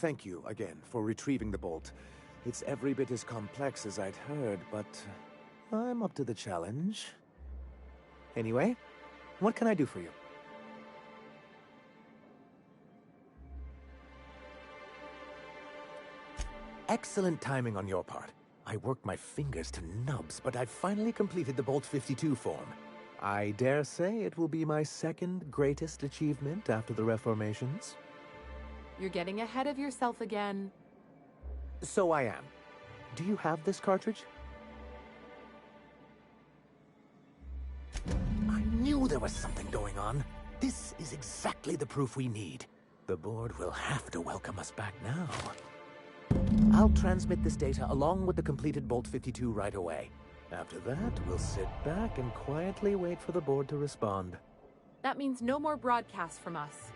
thank you again for retrieving the bolt. It's every bit as complex as I'd heard, but I'm up to the challenge. Anyway, what can I do for you? Excellent timing on your part. I worked my fingers to nubs, but I've finally completed the Bolt 52 form. I dare say it will be my second greatest achievement after the Reformations. You're getting ahead of yourself again. So I am. Do you have this cartridge? I knew there was something going on. This is exactly the proof we need. The board will have to welcome us back now. I'll transmit this data along with the completed Bolt 52 right away. After that, we'll sit back and quietly wait for the board to respond. That means no more broadcasts from us.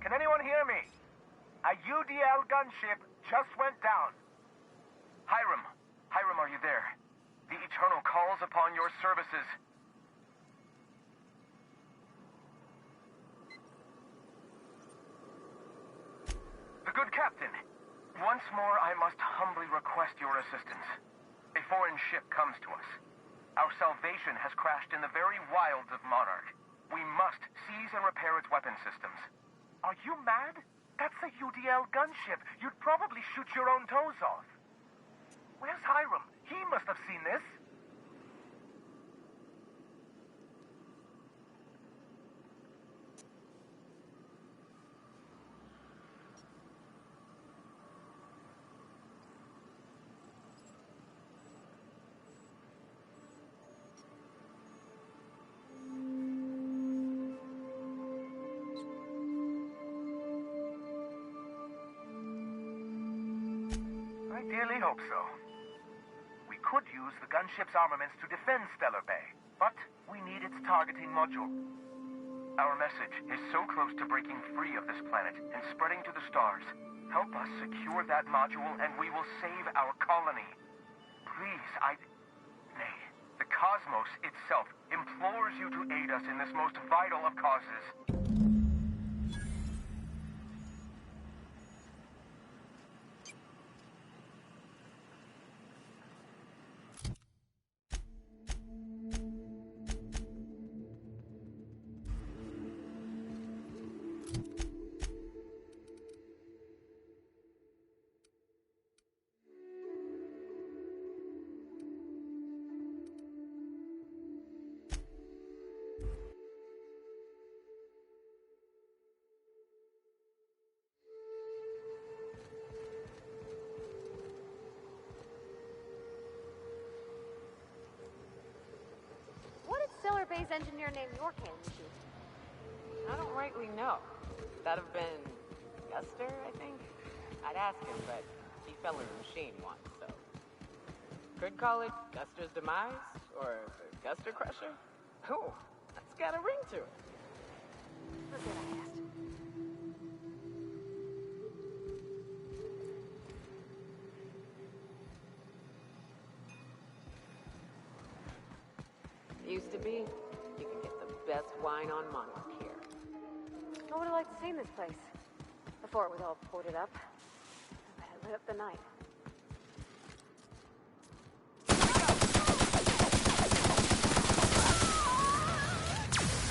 Can anyone hear me? A UDL gunship just went down. Hiram, are you there? The Eternal calls upon your services. The good captain, once more I must humbly request your assistance. A foreign ship comes to us. Our salvation has crashed in the very wilds of Monarch. We must seize and repair its weapon systems. Are you mad? That's a UDL gunship. You'd probably shoot your own toes off. Where's Hiram? He must have seen this. I dearly hope so. We could use the gunship's armaments to defend Stellar Bay, but we need its targeting module. Our message is so close to breaking free of this planet and spreading to the stars. Help us secure that module and we will save our colony. Please, Nay, the cosmos itself implores you to aid us in this most vital of causes. engineer named Yorkin, Chief? I don't rightly know. That'd have been Guster, I think? I'd ask him, but he fell in a machine once, so... Could call it Guster's Demise? Or Guster Crusher? Oh, that's got a ring to it. Forget I asked. Used to be, you could get the best wine on Monarch here. I would have liked to see this place. Before it was all boarded up. I bet it lit up the night.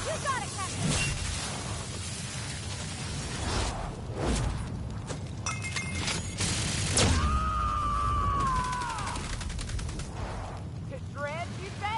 You got it, Captain! To shreds, you say?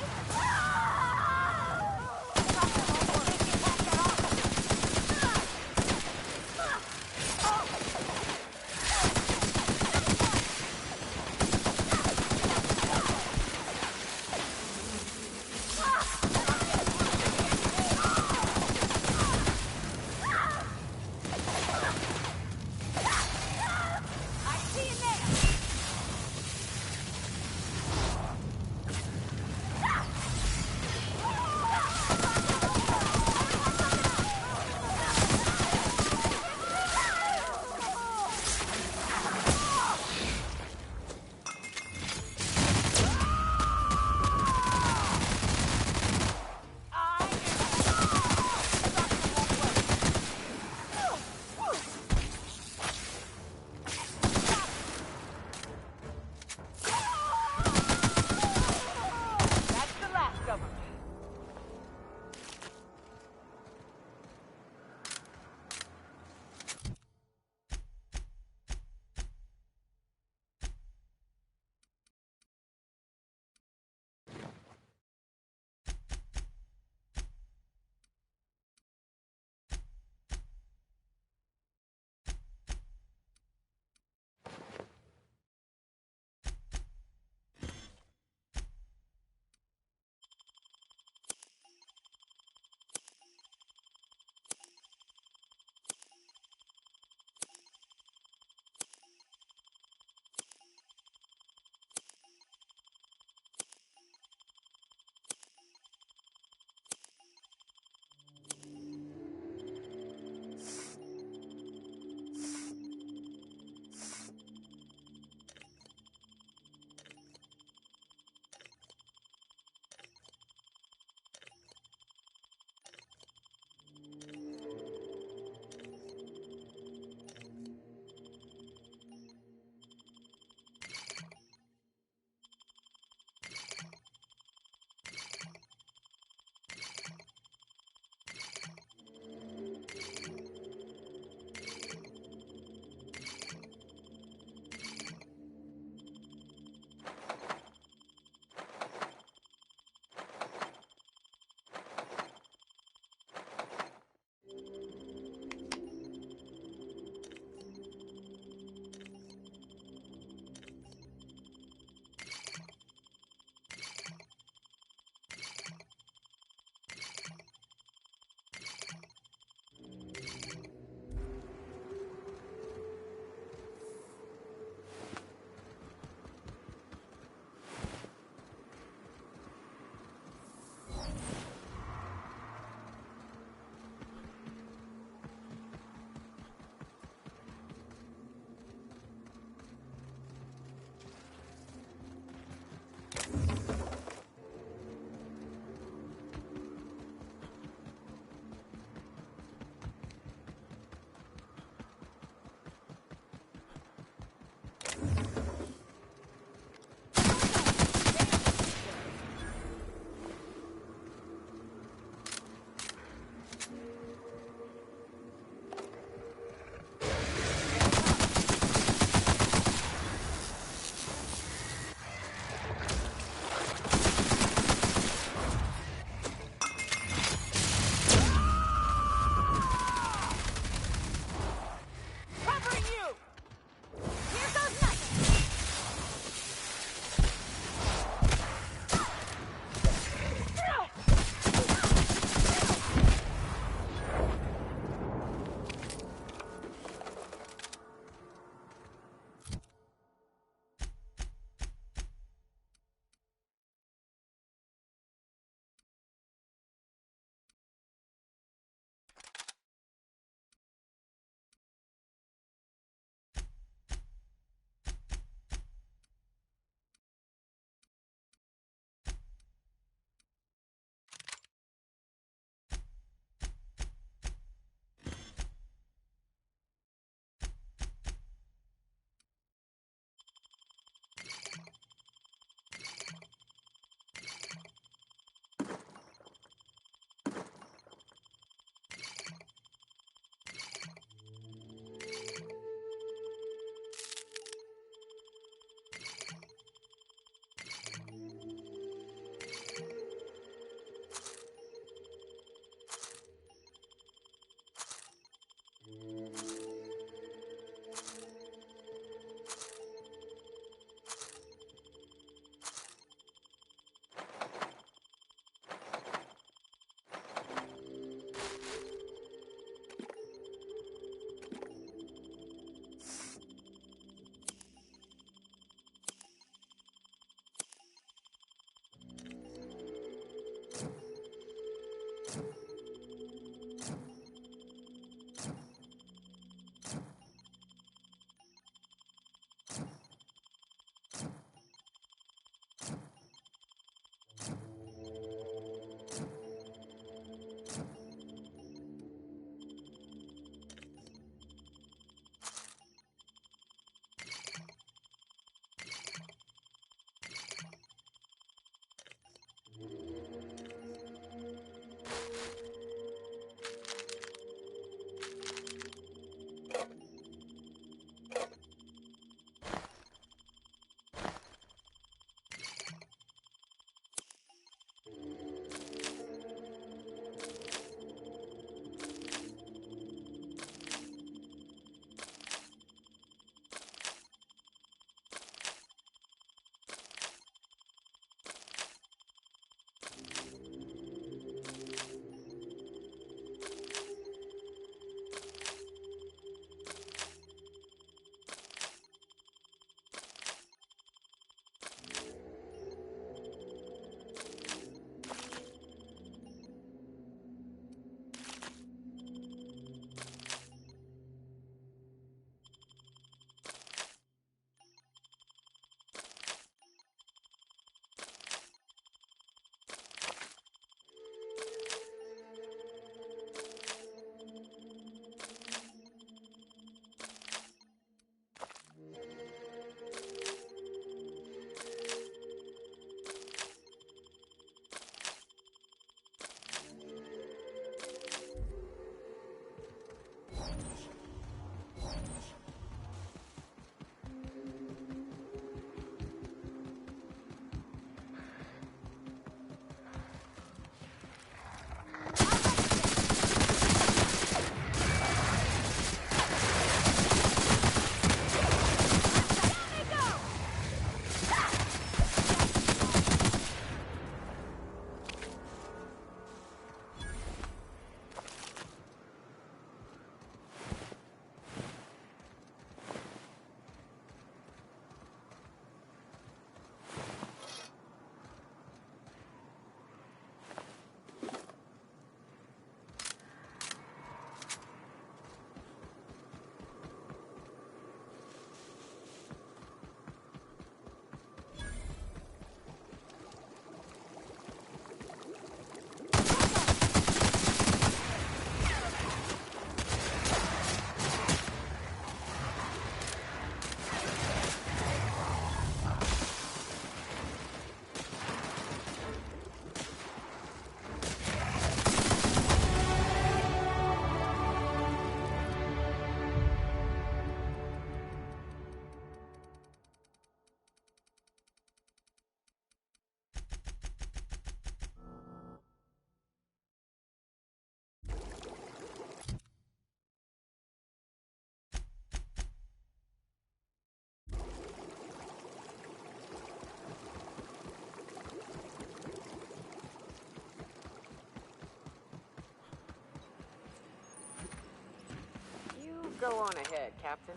Go on ahead, Captain.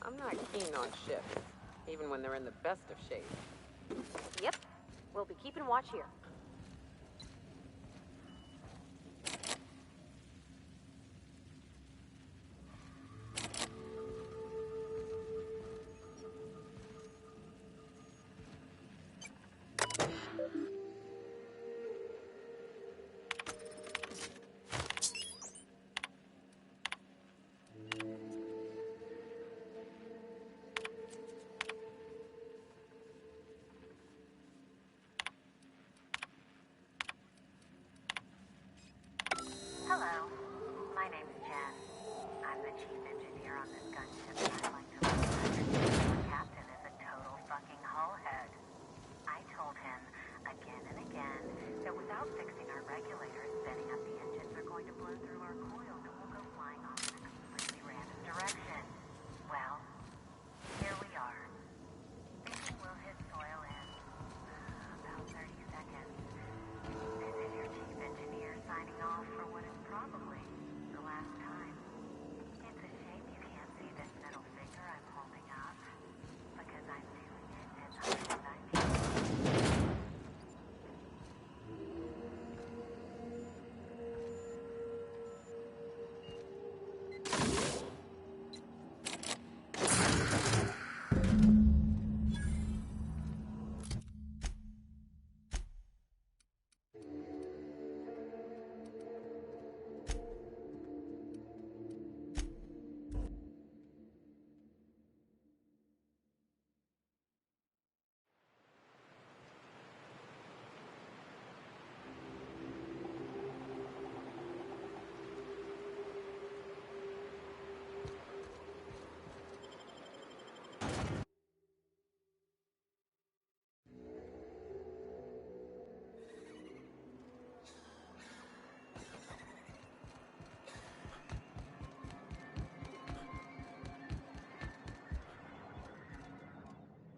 I'm not keen on ships, even when they're in the best of shape. Yep. We'll be keeping watch here. Hello, my name's Jen. I'm the chief engineer on this gunship, and I'd like to report your captain is a total fucking hullhead. I told him again and again that without fixing our regulators, setting up the engines are going to blow through our coils and we'll go flying off in a complete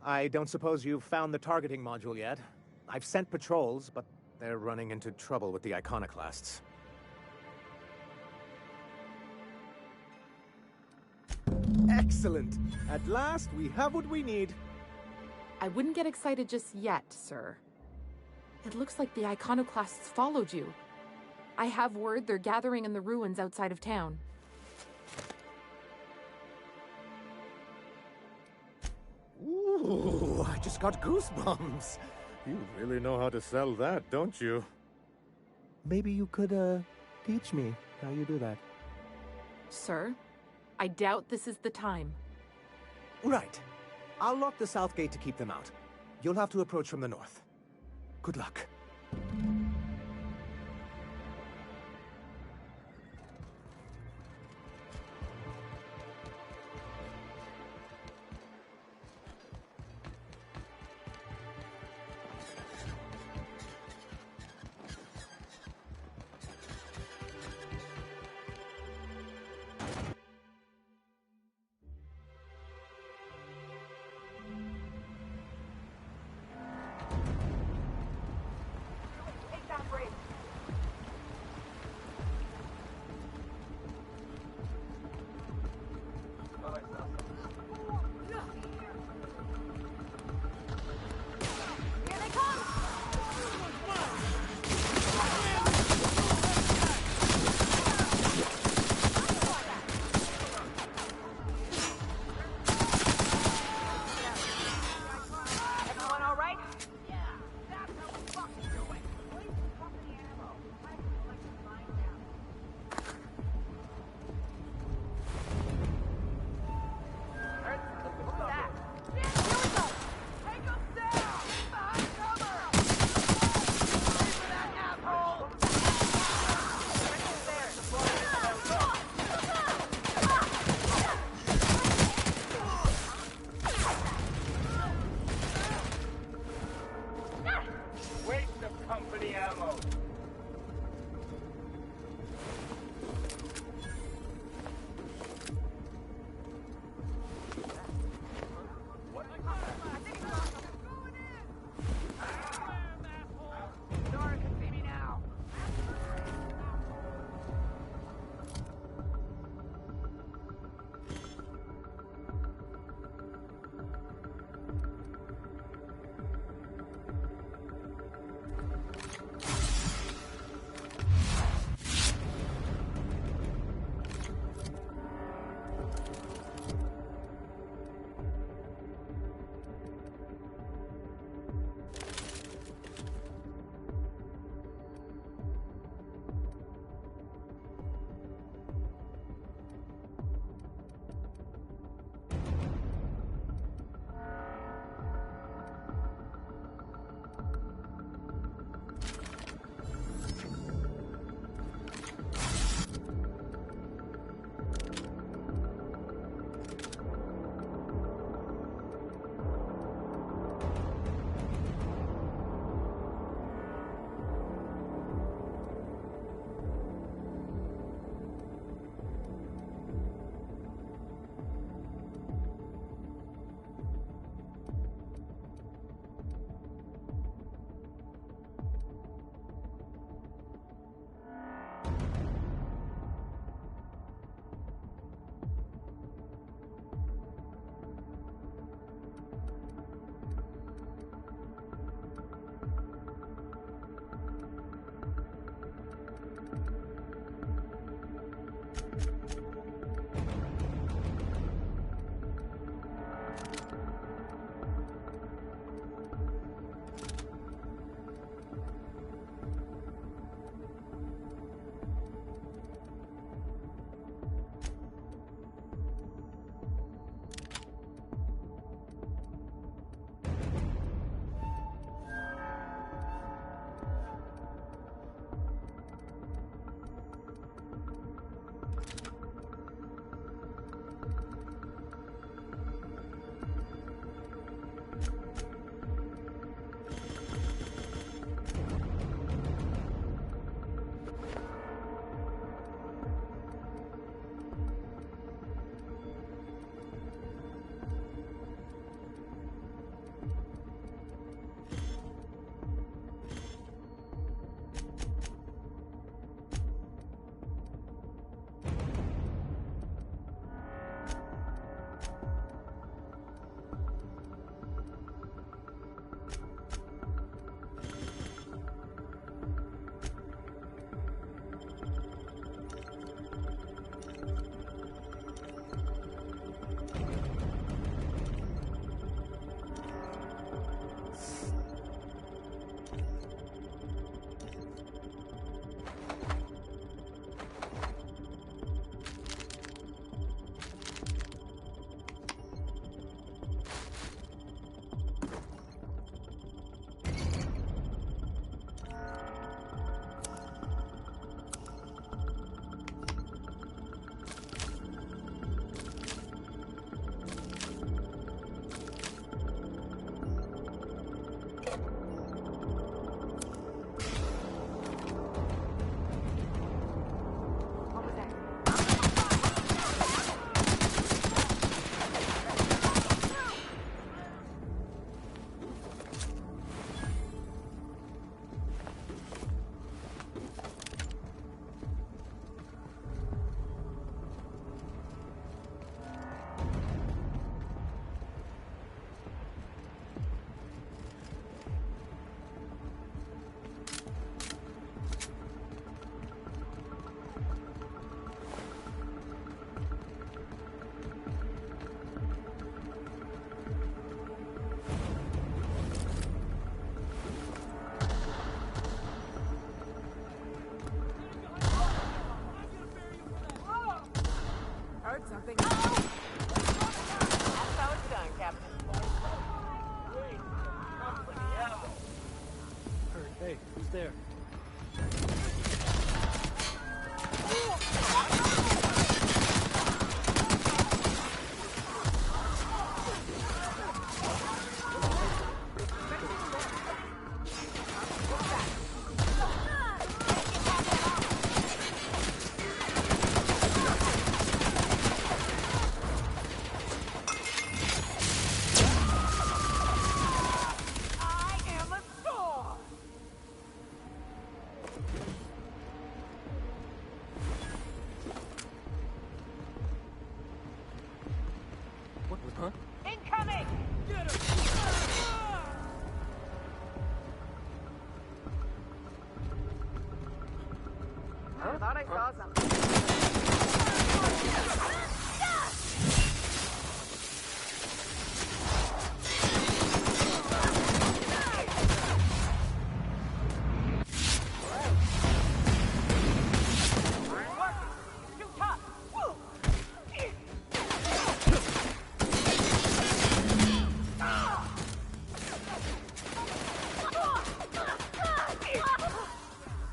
I don't suppose you've found the targeting module yet. I've sent patrols, but they're running into trouble with the iconoclasts. Excellent! At last, we have what we need. I wouldn't get excited just yet, sir. It looks like the iconoclasts followed you. I have word they're gathering in the ruins outside of town. Ooh, I just got goosebumps. You really know how to sell that, don't you? Maybe you could, teach me how you do that. Sir, I doubt this is the time. Right. I'll lock the south gate to keep them out. You'll have to approach from the north. Good luck. something. That's how it's done, Captain. Hey, who's there? Huh? Incoming! I thought I saw something. Too tough!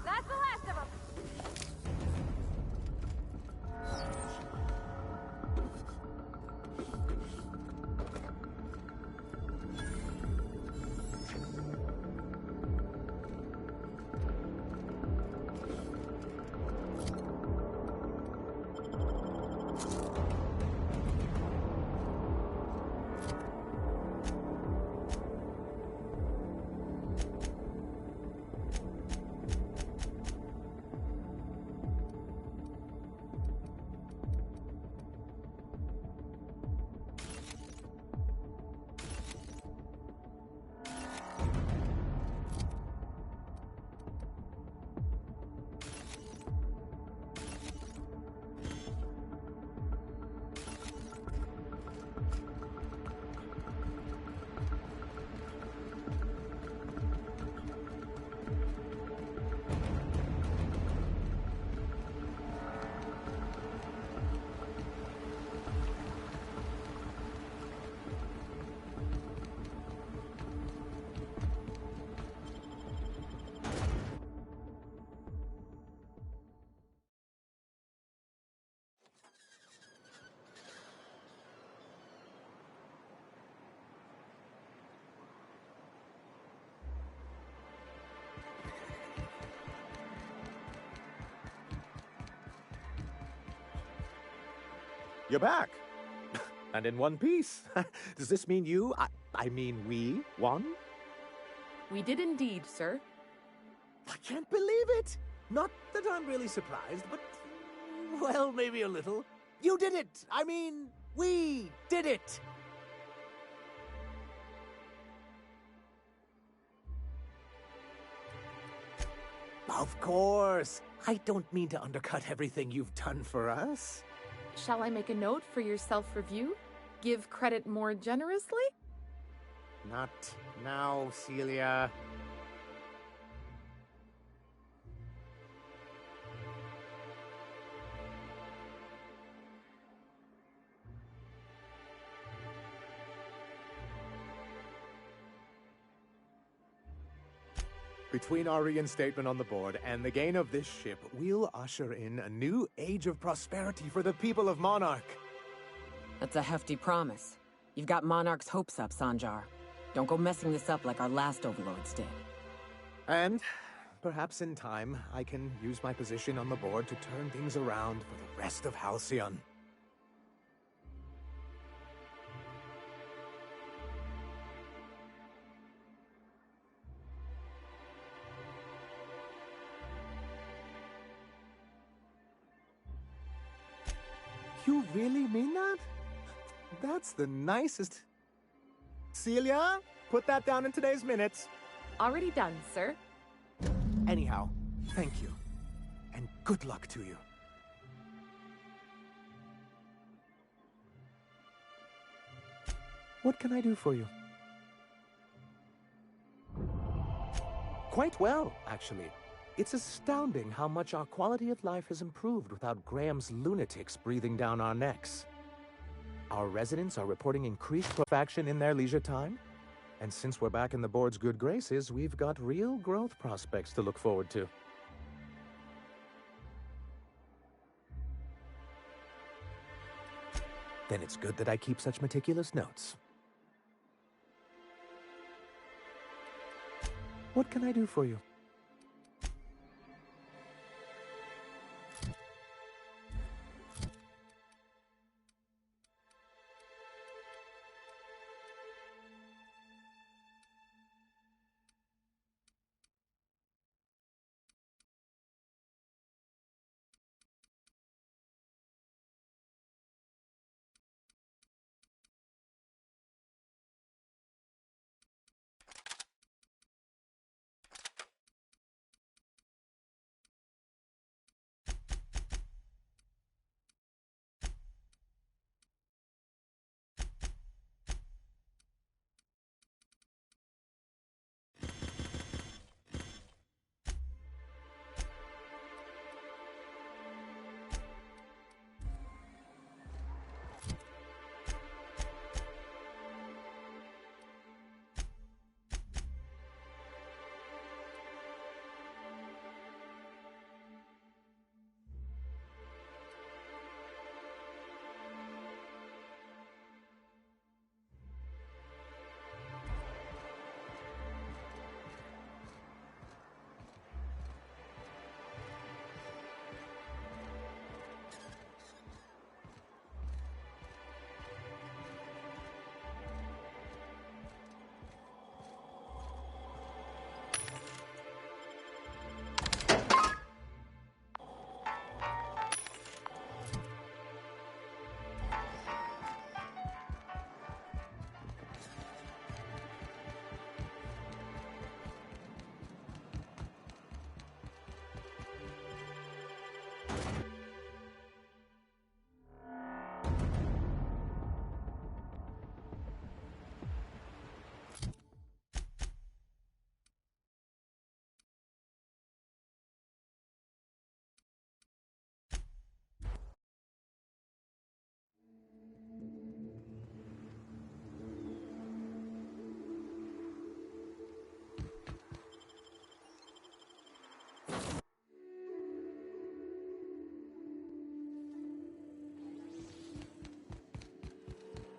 That's the last of them. You're back. And in one piece. Does this mean I mean we won? We did indeed, sir. I can't believe it. Not that I'm really surprised, but, well, maybe a little. You did it. I mean, we did it. Of course. I don't mean to undercut everything you've done for us. Shall I make a note for your self-review? Give credit more generously? Not now, Celia. Between our reinstatement on the board and the gain of this ship, we'll usher in a new age of prosperity for the people of Monarch. That's a hefty promise. You've got Monarch's hopes up, Sanjar. Don't go messing this up like our last overlords did. And perhaps in time, I can use my position on the board to turn things around for the rest of Halcyon. You really mean that? That's the nicest... Celia, put that down in today's minutes. Already done, sir. Anyhow, thank you. And good luck to you. What can I do for you? Quite well, actually. It's astounding how much our quality of life has improved without Graham's lunatics breathing down our necks. Our residents are reporting increased action in their leisure time. And since we're back in the board's good graces, we've got real growth prospects to look forward to. Then it's good that I keep such meticulous notes. What can I do for you?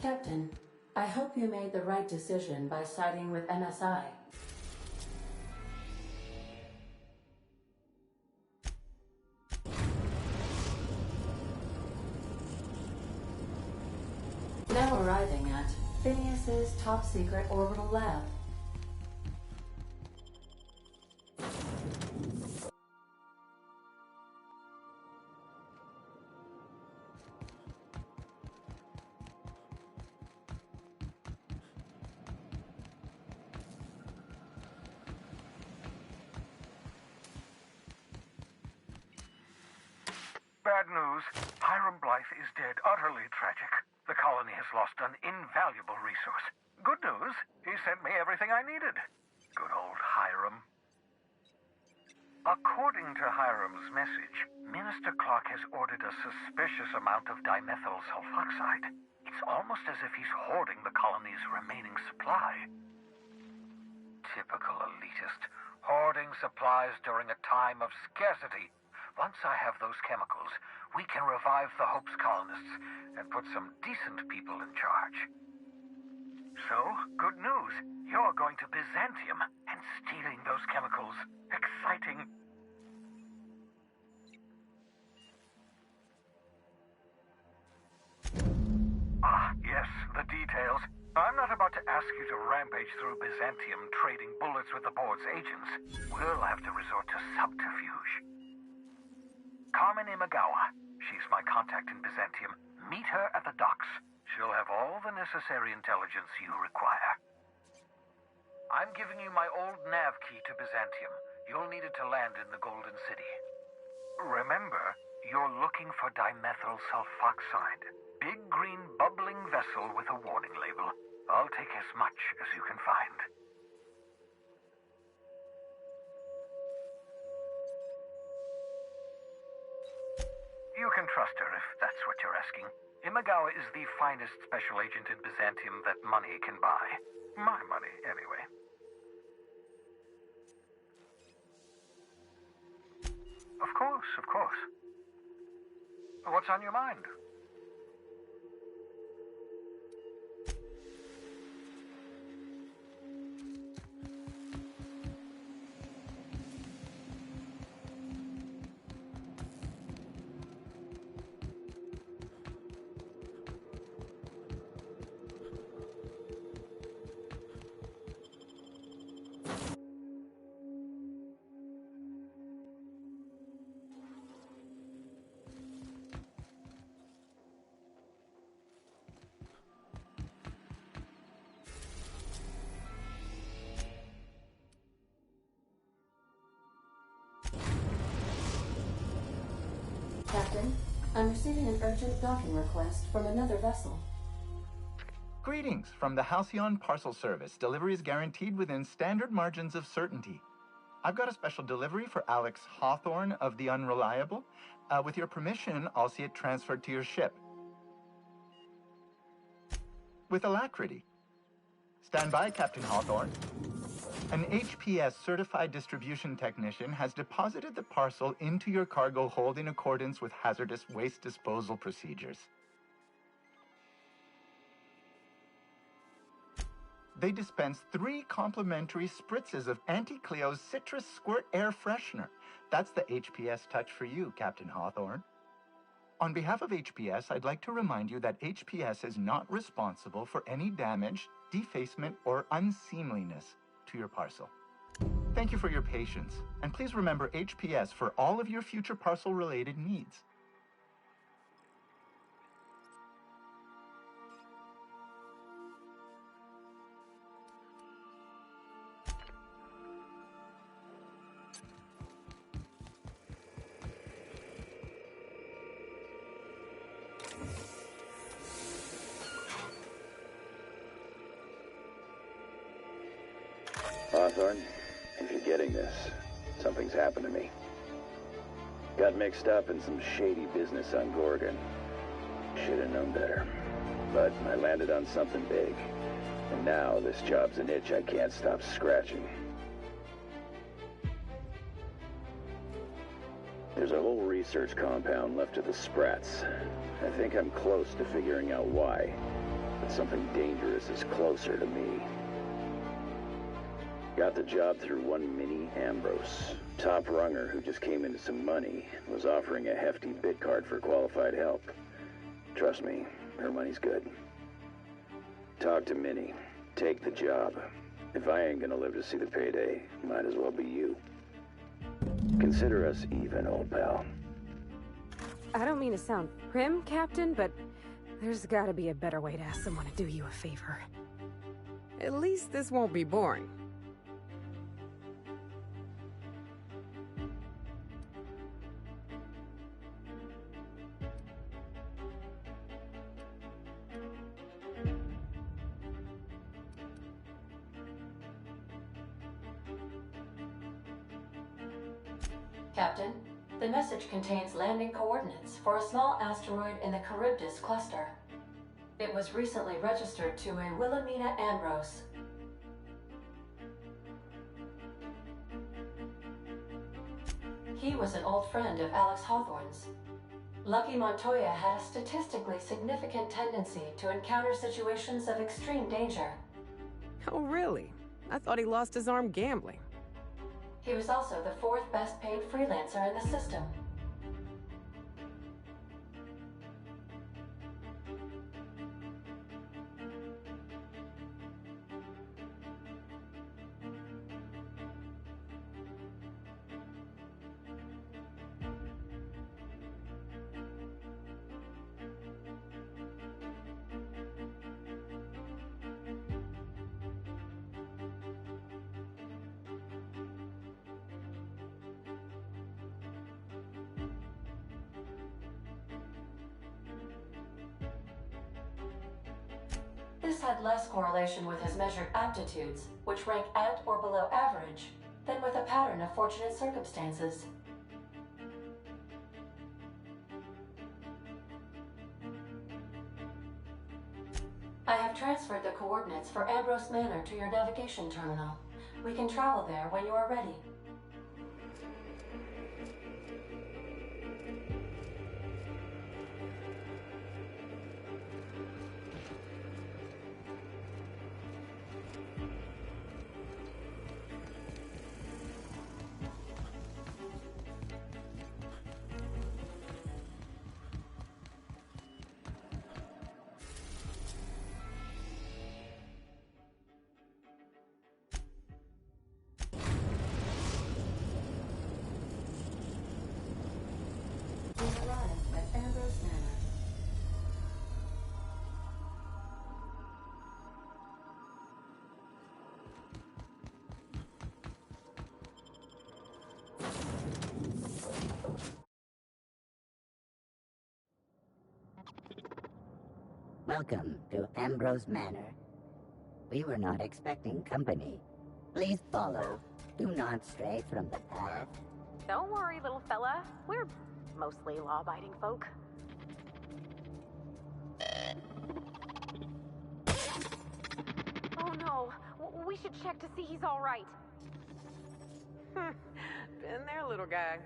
Captain, I hope you made the right decision by siding with MSI. Now arriving at Phineas's top-secret orbital lab. Bad news. Hiram Blythe is dead. Utterly tragic. The colony has lost an invaluable resource. Good news. He sent me everything I needed. Good old Hiram. According to Hiram's message, Minister Clark has ordered a suspicious amount of dimethyl sulfoxide. It's almost as if he's hoarding the colony's remaining supply. Typical elitist. Hoarding supplies during a time of scarcity. Once I have those chemicals, we can revive the Hope's colonists and put some decent people in charge. So, good news. You're going to Byzantium and stealing those chemicals. Exciting. Ah, yes, the details. I'm not about to ask you to rampage through Byzantium trading bullets with the board's agents. We'll have to resort to subterfuge. Carmen Imagawa. She's my contact in Byzantium. Meet her at the docks. She'll have all the necessary intelligence you require. I'm giving you my old nav key to Byzantium. You'll need it to land in the Golden City. Remember, you're looking for dimethyl sulfoxide. Big green bubbling vessel with a warning label. I'll take as much as you can find. You can trust her if that's what you're asking. Imagawa is the finest special agent in Byzantium that money can buy. My money, anyway. Of course, of course. What's on your mind? Captain, I'm receiving an urgent docking request from another vessel. Greetings from the Halcyon Parcel Service. Delivery is guaranteed within standard margins of certainty. I've got a special delivery for Alex Hawthorne of the Unreliable. With your permission, I'll see it transferred to your ship. With alacrity. Stand by, Captain Hawthorne. An HPS certified distribution technician has deposited the parcel into your cargo hold in accordance with hazardous waste disposal procedures. They dispense 3 complimentary spritzes of Anti-Cleo's Citrus Squirt Air Freshener. That's the HPS touch for you, Captain Hawthorne. On behalf of HPS, I'd like to remind you that HPS is not responsible for any damage, defacement, or unseemliness to your parcel. Thank you for your patience, and please remember HPS for all of your future parcel-related needs. Hawthorne, if you're getting this, something's happened to me. Got mixed up in some shady business on Gorgon. Should've known better. But I landed on something big. And now this job's an itch I can't stop scratching. There's a whole research compound left of the Sprats. I think I'm close to figuring out why. But something dangerous is closer to me. Got the job through one Minnie Ambrose. Top runger who just came into some money, was offering a hefty bid card for qualified help. Trust me, her money's good. Talk to Minnie. Take the job. If I ain't gonna live to see the payday, might as well be you. Consider us even, old pal. I don't mean to sound prim, Captain, but there's gotta be a better way to ask someone to do you a favor. At least this won't be boring. Captain, the message contains landing coordinates for a small asteroid in the Charybdis cluster. It was recently registered to a Wilhelmina Ambrose. He was an old friend of Alex Hawthorne's. Lucky Montoya had a statistically significant tendency to encounter situations of extreme danger. Oh, really? I thought he lost his arm gambling. He was also the 4th best paid freelancer in the system. This had less correlation with his measured aptitudes, which rank at or below average, than with a pattern of fortunate circumstances. I have transferred the coordinates for Ambrose Manor to your navigation terminal. We can travel there when you are ready. We arrived at Ambrose Manor. Welcome to Ambrose Manor. We were not expecting company. Please follow. Do not stray from the path. Don't worry, little fella. We're mostly law-abiding folk. Oh no, we should check to see he's all right. Been there, little guy.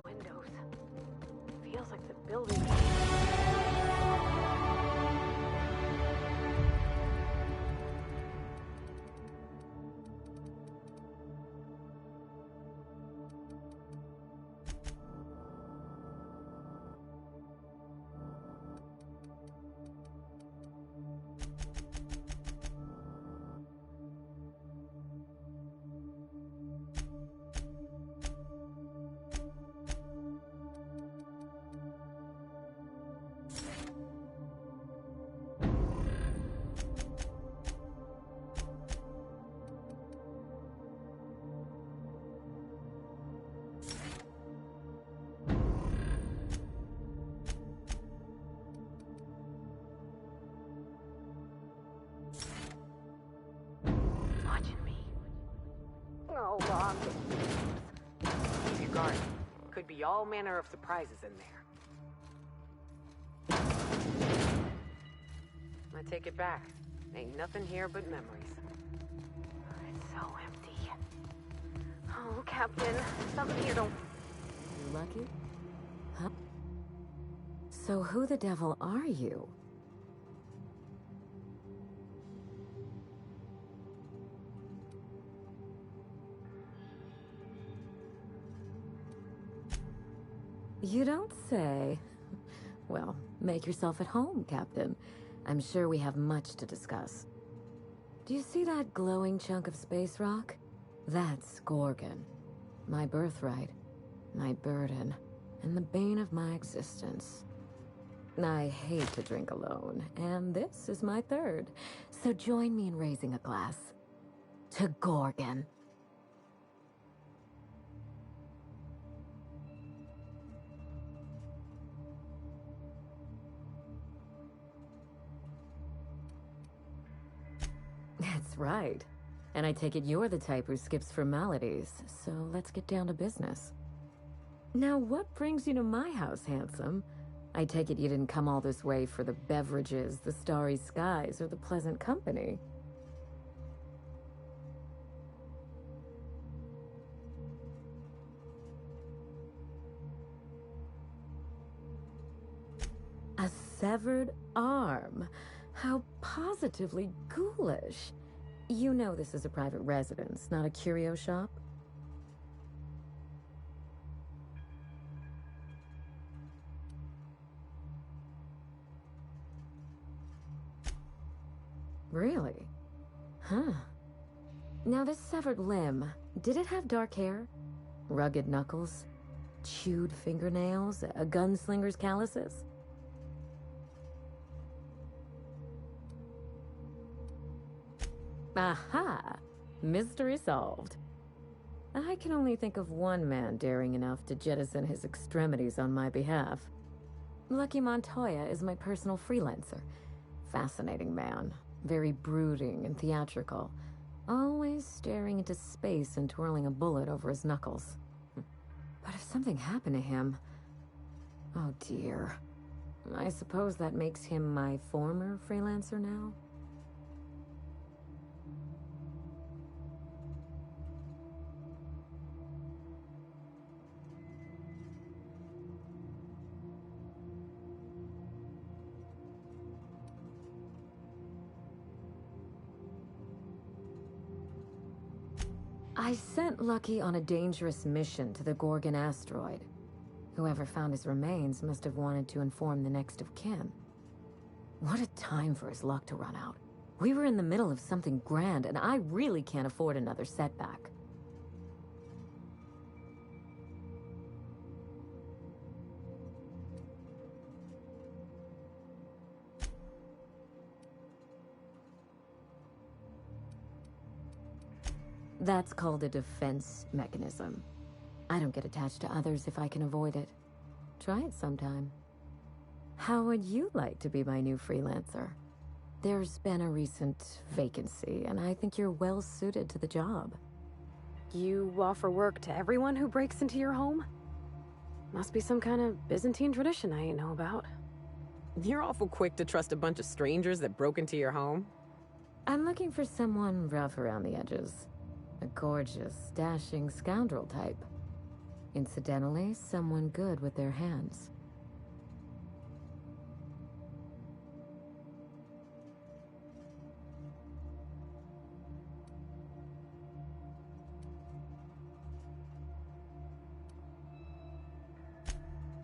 Windows. Feels like the building. Watching me. Oh, wrong. Keep your guard. Could be all manner of surprises in there. I take it back. Ain't nothing here but memories. It's so empty. Oh, Captain, something here don't... You lucky? Huh? So who the devil are you? You don't say. Well, make yourself at home, Captain. I'm sure we have much to discuss. Do you see that glowing chunk of space rock? That's Gorgon. My birthright, my burden, and the bane of my existence. I hate to drink alone, and this is my third. So join me in raising a glass. To Gorgon. That's right. And I take it you're the type who skips formalities, so let's get down to business. Now, what brings you to my house, handsome? I take it you didn't come all this way for the beverages, the starry skies, or the pleasant company. A severed arm. How positively ghoulish. You know this is a private residence, not a curio shop? Really? Huh. Now this severed limb, did it have dark hair? Rugged knuckles? Chewed fingernails? A gunslinger's calluses? Aha! Mystery solved. I can only think of one man daring enough to jettison his extremities on my behalf. Lucky Montoya is my personal freelancer. Fascinating man, very brooding and theatrical, always staring into space and twirling a bullet over his knuckles. But if something happened to him... Oh dear. I suppose that makes him my former freelancer now? I sent Lucky on a dangerous mission to the Gorgon asteroid. Whoever found his remains must have wanted to inform the next of kin. What a time for his luck to run out. We were in the middle of something grand, and I really can't afford another setback. That's called a defense mechanism. I don't get attached to others if I can avoid it. Try it sometime. How would you like to be my new freelancer? There's been a recent vacancy, and I think you're well suited to the job. You offer work to everyone who breaks into your home? Must be some kind of Byzantine tradition I ain't know about. You're awful quick to trust a bunch of strangers that broke into your home. I'm looking for someone rough around the edges. A gorgeous, dashing scoundrel type. Incidentally, someone good with their hands.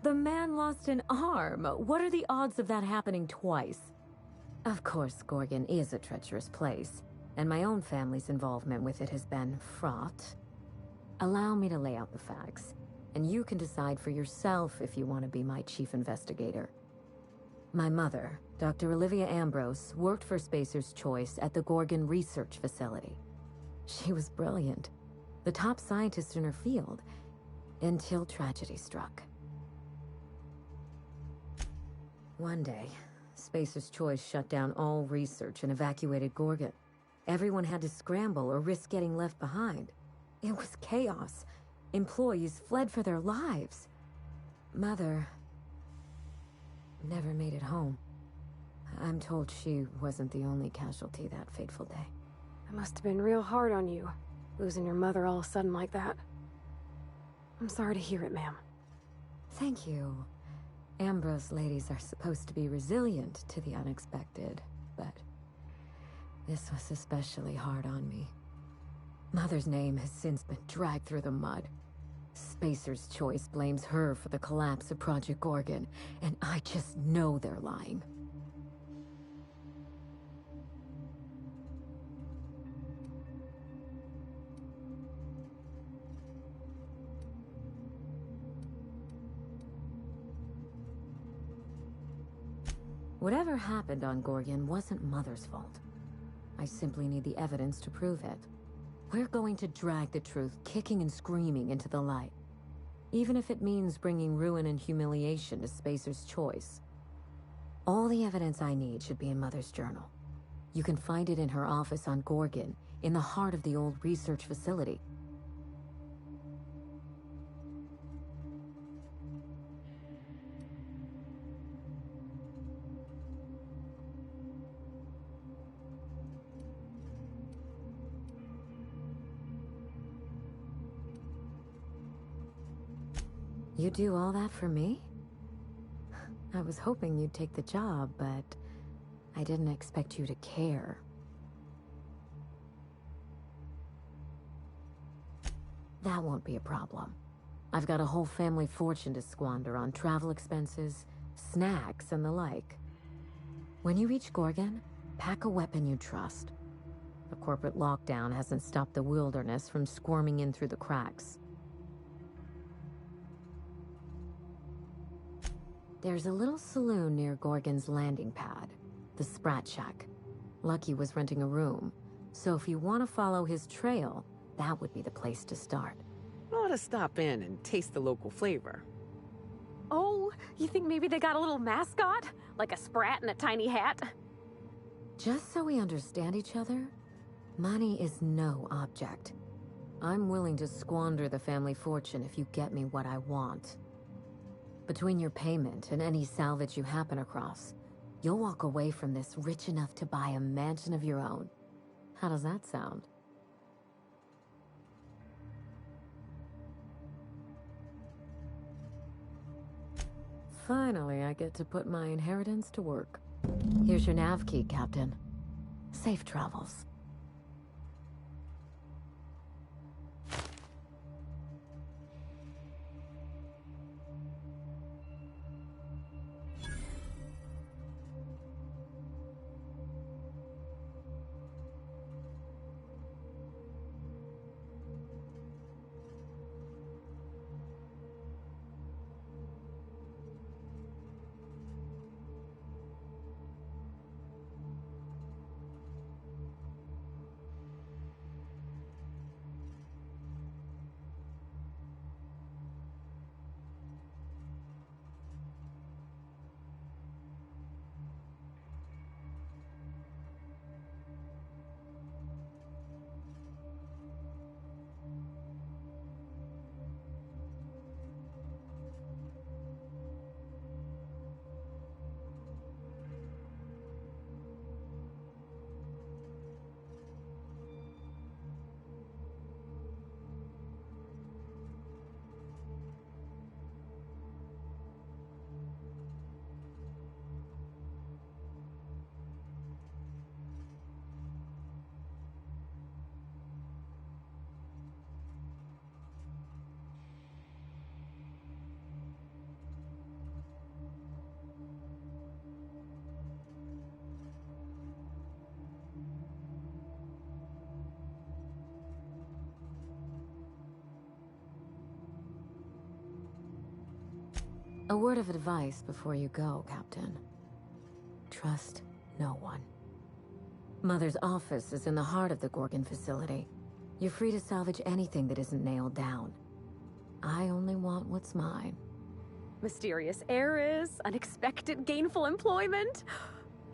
The man lost an arm. What are the odds of that happening twice? Of course, Gorgon is a treacherous place, and my own family's involvement with it has been fraught. Allow me to lay out the facts, and you can decide for yourself if you want to be my chief investigator. My mother, Dr. Olivia Ambrose, worked for Spacer's Choice at the Gorgon Research Facility. She was brilliant, the top scientist in her field, until tragedy struck. One day, Spacer's Choice shut down all research and evacuated Gorgon. Everyone had to scramble or risk getting left behind. It was chaos. Employees fled for their lives. Mother never made it home. I'm told she wasn't the only casualty that fateful day. It must have been real hard on you, losing your mother all of a sudden like that. I'm sorry to hear it, ma'am. Thank you. Ambrose ladies are supposed to be resilient to the unexpected, but this was especially hard on me. Mother's name has since been dragged through the mud. Spacer's Choice blames her for the collapse of Project Gorgon, and I just know they're lying. Whatever happened on Gorgon wasn't Mother's fault. I simply need the evidence to prove it. We're going to drag the truth kicking and screaming into the light. Even if it means bringing ruin and humiliation to Spacer's Choice. All the evidence I need should be in Mother's journal. You can find it in her office on Gorgon, in the heart of the old research facility. You do all that for me? I was hoping you'd take the job, but I didn't expect you to care. That won't be a problem. I've got a whole family fortune to squander on travel expenses, snacks, and the like. When you reach Gorgon, pack a weapon you trust. The corporate lockdown hasn't stopped the wilderness from squirming in through the cracks. There's a little saloon near Gorgon's landing pad, the Sprat Shack. Lucky was renting a room, so if you want to follow his trail, that would be the place to start. Ought to stop in and taste the local flavor. Oh, you think maybe they got a little mascot? Like a sprat in a tiny hat? Just so we understand each other, money is no object. I'm willing to squander the family fortune if you get me what I want. Between your payment and any salvage you happen across, you'll walk away from this rich enough to buy a mansion of your own. How does that sound? Finally, I get to put my inheritance to work. Here's your nav key, Captain. Safe travels. A word of advice before you go, Captain. Trust no one. Mother's office is in the heart of the Gorgon facility. You're free to salvage anything that isn't nailed down. I only want what's mine. Mysterious heiress, unexpected gainful employment.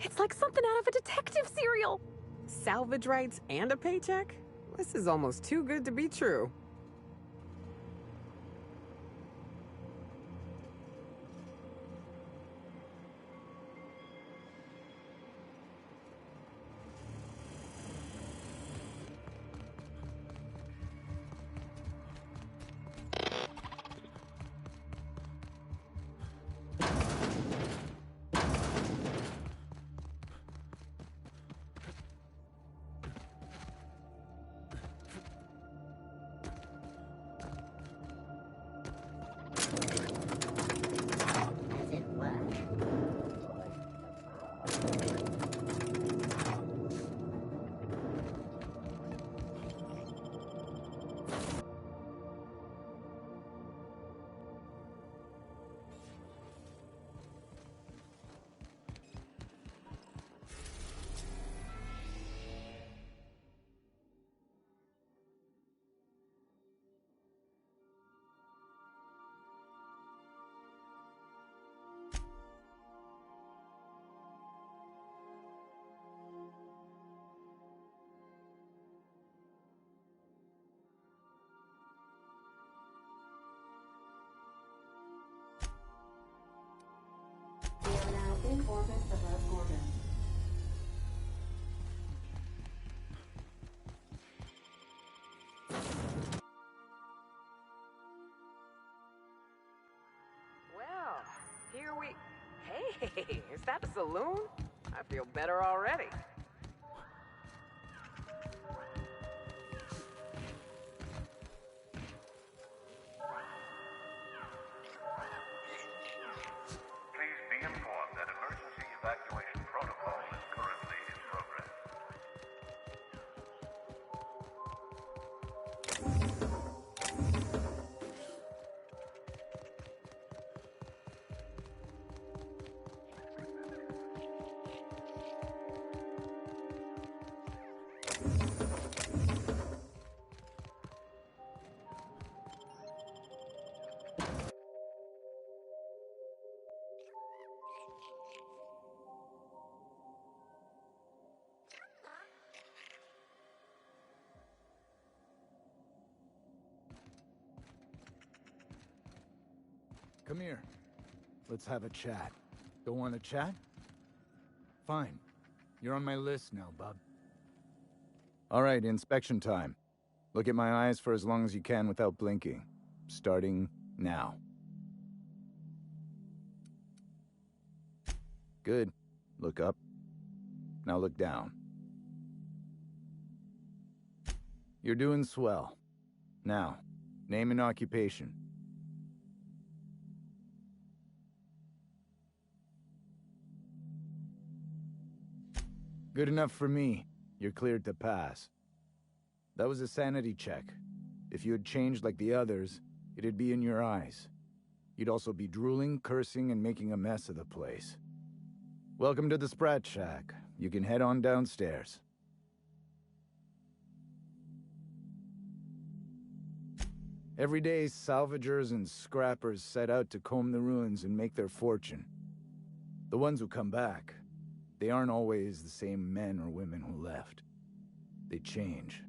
It's like something out of a detective serial. Salvage rights and a paycheck? This is almost too good to be true. As it was. We are now in orbit above Gorgon. Well, here we... Hey, is that a saloon? I feel better already. Please be informed that emergency evacuation protocol is currently in progress. come here. Let's have a chat. Don't want to chat? Fine. You're on my list now, bub. All right, inspection time. Look at my eyes for as long as you can without blinking. Starting now. Good. Look up. Now look down. You're doing swell. Now, name and occupation. Good enough for me. You're cleared to pass. That was a sanity check. If you had changed like the others, it'd be in your eyes. You'd also be drooling, cursing, and making a mess of the place. Welcome to the Sprat Shack. You can head on downstairs. Every day, salvagers and scrappers set out to comb the ruins and make their fortune. The ones who come back, they aren't always the same men or women who left. They change.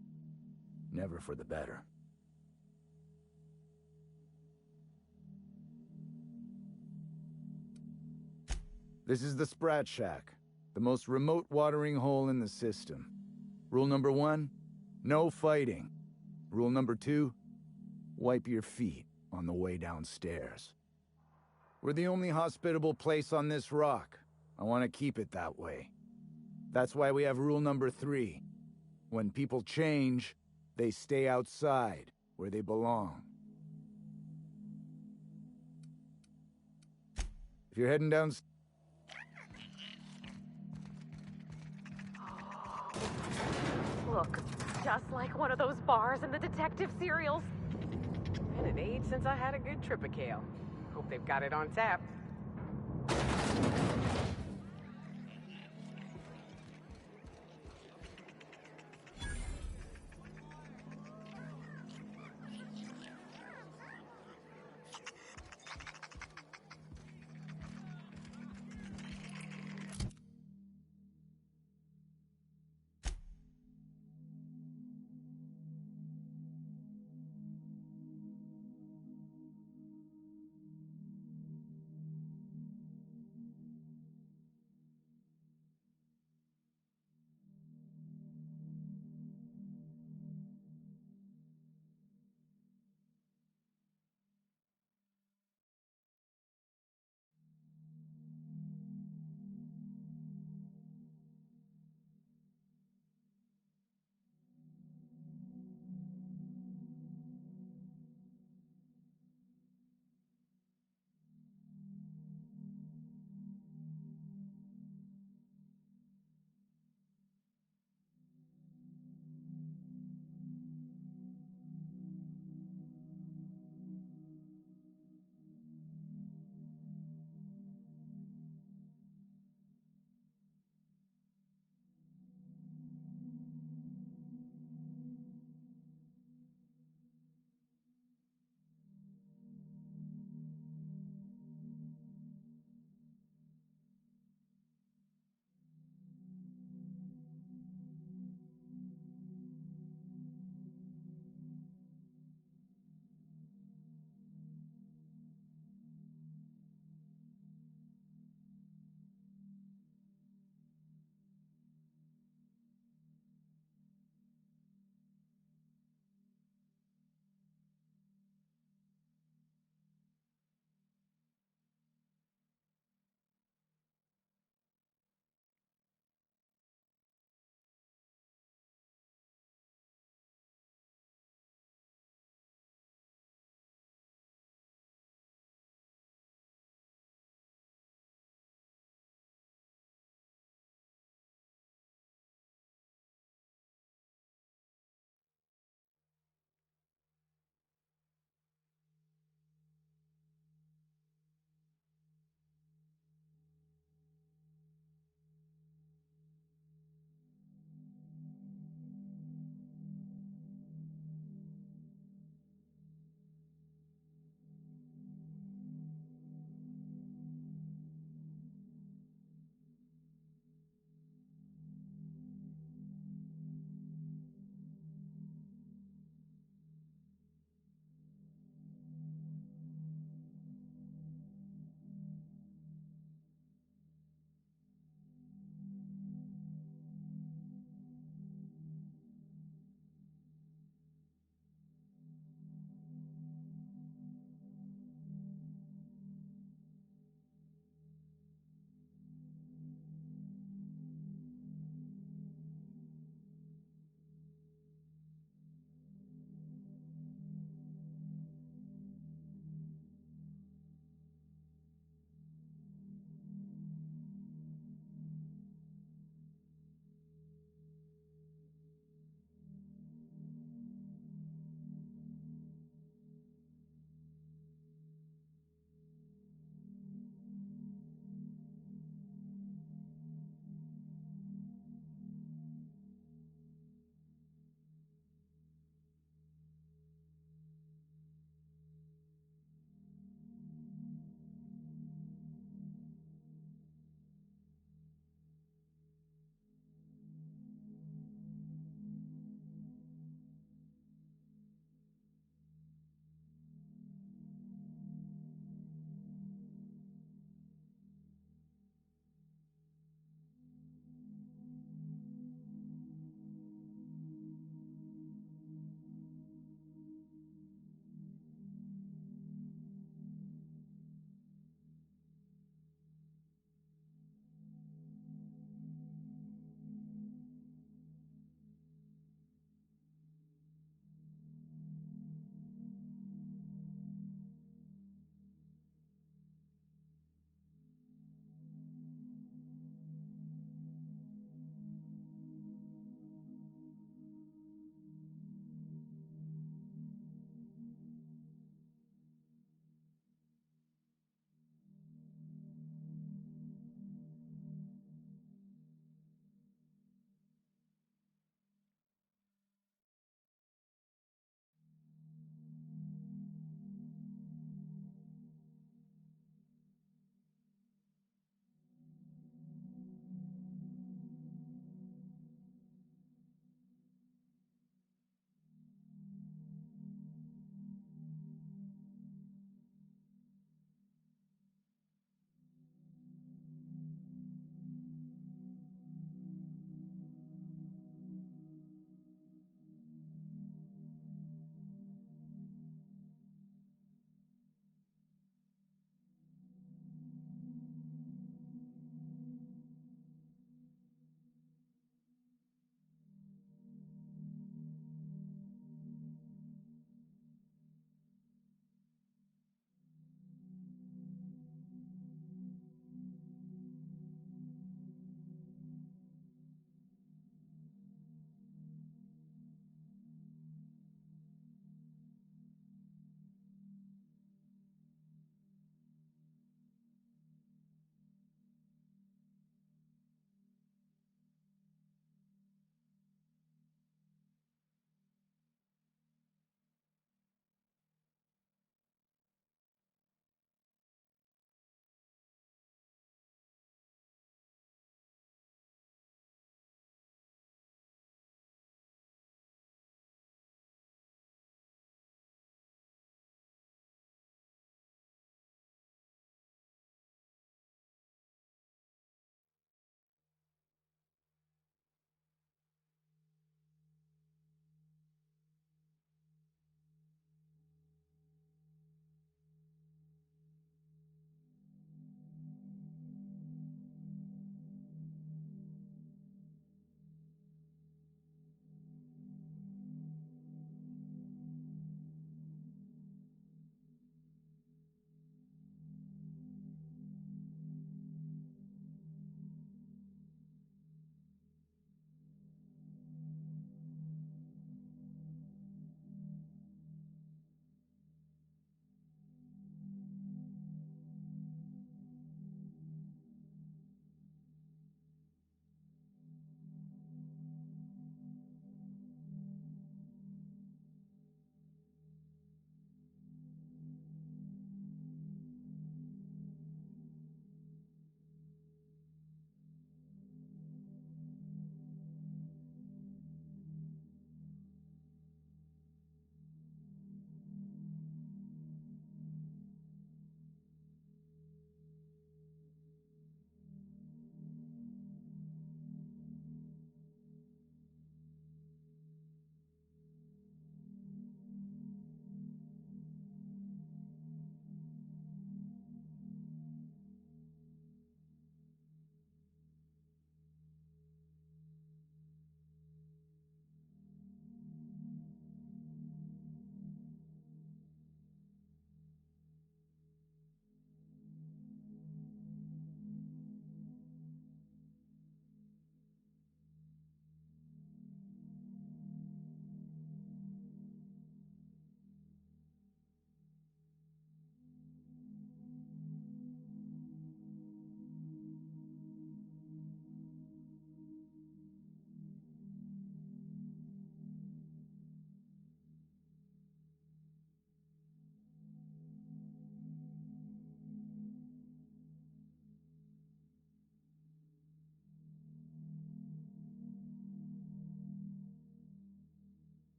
Never for the better. This is the Sprat Shack, the most remote watering hole in the system. Rule number 1, no fighting. Rule number 2, wipe your feet on the way downstairs. We're the only hospitable place on this rock. I want to keep it that way. That's why we have rule number 3. When people change, they stay outside, where they belong. If you're heading down... Look, just like one of those bars in the detective serials. Been an age since I had a good trip of kale. Hope they've got it on tap.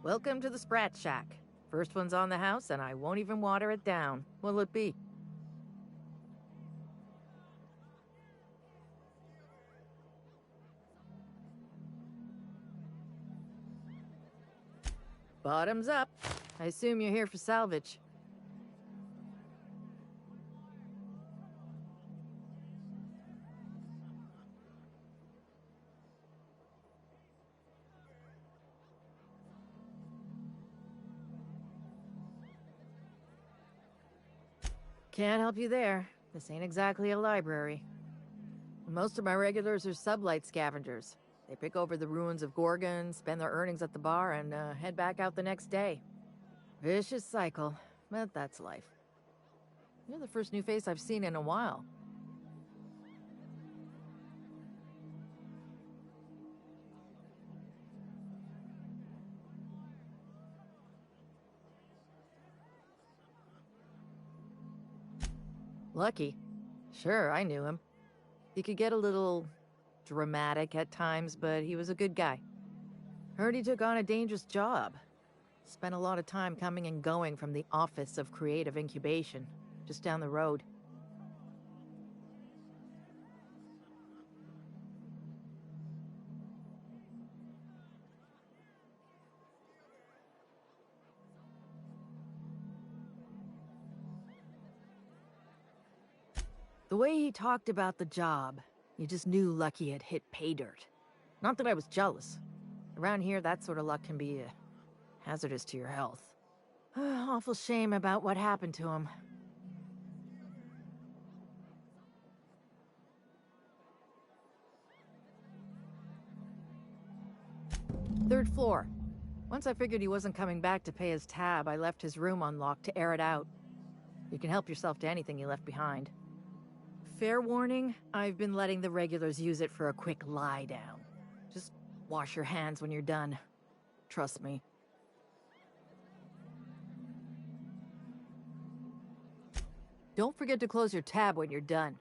Welcome to the Sprat Shack. First one's on the house, and I won't even water it down. What'll it be? Bottoms up. I assume you're here for salvage. Can't help you there. This ain't exactly a library. Most of my regulars are sublight scavengers. They pick over the ruins of Gorgon, spend their earnings at the bar, and head back out the next day. Vicious cycle, but that's life. You're the first new face I've seen in a while. Lucky. Sure, I knew him. He could get a little dramatic at times, but he was a good guy. Heard he took on a dangerous job. Spent a lot of time coming and going from the Office of Creative Incubation, just down the road. The way he talked about the job, you just knew Lucky had hit pay dirt. Not that I was jealous. Around here, that sort of luck can be hazardous to your health. Awful shame about what happened to him. Third floor. Once I figured he wasn't coming back to pay his tab, I left his room unlocked to air it out. You can help yourself to anything you left behind. Fair warning, I've been letting the regulars use it for a quick lie down. Just wash your hands when you're done. Trust me. Don't forget to close your tab when you're done.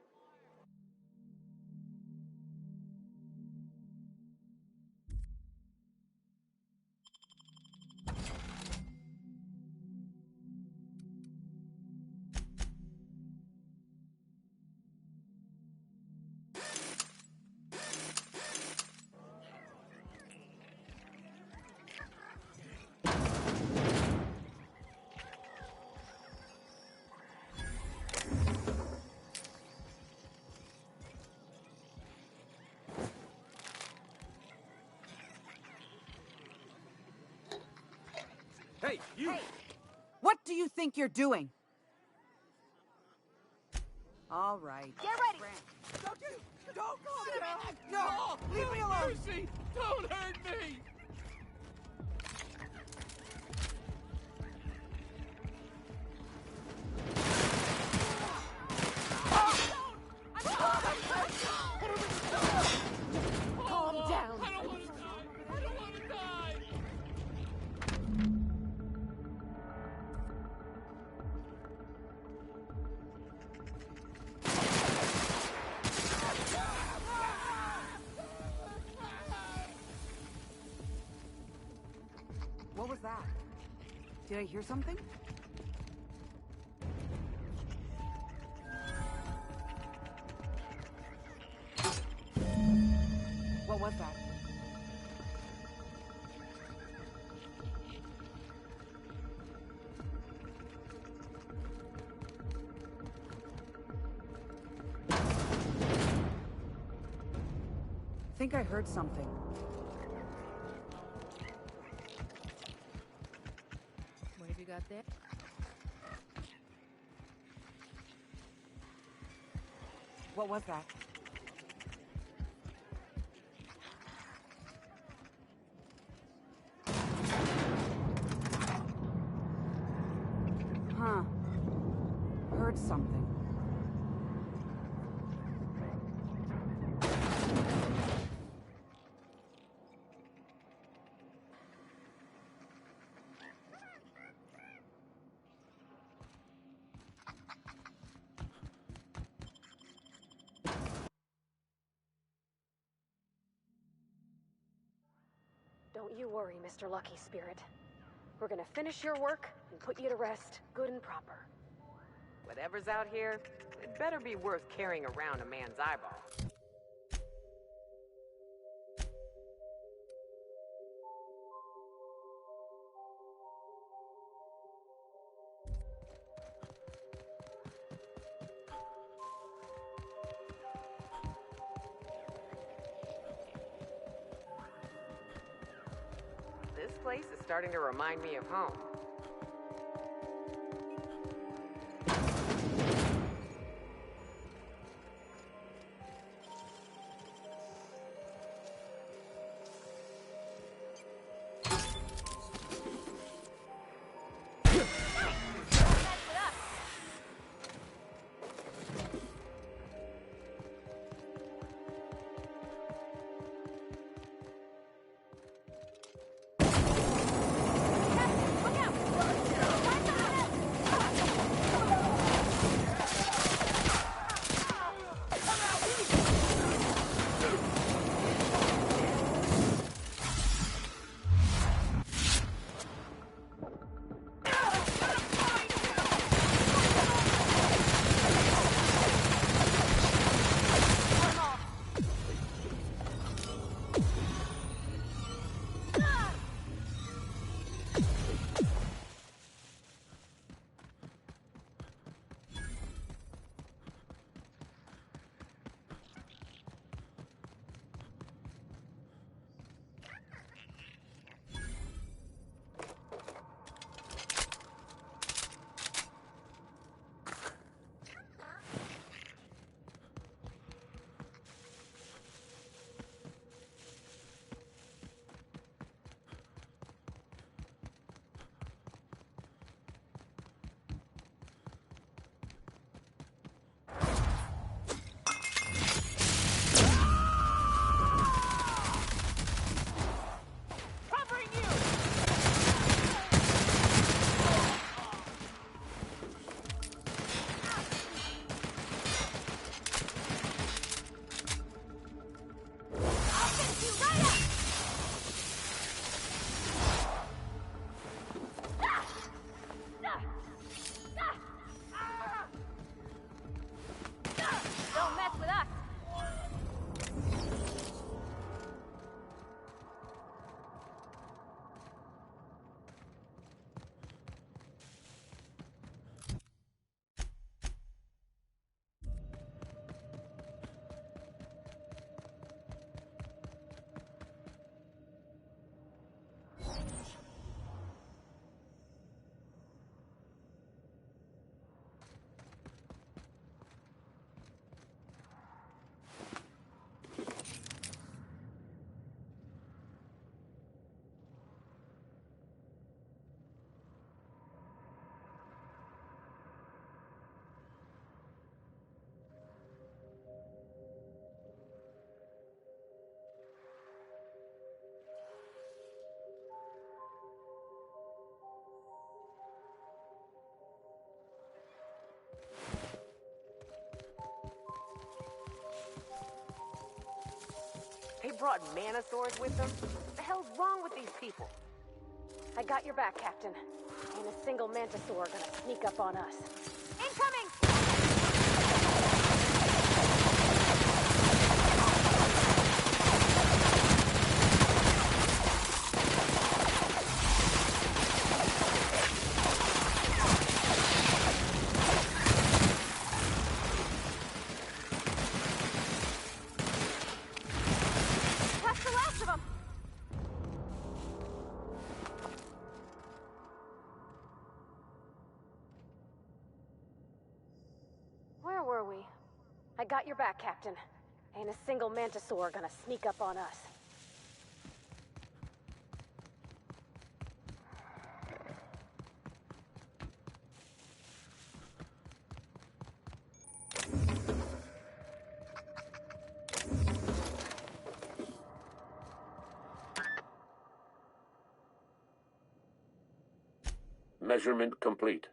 Hey, you! Hey. What do you think you're doing? All right. Get ready! Don't go down! No! Leave me alone! Mercy! Don't hurt me! Calm down! I don't want to die! I don't want to die! What was that? Did I hear something? What was that? I think I heard something. What have you got there? What was that? Huh. Heard something. Don't you worry, Mr. Lucky Spirit. We're gonna finish your work and put you to rest, good and proper. Whatever's out here, it better be worth carrying around a man's eyeball. This place is starting to remind me of home. They brought mana swords with them? What the hell's wrong with these people? I got your back, Captain. Ain't a single Mantisaur gonna sneak up on us. Incoming! That's the last of them! Where were we? I got your back, Captain. Ain't a single Mantisaur gonna sneak up on us. Measurement complete.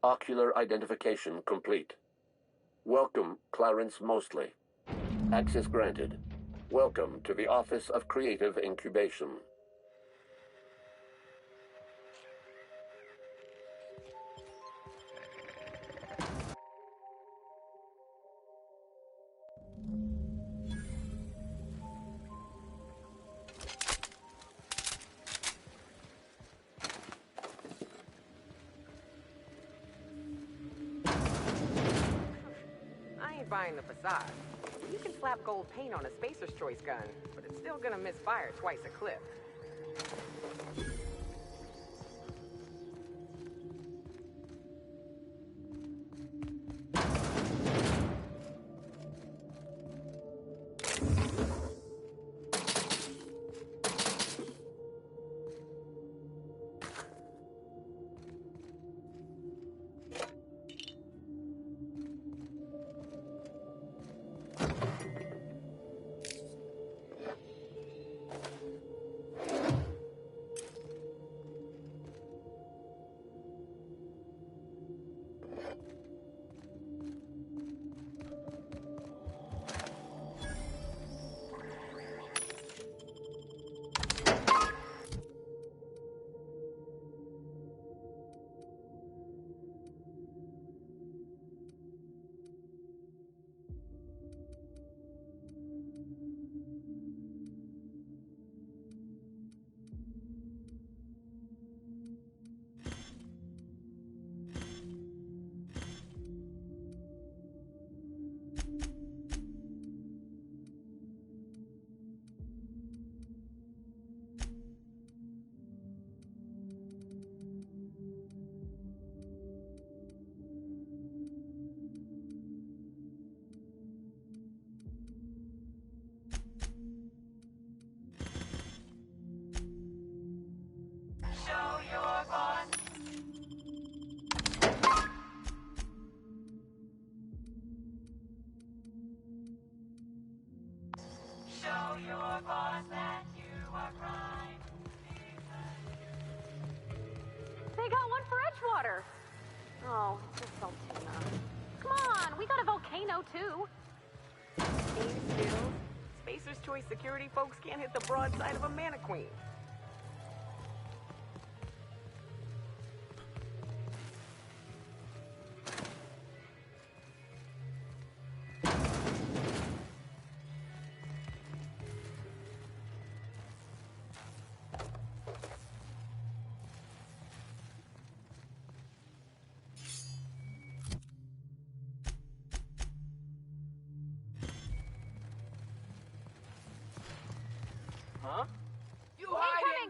Ocular identification complete. Welcome, Clarence Mostly. Access granted. Welcome to the Office of Creative Incubation. buying the facade. You can slap gold paint on a Spacer's Choice gun, but it's still gonna misfire twice a clip. They got one for Edgewater. Oh, just Saltuna. Come on, we got a volcano too. Aim skills. Spacer's Choice security folks can't hit the broadside of a Mana Queen. Huh? You hiding!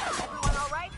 Everyone all right?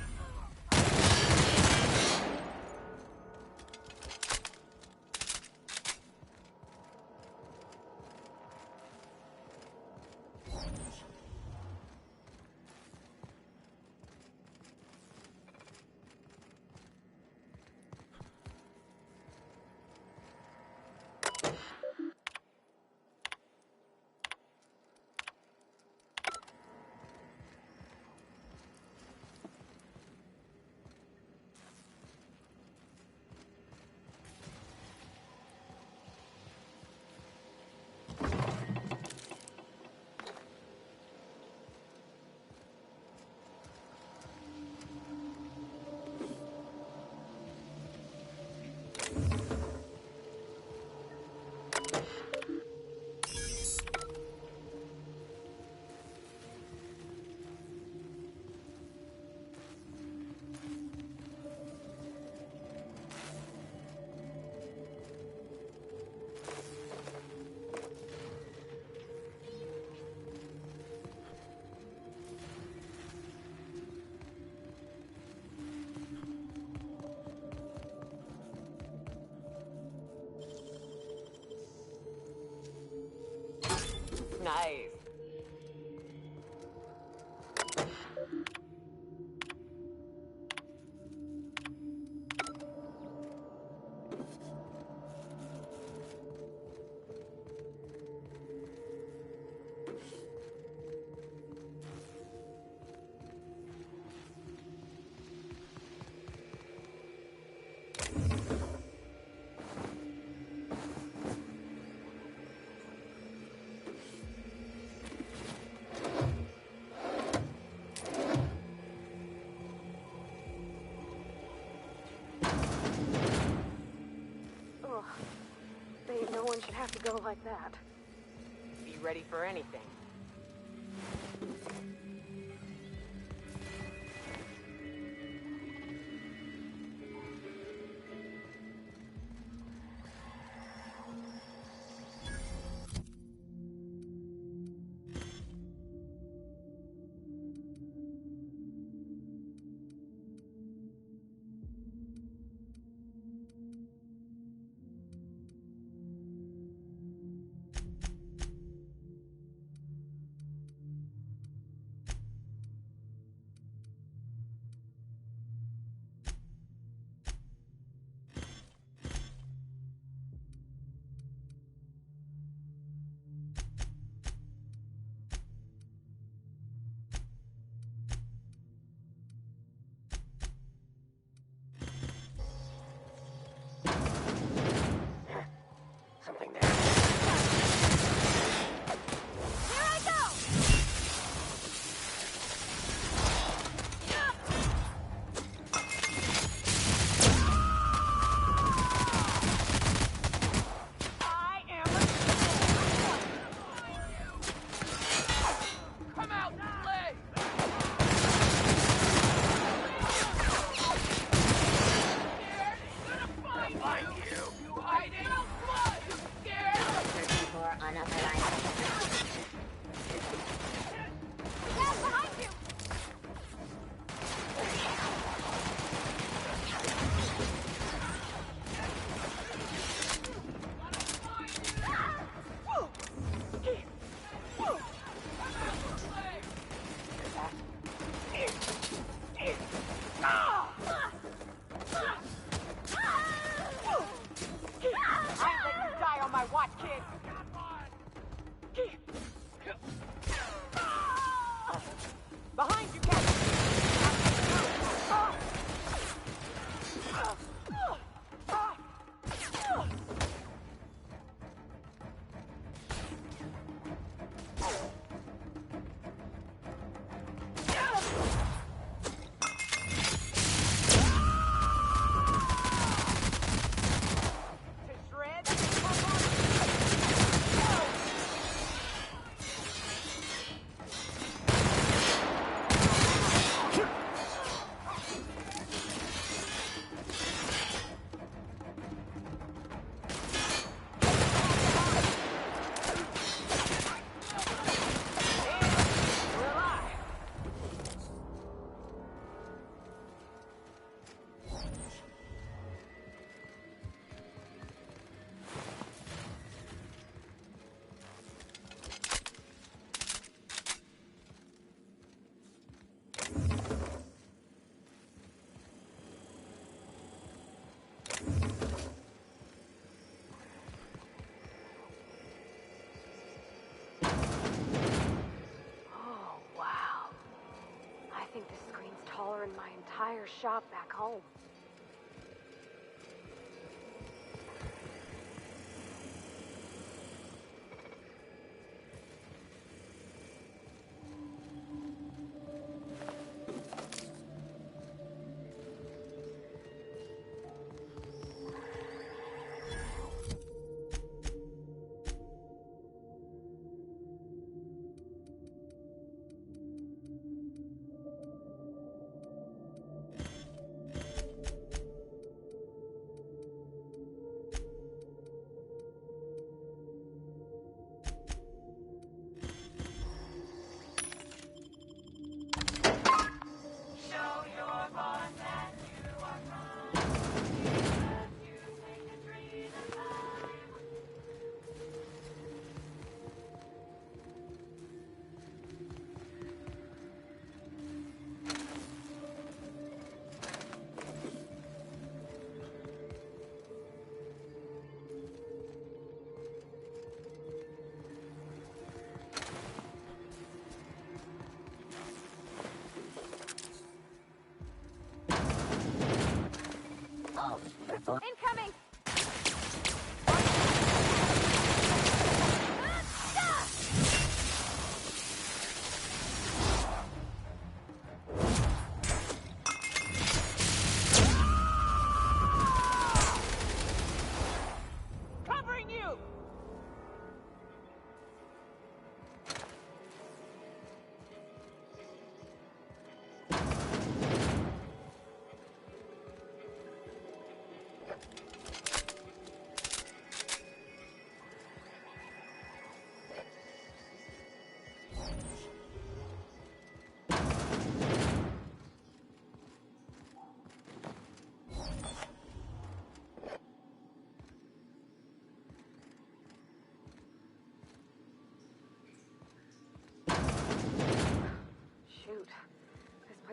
go like that. Be ready for anything. Something there. Here I go! I am a... Come out and play! Find you! You hiding! You scared? Searching for unauthorized. Dad, behind you! I ain't letting you die on my watch, kid! Behind you, Captain! To shred? Oh, wow. I think this screen's taller than my entire shop back home. Incoming! Covering you!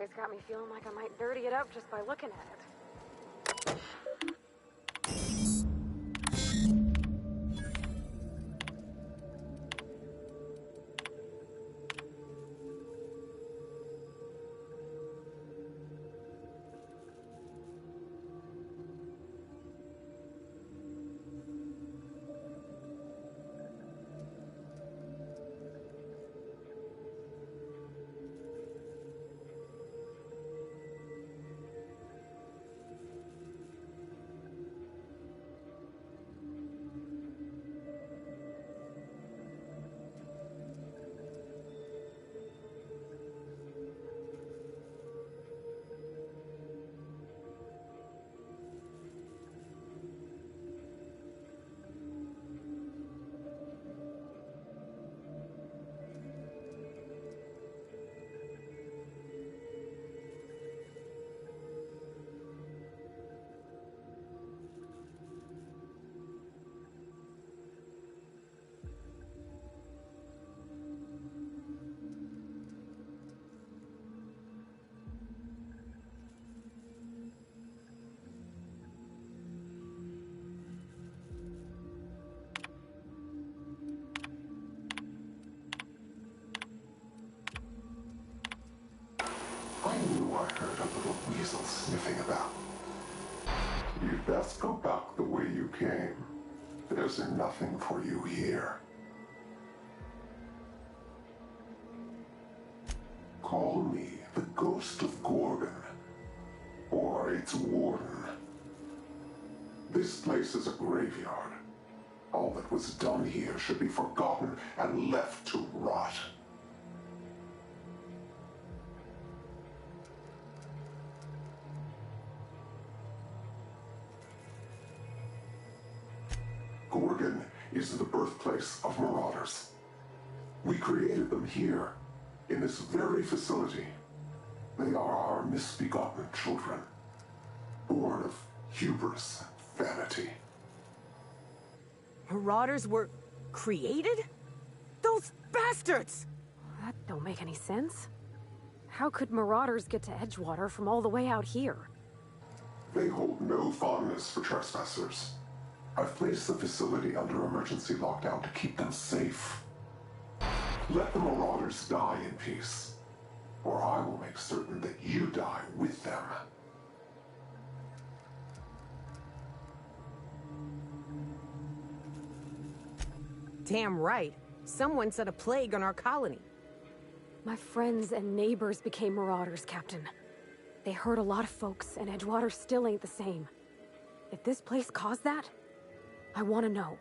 place got me feeling like I might dirty it up just by looking at it. I knew I heard a little weasel sniffing about. You'd best go back the way you came. There's nothing for you here. Call me the Ghost of Gorgon, or its warden. This place is a graveyard. All that was done here should be forgotten and left to rot. Gorgon is the birthplace of marauders. We created them here, in this very facility. They are our misbegotten children, born of hubris and vanity. Marauders were created? Those bastards! That don't make any sense. How could marauders get to Edgewater from all the way out here? They hold no fondness for trespassers. I've placed the facility under emergency lockdown to keep them safe. Let the marauders die in peace, or I will make certain that you die with them. Damn right. Someone set a plague on our colony. My friends and neighbors became marauders, Captain. They hurt a lot of folks, and Edgewater still ain't the same. If this place caused that, I want to know.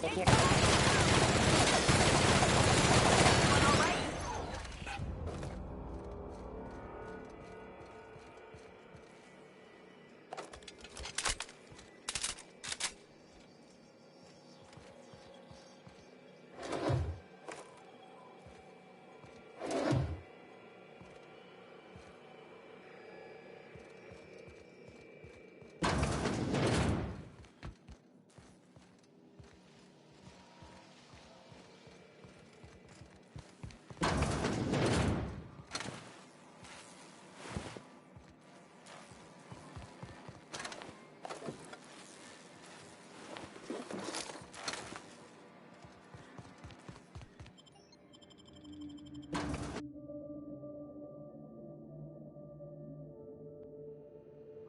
If you're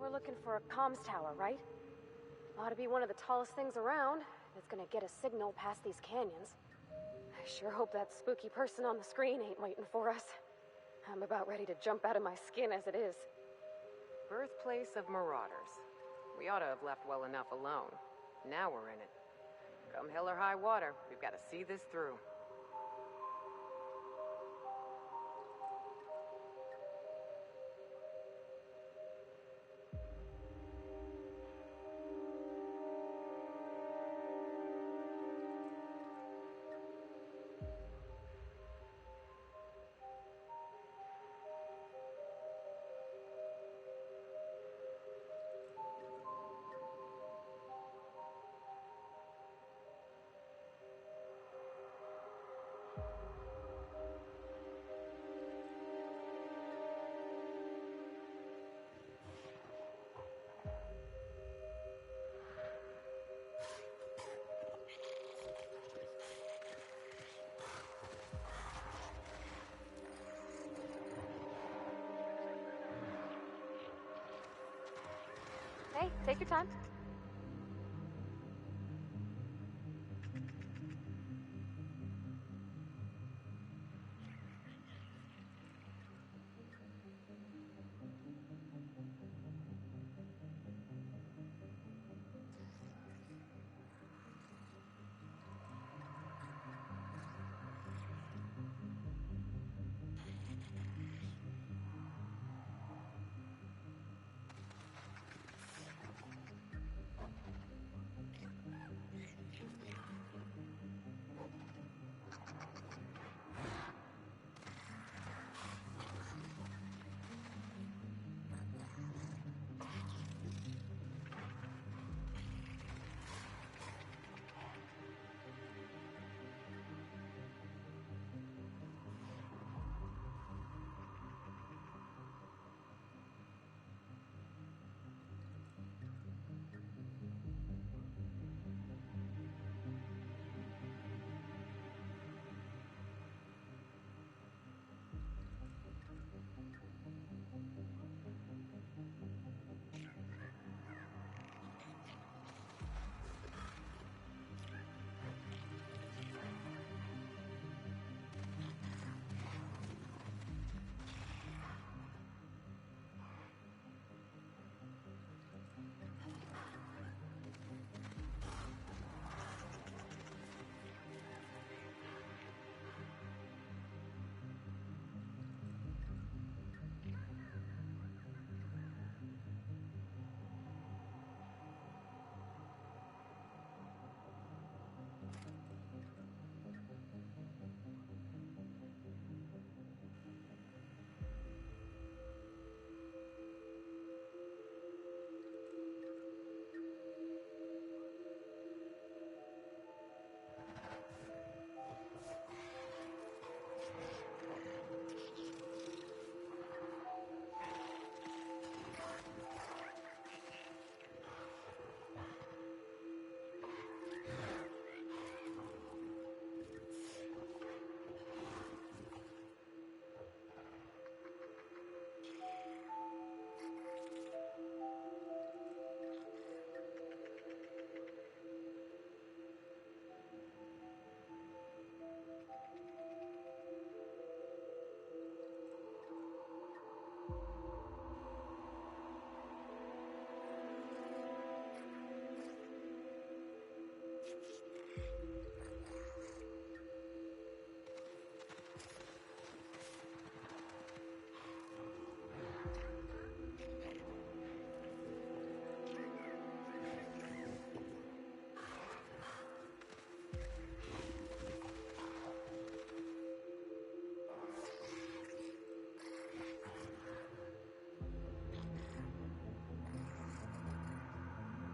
We're looking for a comms tower, right? Ought to be one of the tallest things around. It's gonna get a signal past these canyons. I sure hope that spooky person on the screen ain't waiting for us. I'm about ready to jump out of my skin as it is. Birthplace of Marauders. We ought to have left well enough alone. Now we're in it. Come hell or high water, we've got to see this through. Hey, take your time.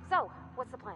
So, what's the plan?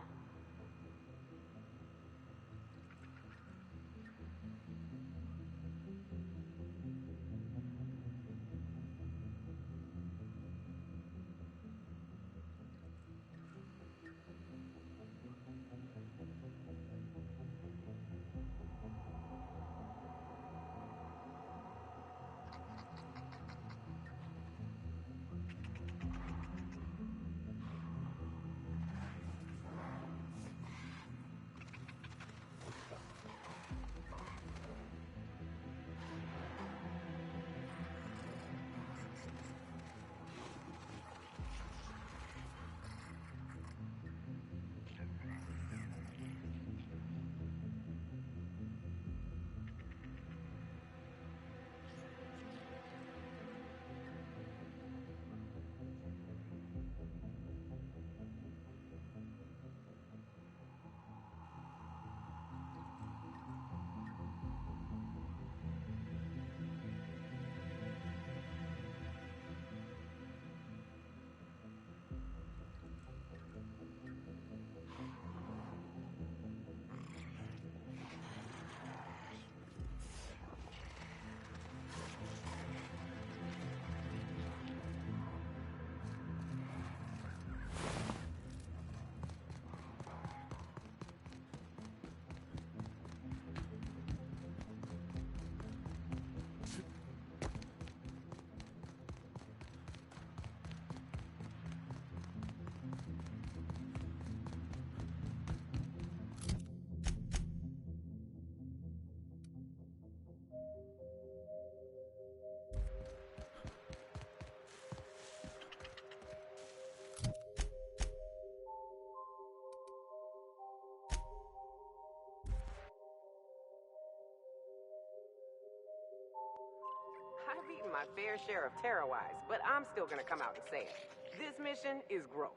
my fair share of terror-wise, but I'm still gonna come out and say it. This mission is gross.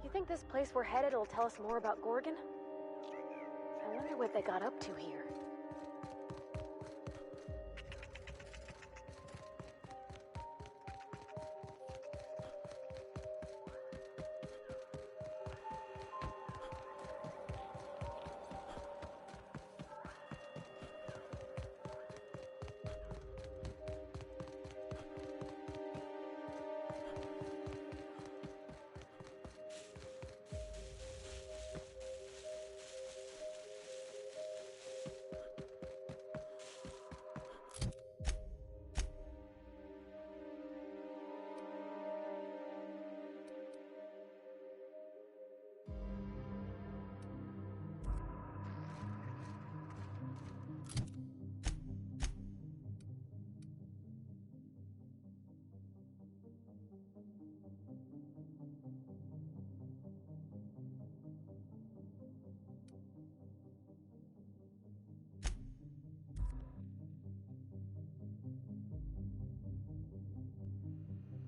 You think this place we're headed will tell us more about Gorgon? I wonder what they got up to here.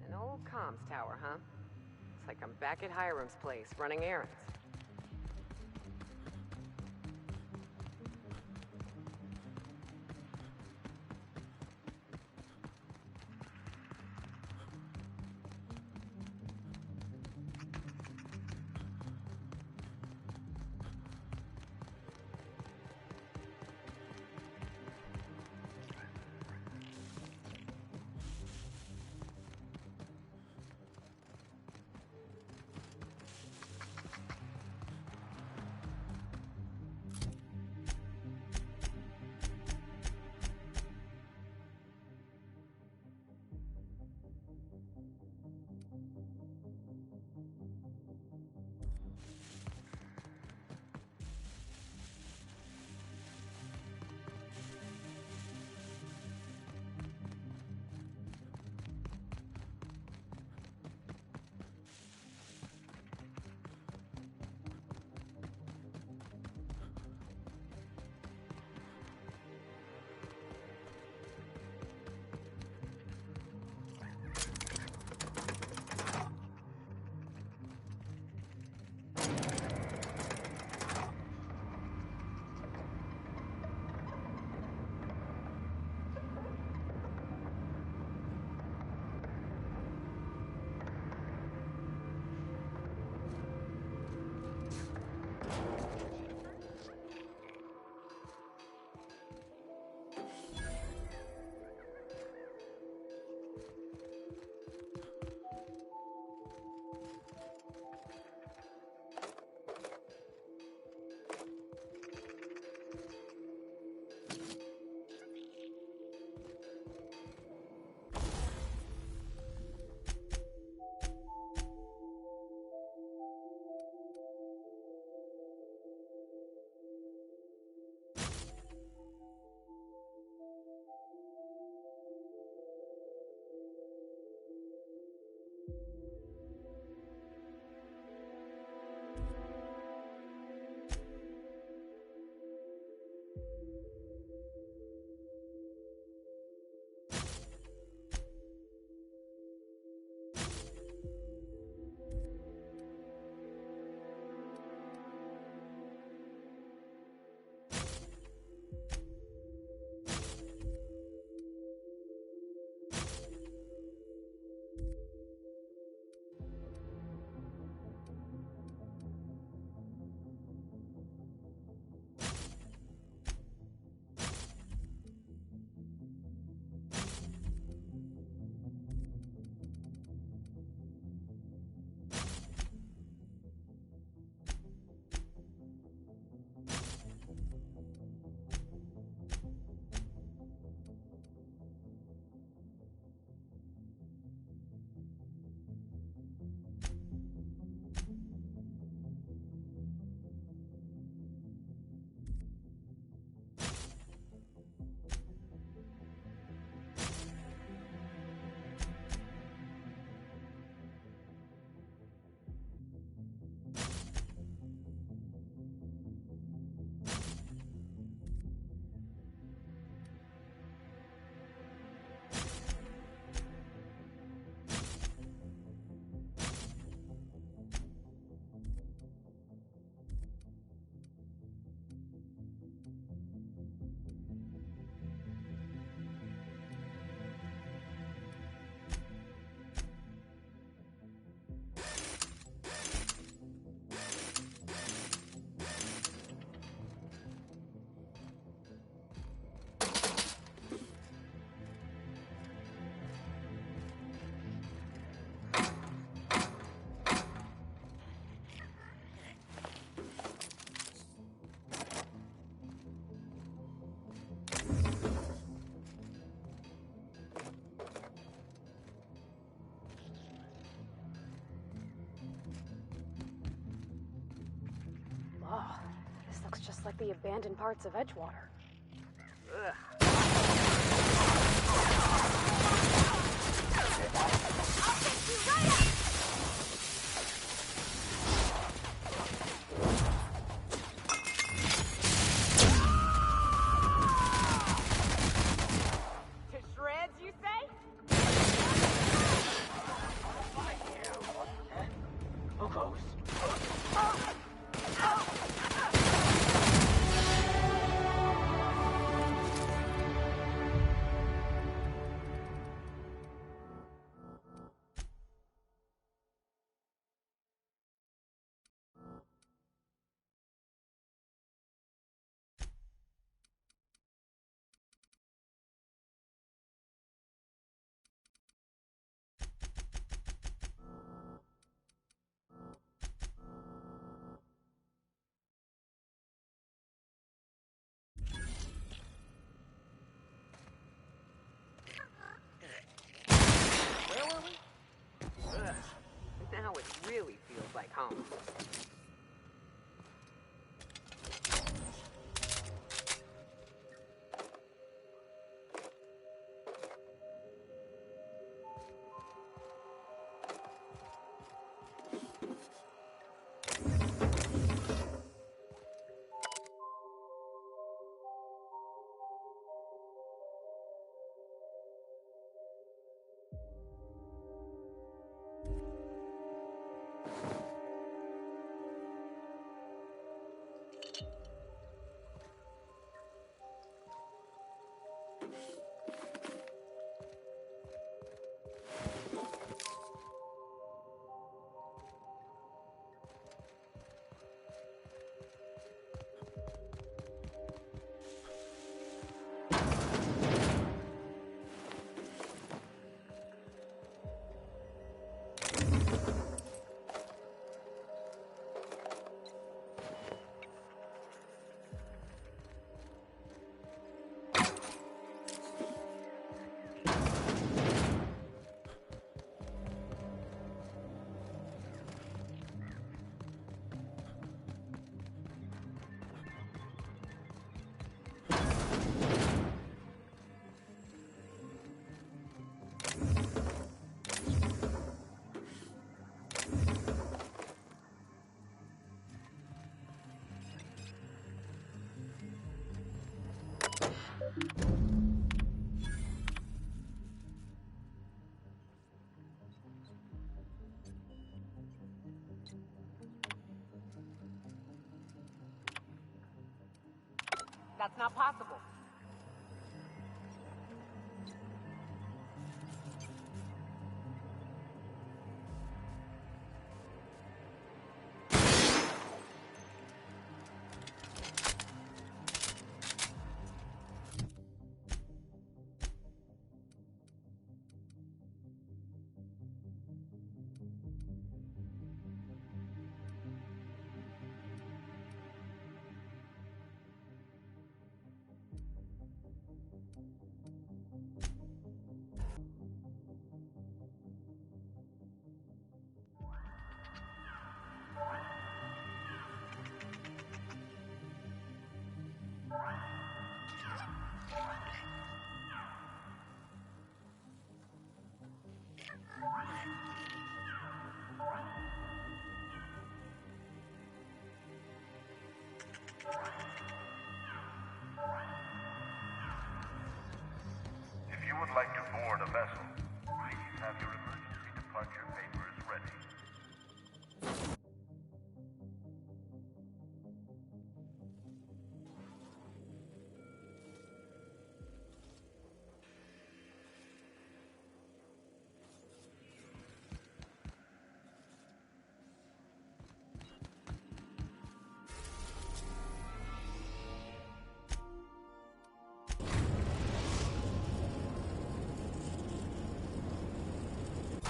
An old comms tower, huh? It's like I'm back at Hiram's place, running errands. just like the abandoned parts of Edgewater. Ugh. I'll fix you right up! Now it really feels like home. That's not possible. If you would like to board a vessel, please have your emergency departure papers ready.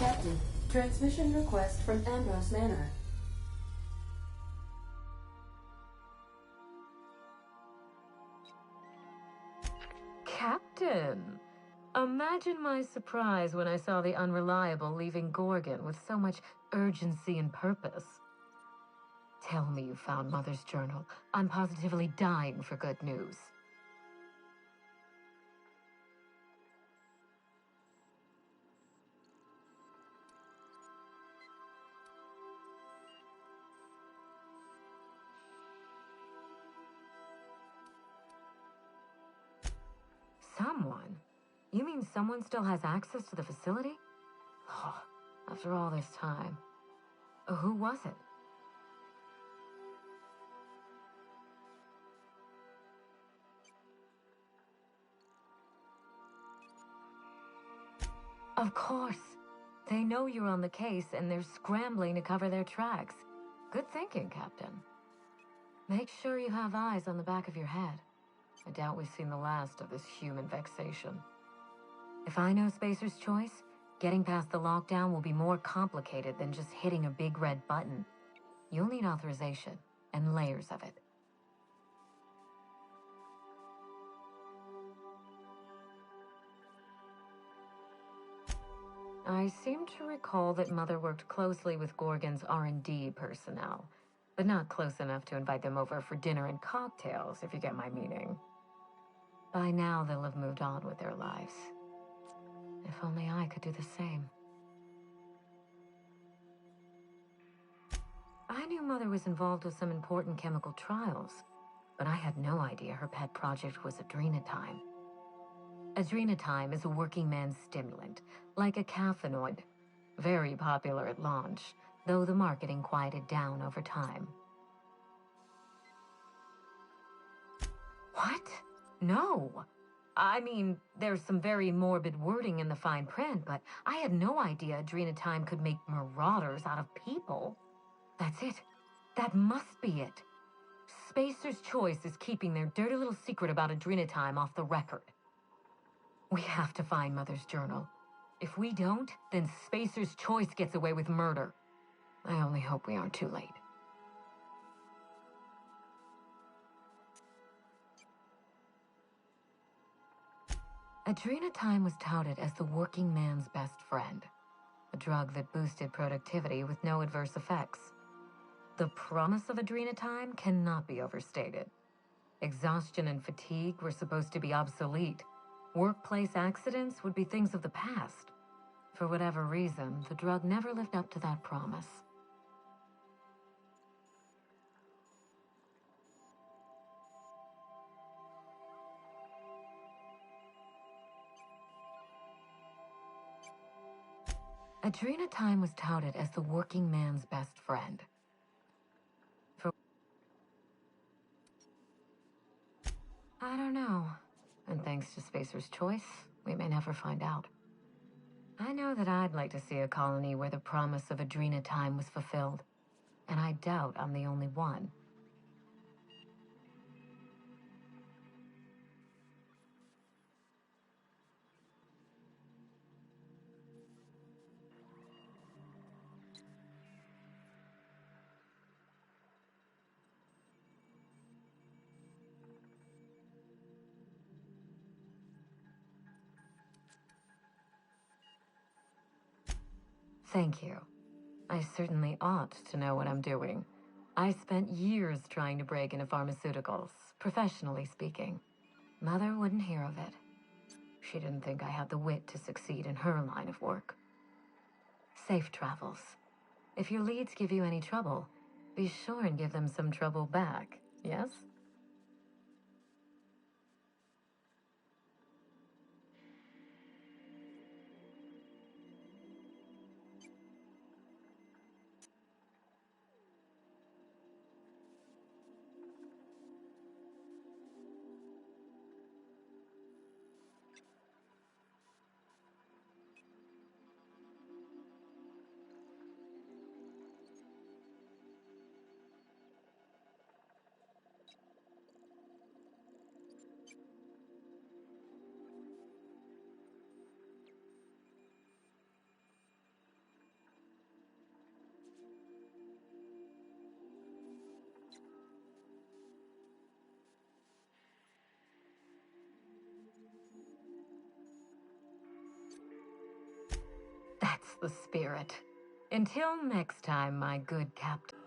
Captain, transmission request from Ambrose Manor. Captain! Imagine my surprise when I saw the Unreliable leaving Gorgon with so much urgency and purpose. Tell me you found Mother's journal. I'm positively dying for good news. Someone? You mean someone still has access to the facility? Oh, after all this time. Who was it? Of course. They know you're on the case and they're scrambling to cover their tracks. Good thinking, Captain. Make sure you have eyes on the back of your head. I doubt we've seen the last of this human vexation. If I know Spacer's Choice, getting past the lockdown will be more complicated than just hitting a big red button. You'll need authorization and layers of it. I seem to recall that Mother worked closely with Gorgon's R&D personnel, but not close enough to invite them over for dinner and cocktails, if you get my meaning. By now, they'll have moved on with their lives. If only I could do the same. I knew Mother was involved with some important chemical trials, but I had no idea her pet project was Adrenatime. Adrenatime is a working man's stimulant, like a caffeinoid. Very popular at launch, though the marketing quieted down over time. What? No. I mean, there's some very morbid wording in the fine print, but I had no idea Adrenatime could make marauders out of people. That's it. That must be it. Spacer's Choice is keeping their dirty little secret about Adrenatime off the record. We have to find Mother's journal. If we don't, then Spacer's Choice gets away with murder. I only hope we aren't too late. Adrenatime was touted as the working man's best friend, a drug that boosted productivity with no adverse effects. The promise of Adrenatime cannot be overstated. Exhaustion and fatigue were supposed to be obsolete. Workplace accidents would be things of the past. For whatever reason, the drug never lived up to that promise. Adrenatime was touted as the working man's best friend. I don't know. And thanks to Spacer's Choice, we may never find out. I know that I'd like to see a colony where the promise of Adrenatime was fulfilled. And I doubt I'm the only one. Thank you. I certainly ought to know what I'm doing. I spent years trying to break into pharmaceuticals, professionally speaking. Mother wouldn't hear of it. She didn't think I had the wit to succeed in her line of work. Safe travels. If your leads give you any trouble, be sure and give them some trouble back, yes? That's the spirit. Until next time, my good captain.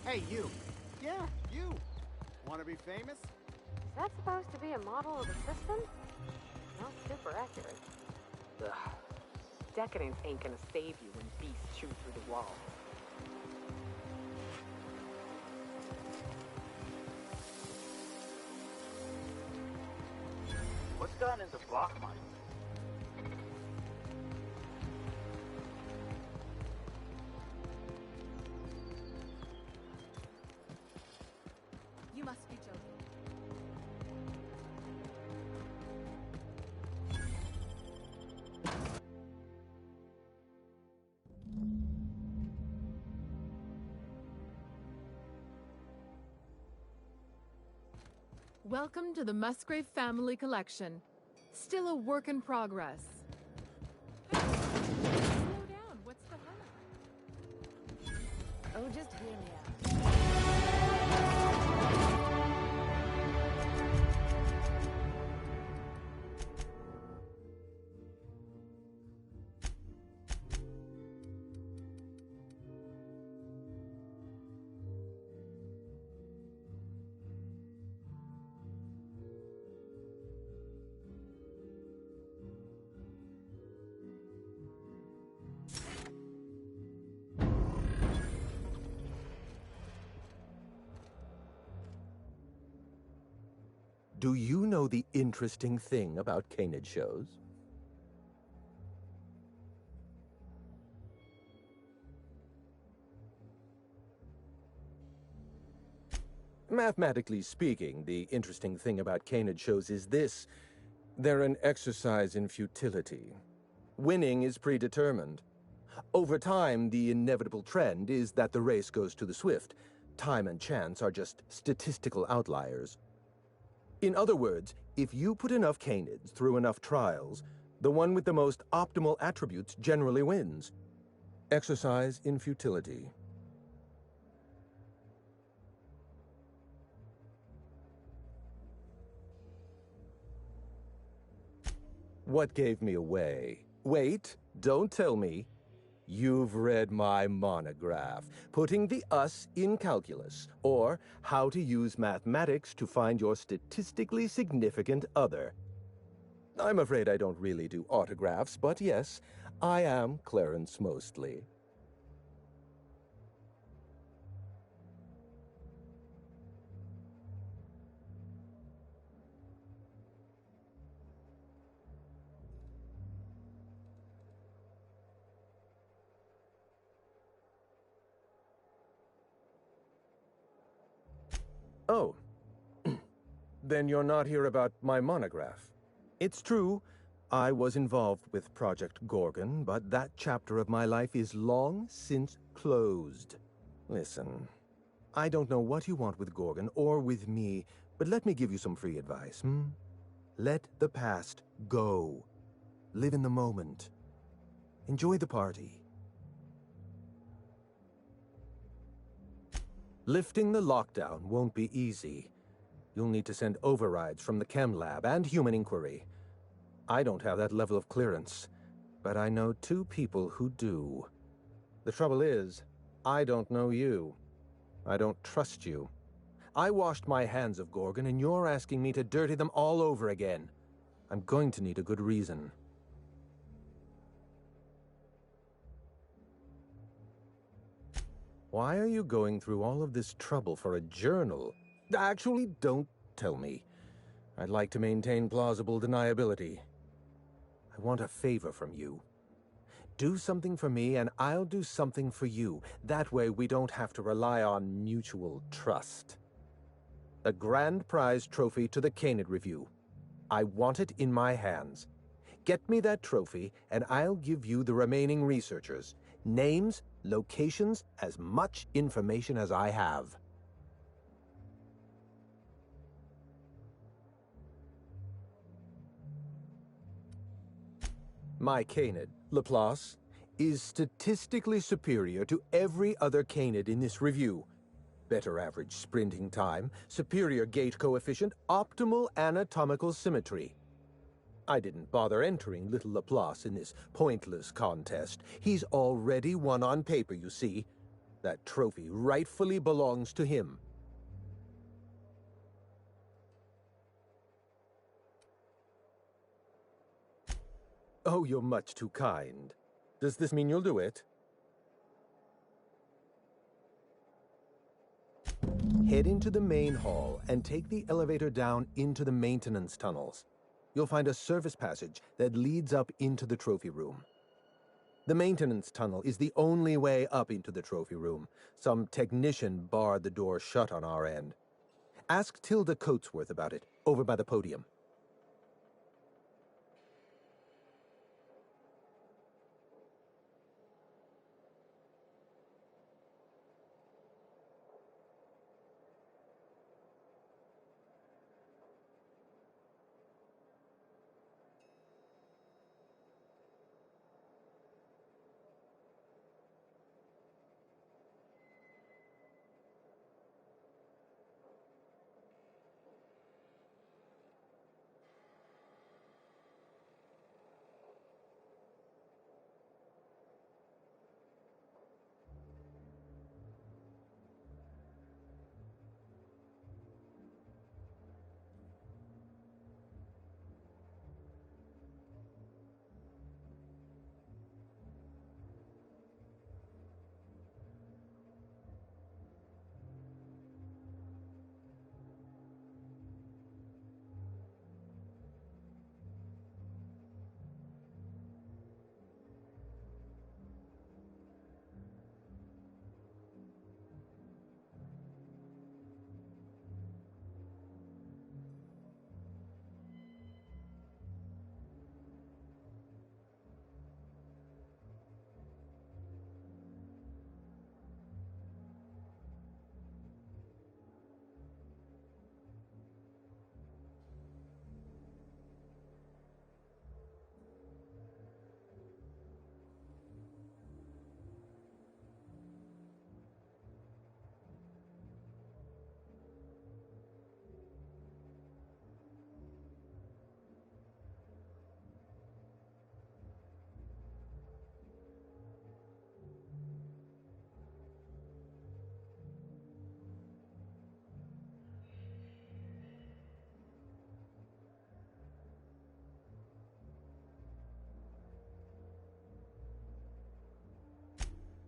Hey, you. Yeah, you. Want to be famous? Is that supposed to be a model of the system? Not super accurate. Ugh. Decadence ain't gonna save you when beasts chew through the wall. What's gone into block mining? You must be joking. Welcome to the Musgrave Family Collection. Still a work in progress. Slow down. What's the hurry? Oh, just hear me out. Do you know the interesting thing about canid shows? Mathematically speaking, the interesting thing about canid shows is this. They're an exercise in futility. Winning is predetermined. Over time, the inevitable trend is that the race goes to the swift. Time and chance are just statistical outliers. In other words, if you put enough canids through enough trials, the one with the most optimal attributes generally wins. Exercise in futility. What gave me away? Wait, don't tell me. You've read my monograph, Putting the Us in Calculus, or How to Use Mathematics to Find Your Statistically Significant Other. I'm afraid I don't really do autographs, but yes, I am Clarence Mostly. Oh. Then you're not here about my monograph. It's true, I was involved with Project Gorgon, but that chapter of my life is long since closed. Listen, I don't know what you want with Gorgon or with me, but let me give you some free advice, Let the past go. Live in the moment. Enjoy the party. Lifting the lockdown won't be easy. You'll need to send overrides from the chem lab and human inquiry. I don't have that level of clearance, but I know 2 people who do. The trouble is, I don't know you. I don't trust you. I washed my hands of Gorgon, and you're asking me to dirty them all over again. I'm going to need a good reason. Why are you going through all of this trouble for a journal? Actually, don't tell me. I'd like to maintain plausible deniability. I want a favor from you. Do something for me, and I'll do something for you. That way, we don't have to rely on mutual trust. A grand prize trophy to the Canid Review. I want it in my hands. Get me that trophy, and I'll give you the remaining researchers. Names, locations, as much information as I have. My canid, Laplace, is statistically superior to every other canid in this review. Better average sprinting time, superior gait coefficient, optimal anatomical symmetry. I didn't bother entering little Laplace in this pointless contest. He's already won on paper, you see. That trophy rightfully belongs to him. Oh, you're much too kind. Does this mean you'll do it? Head into the main hall and take the elevator down into the maintenance tunnels. You'll find a service passage that leads up into the trophy room. The maintenance tunnel is the only way up into the trophy room. Some technician barred the door shut on our end. Ask Tilda Coatsworth about it, over by the podium.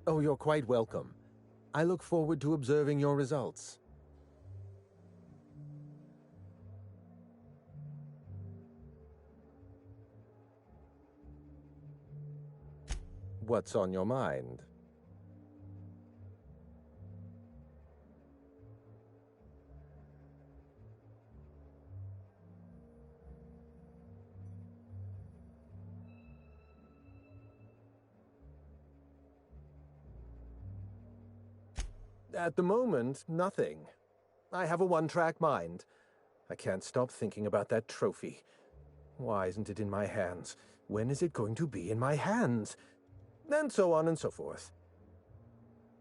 Oh, you're quite welcome. I look forward to observing your results. What's on your mind? At the moment, nothing. I have a one-track mind. I can't stop thinking about that trophy. Why isn't it in my hands? When is it going to be in my hands? And so on and so forth.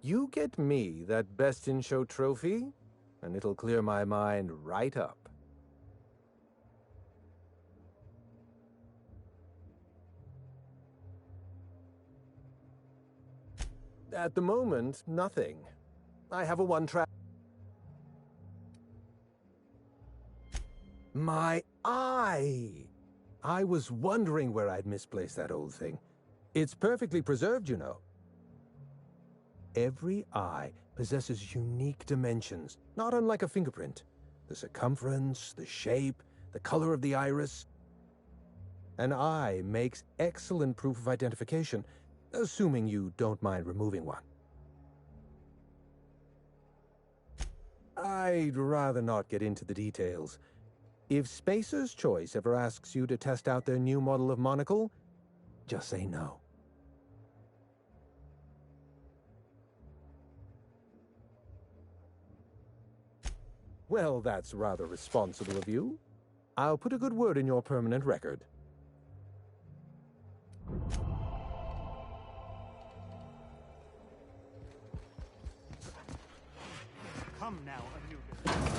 You get me that Best in Show trophy, and it'll clear my mind right up. At the moment, nothing. I have a one-track... My eye! I was wondering where I'd misplaced that old thing. It's perfectly preserved, you know. Every eye possesses unique dimensions, not unlike a fingerprint. The circumference, the shape, the color of the iris. An eye makes excellent proof of identification, assuming you don't mind removing one. I'd rather not get into the details. If Spacer's Choice ever asks you to test out their new model of monocle, just say no. Well, that's rather responsible of you. I'll put a good word in your permanent record. Come now, Anubis.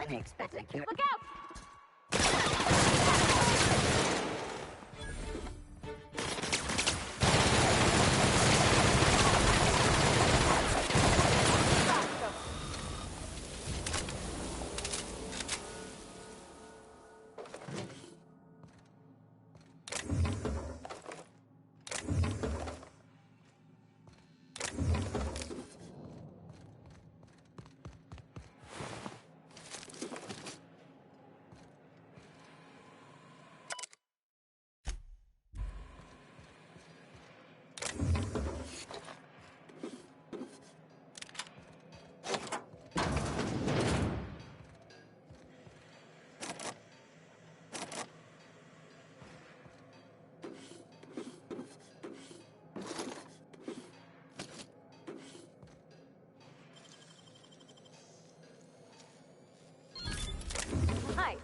unexpected. Look out! Hi.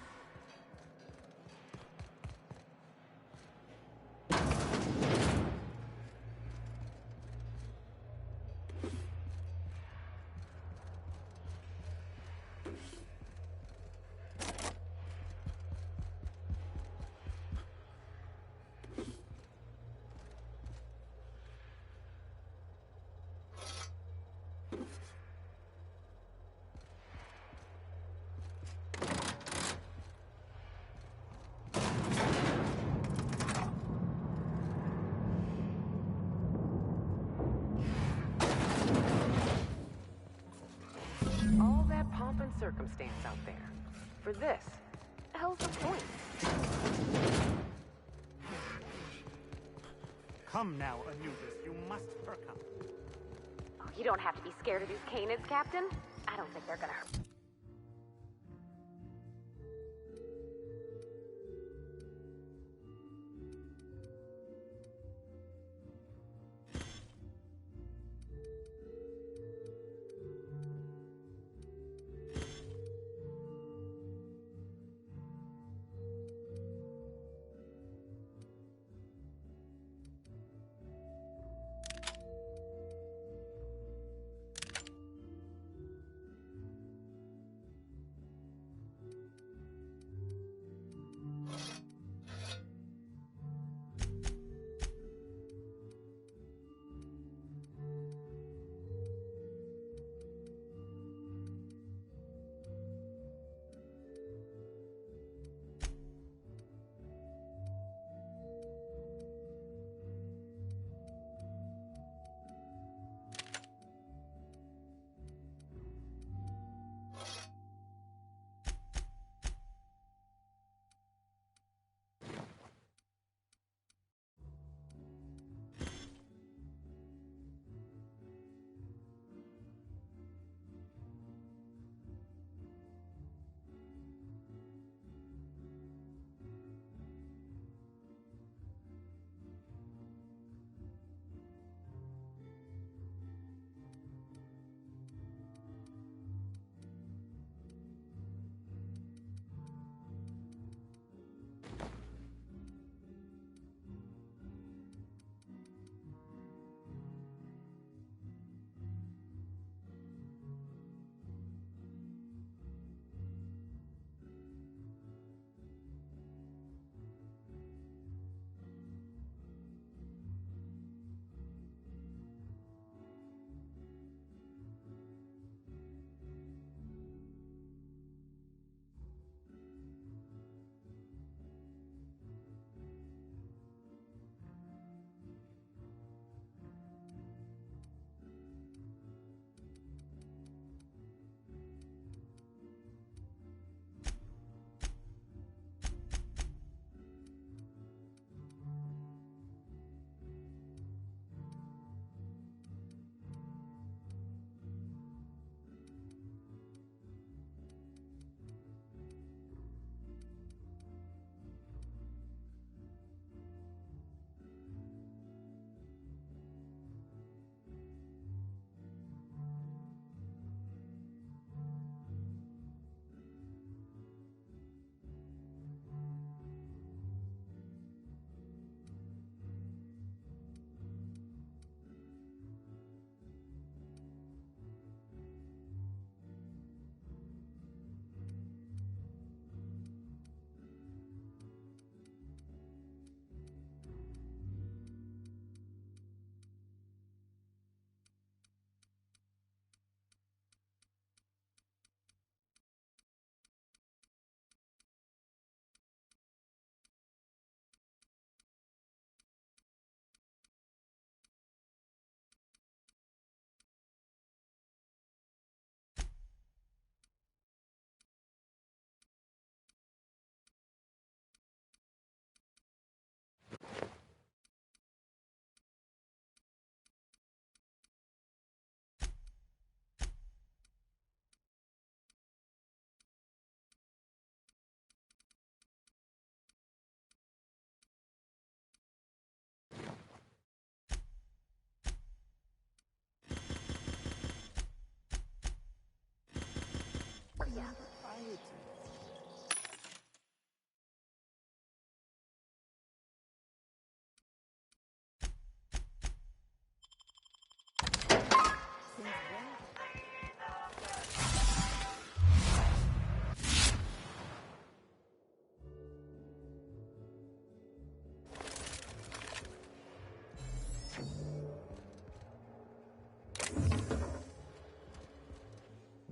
All that pomp and circumstance out there. For this. The hell's the point? Come now, Anubis. You must perk up. Oh, you don't have to be scared of these canids, Captain. I don't think they're gonna hurt.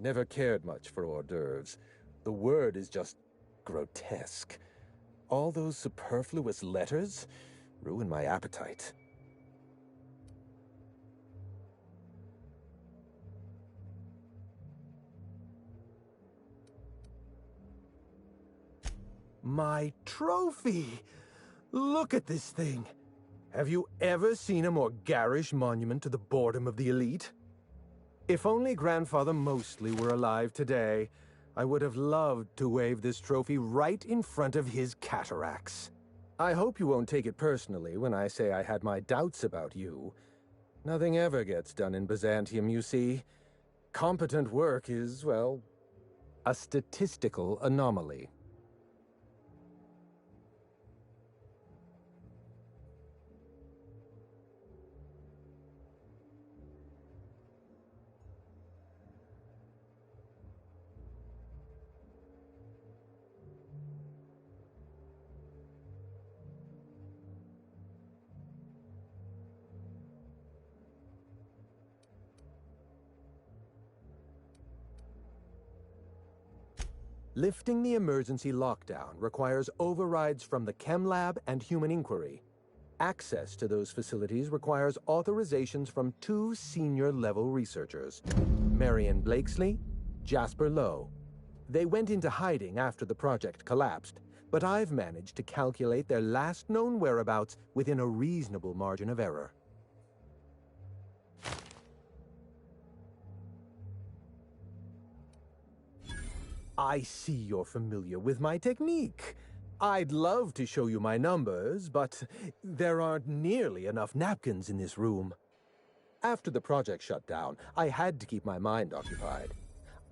never cared much for hors d'oeuvres. The word is just grotesque. All those superfluous letters ruin my appetite. My trophy! Look at this thing! Have you ever seen a more garish monument to the boredom of the elite? If only Grandfather Mostly were alive today, I would have loved to wave this trophy right in front of his cataracts. I hope you won't take it personally when I say I had my doubts about you. Nothing ever gets done in Byzantium, you see. Competent work is, well, a statistical anomaly. Lifting the emergency lockdown requires overrides from the Chem Lab and Human Inquiry. Access to those facilities requires authorizations from 2 senior-level researchers, Marion Blakesley, Jasper Lowe. They went into hiding after the project collapsed, but I've managed to calculate their last known whereabouts within a reasonable margin of error. I see you're familiar with my technique. I'd love to show you my numbers, but there aren't nearly enough napkins in this room. After the project shut down, I had to keep my mind occupied.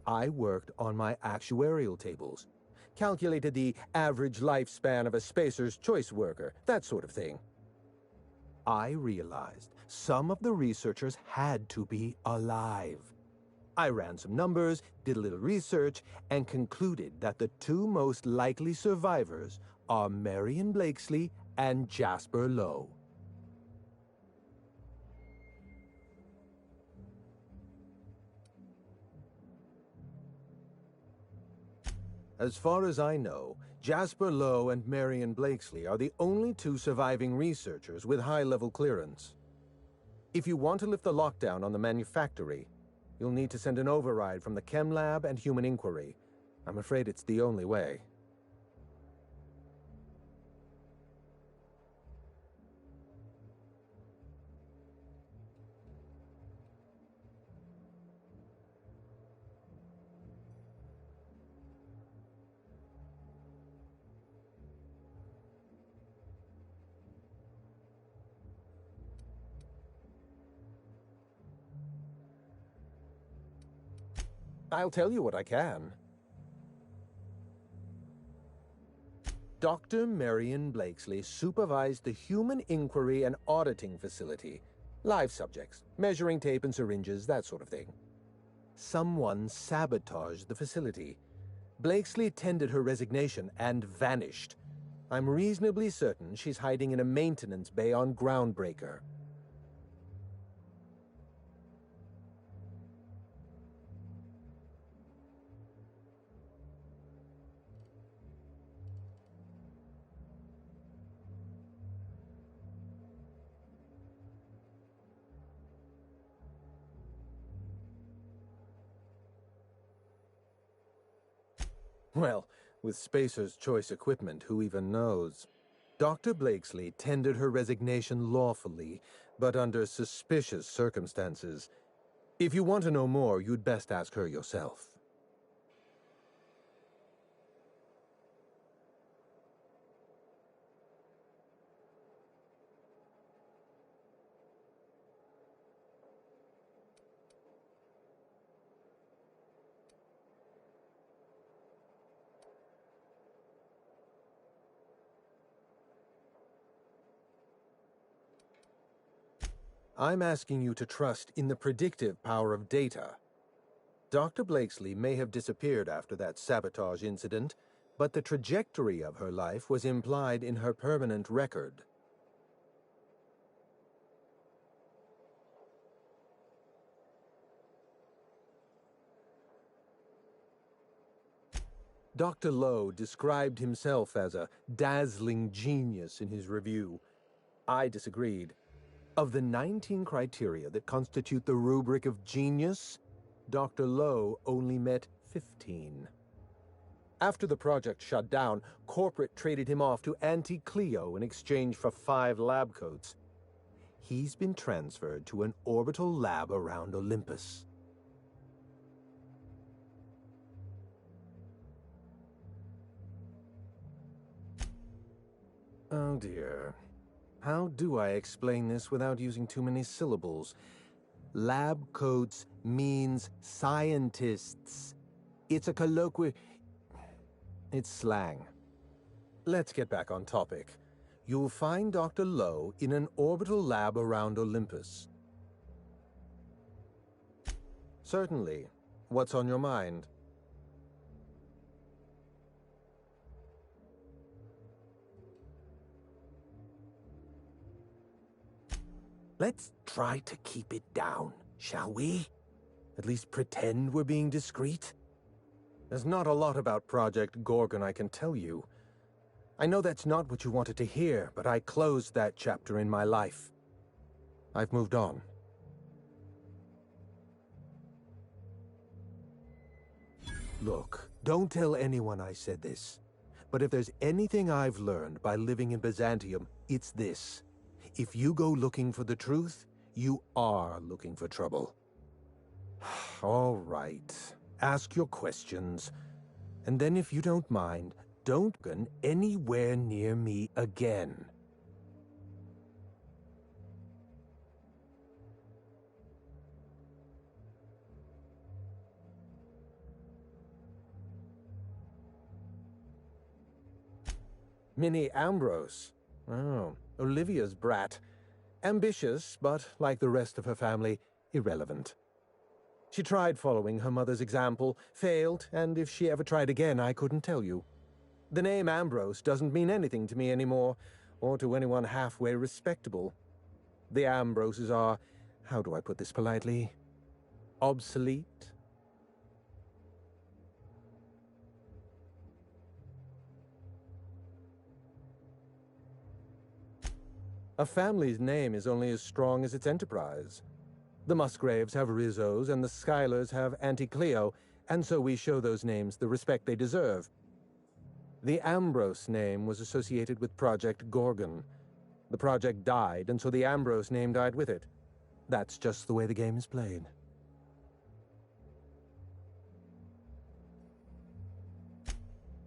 I worked on my actuarial tables, calculated the average lifespan of a Spacer's Choice worker, that sort of thing. I realized some of the researchers had to be alive. I ran some numbers, did a little research, and concluded that the 2 most likely survivors are Marion Blakesley and Jasper Lowe. As far as I know, Jasper Lowe and Marion Blakesley are the only 2 surviving researchers with high-level clearance. If you want to lift the lockdown on the manufactory, you'll need to send an override from the Chem Lab and Human Inquiry. I'm afraid it's the only way. I'll tell you what I can. Dr. Marion Blakesley supervised the Human Inquiry and Auditing Facility. Live subjects, measuring tape and syringes, that sort of thing. Someone sabotaged the facility. Blakesley tendered her resignation and vanished. I'm reasonably certain she's hiding in a maintenance bay on Groundbreaker. Well, with Spacer's Choice equipment, who even knows? Dr. Blakesley tendered her resignation lawfully, but under suspicious circumstances. If you want to know more, you'd best ask her yourself. I'm asking you to trust in the predictive power of data. Dr. Blakesley may have disappeared after that sabotage incident, but the trajectory of her life was implied in her permanent record. Dr. Lowe described himself as a dazzling genius in his review. I disagreed. Of the 19 criteria that constitute the rubric of genius, Dr. Lowe only met 15. After the project shut down, corporate traded him off to Auntie Cleo in exchange for 5 lab coats. He's been transferred to an orbital lab around Olympus. Oh dear. How do I explain this without using too many syllables? Lab coats means scientists. It's a colloquial... It's slang. Let's get back on topic. You'll find Dr. Lowe in an orbital lab around Olympus. Certainly. What's on your mind? Let's try to keep it down, shall we? At least pretend we're being discreet? There's not a lot about Project Gorgon I can tell you. I know that's not what you wanted to hear, but I closed that chapter in my life. I've moved on. Look, don't tell anyone I said this. But if there's anything I've learned by living in Byzantium, it's this. If you go looking for the truth, you are looking for trouble. All right. Ask your questions. And then if you don't mind, don't go anywhere near me again. Minnie Ambrose. Oh, Olivia's brat. Ambitious, but like the rest of her family, irrelevant. She tried following her mother's example, failed, and if she ever tried again, I couldn't tell you. The name Ambrose doesn't mean anything to me anymore, or to anyone halfway respectable. The Ambroses are, how do I put this politely, obsolete? A family's name is only as strong as its enterprise. The Musgraves have Rizzos, and the Schuyler's have Auntie Cleo, and so we show those names the respect they deserve. The Ambrose name was associated with Project Gorgon. The project died, and so the Ambrose name died with it. That's just the way the game is played.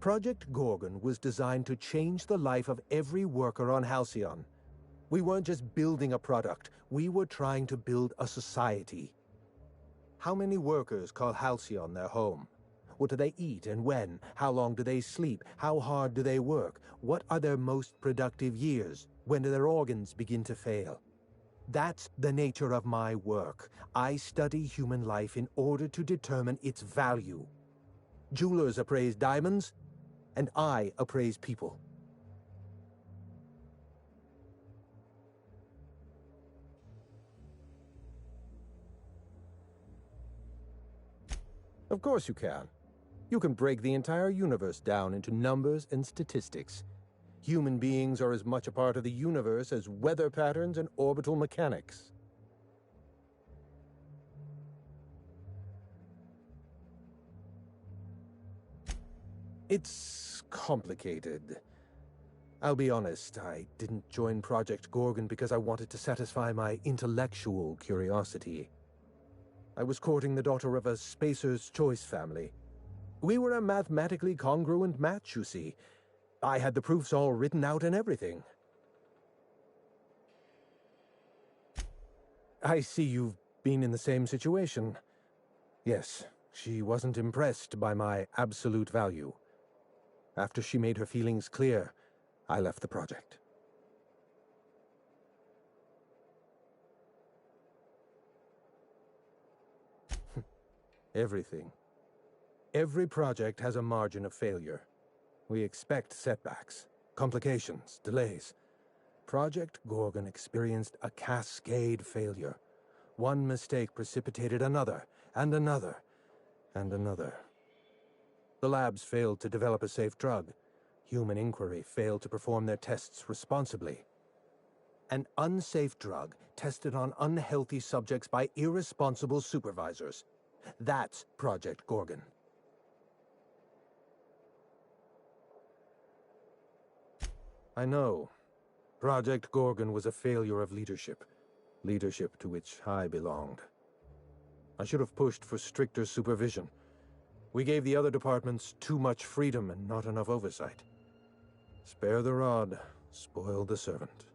Project Gorgon was designed to change the life of every worker on Halcyon. We weren't just building a product, we were trying to build a society. How many workers call Halcyon their home? What do they eat and when? How long do they sleep? How hard do they work? What are their most productive years? When do their organs begin to fail? That's the nature of my work. I study human life in order to determine its value. Jewelers appraise diamonds, and I appraise people. Of course you can. You can break the entire universe down into numbers and statistics. Human beings are as much a part of the universe as weather patterns and orbital mechanics. It's complicated. I'll be honest, I didn't join Project Gorgon because I wanted to satisfy my intellectual curiosity. I was courting the daughter of a Spacer's Choice family. We were a mathematically congruent match, you see. I had the proofs all written out and everything. I see you've been in the same situation. Yes, she wasn't impressed by my absolute value. After she made her feelings clear, I left the project. Everything. Every project has a margin of failure. We expect setbacks, complications, delays. Project Gorgon experienced a cascade failure. One mistake precipitated another, and another, and another. The labs failed to develop a safe drug. Human Inquiry failed to perform their tests responsibly. An unsafe drug tested on unhealthy subjects by irresponsible supervisors. That's Project Gorgon. I know. Project Gorgon was a failure of leadership. Leadership to which I belonged. I should have pushed for stricter supervision. We gave the other departments too much freedom and not enough oversight. Spare the rod, spoil the servant.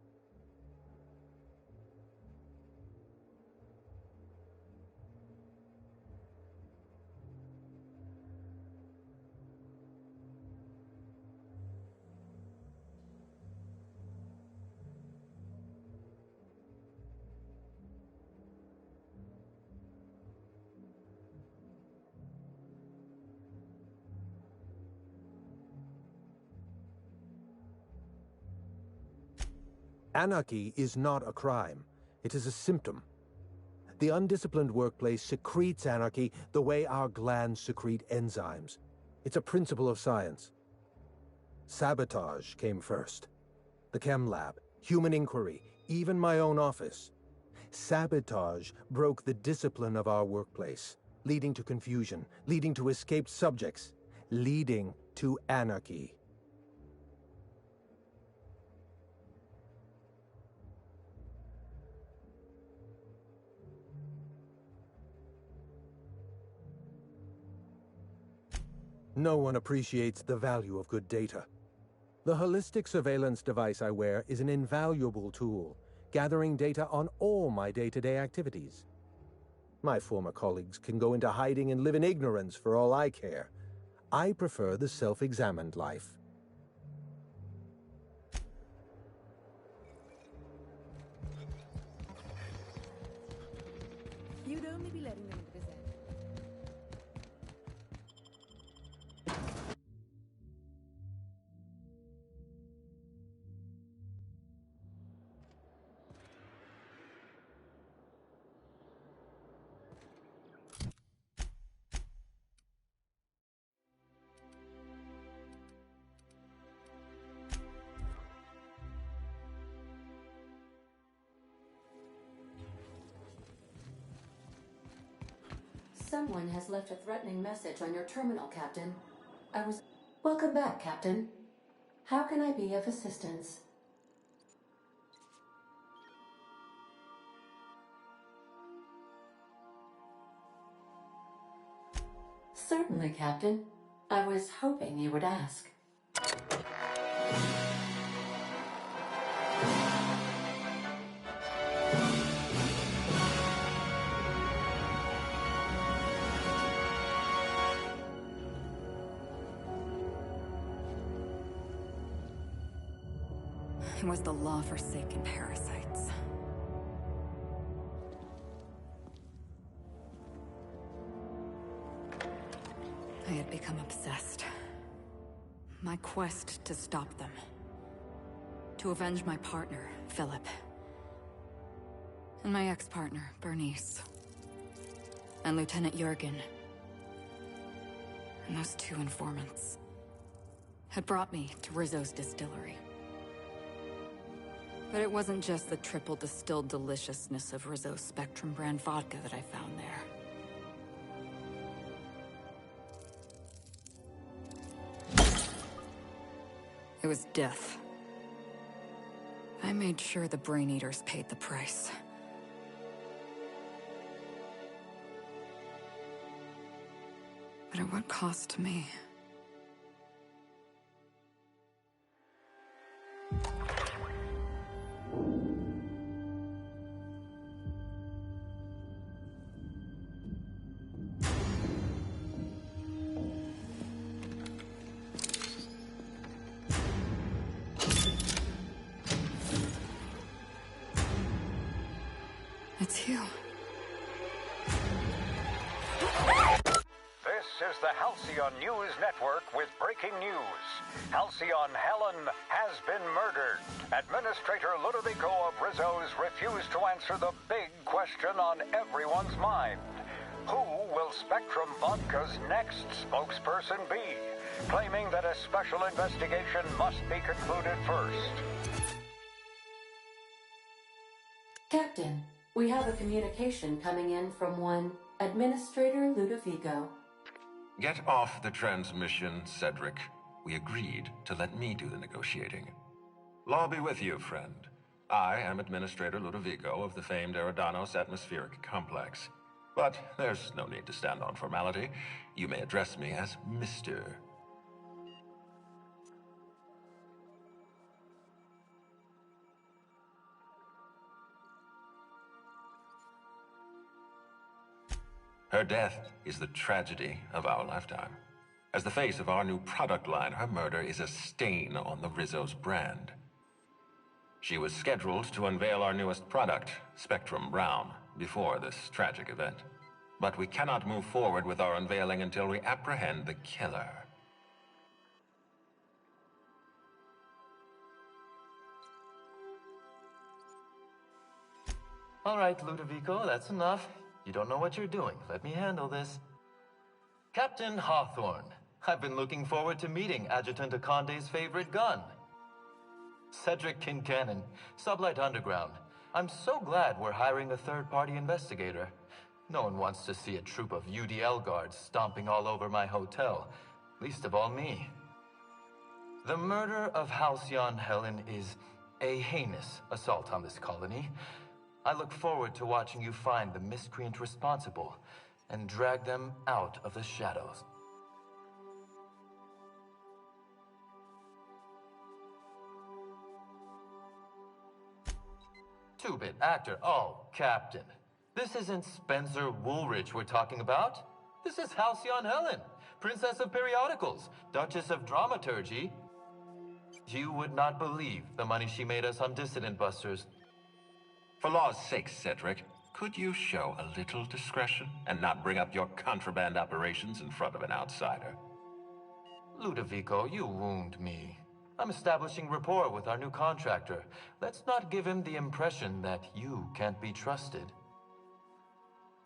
Anarchy is not a crime. It is a symptom. The undisciplined workplace secretes anarchy the way our glands secrete enzymes. It's a principle of science. Sabotage came first. The chem lab, Human Inquiry, even my own office. Sabotage broke the discipline of our workplace, leading to confusion, leading to escaped subjects, leading to anarchy. No one appreciates the value of good data. The holistic surveillance device I wear is an invaluable tool, gathering data on all my day-to-day activities. My former colleagues can go into hiding and live in ignorance for all I care. I prefer the self-examined life. You'd only be letting them into this end. Someone has left a threatening message on your terminal, Captain. Welcome back, Captain. How can I be of assistance? Certainly, Captain. I was hoping you would ask. It was the law-forsaken parasites. I had become obsessed. My quest to stop them. To avenge my partner, Philip. And my ex-partner, Bernice. And Lieutenant Jurgen. And those two informants had brought me to Rizzo's distillery. But it wasn't just the triple distilled deliciousness of Rizzo's Spectrum brand vodka that I found there. It was death. I made sure the Brain Eaters paid the price. But at what cost to me? It's you. This is the Halcyon News Network with breaking news. Halcyon Helen has been murdered. Administrator Ludovico of Rizzo's refused to answer the big question on everyone's mind. Who will Spectrum Vodka's next spokesperson be? Claiming that a special investigation must be concluded first. Captain, we have a communication coming in from one Administrator Ludovico. Get off the transmission, Cedric. We agreed to let me do the negotiating. Law be with you, friend. I am Administrator Ludovico of the famed Eridanos Atmospheric Complex. But there's no need to stand on formality. You may address me as Mr. Her death is the tragedy of our lifetime. As the face of our new product line, her murder is a stain on the Rizzo's brand. She was scheduled to unveil our newest product, Spectrum Brown, before this tragic event. But we cannot move forward with our unveiling until we apprehend the killer. All right, Ludovico, that's enough. You don't know what you're doing. Let me handle this. Captain Hawthorne, I've been looking forward to meeting Adjutant Akonde's favorite gun. Cedric Kincannon, Sublight Underground. I'm so glad we're hiring a third-party investigator. No one wants to see a troop of UDL guards stomping all over my hotel, least of all me. The murder of Halcyon Helen is a heinous assault on this colony. I look forward to watching you find the miscreant responsible and drag them out of the shadows. Two-bit actor. Oh, Captain. This isn't Spencer Woolrich we're talking about. This is Halcyon Helen, Princess of Periodicals, Duchess of Dramaturgy. You would not believe the money she made us on Dissident Busters. For law's sake, Cedric, could you show a little discretion and not bring up your contraband operations in front of an outsider? Ludovico, you wound me. I'm establishing rapport with our new contractor. Let's not give him the impression that you can't be trusted.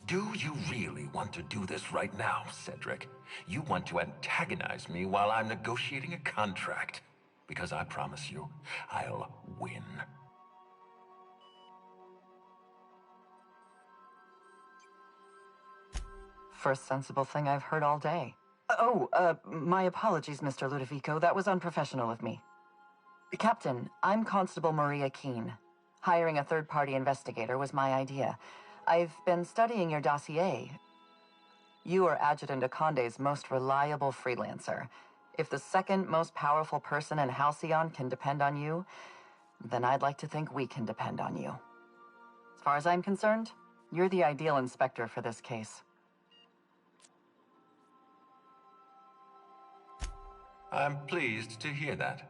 Do you really want to do this right now, Cedric? You want to antagonize me while I'm negotiating a contract? Because I promise you, I'll win. First sensible thing I've heard all day. My apologies, Mr. Ludovico. That was unprofessional of me. Captain, I'm Constable Maria Keene. Hiring a third-party investigator was my idea. I've been studying your dossier. You are Adjutant Akonde's most reliable freelancer. If the second most powerful person in Halcyon can depend on you, then I'd like to think we can depend on you. As far as I'm concerned, you're the ideal inspector for this case. I'm pleased to hear that.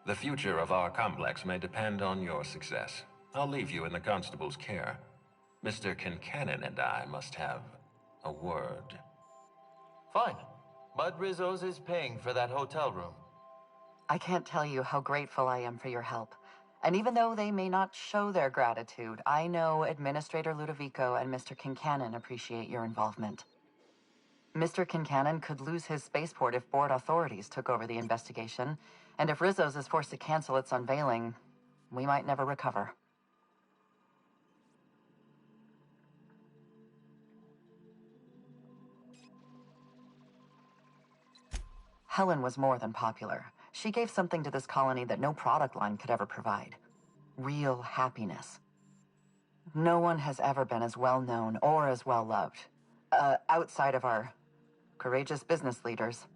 The future of our complex may depend on your success. I'll leave you in the constable's care. Mr. Kincannon and I must have a word. Fine. Bud Rizzo's is paying for that hotel room. I can't tell you how grateful I am for your help. And even though they may not show their gratitude, I know Administrator Ludovico and Mr. Kincannon appreciate your involvement. Mr. Kincannon could lose his spaceport if board authorities took over the investigation, and if Rizzo's is forced to cancel its unveiling, we might never recover. Helen was more than popular. She gave something to this colony that no product line could ever provide. Real happiness. No one has ever been as well known or as well loved. Outside of our courageous business leaders.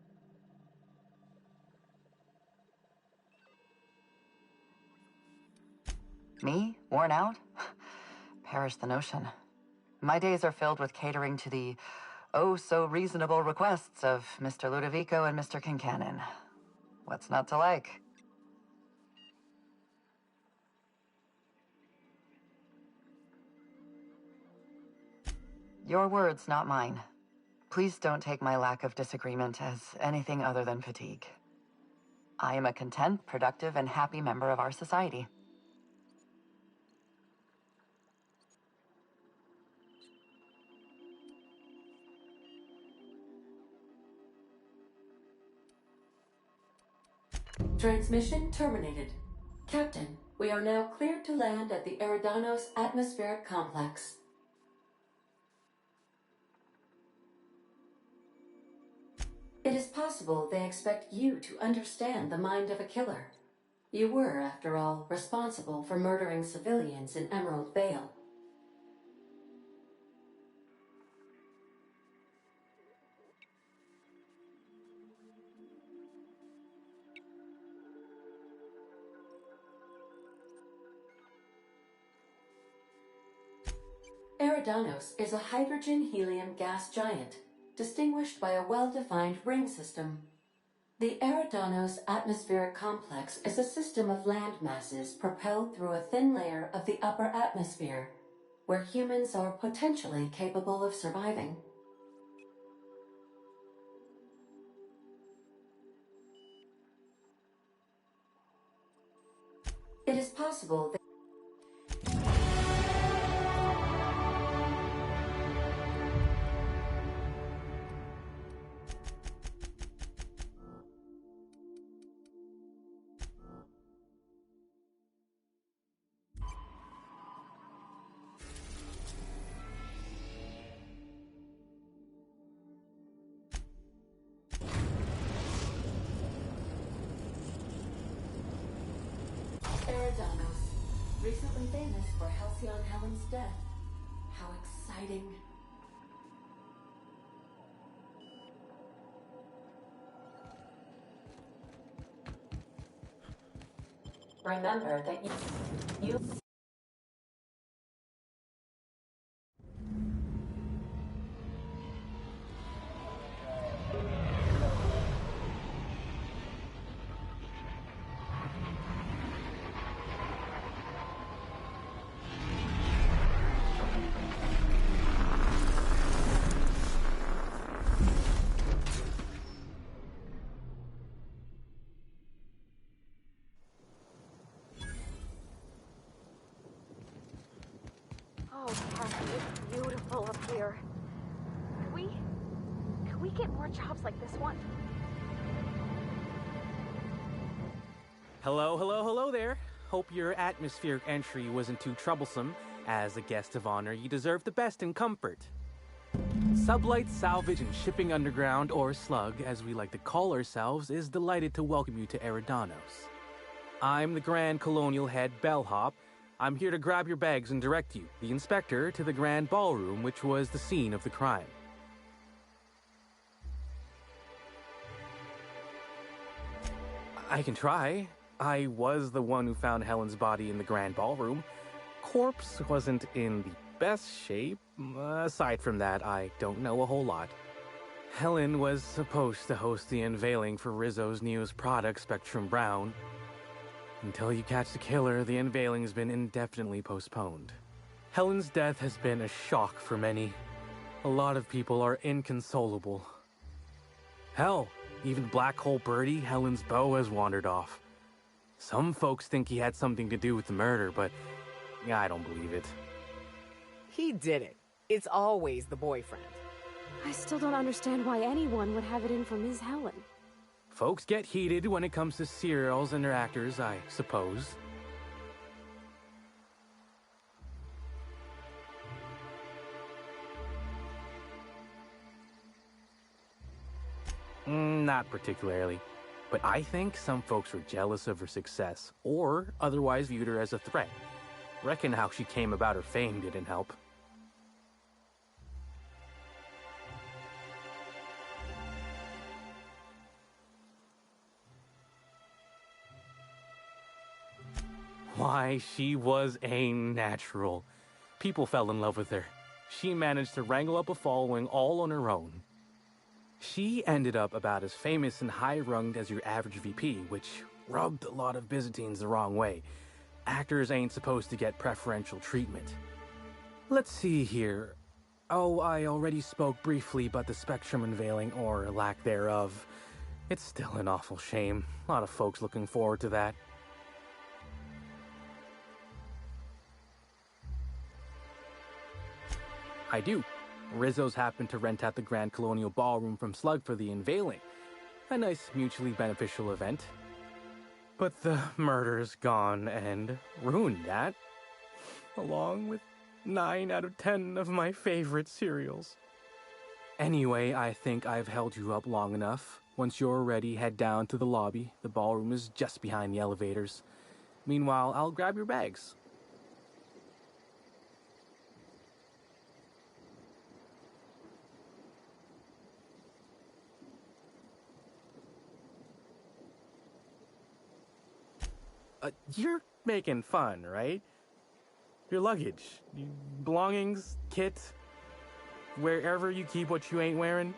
Me? Worn out? Perish the notion. My days are filled with catering to the oh-so-reasonable requests of Mr. Ludovico and Mr. Kincannon. What's not to like? Your words, not mine. Please don't take my lack of disagreement as anything other than fatigue. I am a content, productive, and happy member of our society. Transmission terminated. Captain, we are now cleared to land at the Eridanos Atmospheric Complex. It is possible they expect you to understand the mind of a killer. You were, after all, responsible for murdering civilians in Emerald Vale. Eridanos is a hydrogen-helium gas giant, distinguished by a well-defined ring system. The Eridanos Atmospheric Complex is a system of land masses propelled through a thin layer of the upper atmosphere, where humans are potentially capable of surviving. It is possible that Eridanos, recently famous for Halcyon Helen's death. How exciting. Remember that you Oh, Cassie, it's beautiful up here. Could we get more jobs like this one? Hello there. Hope your atmospheric entry wasn't too troublesome. As a guest of honor, you deserve the best in comfort. Sublight Salvage and Shipping Underground, or Slug, as we like to call ourselves, is delighted to welcome you to Eridanos. I'm the Grand Colonial Head Bellhop. I'm here to grab your bags and direct you, the inspector, to the Grand Ballroom, which was the scene of the crime. I can try. I was the one who found Helen's body in the Grand Ballroom. Corpse wasn't in the best shape. Aside from that, I don't know a whole lot. Helen was supposed to host the unveiling for Rizzo's newest product, Spectrum Brown. Until you catch the killer, the unveiling's been indefinitely postponed. Helen's death has been a shock for many. A lot of people are inconsolable. Hell, even Black Hole Birdie, Helen's beau, has wandered off. Some folks think he had something to do with the murder, but I don't believe it. He did it. It's always the boyfriend. I still don't understand why anyone would have it in for Ms. Helen. Folks get heated when it comes to serials and their actors, I suppose. Not particularly. But I think some folks were jealous of her success, or otherwise viewed her as a threat. Reckon how she came about her fame didn't help. Why, she was a natural. People fell in love with her. She managed to wrangle up a following all on her own. She ended up about as famous and high-runged as your average VP, which rubbed a lot of Byzantines the wrong way. Actors ain't supposed to get preferential treatment. Let's see here. Oh, I already spoke briefly about the Spectrum unveiling, or lack thereof. It's still an awful shame. A lot of folks looking forward to that. I do. Rizzo's happened to rent out the Grand Colonial Ballroom from Slug for the unveiling. A nice, mutually beneficial event. But the murder's gone and ruined that, along with 9 out of 10 of my favorite cereals. Anyway, I think I've held you up long enough. Once you're ready, head down to the lobby. The ballroom is just behind the elevators. Meanwhile, I'll grab your bags. You're making fun, right? Your luggage, your belongings, kit, wherever you keep what you ain't wearing,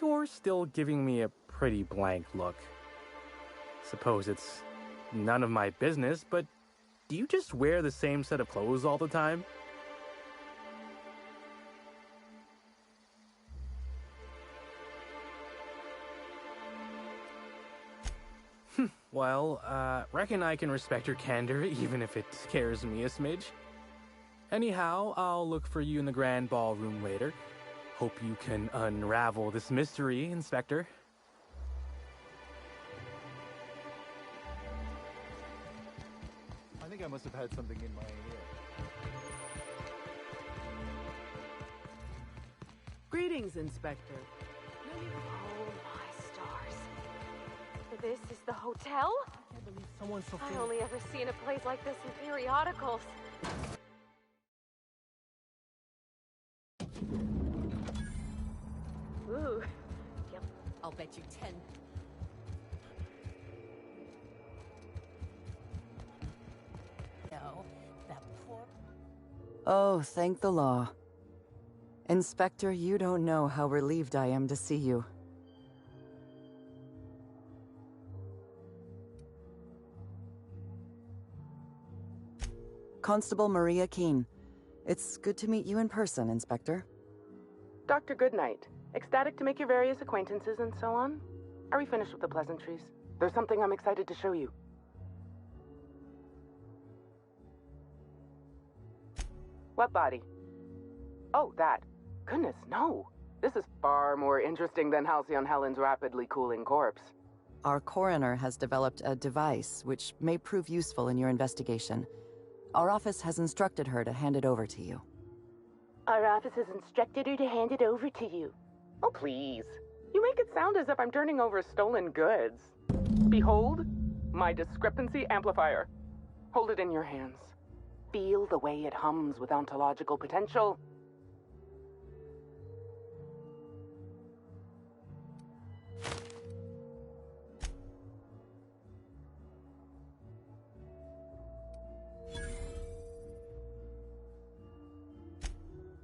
you're still giving me a pretty blank look. Suppose it's none of my business, but do you just wear the same set of clothes all the time? Well, reckon I can respect your candor, even if it scares me a smidge. Anyhow, I'll look for you in the grand ballroom later. Hope you can unravel this mystery, Inspector. I think I must have had something in my ear. Greetings, Inspector. Oh my stars. This is the hotel? I can't believe someone's so I only ever seen a place like this in periodicals. Ooh. Yep. I'll bet you 10. No, that poor... Oh, thank the law. Inspector, you don't know how relieved I am to see you. Constable Maria Keene. It's good to meet you in person, Inspector. Dr. Goodnight. Ecstatic to make your various acquaintances and so on? Are we finished with the pleasantries? There's something I'm excited to show you. What body? Oh, that. Goodness, no. This is far more interesting than Halcyon Helen's rapidly cooling corpse. Our coroner has developed a device which may prove useful in your investigation. Our office has instructed her to hand it over to you. Our office has instructed her to hand it over to you. Oh, please. You make it sound as if I'm turning over stolen goods. Behold, my discrepancy amplifier. Hold it in your hands. Feel the way it hums with ontological potential.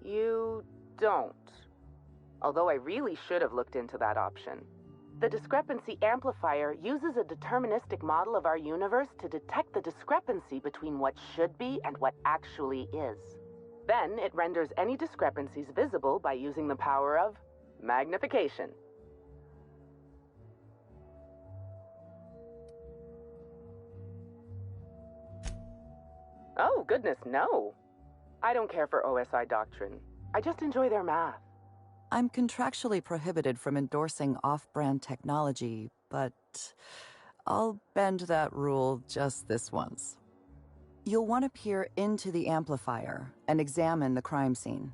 You don't. Although I really should have looked into that option. The discrepancy amplifier uses a deterministic model of our universe to detect the discrepancy between what should be and what actually is. Then it renders any discrepancies visible by using the power of magnification. Oh, goodness, no. I don't care for OSI doctrine. I just enjoy their math. I'm contractually prohibited from endorsing off-brand technology, but I'll bend that rule just this once. You'll want to peer into the amplifier and examine the crime scene.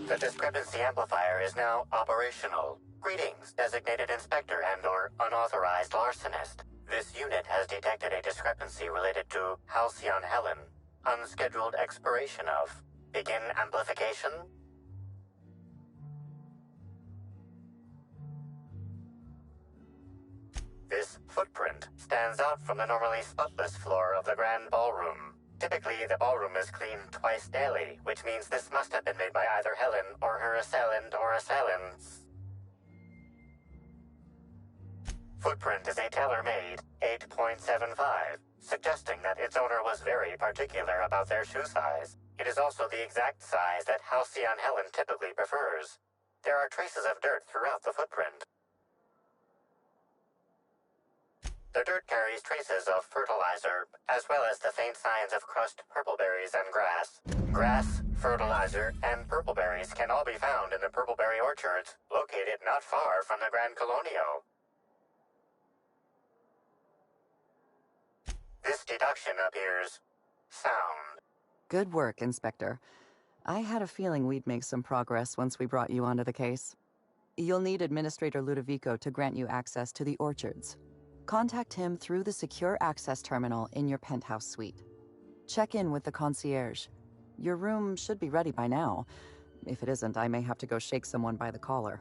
The discrepancy amplifier is now operational. Greetings, designated inspector and/or unauthorized larcenist. This unit has detected a discrepancy related to Halcyon Helen. Unscheduled expiration of. Begin amplification. This footprint stands out from the normally spotless floor of the Grand Ballroom. Typically, the ballroom is cleaned twice daily, which means this must have been made by either Helen or her assailant or assailants. Footprint is a tailor-made 8.75, suggesting that its owner was very particular about their shoe size. It is also the exact size that Halcyon Helen typically prefers. There are traces of dirt throughout the footprint. The dirt carries traces of fertilizer, as well as the faint signs of crushed purpleberries and grass. Grass, fertilizer, and purpleberries can all be found in the Purpleberry Orchards, located not far from the Grand Colonio. This deduction appears sound. Good work, Inspector. I had a feeling we'd make some progress once we brought you onto the case. You'll need Administrator Ludovico to grant you access to the orchards. Contact him through the secure access terminal in your penthouse suite. Check in with the concierge. Your room should be ready by now. If it isn't, I may have to go shake someone by the collar.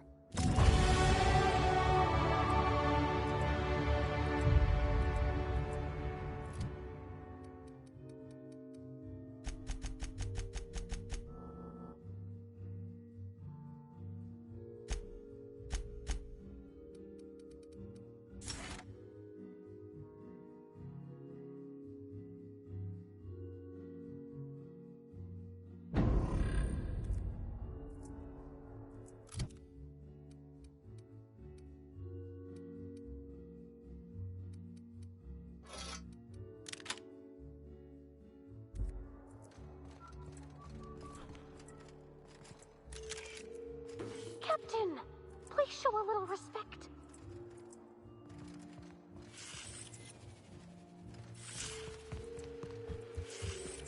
Captain, please show a little respect.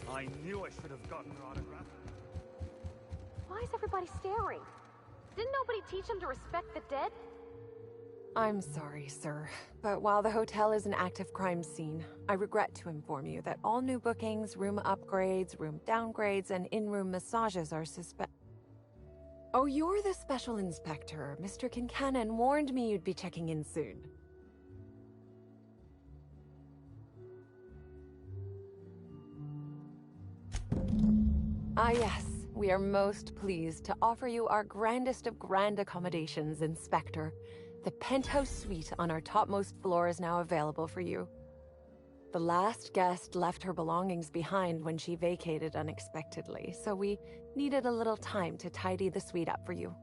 I knew I should have gotten her autograph. Why is everybody staring? Didn't nobody teach them to respect the dead? I'm sorry, sir, but while the hotel is an active crime scene, I regret to inform you that all new bookings, room upgrades, room downgrades, and in-room massages are suspect. Oh, you're the special inspector. Mr. Kincannon warned me you'd be checking in soon. Ah, yes. We are most pleased to offer you our grandest of grand accommodations, Inspector. The penthouse suite on our topmost floor is now available for you. The last guest left her belongings behind when she vacated unexpectedly, so we needed a little time to tidy the suite up for you.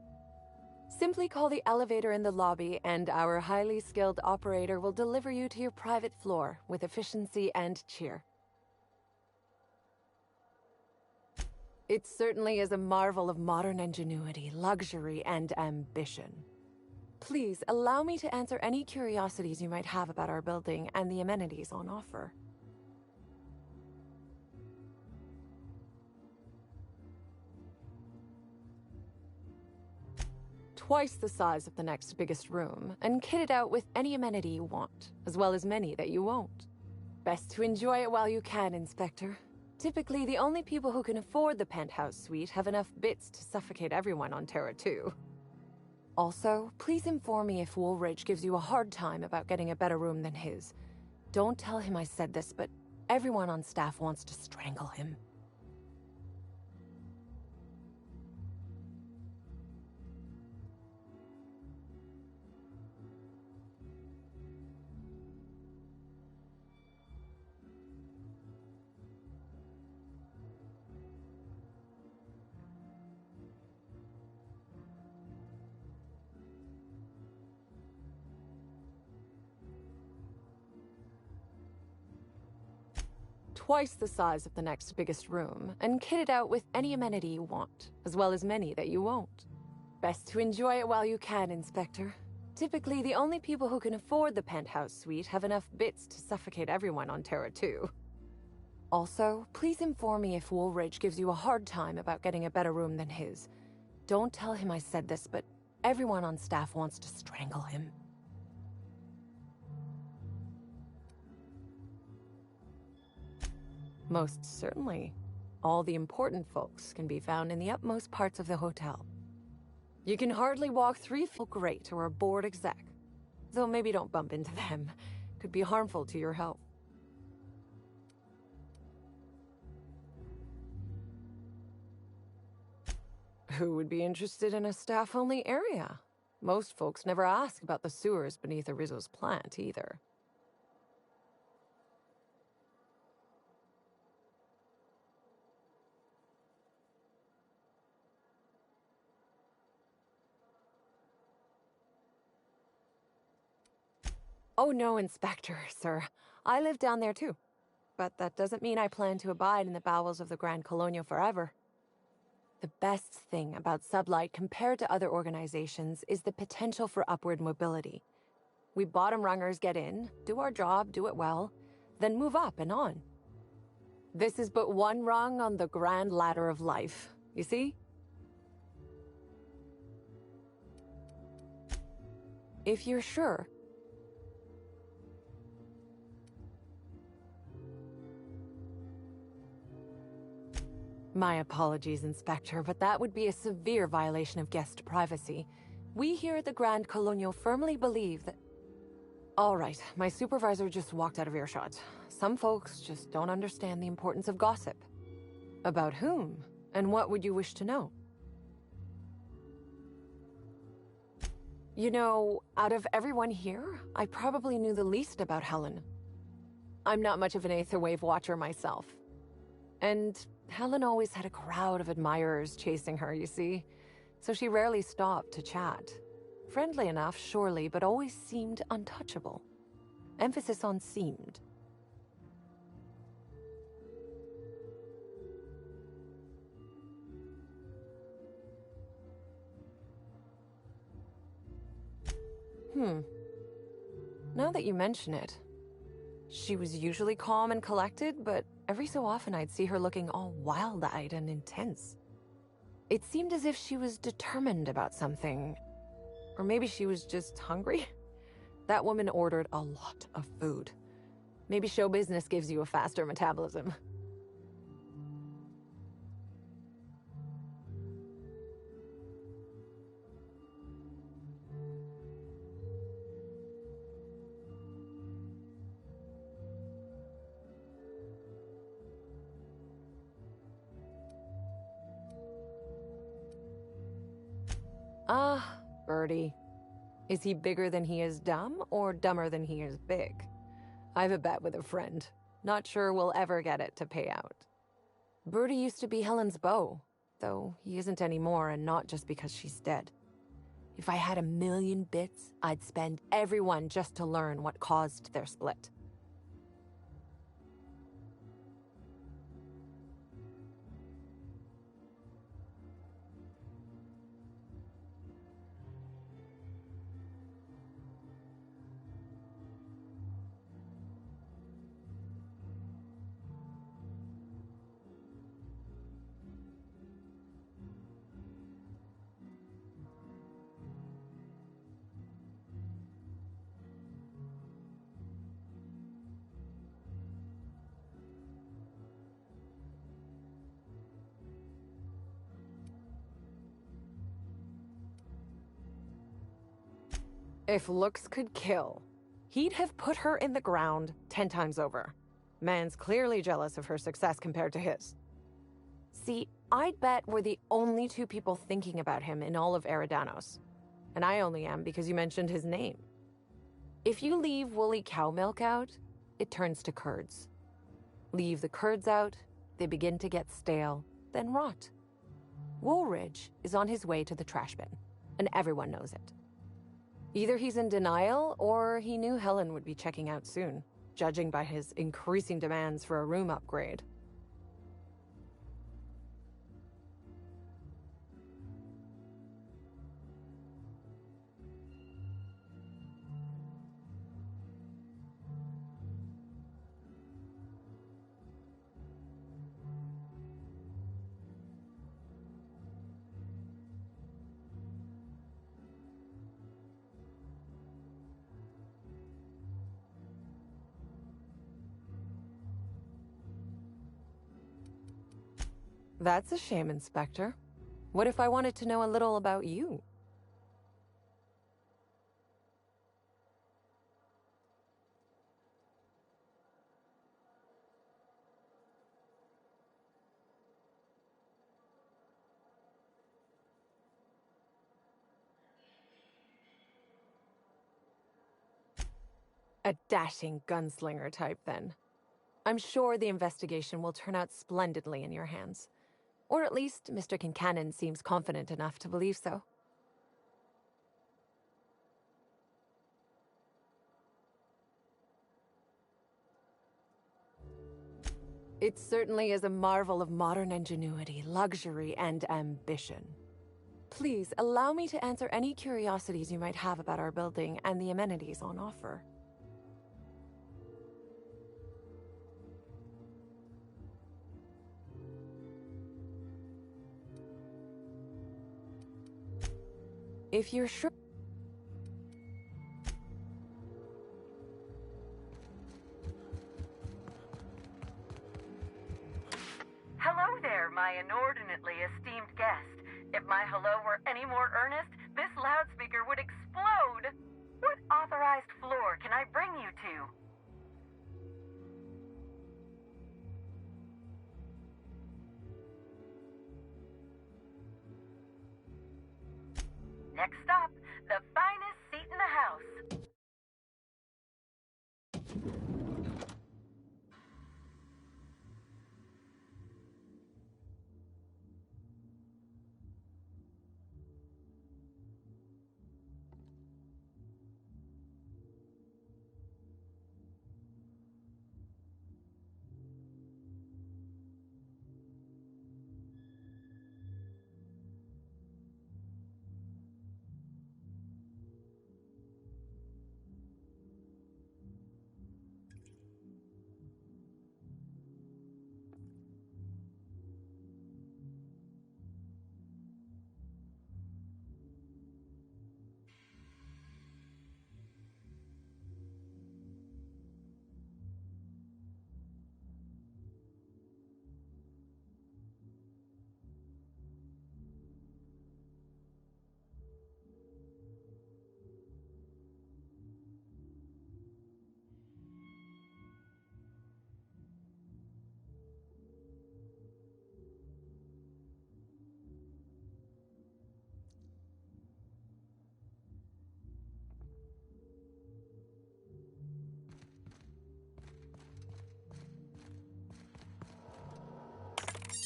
Simply call the elevator in the lobby and our highly skilled operator will deliver you to your private floor with efficiency and cheer. It certainly is a marvel of modern ingenuity, luxury, and ambition. Please, allow me to answer any curiosities you might have about our building and the amenities on offer. Twice the size of the next biggest room, and kitted out with any amenity you want, as well as many that you won't. Best to enjoy it while you can, Inspector. Typically, the only people who can afford the penthouse suite have enough bits to suffocate everyone on Terra 2. Also, please inform me if Woolridge gives you a hard time about getting a better room than his. Don't tell him I said this, but everyone on staff wants to strangle him. Twice the size of the next biggest room, and kitted out with any amenity you want, as well as many that you won't. Best to enjoy it while you can, Inspector. Typically, the only people who can afford the penthouse suite have enough bits to suffocate everyone on Terra 2. Also, please inform me if Woolridge gives you a hard time about getting a better room than his. Don't tell him I said this, but everyone on staff wants to strangle him. Most certainly. All the important folks can be found in the utmost parts of the hotel. You can hardly walk 3 feet great or a board exec. Though maybe don't bump into them. Could be harmful to your health. Who would be interested in a staff-only area? Most folks never ask about the sewers beneath Rizzo's plant, either. Oh no, Inspector, sir. I live down there too. But that doesn't mean I plan to abide in the bowels of the Grand Colonial forever. The best thing about Sublight compared to other organizations is the potential for upward mobility. We bottom rungers get in, do our job, do it well, then move up and on. This is but one rung on the grand ladder of life, you see? If you're sure. My apologies, Inspector, but that would be a severe violation of guest privacy. We here at the Grand Colonial firmly believe that... All right, my supervisor just walked out of earshot. Some folks just don't understand the importance of gossip. About whom? And what would you wish to know? You know, out of everyone here, I probably knew the least about Helen. I'm not much of an Aetherwave watcher myself. And Helen always had a crowd of admirers chasing her, you see, so she rarely stopped to chat. Friendly enough, surely, but always seemed untouchable. Emphasis on seemed. Now that you mention it, she was usually calm and collected, but every so often I'd see her looking all wild-eyed and intense. It seemed as if she was determined about something. Or maybe she was just hungry? That woman ordered a lot of food. Maybe show business gives you a faster metabolism. Ah, Birdie. Is he bigger than he is dumb, or dumber than he is big? I've a bet with a friend. Not sure we'll ever get it to pay out. Birdie used to be Helen's beau, though he isn't anymore, and not just because she's dead. If I had 1,000,000 bits, I'd spend every one just to learn what caused their split. If looks could kill, he'd have put her in the ground 10 times over. Man's clearly jealous of her success compared to his. See, I'd bet we're the only 2 people thinking about him in all of Eridanos. And I only am because you mentioned his name. If you leave woolly cow milk out, it turns to curds. Leave the curds out, they begin to get stale, then rot. Woolridge is on his way to the trash bin, and everyone knows it. Either he's in denial, or he knew Helen would be checking out soon, judging by his increasing demands for a room upgrade. That's a shame, Inspector. What if I wanted to know a little about you? A dashing gunslinger type, then. I'm sure the investigation will turn out splendidly in your hands. Or at least Mr. Kincannon seems confident enough to believe so. It certainly is a marvel of modern ingenuity, luxury, and ambition. Please, allow me to answer any curiosities you might have about our building and the amenities on offer. If you're sure... Hello there, my inordinately esteemed guest. If my hello were any more earnest, this loudspeaker would explode. What authorized floor can I bring you to? Next stop, the finest seat in the house.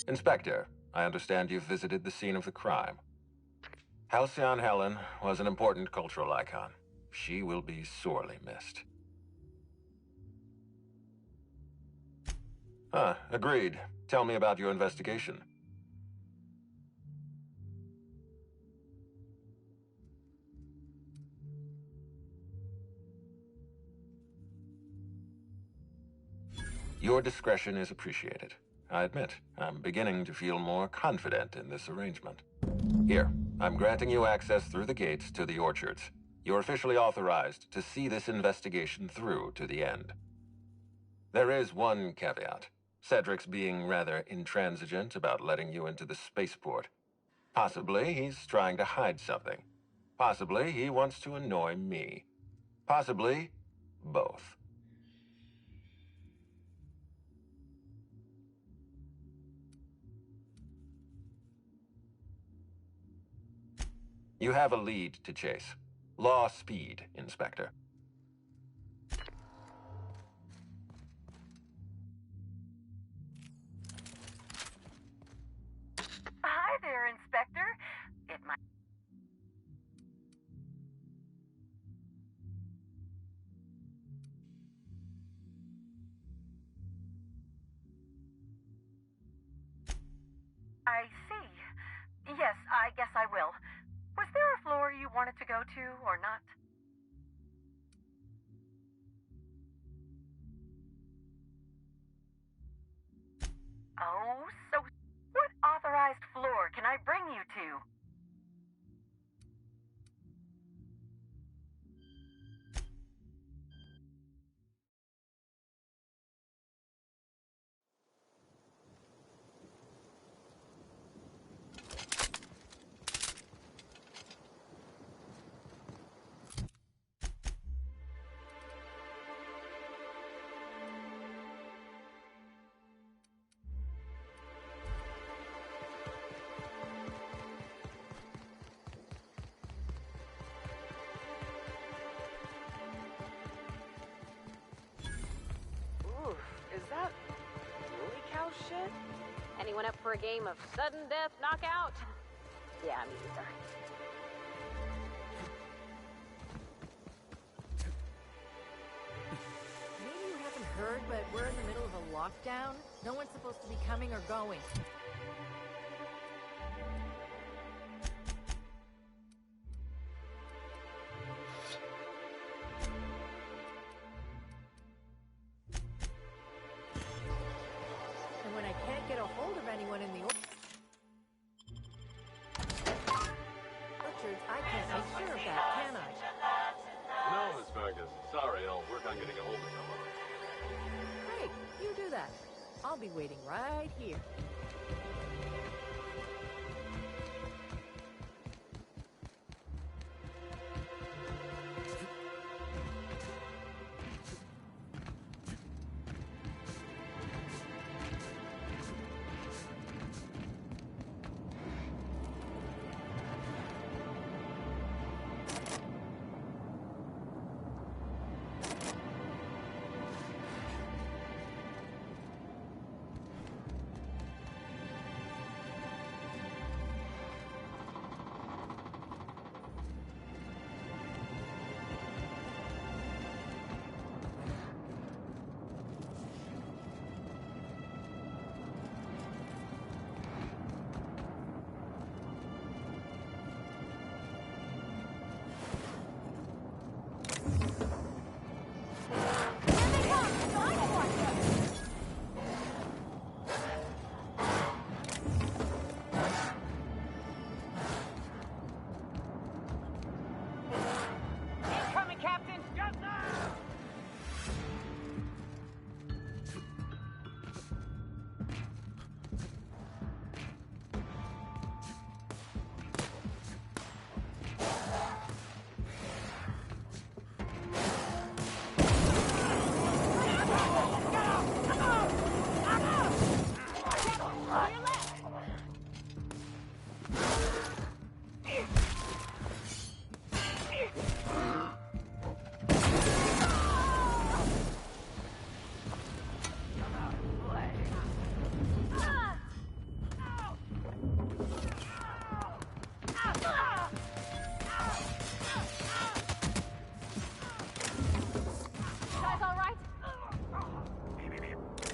Inspector, I understand you've visited the scene of the crime. Halcyon Helen was an important cultural icon. She will be sorely missed. Agreed. Tell me about your investigation. Your discretion is appreciated. I admit, I'm beginning to feel more confident in this arrangement. Here, I'm granting you access through the gates to the orchards. You're officially authorized to see this investigation through to the end. There is one caveat. Cedric's being rather intransigent about letting you into the spaceport. Possibly he's trying to hide something. Possibly he wants to annoy me. Possibly both. You have a lead to chase. Law speed, Inspector. Hi there, Inspector. It might... I see. Yes, I guess I will. Was there a floor you wanted to go to, or not? Oh, so... What authorized floor can I bring you to? shit? Anyone up for a game of sudden death knockout? Yeah, me either. Maybe you haven't heard, but we're in the middle of a lockdown. No one's supposed to be coming or going. And when I can't get a hold of anyone in the orchards, I can't make sure of that, can I? No, Miss Fergus. Sorry, I'll work on getting a hold of someone. Great, you do that. I'll be waiting right here.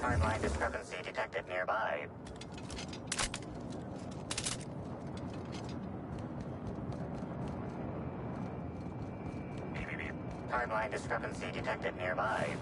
Timeline discrepancy detected nearby. Timeline discrepancy detected nearby.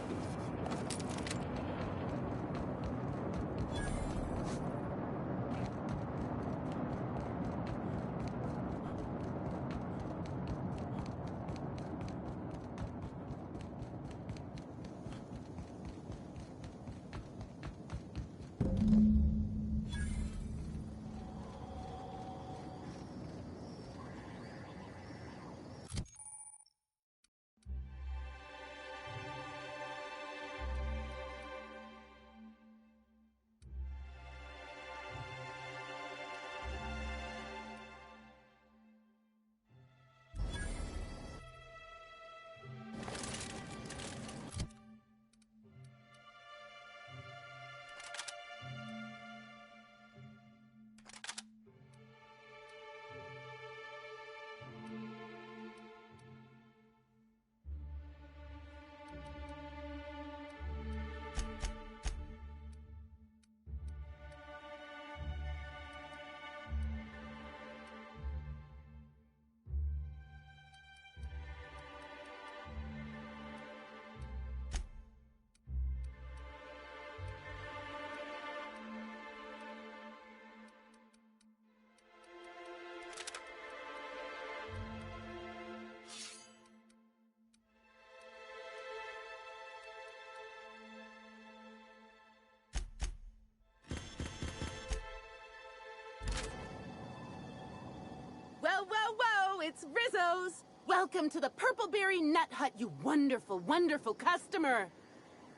Whoa, whoa, whoa! It's Rizzo's! Welcome to the Purpleberry Nut Hut, you wonderful, wonderful customer!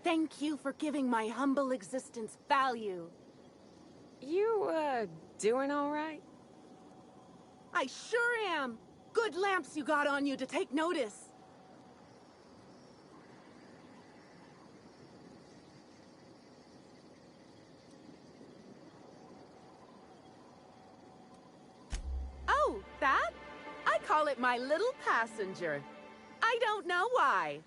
Thank you for giving my humble existence value. You, doing all right? I sure am! Good lamps you got on you to take notice. Oh, that? I call it my little passenger. I don't know why.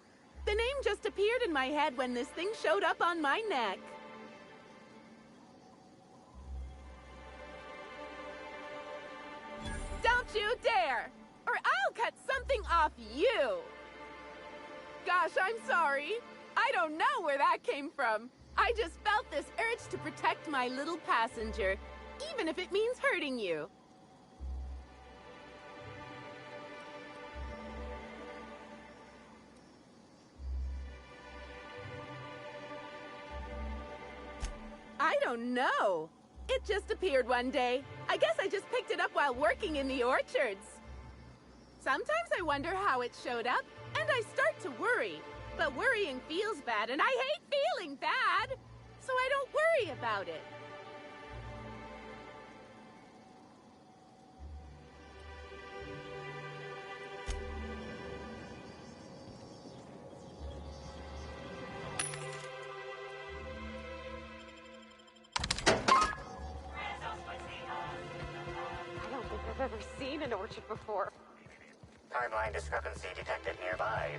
The name just appeared in my head when this thing showed up on my neck. Don't you dare! Or I'll cut something off you! Gosh, I'm sorry. I don't know where that came from. I just felt this urge to protect my little passenger, even if it means hurting you. I don't know. It just appeared one day. I guess I just picked it up while working in the orchards. Sometimes I wonder how it showed up, and I start to worry. But worrying feels bad, and I hate feeling bad. So I don't worry about it. I don't think I've ever seen an orchard before. Timeline discrepancy detected nearby.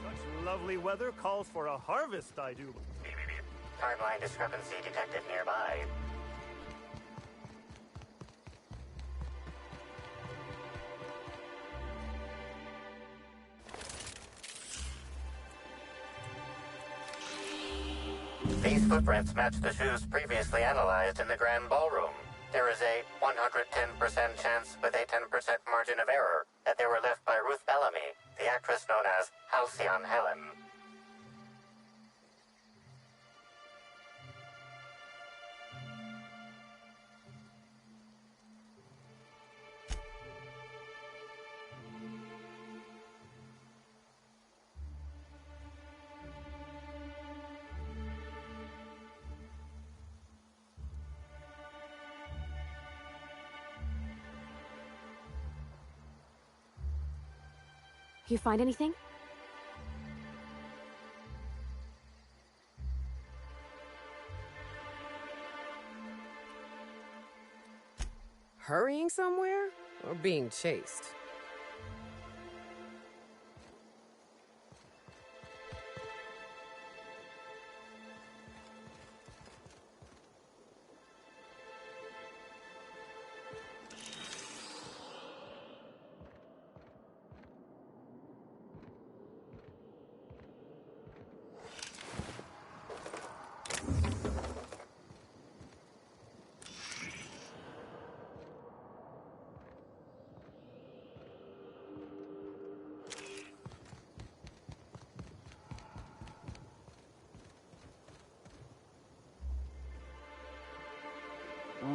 Such lovely weather calls for a harvest, I do. Timeline discrepancy detected nearby. These footprints match the shoes previously analyzed in the Grand Ballroom. There is a 110% chance with a 10% margin of error that they were left by Ruth Bellamy, the actress known as Halcyon Helen. You find anything? Hurrying somewhere? Or being chased?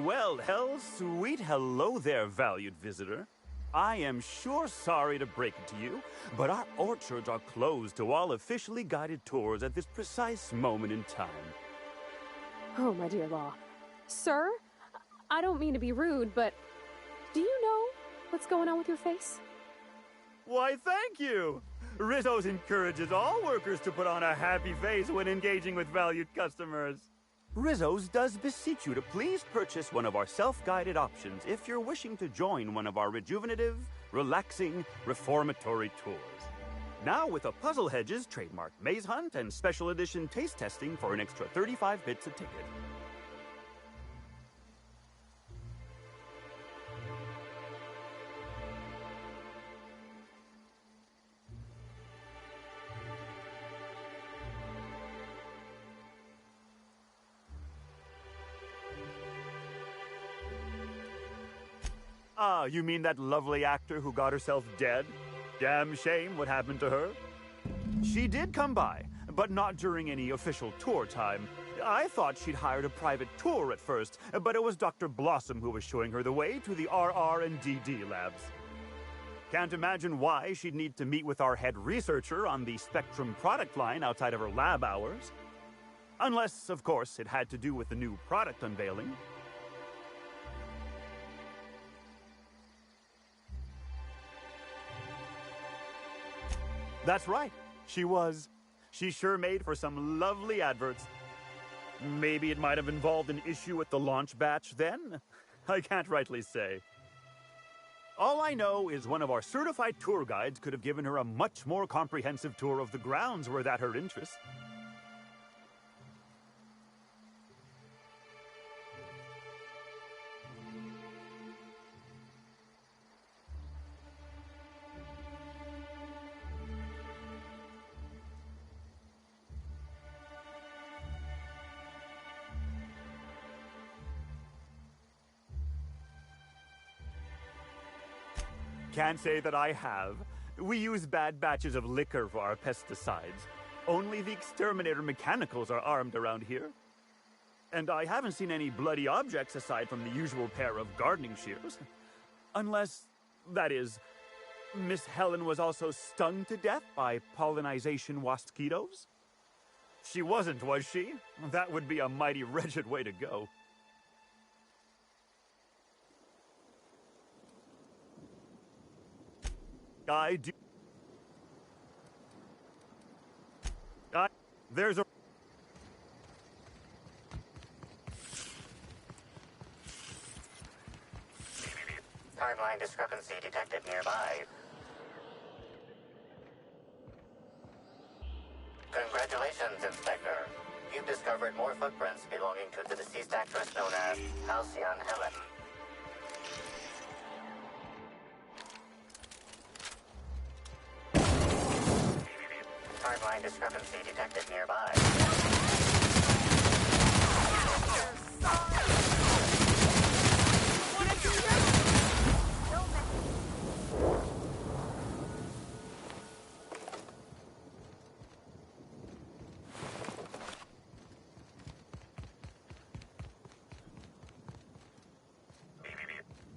Well, sweet hello there, valued visitor. I am sure sorry to break it to you, but our orchards are closed to all officially guided tours at this precise moment in time. Oh, my dear Law. Sir, I don't mean to be rude, but do you know what's going on with your face? Why, thank you! Rizzo's encourages all workers to put on a happy face when engaging with valued customers. Rizzo's does beseech you to please purchase one of our self-guided options if you're wishing to join one of our rejuvenative, relaxing, reformatory tours. Now with a Puzzle Hedges trademark maze hunt and special edition taste testing for an extra 35 bits a ticket. Ah, you mean that lovely actor who got herself dead? Damn shame what happened to her. She did come by, but not during any official tour time. I thought she'd hired a private tour at first, but it was Dr. Blossom who was showing her the way to the RR and DD labs. Can't imagine why she'd need to meet with our head researcher on the Spectrum product line outside of her lab hours. Unless, of course, it had to do with the new product unveiling. That's right. She was. She sure made for some lovely adverts. Maybe it might have involved an issue with the launch batch then? I can't rightly say. All I know is one of our certified tour guides could have given her a much more comprehensive tour of the grounds were that her interest. Can't say that I have. We use bad batches of liquor for our pesticides. Only the exterminator mechanicals are armed around here. And I haven't seen any bloody objects aside from the usual pair of gardening shears. Unless, that is, Miss Helen was also stung to death by pollinization mosquitoes? She wasn't, was she? That would be a mighty wretched way to go. There's a... Timeline discrepancy detected nearby. Congratulations, Inspector. You've discovered more footprints belonging to the deceased actress known as Halcyon Helen. Timeline discrepancy detected nearby.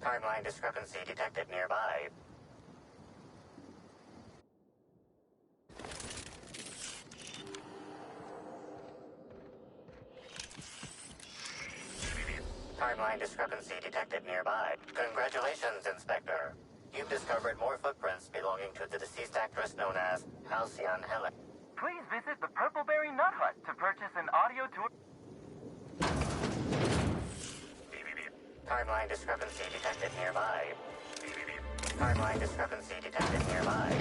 Timeline discrepancy detected nearby. Timeline discrepancy detected nearby. Congratulations, Inspector. You've discovered more footprints belonging to the deceased actress known as Halcyon Helen. Please visit the Purpleberry Nut Hut to purchase an audio tour. Timeline discrepancy detected nearby. Timeline discrepancy detected nearby.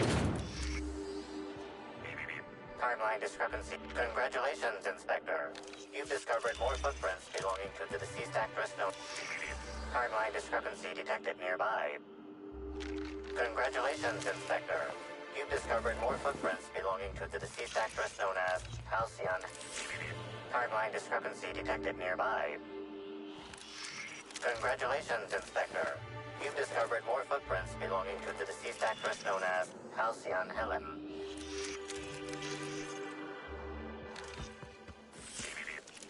Timeline discrepancy. Congratulations, Inspector. You've discovered more footprints belonging to the deceased actress known... Timeline discrepancy detected nearby. Congratulations, Inspector. You've discovered more footprints belonging to the deceased actress known as Halcyon. Timeline discrepancy detected nearby. Congratulations, Inspector. You've discovered more footprints belonging to the deceased actress known as Halcyon Helen.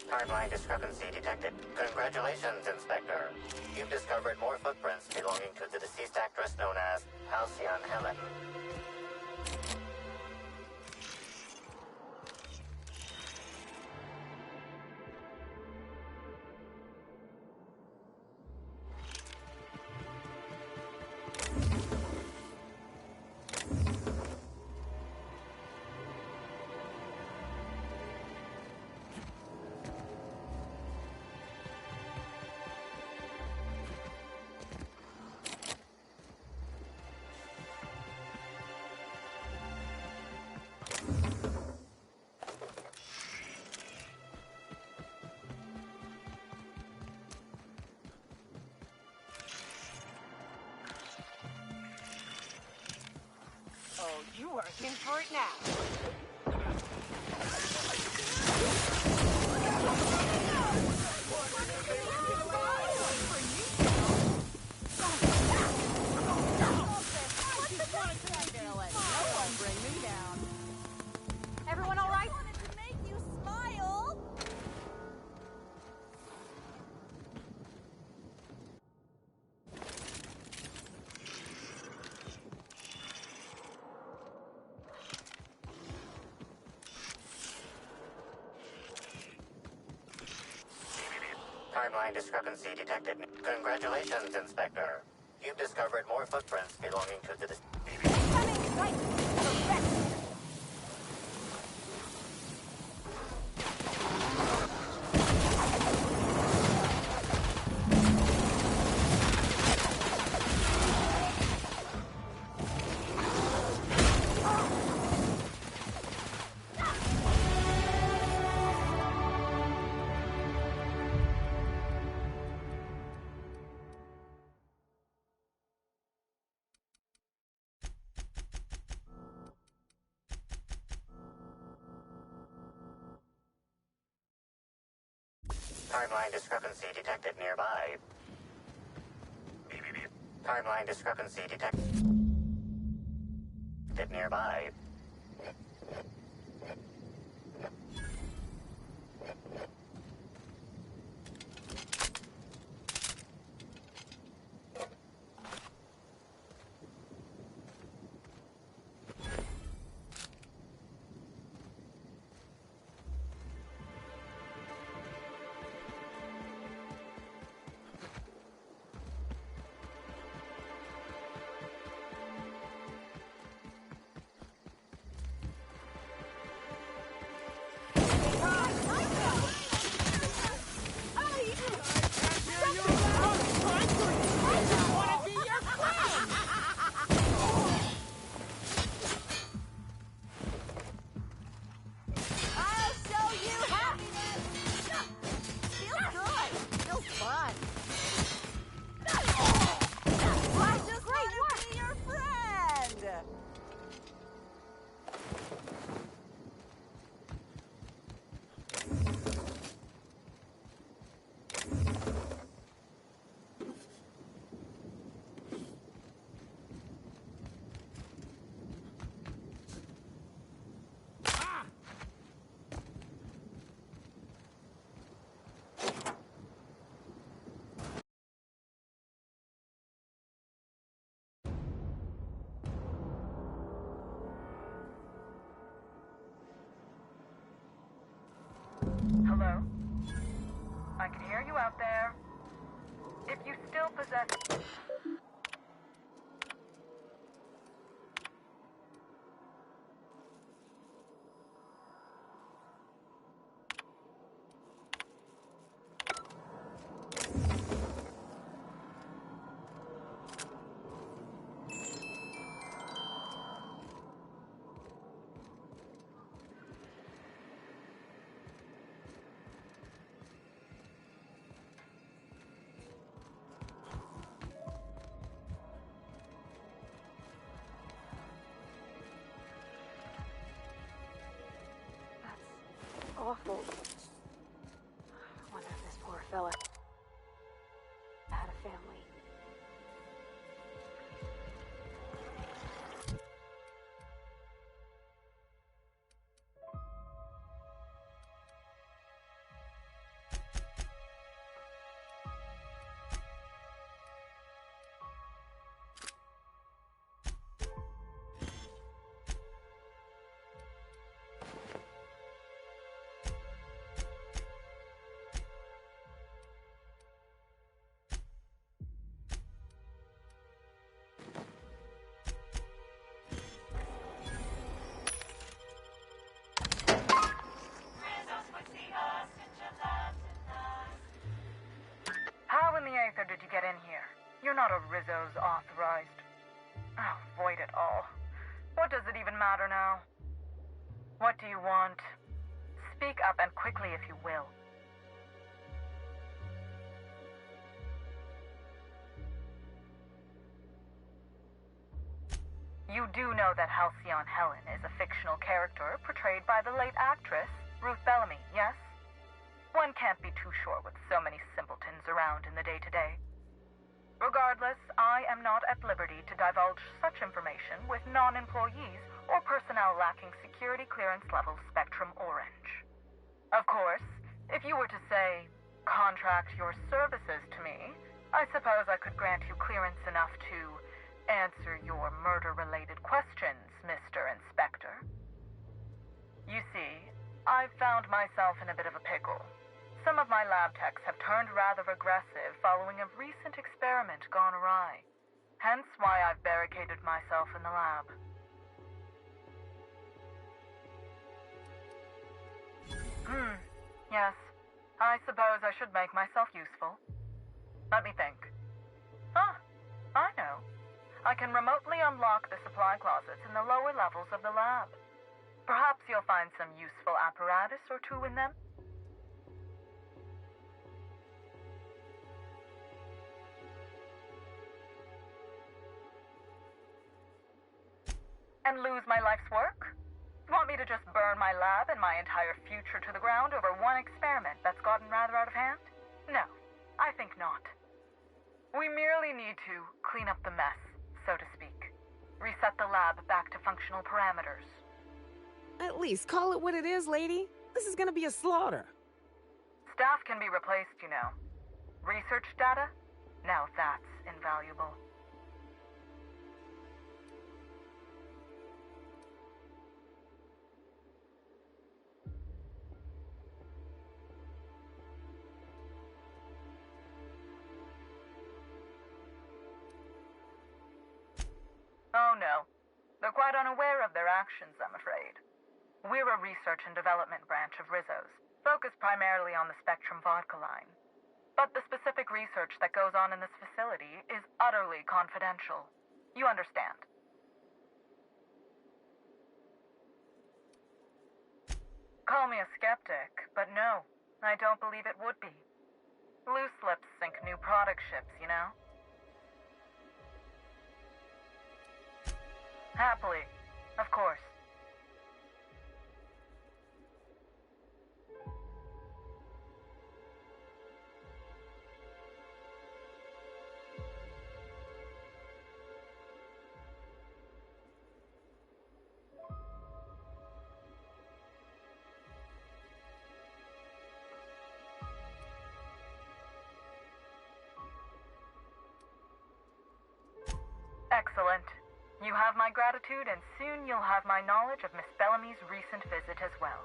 Timeline discrepancy detected. Congratulations, Inspector. You've discovered more footprints belonging to the deceased actress known as Halcyon Helen. Oh, you are in for it now. Everyone all right? Timeline discrepancy detected. Congratulations, Inspector. You've discovered more footprints belonging to the... Coming! Right! Correct! Timeline discrepancy detected nearby. Timeline discrepancy detected nearby. Hello? I can hear you out there. If you still possess... Awful. I wonder if this poor fella had a family. How in the Aether did you get in here? You're not a Rizzo's authorized. Oh, void it all. What does it even matter now? What do you want? Speak up and quickly if you will. You do know that Halcyon Helen is a fictional character portrayed by the late actress Ruth Bellamy, yes? One can't be too sure with so many simpletons around in the day-to-day. Regardless, I am not at liberty to divulge such information with non-employees or personnel lacking security clearance level Spectrum Orange. Of course, if you were to say, contract your services to me, I suppose I could grant you clearance enough to answer your murder-related questions, Mr. Inspector. You see, I've found myself in a bit of a pickle. Some of my lab techs have turned rather aggressive following a recent experiment gone awry. Hence why I've barricaded myself in the lab. Yes. I suppose I should make myself useful. Let me think. I know. I can remotely unlock the supply closets in the lower levels of the lab. Perhaps you'll find some useful apparatus or two in them. And lose my life's work? Want me to just burn my lab and my entire future to the ground over one experiment that's gotten rather out of hand? No, I think not. We merely need to clean up the mess, so to speak. Reset the lab back to functional parameters. At least call it what it is, lady. This is gonna be a slaughter. Staff can be replaced, you know. Research data? Now that's invaluable. Oh no. They're quite unaware of their actions, I'm afraid. We're a research and development branch of Rizzo's, focused primarily on the Spectrum vodka line. But the specific research that goes on in this facility is utterly confidential. You understand? Call me a skeptic, but no, I don't believe it would be. Loose lips sink new product ships, you know? Happily, of course. Excellent. You have my gratitude, and soon you'll have my knowledge of Miss Bellamy's recent visit as well.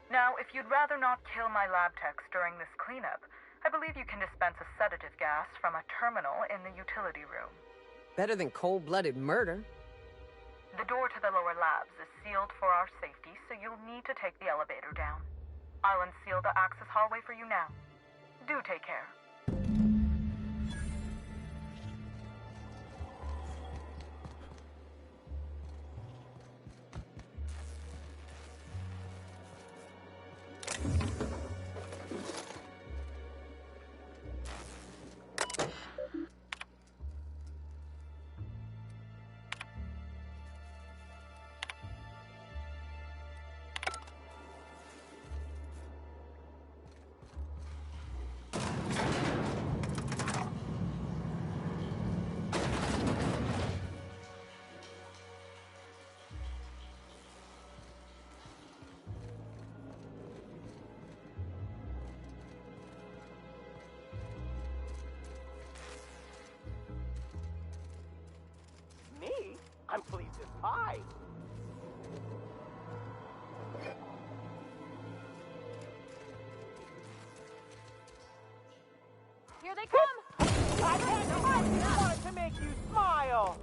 Now, if you'd rather not kill my lab techs during this cleanup, I believe you can dispense a sedative gas from a terminal in the utility room. Better than cold-blooded murder. The door to the lower labs is sealed for our safety, so you'll need to take the elevator down. I'll unseal the access hallway for you now. Do take care. Me? I'm pleased as pie. Here they come! I wanted to make you smile!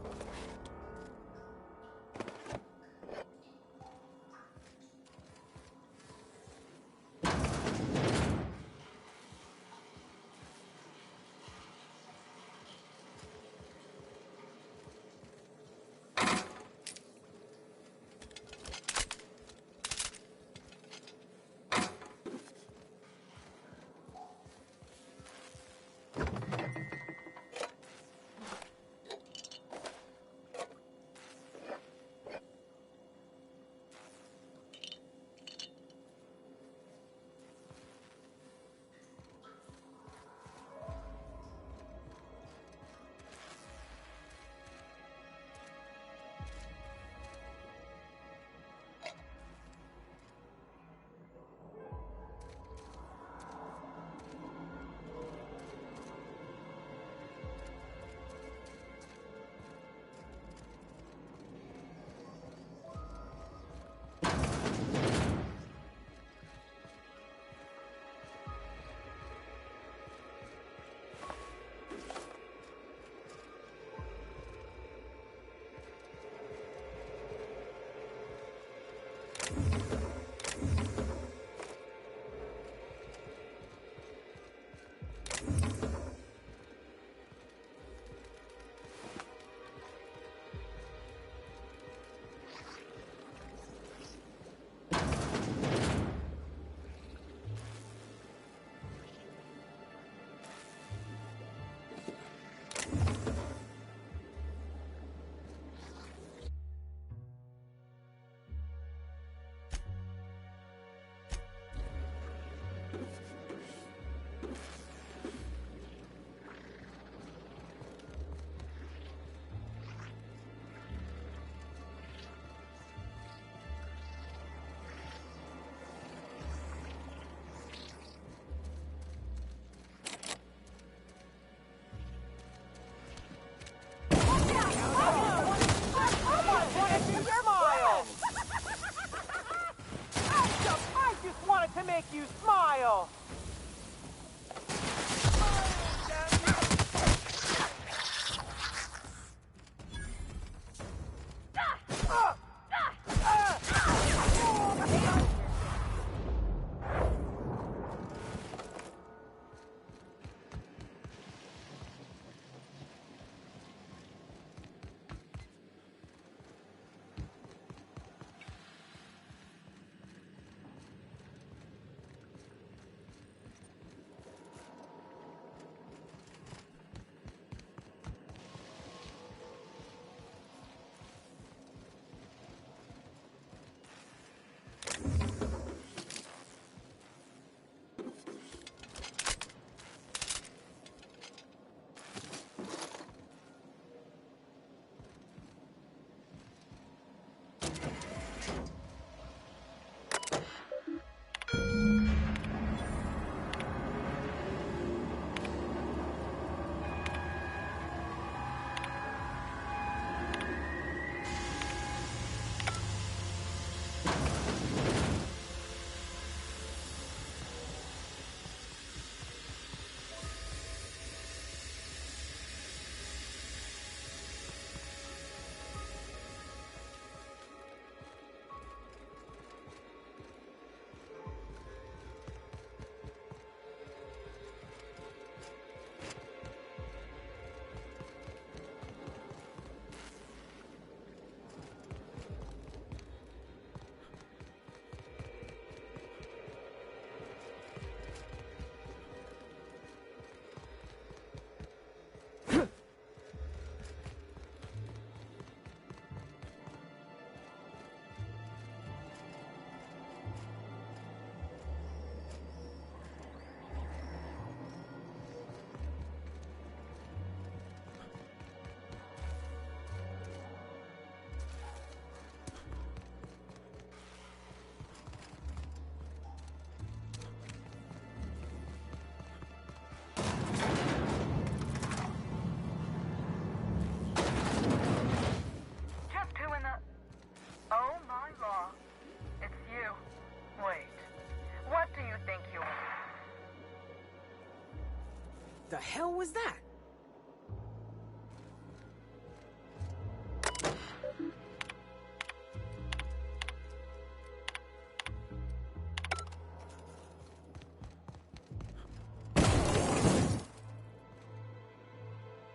hell was that?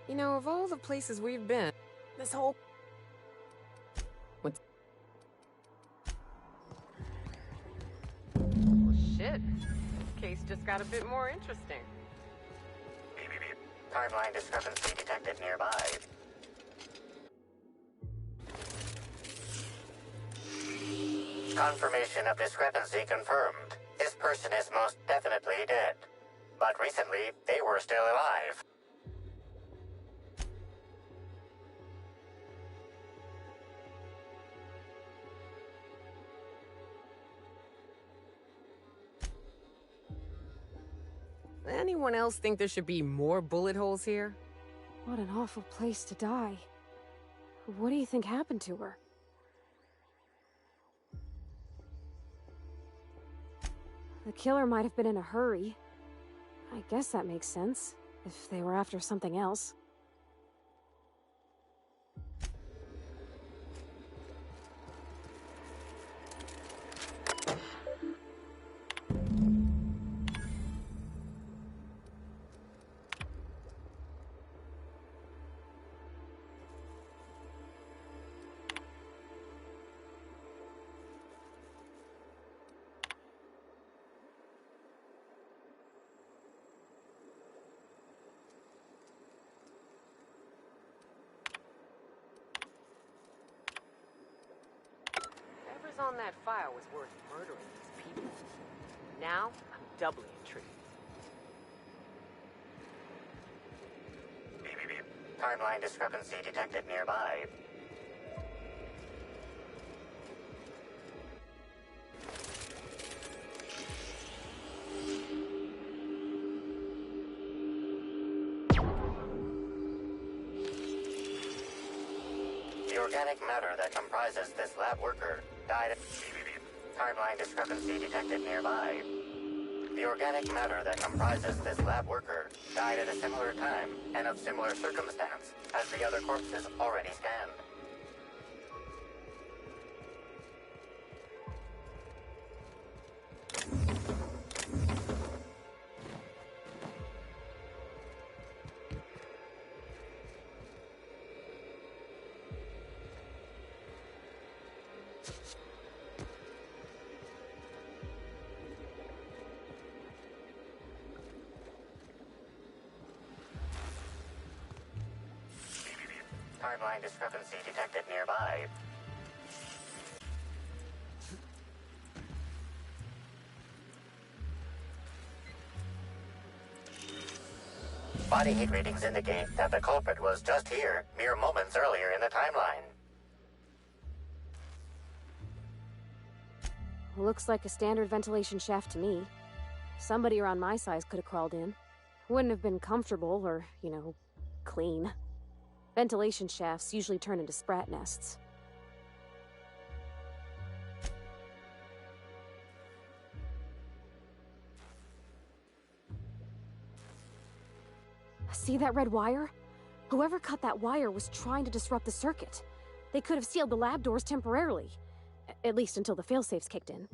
You know, of all the places we've been, this whole... What's... Well, shit. This case just got a bit more interesting. Timeline discrepancy detected nearby. Confirmation of discrepancy confirmed. This person is most definitely dead. But recently, they were still alive. Anyone else think there should be more bullet holes here? What an awful place to die. What do you think happened to her? The killer might have been in a hurry. I guess that makes sense, if they were after something else. Whatever's on that file was worth murdering these people. Now, I'm doubly intrigued. Timeline discrepancy detected nearby. The organic matter that comprises this lab worker died. Timeline discrepancy detected nearby. The organic matter that comprises this lab worker died at a similar time and of similar circumstance as the other corpses already scanned. Timeline discrepancy detected nearby. Body heat readings indicate that the culprit was just here, mere moments earlier in the timeline. Looks like a standard ventilation shaft to me. Somebody around my size could have crawled in. Wouldn't have been comfortable or, clean. Ventilation shafts usually turn into sprat nests. See that red wire? Whoever cut that wire was trying to disrupt the circuit. They could have sealed the lab doors temporarily. At least until the failsafes kicked in.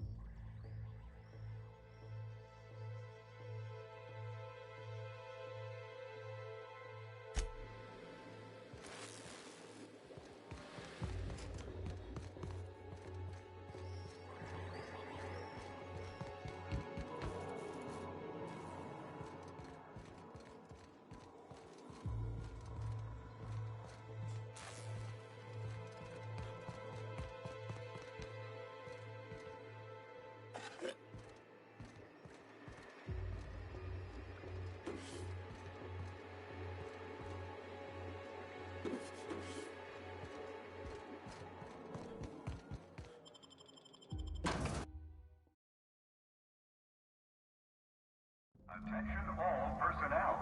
Attention all personnel.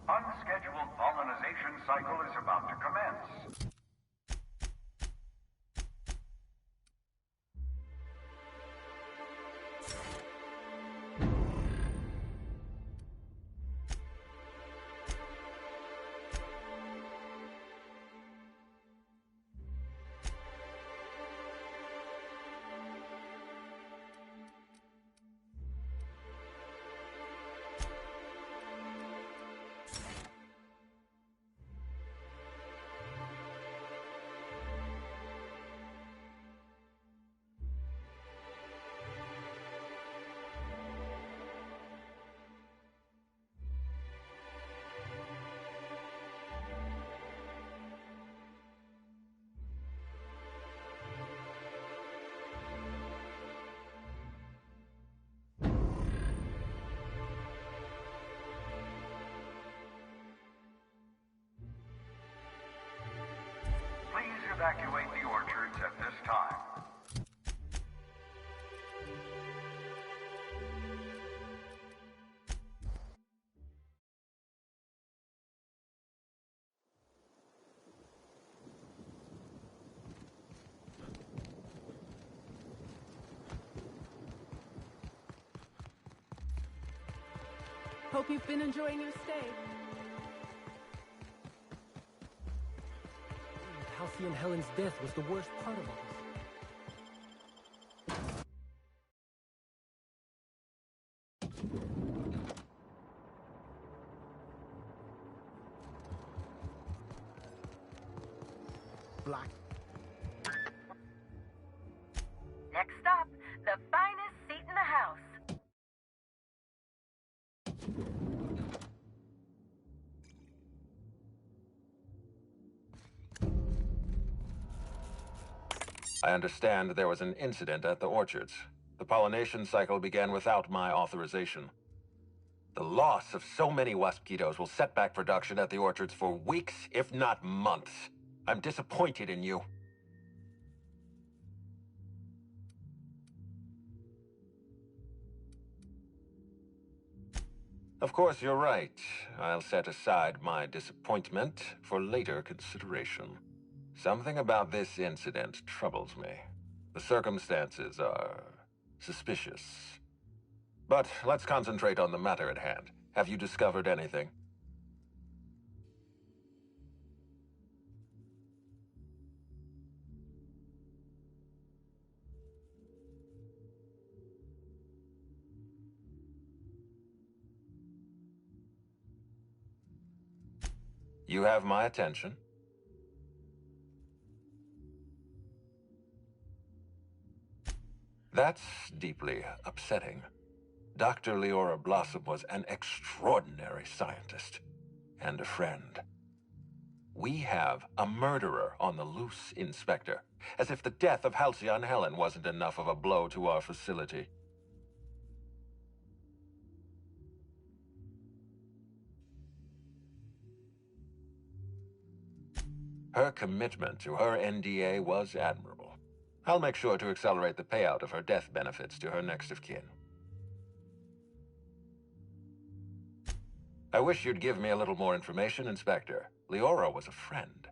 Unscheduled colonization cycle is about to commence. Please evacuate the orchards at this time. Hope you've been enjoying your stay. Halcyon Helen's death was the worst part of all this. Black. Next stop, the finest seat in the house. I understand there was an incident at the orchards. The pollination cycle began without my authorization. The loss of so many Waspitos will set back production at the orchards for weeks, if not months. I'm disappointed in you. Of course, you're right. I'll set aside my disappointment for later consideration. Something about this incident troubles me. The circumstances are suspicious. But let's concentrate on the matter at hand. Have you discovered anything? You have my attention. That's deeply upsetting. Dr. Leora Blossom was an extraordinary scientist and a friend. We have a murderer on the loose, Inspector, as if the death of Halcyon Helen wasn't enough of a blow to our facility. Her commitment to her NDA was admirable. I'll make sure to accelerate the payout of her death benefits to her next of kin. I wish you'd give me a little more information, Inspector. Leora was a friend.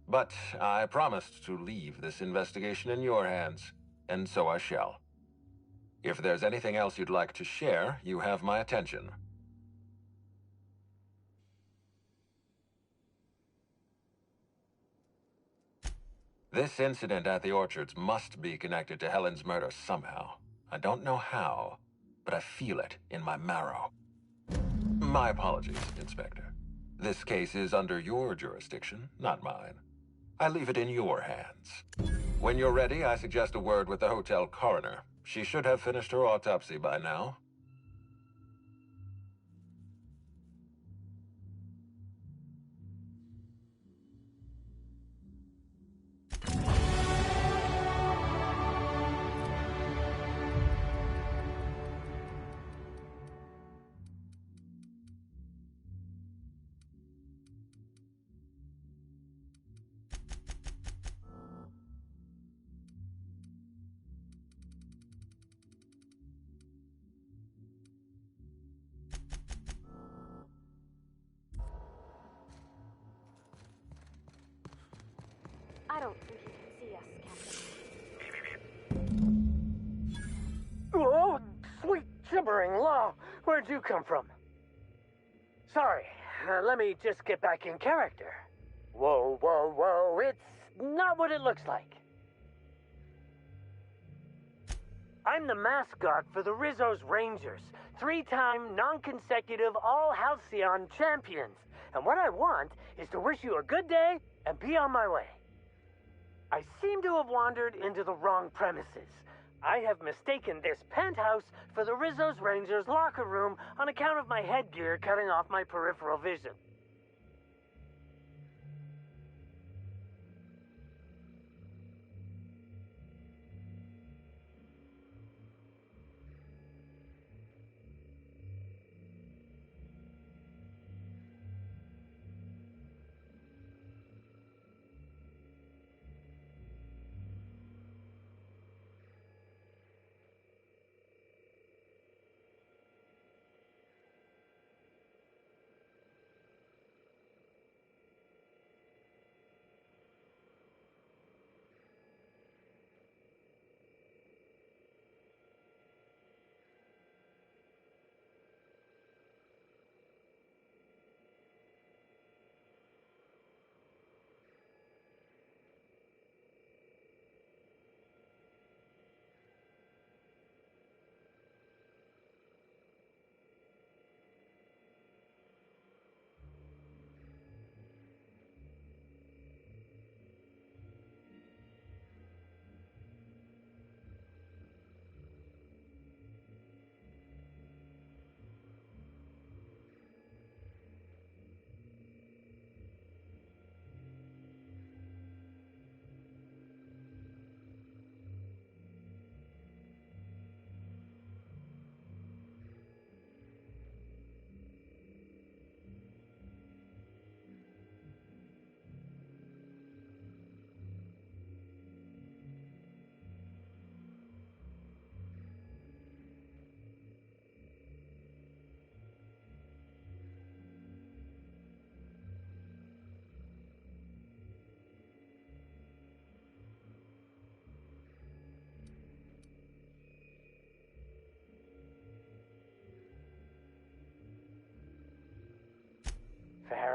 But I promised to leave this investigation in your hands, and so I shall. If there's anything else you'd like to share, you have my attention. This incident at the orchards must be connected to Helen's murder somehow. I don't know how, but I feel it in my marrow. My apologies, Inspector. This case is under your jurisdiction, not mine. I leave it in your hands. When you're ready, I suggest a word with the hotel coroner. She should have finished her autopsy by now. I don't think he can see us, Captain. Oh, sweet gibbering law! Where'd you come from? Sorry, let me just get back in character. Whoa, whoa, whoa, it's not what it looks like. I'm the mascot for the Rizzo's Rangers, 3-time, non-consecutive All-Halcyon champions. And what I want is to wish you a good day and be on my way. I seem to have wandered into the wrong premises. I have mistaken this penthouse for the Rizzo's Rangers locker room on account of my headgear cutting off my peripheral vision.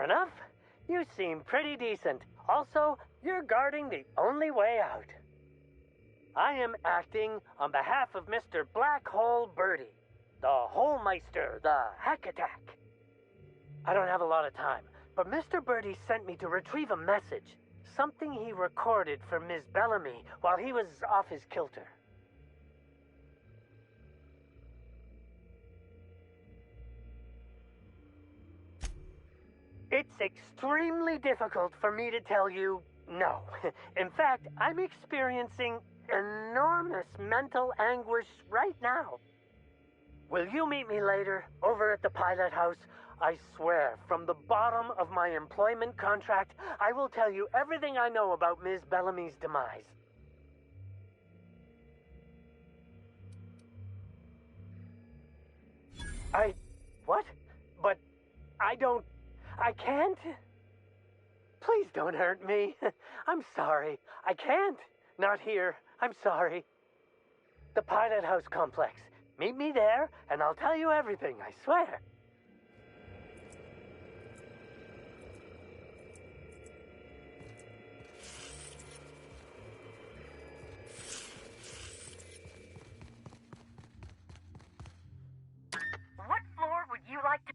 enough. You seem pretty decent. Also, you're guarding the only way out. I am acting on behalf of Mr. Black Hole Birdie, the Holmeister, the Hack Attack. I don't have a lot of time, but Mr. Birdie sent me to retrieve a message, something he recorded for Ms. Bellamy while he was off his kilter. It's extremely difficult for me to tell you no. In fact, I'm experiencing enormous mental anguish right now. Will you meet me later, over at the pilot house? I swear, from the bottom of my employment contract, I will tell you everything I know about Ms. Bellamy's demise. What? But I can't? Please don't hurt me. I'm sorry. I can't. Not here. I'm sorry. The Pilot House complex. Meet me there, and I'll tell you everything, I swear. What floor would you like to...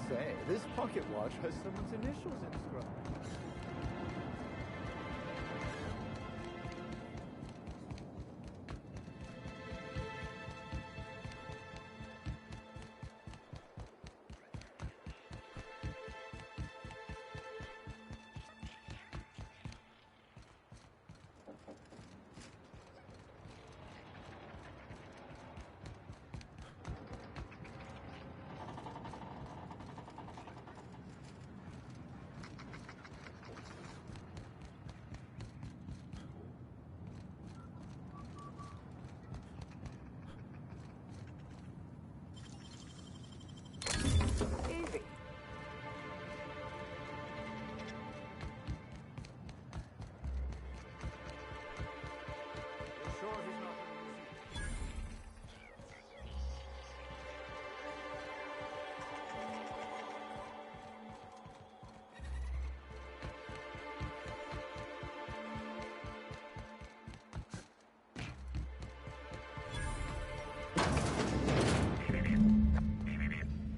say, this pocket watch has someone's initials inscribed. Easy.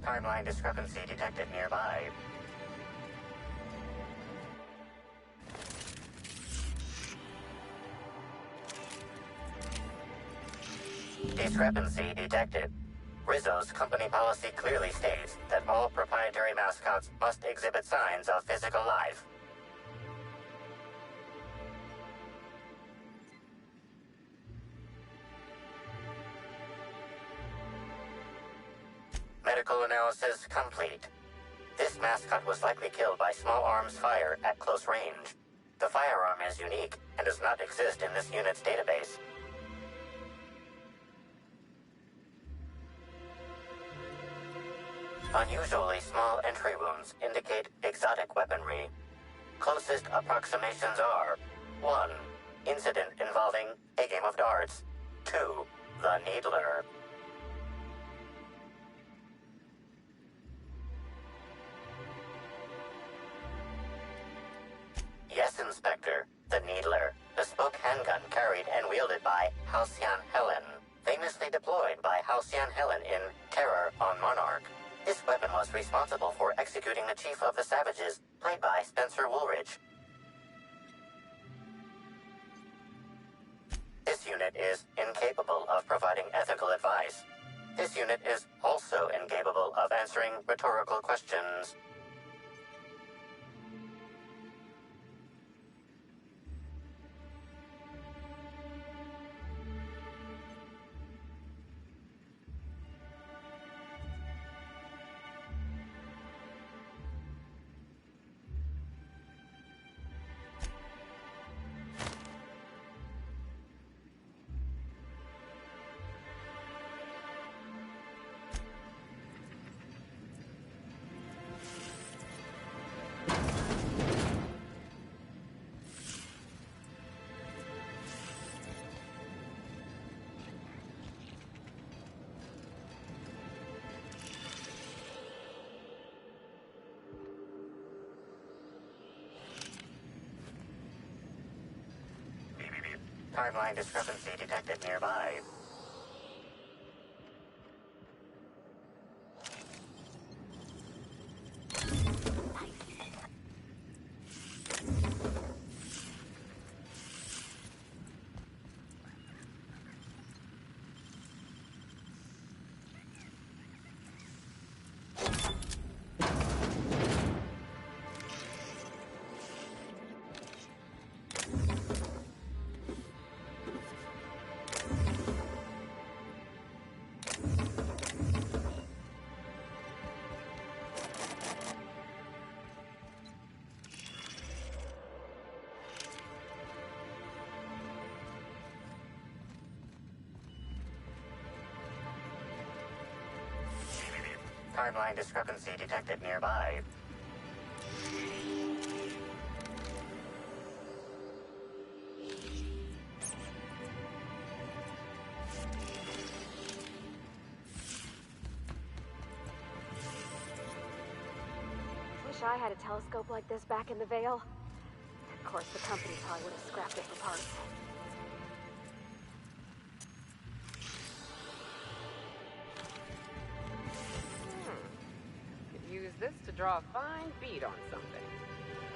Timeline discrepancy detected nearby. Discrepancy detected. Rizzo's company policy clearly states that all proprietary mascots must exhibit signs of physical life. Medical analysis complete. This mascot was likely killed by small arms fire at close range. The firearm is unique and does not exist in this unit's database. Unusually small entry wounds indicate exotic weaponry. Closest approximations are 1. Incident involving a game of darts. 2. The Needler. Yes, Inspector. The Needler. Bespoke handgun carried and wielded by Halcyon Helen. Famously deployed by Halcyon Helen in Terror on Monarch. This weapon was responsible for executing the Chief of the Savages, played by Spencer Woolridge. This unit is incapable of providing ethical advice. This unit is also incapable of answering rhetorical questions. Timeline discrepancy detected nearby. Timeline discrepancy detected nearby. Wish I had a telescope like this back in the Vale. Of course, the company probably would have scrapped it for parts. Could use this this to draw a fine bead on something.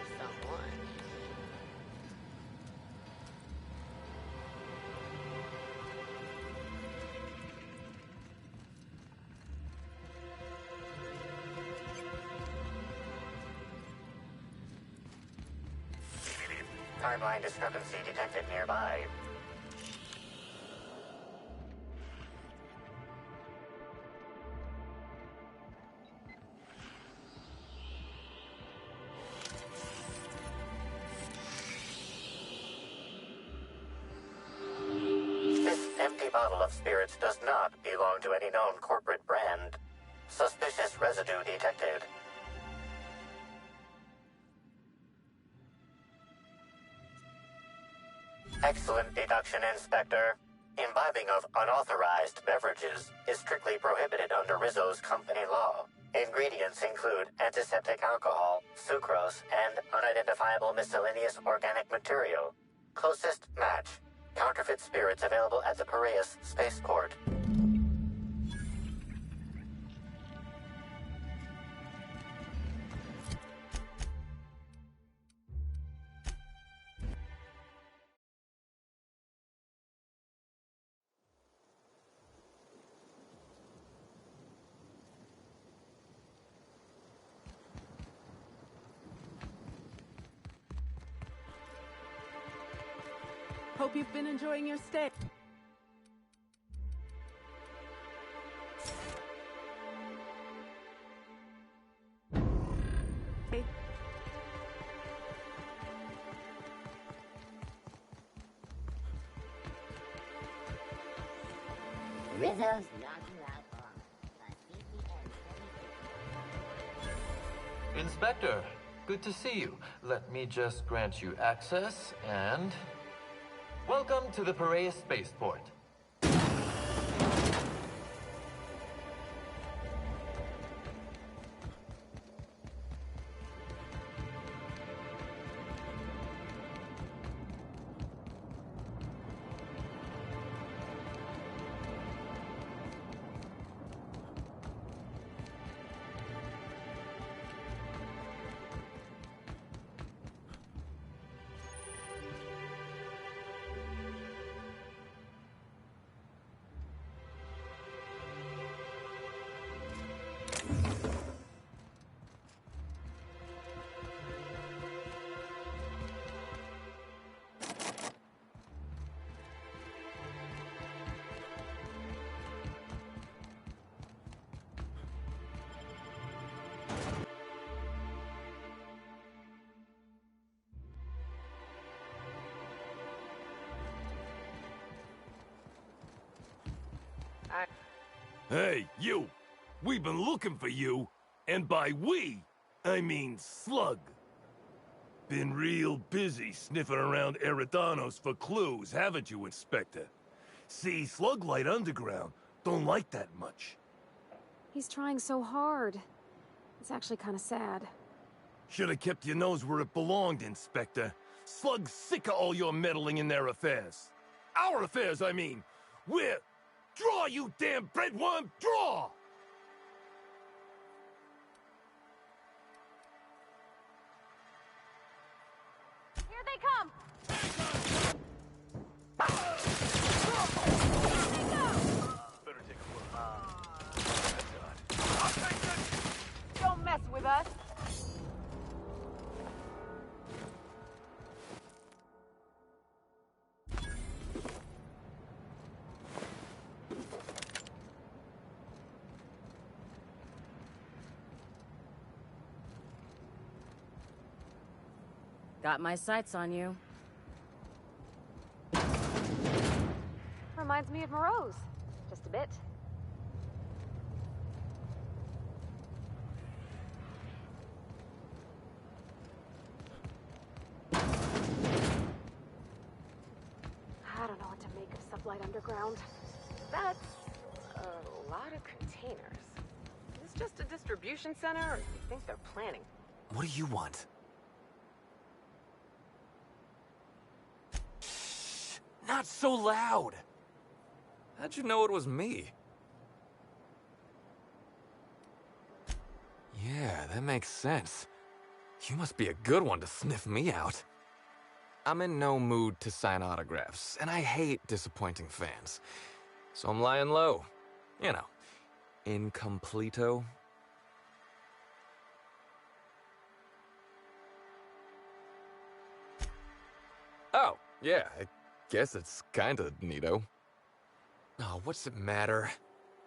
Or someone. Timeline discrepancy detected nearby. This empty bottle of spirits does not belong to any known corporate brand. Suspicious residue detected. Excellent deduction, Inspector. Imbibing of unauthorized beverages is strictly prohibited under Rizzo's company law. Ingredients include antiseptic alcohol, sucrose, and unidentifiable miscellaneous organic material. Closest match. Counterfeit spirits available at the Piraeus spaceport. Hope you've been enjoying your stay. Rizzo's knocking out on Inspector, good to see you. Let me just grant you access and... Welcome to the Piraeus spaceport. Hey, you! We've been looking for you, and by we, I mean Slug. Been real busy sniffing around Eridanos for clues, haven't you, Inspector? See, Sluglight Underground don't like that much. He's trying so hard. It's actually kind of sad. Should have kept your nose where it belonged, Inspector. Slug's sick of all your meddling in their affairs. Our affairs, I mean. We're... Draw, you damn breadworm! Draw! Here they come! Better take a look. Don't mess with us! Got my sights on you. Reminds me of Moreau's. Just a bit. I don't know what to make of Sublight Underground. That's a lot of containers. Is this just a distribution center, or do you think they're planning? What do you want? Not so loud! How'd you know it was me? Yeah, that makes sense. You must be a good one to sniff me out. I'm in no mood to sign autographs, and I hate disappointing fans. So I'm lying low. You know, incompleto. Oh, yeah, I guess it's kinda neato. Oh, what's it matter?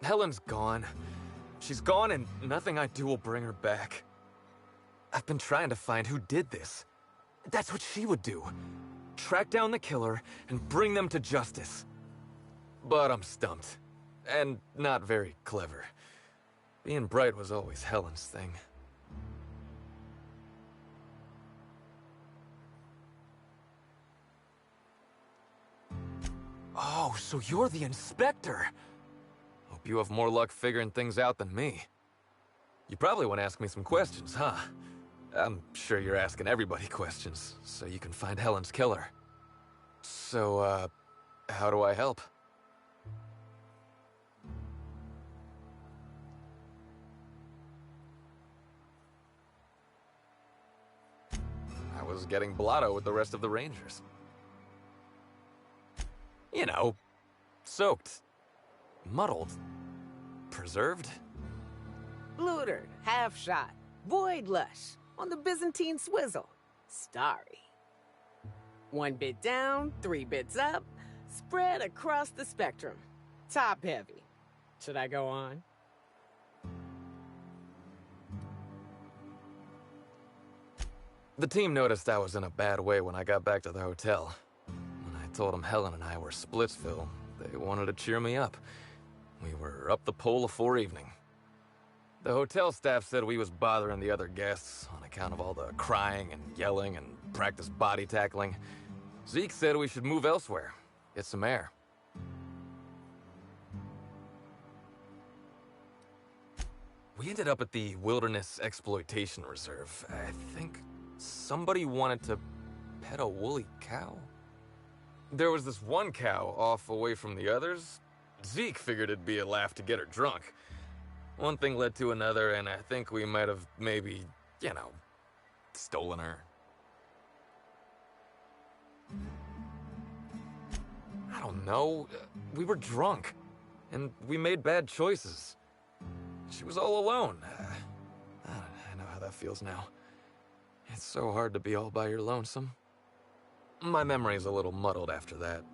Helen's gone. She's gone and nothing I do will bring her back. I've been trying to find who did this. That's what she would do. Track down the killer and bring them to justice. But I'm stumped. And not very clever. Being bright was always Helen's thing. Oh, so you're the inspector. Hope you have more luck figuring things out than me. You probably want to ask me some questions, huh? I'm sure you're asking everybody questions, so you can find Helen's killer. So, how do I help? I was getting blotto with the rest of the Rangers. You know, soaked, muddled, preserved. Blutered, half shot, void lush, on the Byzantine swizzle, starry. 1 bit down, 3 bits up, spread across the spectrum. Top heavy. Should I go on? The team noticed I was in a bad way when I got back to the hotel. When I told them Helen and I were Splitsville, they wanted to cheer me up. We were up the pole afore evening. The hotel staff said we was bothering the other guests on account of all the crying and yelling and practice body tackling. Zeke said we should move elsewhere, get some air. We ended up at the Wilderness Exploitation Reserve. I think somebody wanted to pet a woolly cow. There was this one cow off away from the others. Zeke figured it'd be a laugh to get her drunk. One thing led to another, and I think we might have maybe, you know, stolen her. I don't know. We were drunk, and we made bad choices. She was all alone. I know how that feels now. It's so hard to be all by your lonesome. My memory's a little muddled after that.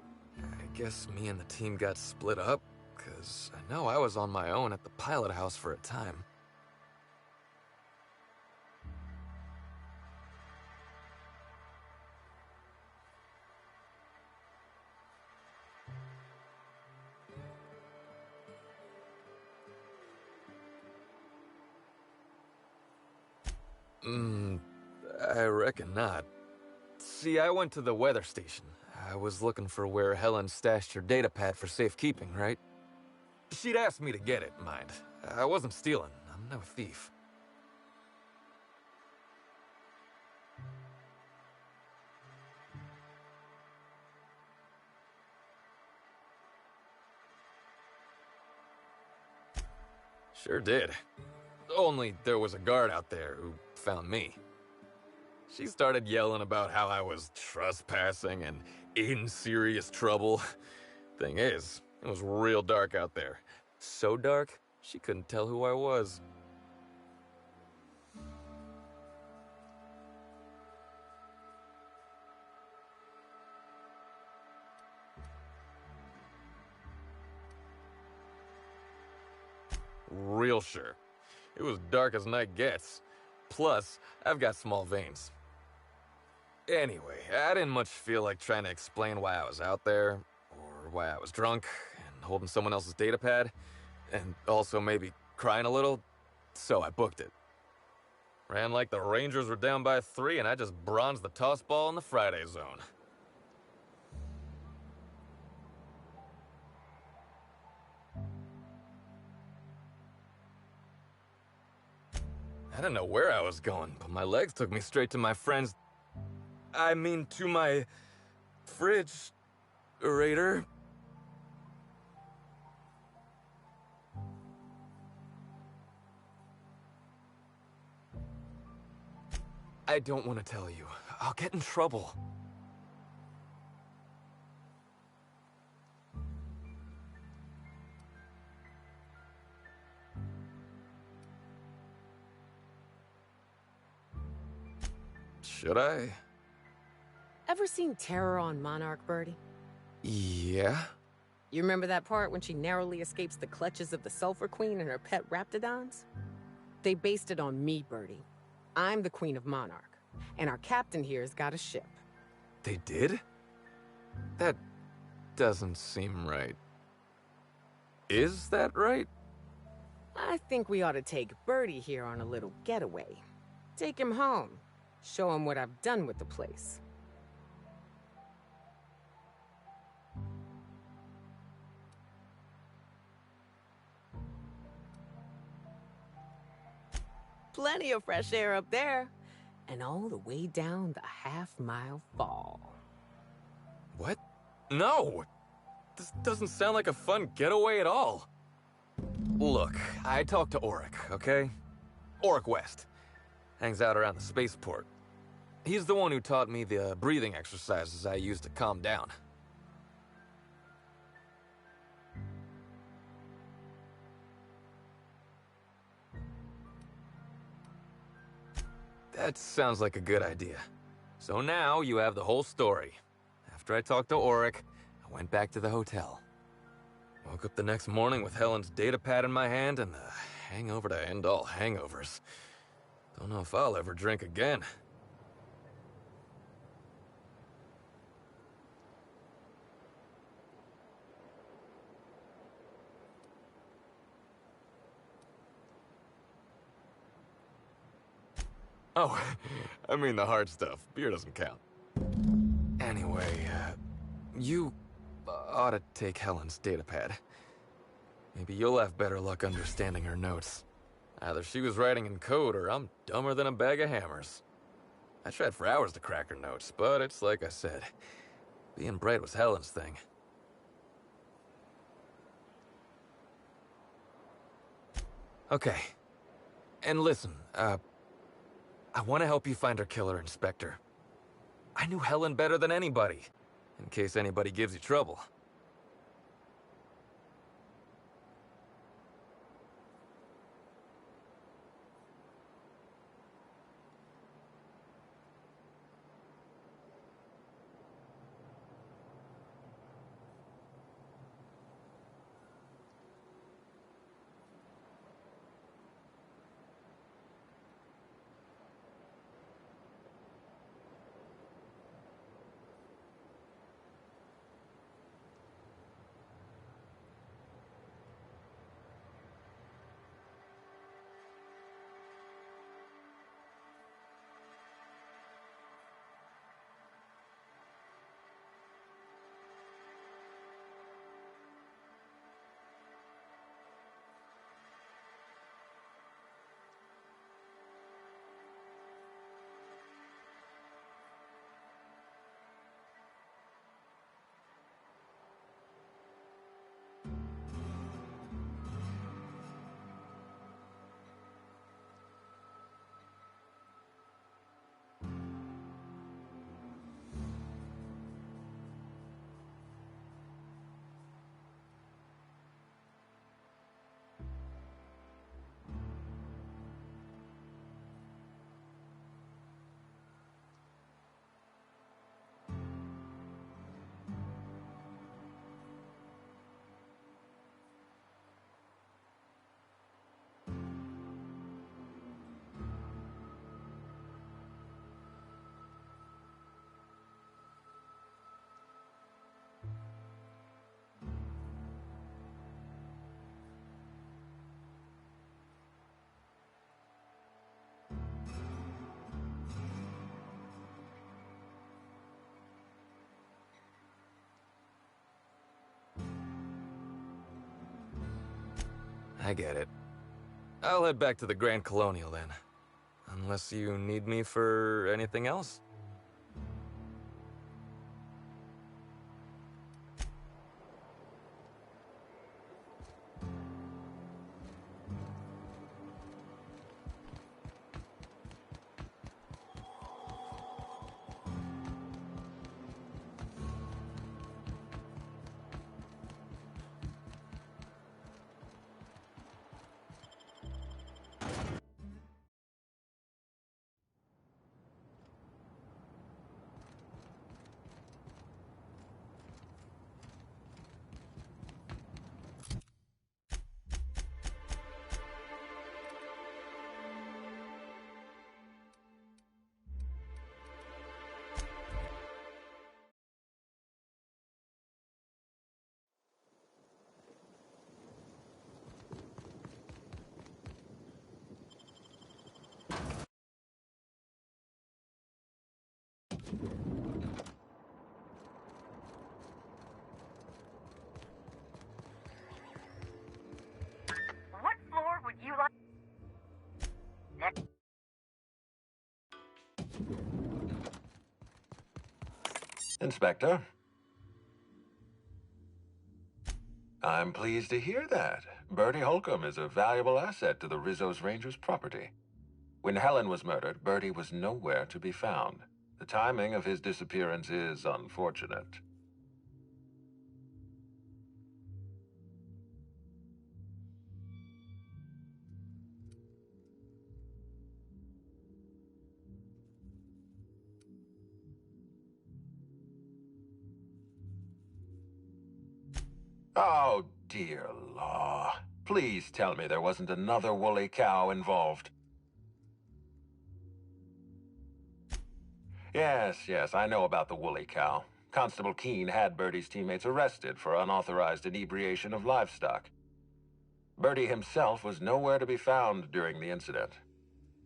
I guess me and the team got split up, because I know I was on my own at the pilot house for a time. I reckon not. See, I went to the weather station. I was looking for where Helen stashed her datapad for safekeeping, right? She'd asked me to get it, mind. I wasn't stealing. I'm no thief. Sure did. Only there was a guard out there who found me. She started yelling about how I was trespassing and in serious trouble. Thing is, it was real dark out there. So dark, she couldn't tell who I was. Real sure. It was dark as night gets. Plus, I've got small veins. Anyway, I didn't much feel like trying to explain why I was out there, or why I was drunk, and holding someone else's datapad, and also maybe crying a little, so I booked it. Ran like the Rangers were down by 3, and I just bronzed the toss ball in the Friday zone. I didn't know where I was going, but my legs took me straight to my friend's... to my... fridge-rator. I don't want to tell you. I'll get in trouble. Should I? Ever seen Terror on Monarch, Birdie? Yeah? You remember that part when she narrowly escapes the clutches of the Sulphur Queen and her pet Raptidons? They based it on me, Birdie. I'm the Queen of Monarch, and our captain here's got a ship. They did? That doesn't seem right. Is that right? I think we ought to take Birdie here on a little getaway. Take him home. Show him what I've done with the place. Plenty of fresh air up there. And all the way down the half-mile fall. What? No! This doesn't sound like a fun getaway at all. Look, I talked to Auric, okay? Auric West. Hangs out around the spaceport. He's the one who taught me the breathing exercises I use to calm down. That sounds like a good idea. So now you have the whole story. After I talked to Auric, I went back to the hotel. Woke up the next morning with Helen's datapad in my hand and the hangover to end all hangovers. Don't know if I'll ever drink again. Oh, I mean the hard stuff. Beer doesn't count. Anyway, you ought to take Helen's datapad. Maybe you'll have better luck understanding her notes. Either she was writing in code or I'm dumber than a bag of hammers. I tried for hours to crack her notes, but it's like I said. Being bright was Helen's thing. Okay. And listen, I want to help you find her killer, Inspector. I knew Helen better than anybody, in case anybody gives you trouble. I get it. I'll head back to the Grand Colonial then. Unless you need me for anything else? Inspector. I'm pleased to hear that. Bertie Holcomb is a valuable asset to the Rizzo's Rangers property. When Helen was murdered, Bertie was nowhere to be found. The timing of his disappearance is unfortunate. Oh, dear law. Please tell me there wasn't another woolly cow involved. Yes, I know about the woolly cow. Constable Keene had Bertie's teammates arrested for unauthorized inebriation of livestock. Bertie himself was nowhere to be found during the incident.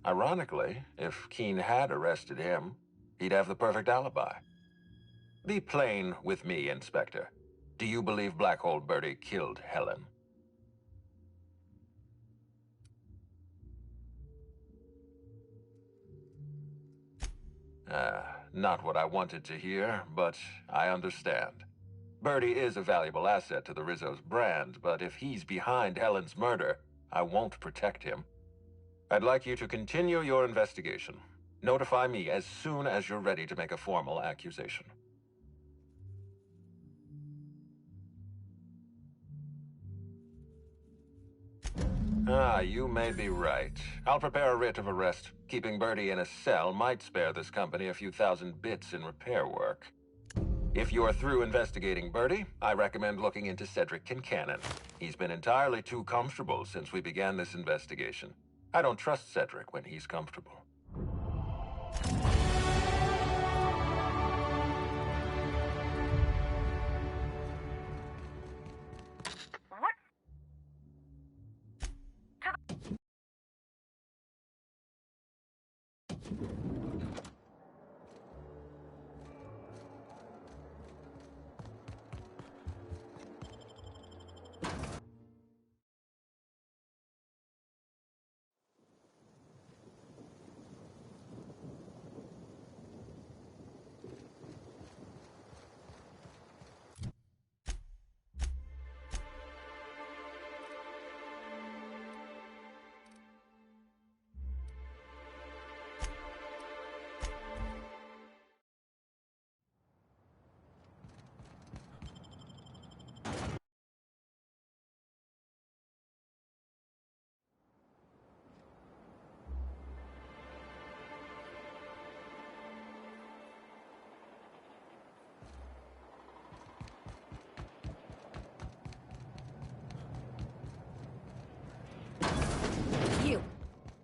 Ironically, if Keene had arrested him, he'd have the perfect alibi. Be plain with me, Inspector. Do you believe Black Hole Bertie killed Helen? Not what I wanted to hear, but I understand. Bertie is a valuable asset to the Rizzo's brand, but if he's behind Helen's murder, I won't protect him. I'd like you to continue your investigation. Notify me as soon as you're ready to make a formal accusation. You may be right. I'll prepare a writ of arrest. Keeping Bertie in a cell might spare this company a few thousand bits in repair work. If you're through investigating Bertie, I recommend looking into Cedric Kincannon. He's been entirely too comfortable since we began this investigation. I don't trust Cedric when he's comfortable.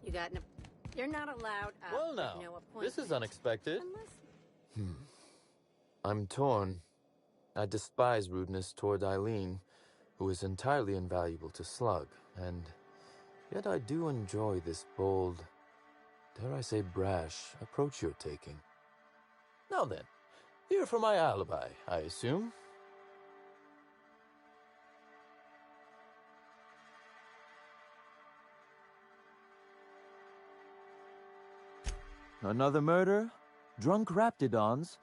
You got You're not allowed. Well, now, no this is unexpected. Unless... I'm torn. I despise rudeness toward Eileen, who is entirely invaluable to Slug, and yet I do enjoy this bold, dare I say brash, approach you're taking. Now then, here for my alibi, I assume. Another murder? Drunk Raptidons?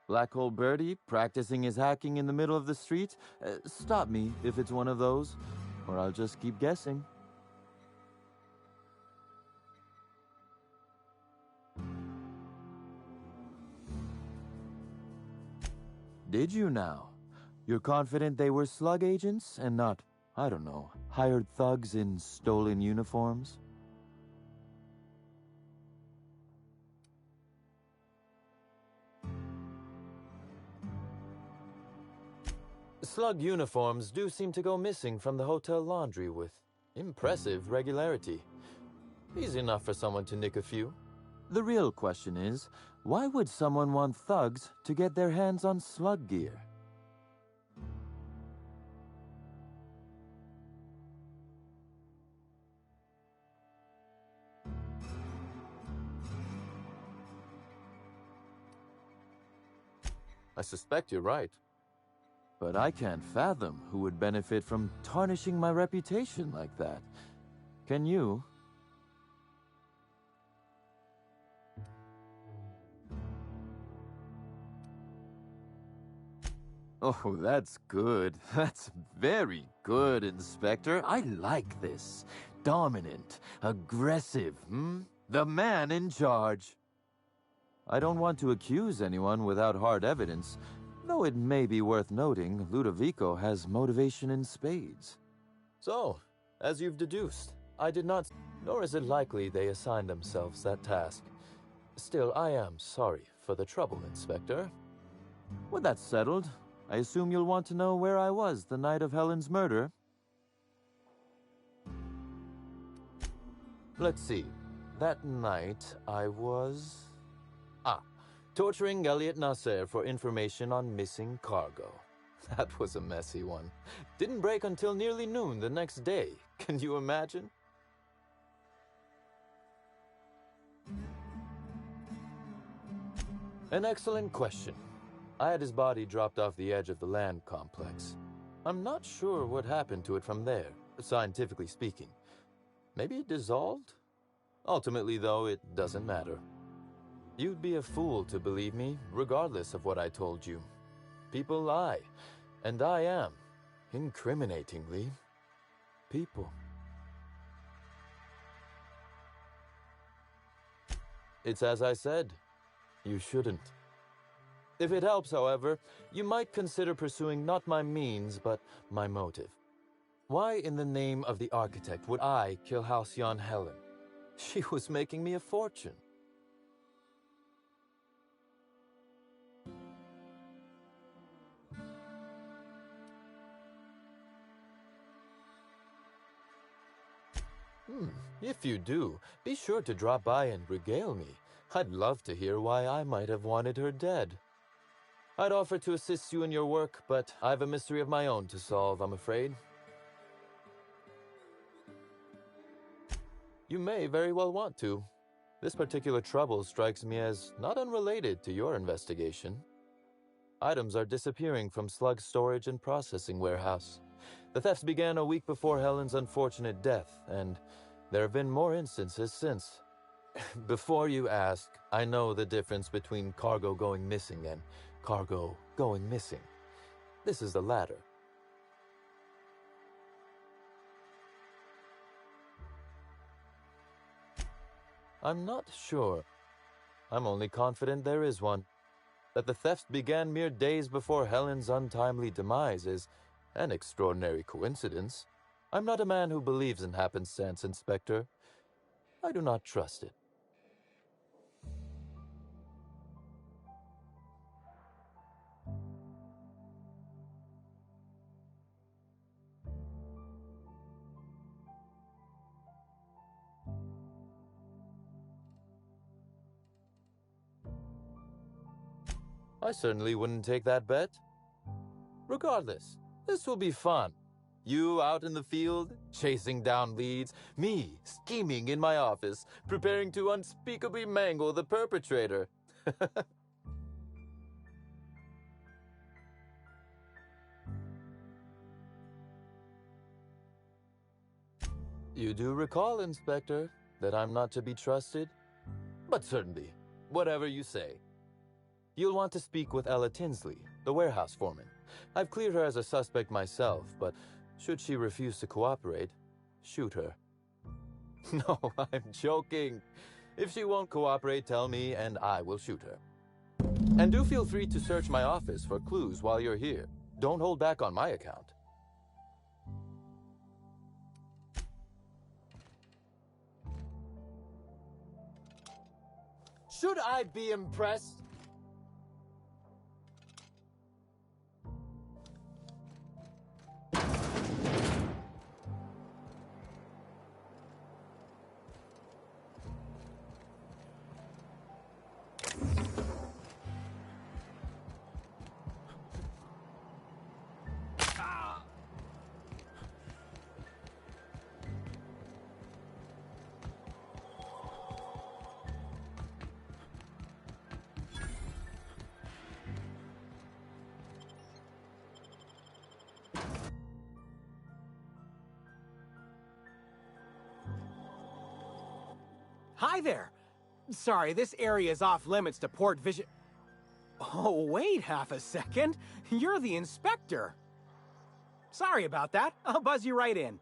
Black Hole Bertie practicing his hacking in the middle of the street? Stop me if it's one of those, or I'll just keep guessing. Did you now? You're confident they were Slug agents and not, I don't know, hired thugs in stolen uniforms? Slug uniforms do seem to go missing from the hotel laundry with impressive regularity. Easy enough for someone to nick a few. The real question is, why would someone want thugs to get their hands on Slug gear? I suspect you're right. But I can't fathom who would benefit from tarnishing my reputation like that. Can you? Oh, that's good. That's very good, Inspector. I like this. Dominant, aggressive, The man in charge. I don't want to accuse anyone without hard evidence, though it may be worth noting Ludovico has motivation in spades. So, as you've deduced, I did not, nor is it likely they assigned themselves that task. Still, I am sorry for the trouble, Inspector. With that settled, I assume you'll want to know where I was the night of Helen's murder. Let's see. That night, I was... torturing Elliot Nasser for information on missing cargo. That was a messy one. Didn't break until nearly noon the next day. Can you imagine? An excellent question. I had his body dropped off the edge of the land complex. I'm not sure what happened to it from there, scientifically speaking. Maybe it dissolved? Ultimately, though, it doesn't matter. You'd be a fool to believe me, regardless of what I told you. People lie, and I am, incriminatingly, people. It's as I said. You shouldn't. If it helps, however, you might consider pursuing not my means, but my motive. Why in the name of the architect would I kill Halcyon Helen? She was making me a fortune. If you do, be sure to drop by and regale me. I'd love to hear why I might have wanted her dead. I'd offer to assist you in your work, but I've a mystery of my own to solve, I'm afraid. You may very well want to. This particular trouble strikes me as not unrelated to your investigation. Items are disappearing from Slug's storage and processing warehouse. The thefts began a week before Helen's unfortunate death, and there have been more instances since. Before you ask, I know the difference between cargo going missing and cargo going missing. This is the latter. I'm not sure. I'm only confident there is one. That the thefts began mere days before Helen's untimely demise is an extraordinary coincidence. I'm not a man who believes in happenstance, Inspector. I do not trust it. I certainly wouldn't take that bet. Regardless, this will be fun. You out in the field, chasing down leads. Me, scheming in my office, preparing to unspeakably mangle the perpetrator. You do recall, Inspector, that I'm not to be trusted? But certainly, whatever you say. You'll want to speak with Ella Tinsley, the warehouse foreman. I've cleared her as a suspect myself, but should she refuse to cooperate, shoot her. No, I'm joking. If she won't cooperate, tell me and I will shoot her. And do feel free to search my office for clues while you're here. Don't hold back on my account. Should I be impressed? Hi there! Sorry, this area is off limits to port vision. Oh, wait half a second. You're the inspector. Sorry about that. I'll buzz you right in.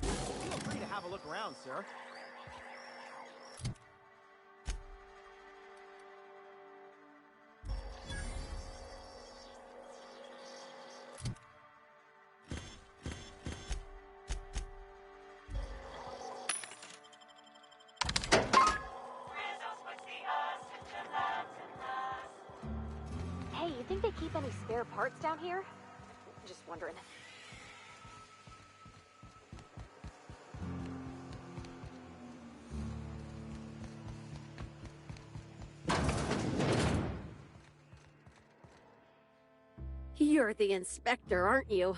Feel free to have a look around, sir. Hey, you think they keep any spare parts down here? Just wondering. You're the inspector, aren't you?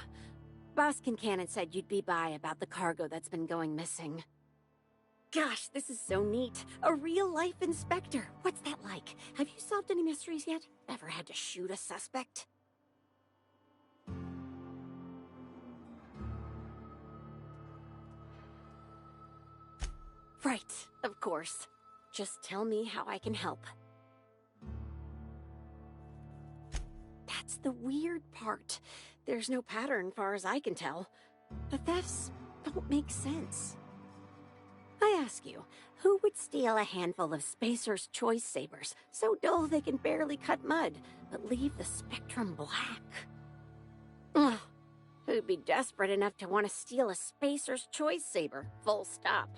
Boss Kincannon said you'd be by about the cargo that's been going missing. Gosh, this is so neat. A real-life inspector. What's that like? Have you solved any mysteries yet? Ever had to shoot a suspect? Right, of course. Just tell me how I can help. That's the weird part. There's no pattern, far as I can tell. The thefts don't make sense. I ask you, who would steal a handful of Spacer's Choice Sabers, so dull they can barely cut mud, but leave the spectrum black? Ugh. Who'd be desperate enough to want to steal a Spacer's Choice Saber, full stop?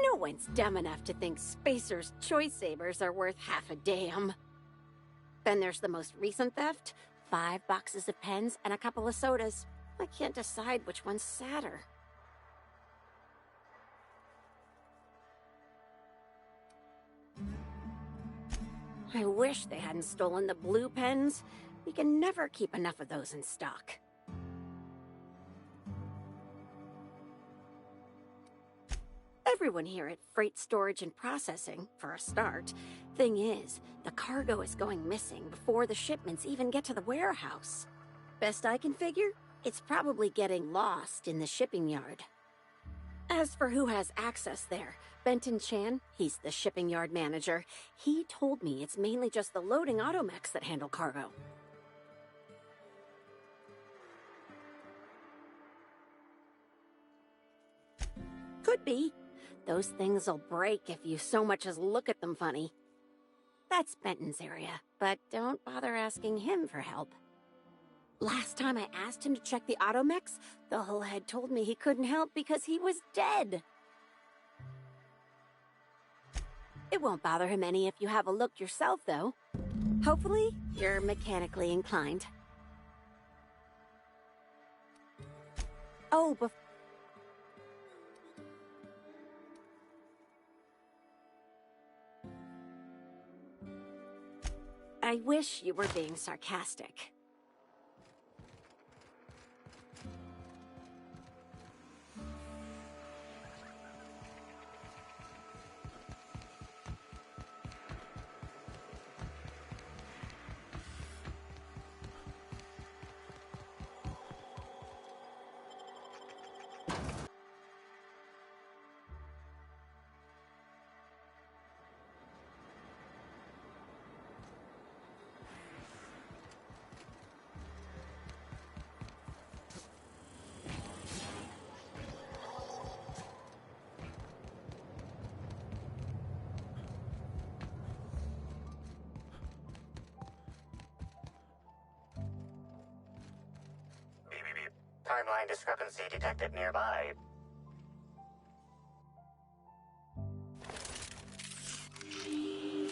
No one's dumb enough to think Spacer's Choice Sabers are worth half a damn. Then there's the most recent theft. 5 boxes of pens and a couple of sodas. I can't decide which one's sadder. I wish they hadn't stolen the blue pens. We can never keep enough of those in stock. Everyone here at Freight Storage and Processing, for a start. Thing is, the cargo is going missing before the shipments even get to the warehouse. Best I can figure, it's probably getting lost in the shipping yard. As for who has access there, Benton Chan, he's the shipping yard manager, he told me it's mainly just the loading automechs that handle cargo. Could be. Those things'll break if you so much as look at them funny. That's Benton's area, but don't bother asking him for help. Last time I asked him to check the automechs, the whole head told me he couldn't help because he was dead. It won't bother him any if you have a look yourself, though. Hopefully, you're mechanically inclined. Oh, I wish you were being sarcastic. Timeline discrepancy detected nearby.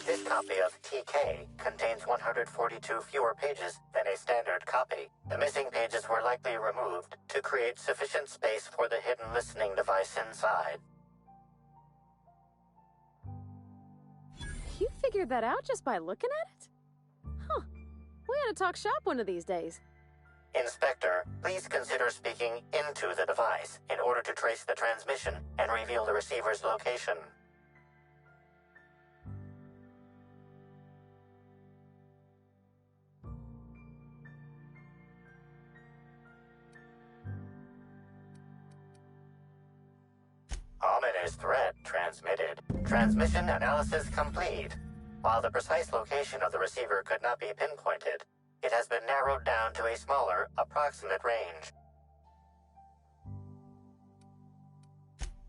This copy of TK contains 142 fewer pages than a standard copy. The missing pages were likely removed to create sufficient space for the hidden listening device inside. You figured that out just by looking at it? Huh. We ought to talk shop one of these days. Inspector, please consider speaking into the device in order to trace the transmission and reveal the receiver's location. Ominous threat transmitted. Transmission analysis complete. While the precise location of the receiver could not be pinpointed, it has been narrowed down to a smaller, approximate range.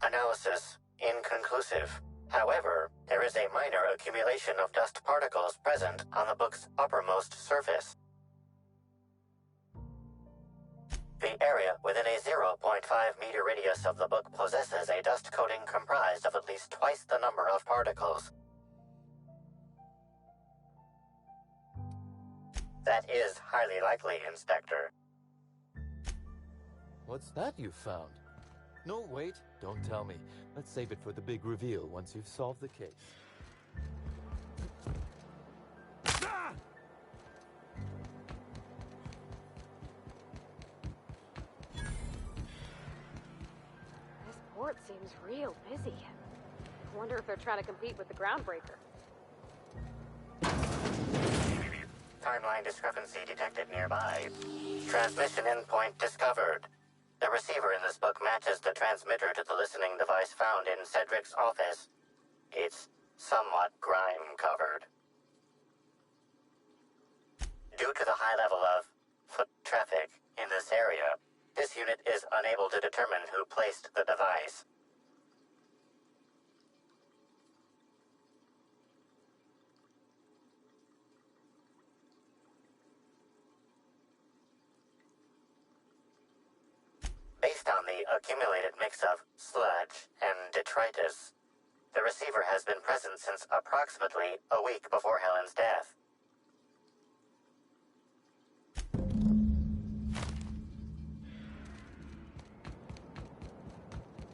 Analysis inconclusive. However, there is a minor accumulation of dust particles present on the book's uppermost surface. The area within a 0.5-meter radius of the book possesses a dust coating comprised of at least twice the number of particles. That is highly likely, Inspector. What's that you found? No, wait, don't tell me. Let's save it for the big reveal once you've solved the case. This port seems real busy. I wonder if they're trying to compete with the Groundbreaker. Timeline discrepancy detected nearby. Transmission endpoint discovered. The receiver in this book matches the transmitter to the listening device found in Cedric's office. It's somewhat grime-covered. Due to the high level of foot traffic in this area, this unit is unable to determine who placed the device. Based on the accumulated mix of sludge and detritus, the receiver has been present since approximately a week before Helen's death.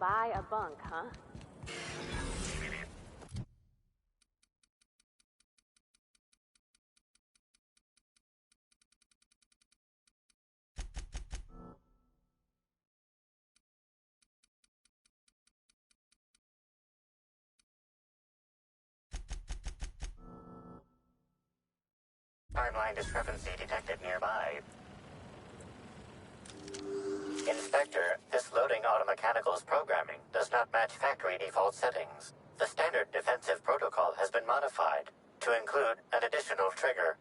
Buy a bunk, huh? Timeline discrepancy detected nearby. Inspector, this loading automechanical's programming does not match factory default settings. The standard defensive protocol has been modified to include an additional trigger.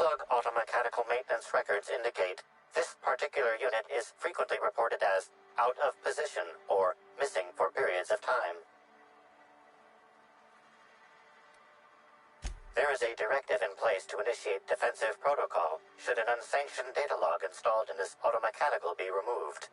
Slug automechanical maintenance records indicate this particular unit is frequently reported as out of position or missing for periods of time. There is a directive in place to initiate defensive protocol should an unsanctioned data log installed in this automechanical be removed.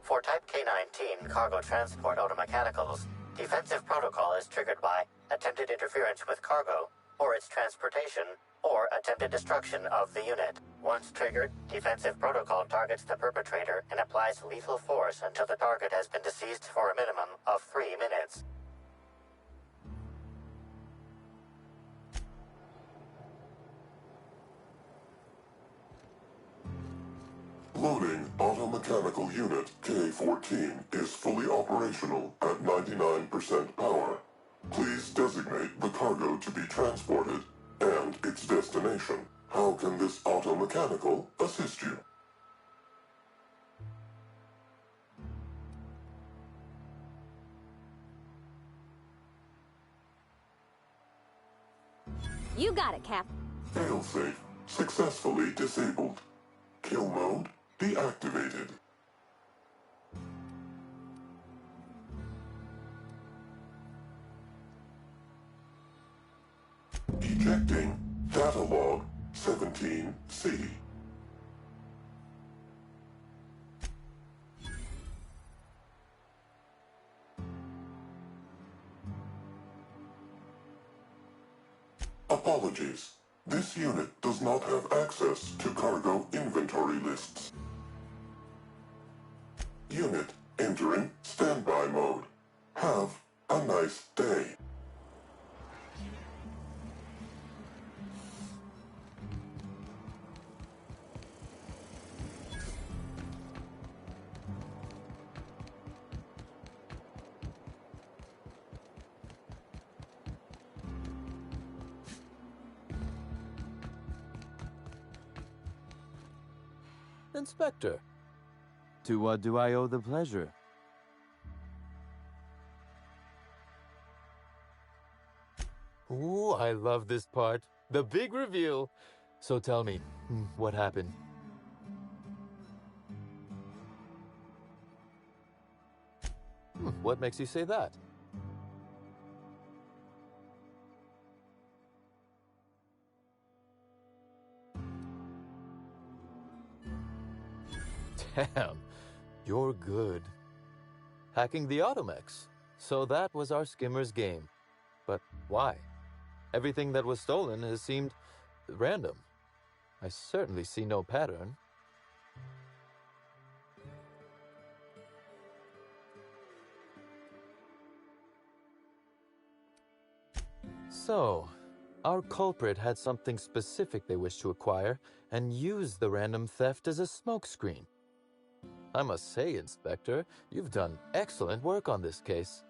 For Type K-19 cargo transport automechanicals, defensive protocol is triggered by attempted interference with cargo, or its transportation, or attempted destruction of the unit. Once triggered, defensive protocol targets the perpetrator and applies lethal force until the target has been deceased for a minimum of 3 minutes. Loading automechanical unit K-14 is fully operational at 99% power. Please designate the cargo to be transported and its destination. How can this automechanical assist you? You got it, Cap. Failsafe successfully disabled. Kill mode deactivated. Ejecting data log 17C. Apologies. This unit does not have access to cargo inventory lists. Unit entering standby mode. Have a nice day. Inspector, to what do I owe the pleasure? Ooh, I love this part. The big reveal. So tell me, what happened? What makes you say that? Damn, you're good. Hacking the Automex. So that was our skimmer's game. But why? Everything that was stolen has seemed random. I certainly see no pattern. So, our culprit had something specific they wished to acquire and used the random theft as a smokescreen. I must say, Inspector, you've done excellent work on this case.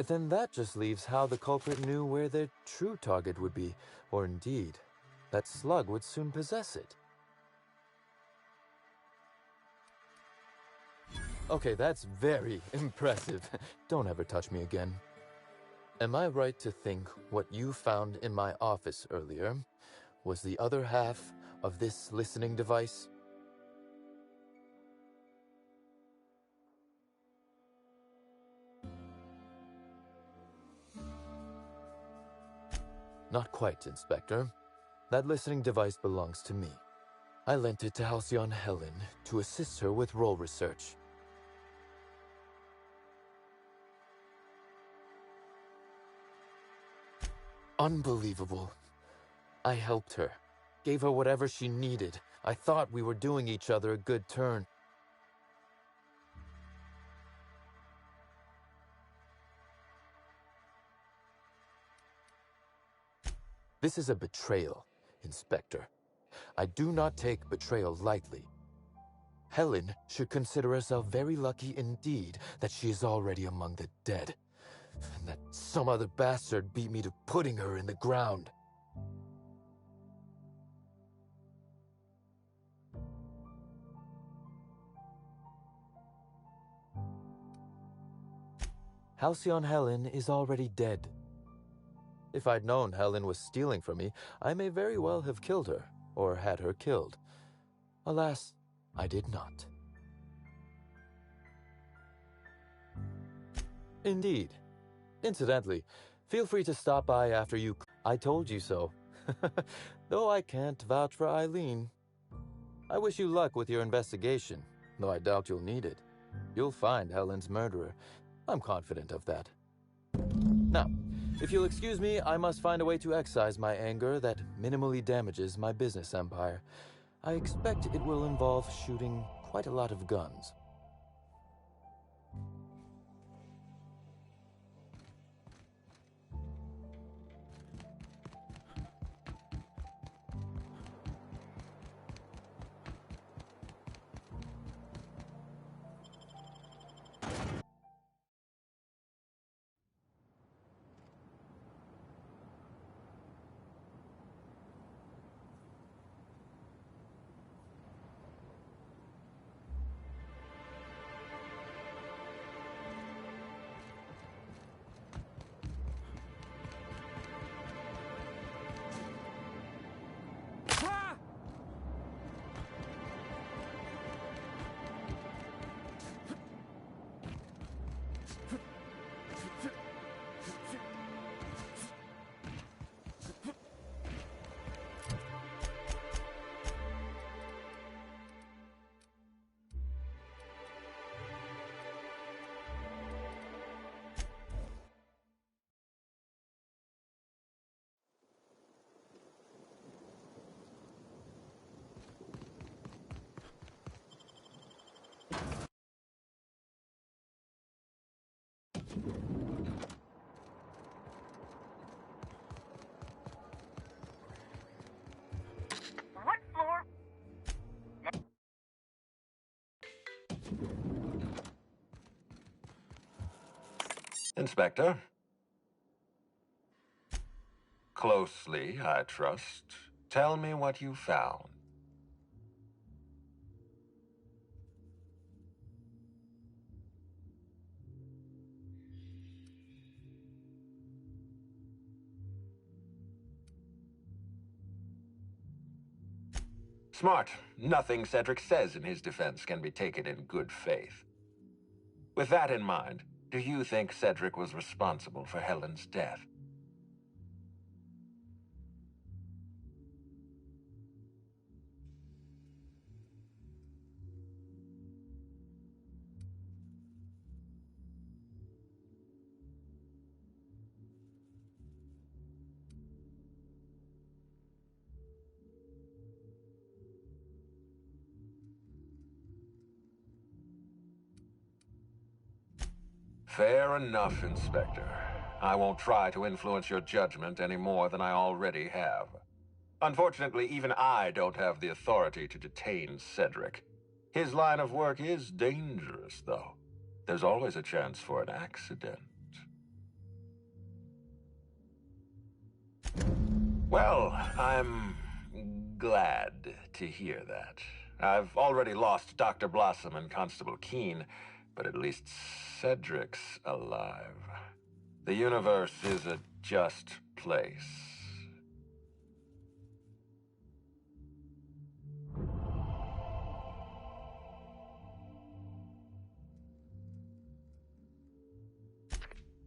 Then that just leaves how the culprit knew where their true target would be, or indeed, that Slug would soon possess it. Okay, that's very impressive. Don't ever touch me again. Am I right to think what you found in my office earlier was the other half of this listening device? Not quite, Inspector. That listening device belongs to me. I lent it to Halcyon Helen to assist her with role research. Unbelievable. I helped her, gave her whatever she needed. I thought we were doing each other a good turn. This is a betrayal, Inspector. I do not take betrayal lightly. Helen should consider herself very lucky indeed that she is already among the dead, and that some other bastard beat me to putting her in the ground. Halcyon Helen is already dead. If I'd known Helen was stealing from me, I may very well have killed her, or had her killed. Alas, I did not. Indeed. Incidentally, feel free to stop by after you... I told you so. Though I can't vouch for Eileen. I wish you luck with your investigation, though I doubt you'll need it. You'll find Helen's murderer. I'm confident of that. Now, if you'll excuse me, I must find a way to excise my anger that minimally damages my business empire. I expect it will involve shooting quite a lot of guns. What floor? Inspector. Closely, I trust. Tell me what you found. Smart. Nothing Cedric says in his defense can be taken in good faith. With that in mind, do you think Cedric was responsible for Helen's death? Fair enough, Inspector. I won't try to influence your judgment any more than I already have. Unfortunately, even I don't have the authority to detain Cedric. His line of work is dangerous, though. There's always a chance for an accident. Well, I'm glad to hear that. I've already lost Dr. Blossom and Constable Keene, but at least Cedric's alive. The universe is a just place.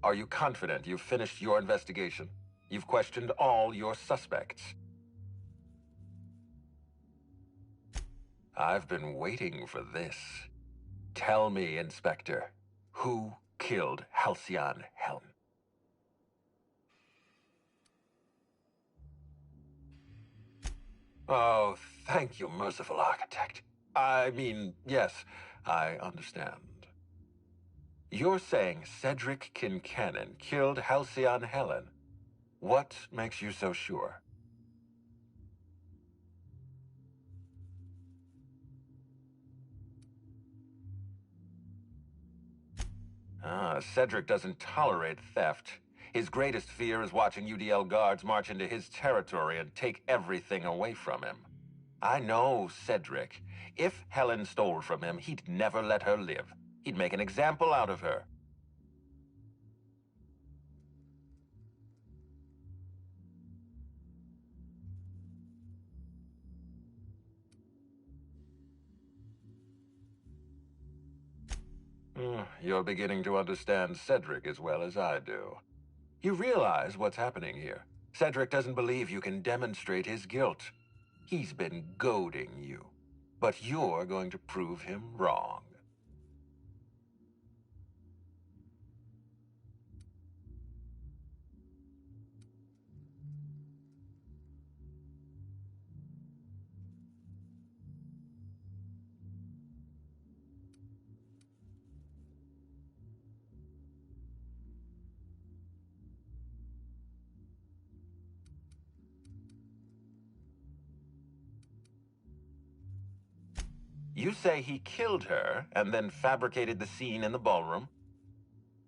Are you confident you've finished your investigation? You've questioned all your suspects. I've been waiting for this. Tell me, Inspector, who killed Halcyon Helen? Oh, thank you, merciful architect. I mean, yes, I understand. You're saying Cedric Kincannon killed Halcyon Helen. What makes you so sure? Cedric doesn't tolerate theft. His greatest fear is watching UDL guards march into his territory and take everything away from him. I know Cedric. If Helen stole from him, he'd never let her live. He'd make an example out of her. you're beginning to understand Cedric as well as I do. You realize what's happening here. Cedric doesn't believe you can demonstrate his guilt. He's been goading you. But you're going to prove him wrong. You say he killed her and then fabricated the scene in the ballroom?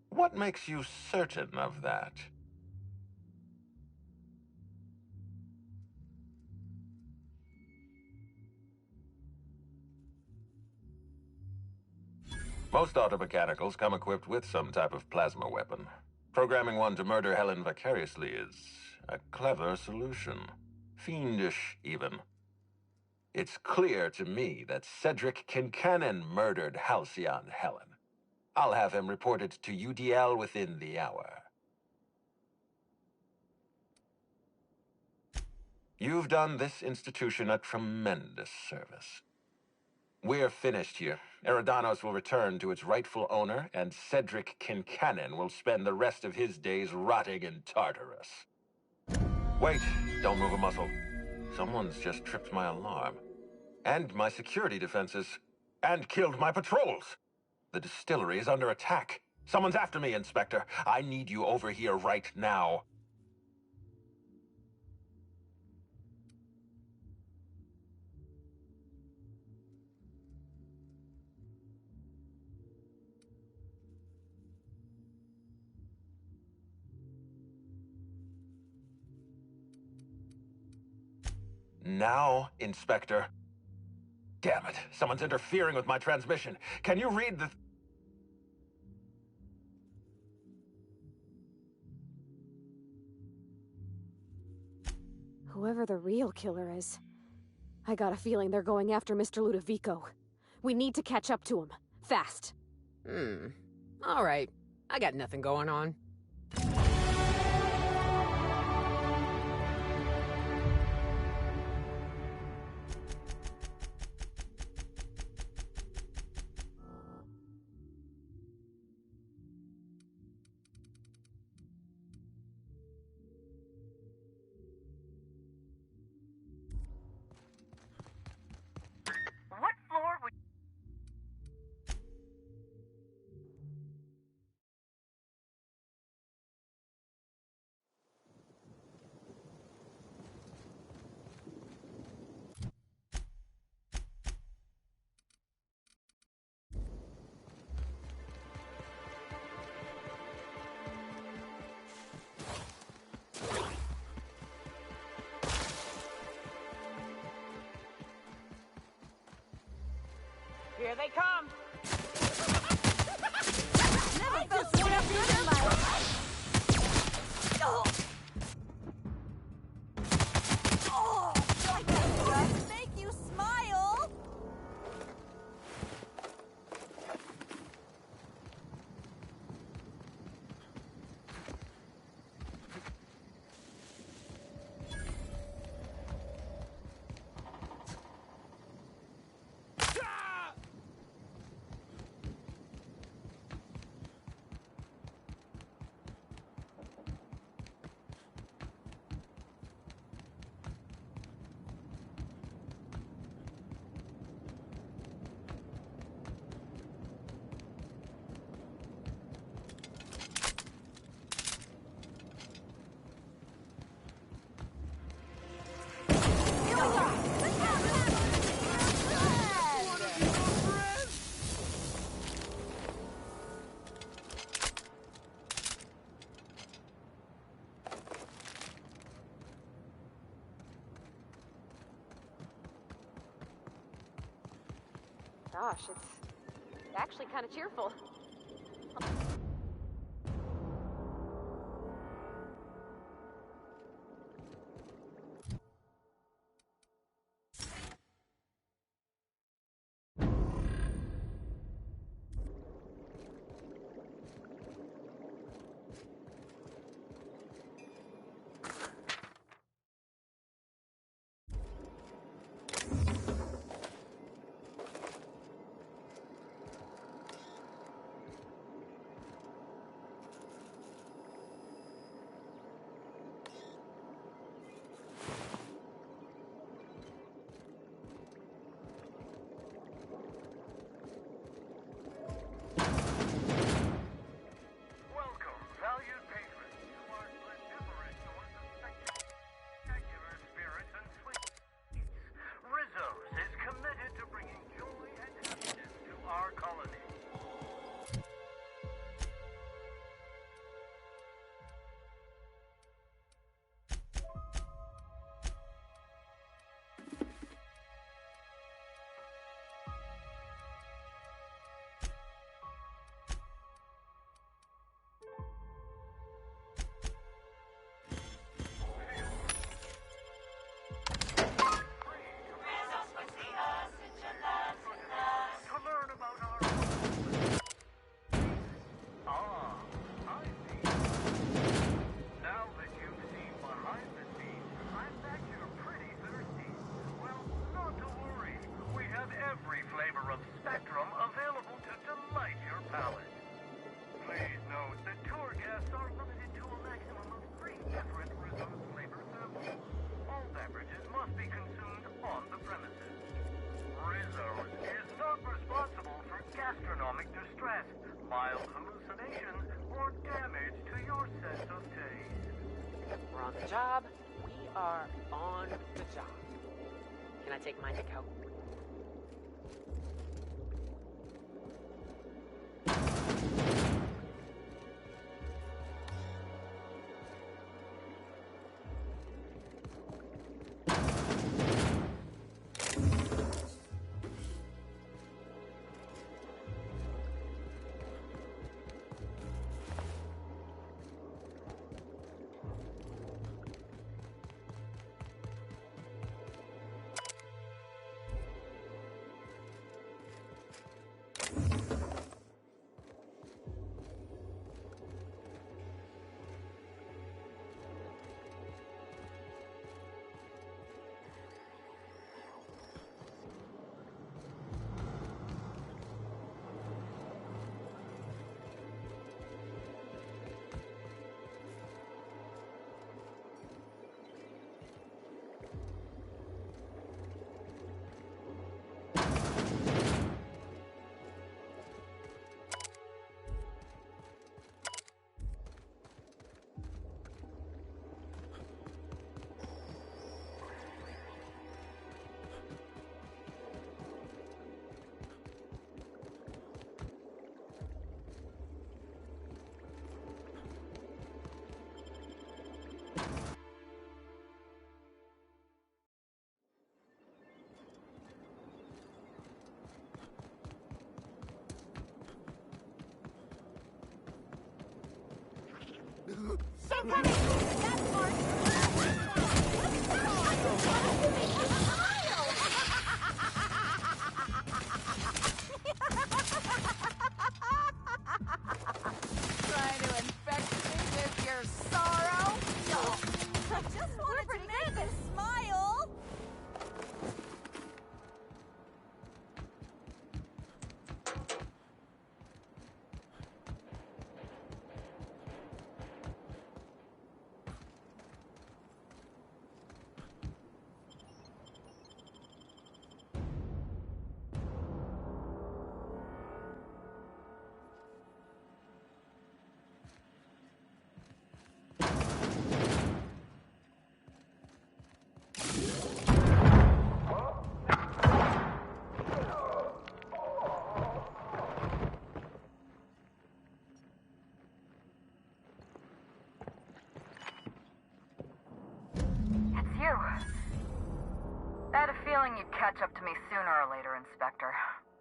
What makes you certain of that? Most automechanicals come equipped with some type of plasma weapon. Programming one to murder Helen vicariously is a clever solution. Fiendish, even. It's clear to me that Cedric Kincannon murdered Halcyon Helen. I'll have him reported to UDL within the hour. You've done this institution a tremendous service. We're finished here. Eridanos will return to its rightful owner, and Cedric Kincannon will spend the rest of his days rotting in Tartarus. Wait, don't move a muscle. Someone's just tripped my alarm. And my security defenses. And killed my patrols. The distillery is under attack. Someone's after me, Inspector. I need you over here right now. Now, Inspector. Damn it, someone's interfering with my transmission. Can you read the... Whoever the real killer is, I got a feeling they're going after Mr. Ludovico. We need to catch up to him. Fast. All right. I got nothing going on. What floor would... Here they come! Never felt so happy in my life. Oh, I can just make you smile. Gosh, it's actually kind of cheerful. every flavor of Spectrum available to delight your palate. Please note that tour guests are limited to a maximum of 3 different Rizzo's flavor samples. All beverages must be consumed on the premises. Rizzo's is not responsible for gastronomic distress, mild hallucinations, or damage to your sense of taste. We're on the job. We are on the job. Can I take mine to go? Somebody! That's Mark! Trying to infect me with your sorrow? I just wanted to make them smile! I had a feeling you'd catch up to me sooner or later, Inspector.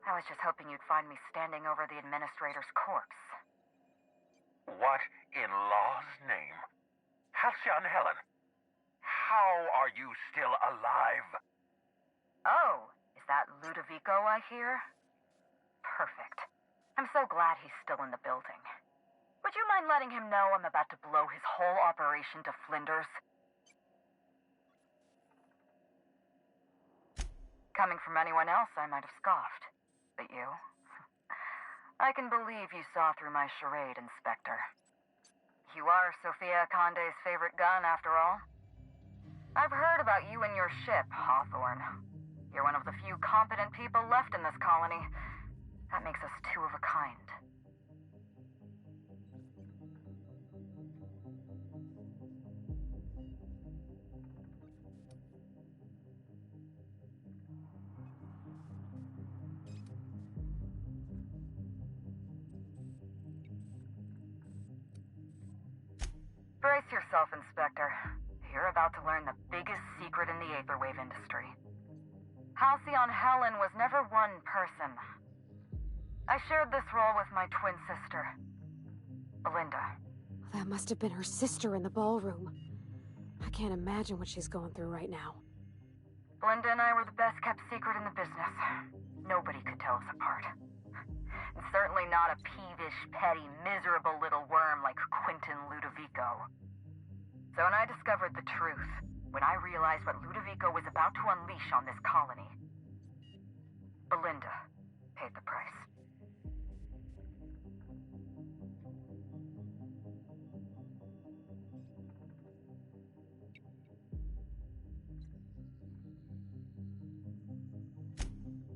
I was just hoping you'd find me standing over the administrator's corpse. What in law's name? Halcyon Helen, how are you still alive? Oh, is that Ludovico I hear? Perfect. I'm so glad he's still in the building. Would you mind letting him know I'm about to blow his whole operation to flinders? Coming from anyone else, I might have scoffed. But you? I can believe you saw through my charade, Inspector. You are Sophia Conde's favorite gun, after all. I've heard about you and your ship, Hawthorne. You're one of the few competent people left in this colony. That makes us two of a kind. Brace yourself, Inspector. You're about to learn the biggest secret in the Vaporwave industry. Halcyon Helen was never one person. I shared this role with my twin sister, Belinda. That must have been her sister in the ballroom. I can't imagine what she's going through right now. Belinda and I were the best kept secret in the business. Nobody could tell us apart. And certainly not a peevish, petty, miserable little worm like Quentin Ludovico. So when I discovered the truth, when I realized what Ludovico was about to unleash on this colony, Belinda paid the price.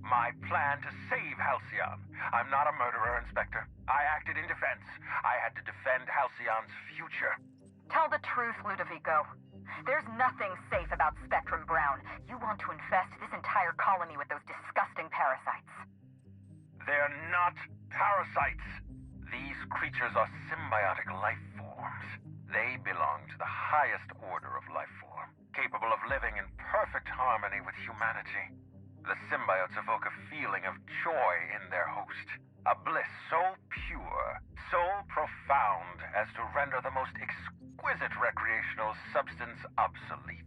My plan to save Halcyon. I'm not a murderer, Inspector. I acted in defense. I had to defend Halcyon's future. Tell the truth, Ludovico. There's nothing safe about Spectrum Brown. You want to infest this entire colony with those disgusting parasites. They're not parasites. These creatures are symbiotic life forms. They belong to the highest order of life form, capable of living in perfect harmony with humanity. The symbiotes evoke a feeling of joy in their host, a bliss so pure, so profound as to render the most exquisite recreational substance obsolete.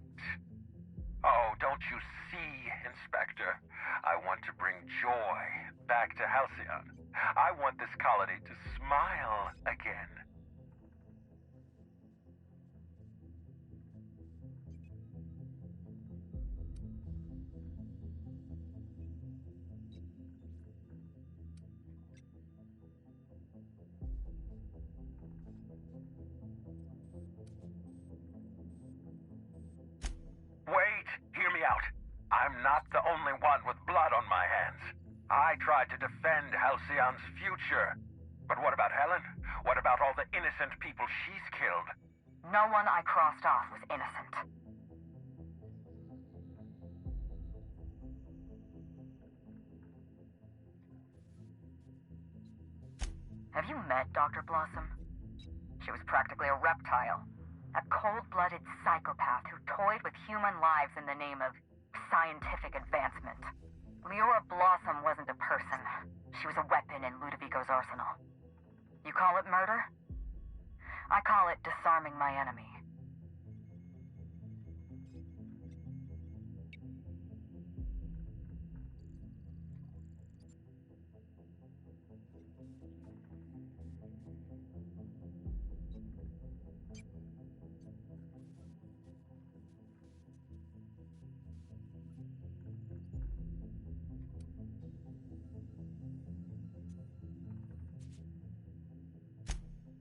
Oh, don't you see, Inspector? I want to bring joy back to Halcyon. I want this colony to smile again. Wait, hear me out. I'm not the only one with blood on my hands. I tried to defend Halcyon's future. But what about Helen? What about all the innocent people she's killed? No one I crossed off was innocent. Have you met Dr. Blossom? She was practically a reptile. A cold-blooded psychopath who toyed with human lives in the name of scientific advancement. Leora Blossom wasn't a person. She was a weapon in Ludovico's arsenal. You call it murder? I call it disarming my enemy.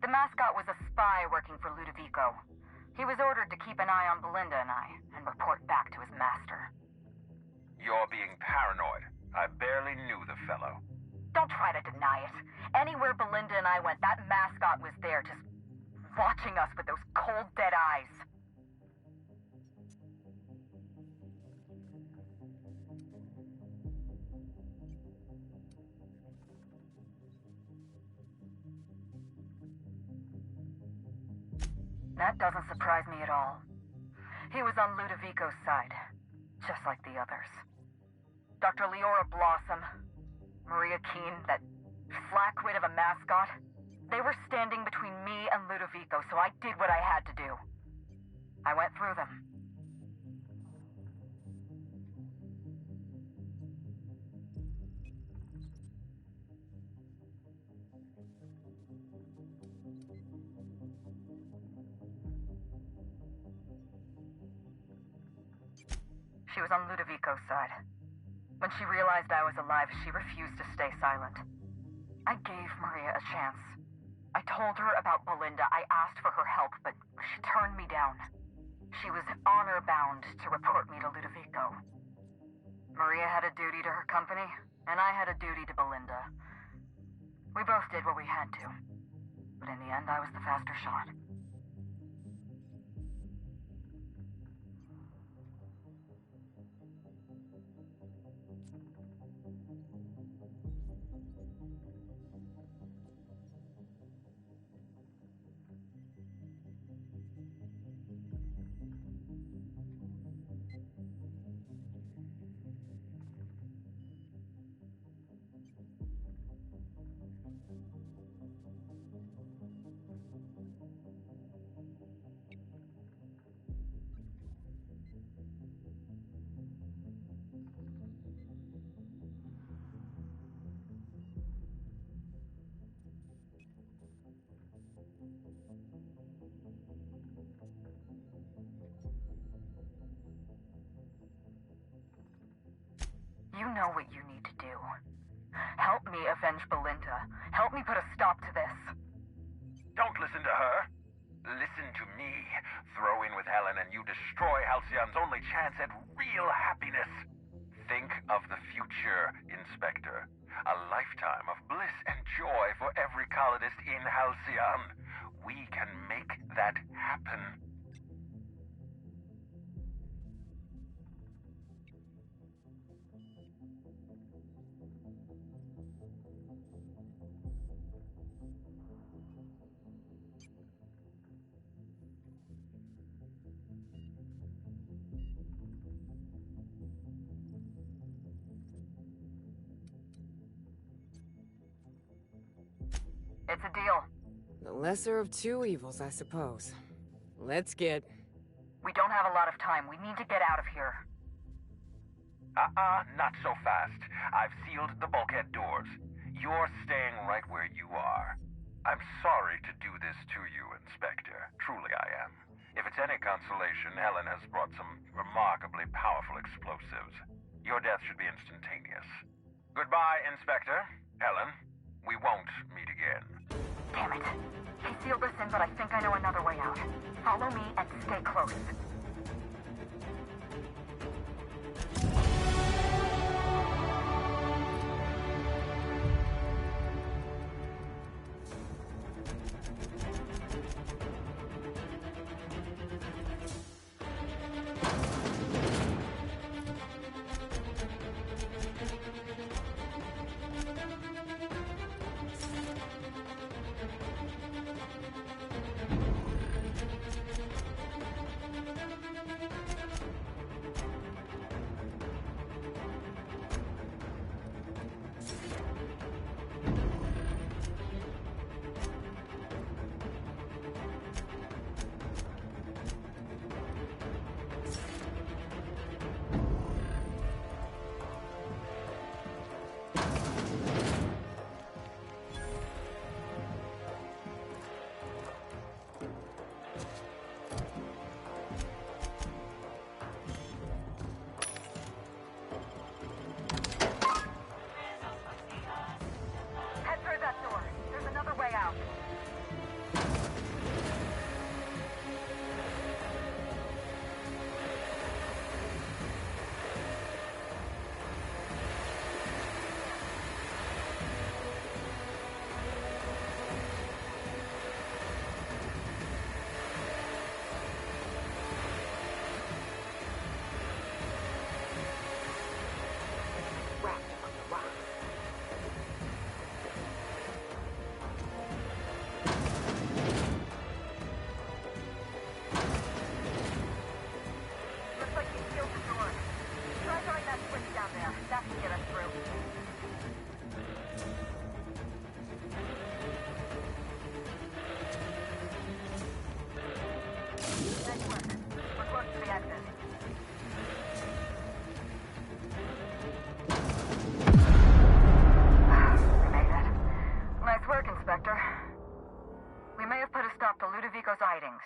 The mascot was a spy working for Ludovico. He was ordered to keep an eye on Belinda and I, and report back to his master. You're being paranoid. I barely knew the fellow. Don't try to deny it. Anywhere Belinda and I went, that mascot was there, just watching us with those cold, dead eyes. That doesn't surprise me at all. He was on Ludovico's side, just like the others. Dr. Leora Blossom, Maria Keene, that flackwit of a mascot, they were standing between me and Ludovico, so I did what I had to do. I went through them. She was on Ludovico's side. When she realized I was alive, she refused to stay silent. I gave Maria a chance. I told her about Belinda. I asked for her help, but she turned me down. She was honor-bound to report me to Ludovico. Maria had a duty to her company, and I had a duty to Belinda. We both did what we had to. But in the end, I was the faster shot. You know what you need to do. Help me avenge Belinda. Help me put a stop to this. Don't listen to her. Listen to me. Throw in with Helen and you destroy Halcyon's only chance at real happiness. Think of the future, Inspector. A lifetime of bliss and joy for every colonist in Halcyon. We can make that happen. It's a deal. The lesser of two evils, I suppose. Let's get... We don't have a lot of time. We need to get out of here. Not so fast. I've sealed the bulkhead doors. You're staying right where you are. I'm sorry to do this to you, Inspector. Truly I am. If it's any consolation, Helen has brought some remarkably powerful explosives. Your death should be instantaneous. Goodbye, Inspector. Helen, we won't meet again. Damn it. He sealed us in, but I think I know another way out. Follow me and stay close.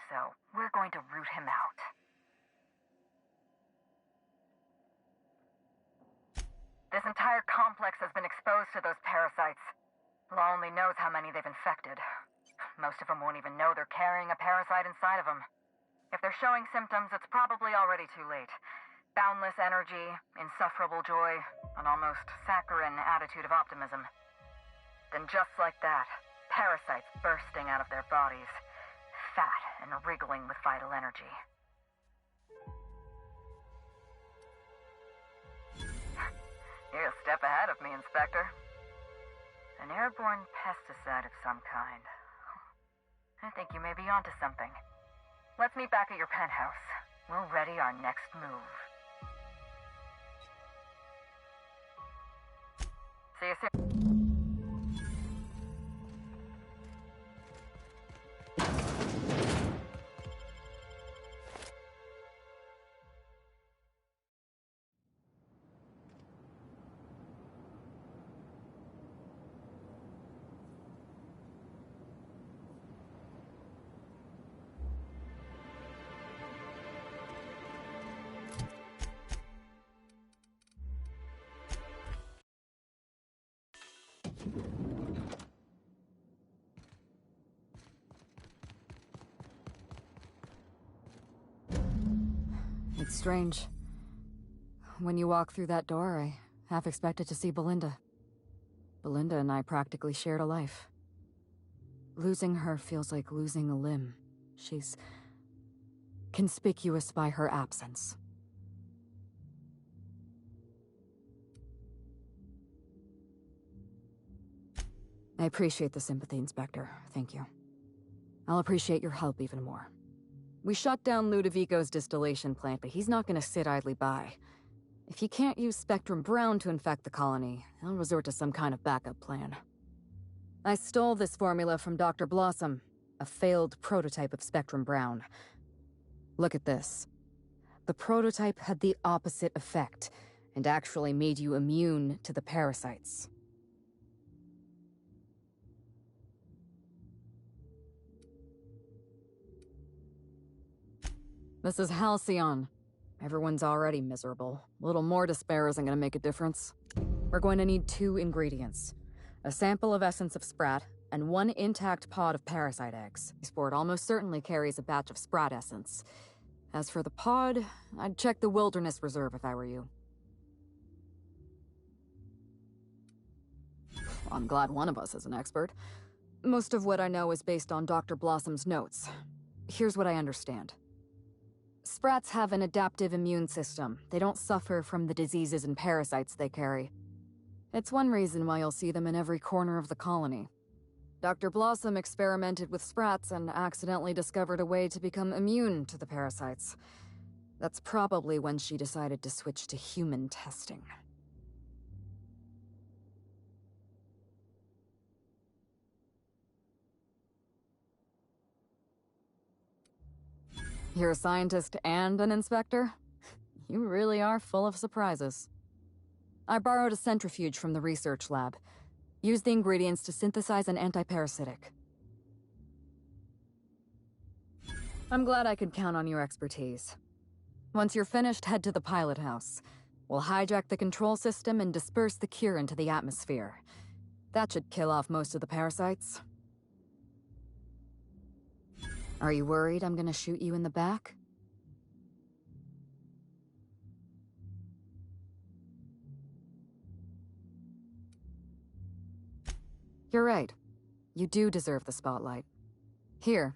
So we're going to root him out. This entire complex has been exposed to those parasites. Law only knows how many they've infected. Most of them won't even know they're carrying a parasite inside of them. If they're showing symptoms, it's probably already too late. Boundless energy, insufferable joy, an almost saccharine attitude of optimism. Then just like that, parasites bursting out of their bodies, fat and wriggling with vital energy. You're a step ahead of me, Inspector. An airborne pesticide of some kind. I think you may be onto something. Let's meet back at your penthouse. We'll ready our next move. See you soon. strange. When you walk through that door, I half expected to see Belinda. Belinda and I practically shared a life. Losing her feels like losing a limb. She's conspicuous by her absence. I appreciate the sympathy, Inspector. Thank you. I'll appreciate your help even more. We shut down Ludovico's distillation plant, but he's not gonna sit idly by. If he can't use Spectrum Brown to infect the colony, he'll resort to some kind of backup plan. I stole this formula from Dr. Blossom, a failed prototype of Spectrum Brown. Look at this. The prototype had the opposite effect, and actually made you immune to the parasites. This is Halcyon. Everyone's already miserable. A little more despair isn't gonna make a difference. We're going to need 2 ingredients. A sample of essence of Sprat, and 1 intact pod of parasite eggs. The sport almost certainly carries a batch of Sprat essence. As for the pod, I'd check the Wilderness Reserve if I were you. I'm glad one of us is an expert. Most of what I know is based on Dr. Blossom's notes. Here's what I understand. Sprats have an adaptive immune system. They don't suffer from the diseases and parasites they carry. It's one reason why you'll see them in every corner of the colony. Dr. Blossom experimented with Sprats and accidentally discovered a way to become immune to the parasites. That's probably when she decided to switch to human testing. You're a scientist and an inspector? You really are full of surprises. I borrowed a centrifuge from the research lab. Use the ingredients to synthesize an antiparasitic. I'm glad I could count on your expertise. Once you're finished, head to the pilot house. We'll hijack the control system and disperse the cure into the atmosphere. That should kill off most of the parasites. Are you worried I'm gonna shoot you in the back? You're right. You do deserve the spotlight. Here.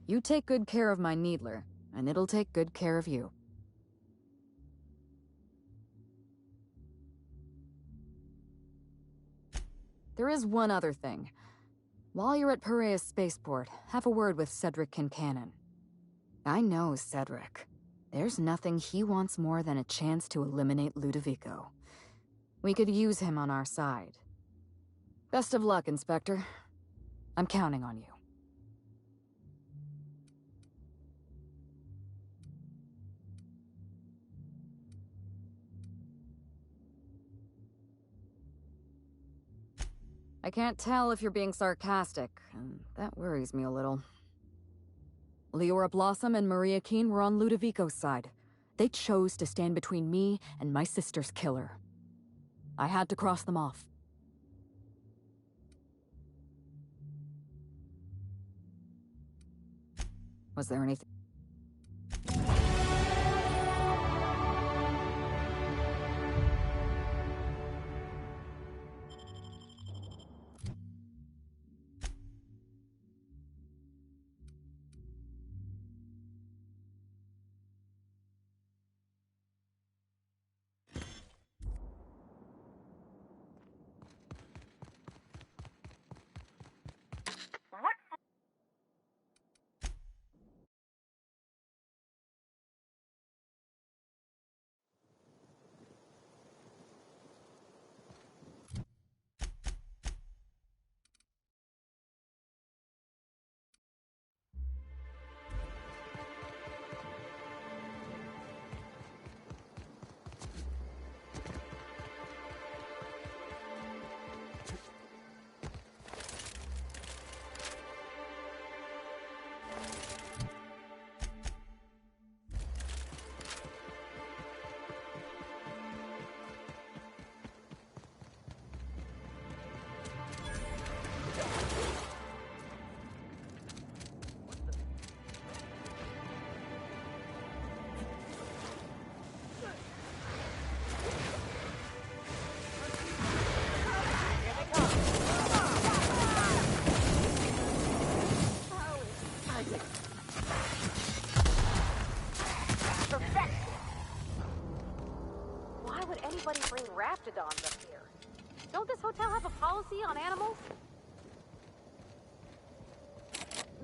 You take good care of my Needler, and it'll take good care of you. There is one other thing. While you're at Piraeus Spaceport, have a word with Cedric Kincannon. I know Cedric. There's nothing he wants more than a chance to eliminate Ludovico. We could use him on our side. Best of luck, Inspector. I'm counting on you. I can't tell if you're being sarcastic, and that worries me a little. Leora Blossom and Maria Keene were on Ludovico's side. They chose to stand between me and my sister's killer. I had to cross them off. Was there anything? would anybody bring raptidons up here? Don't this hotel have a policy on animals?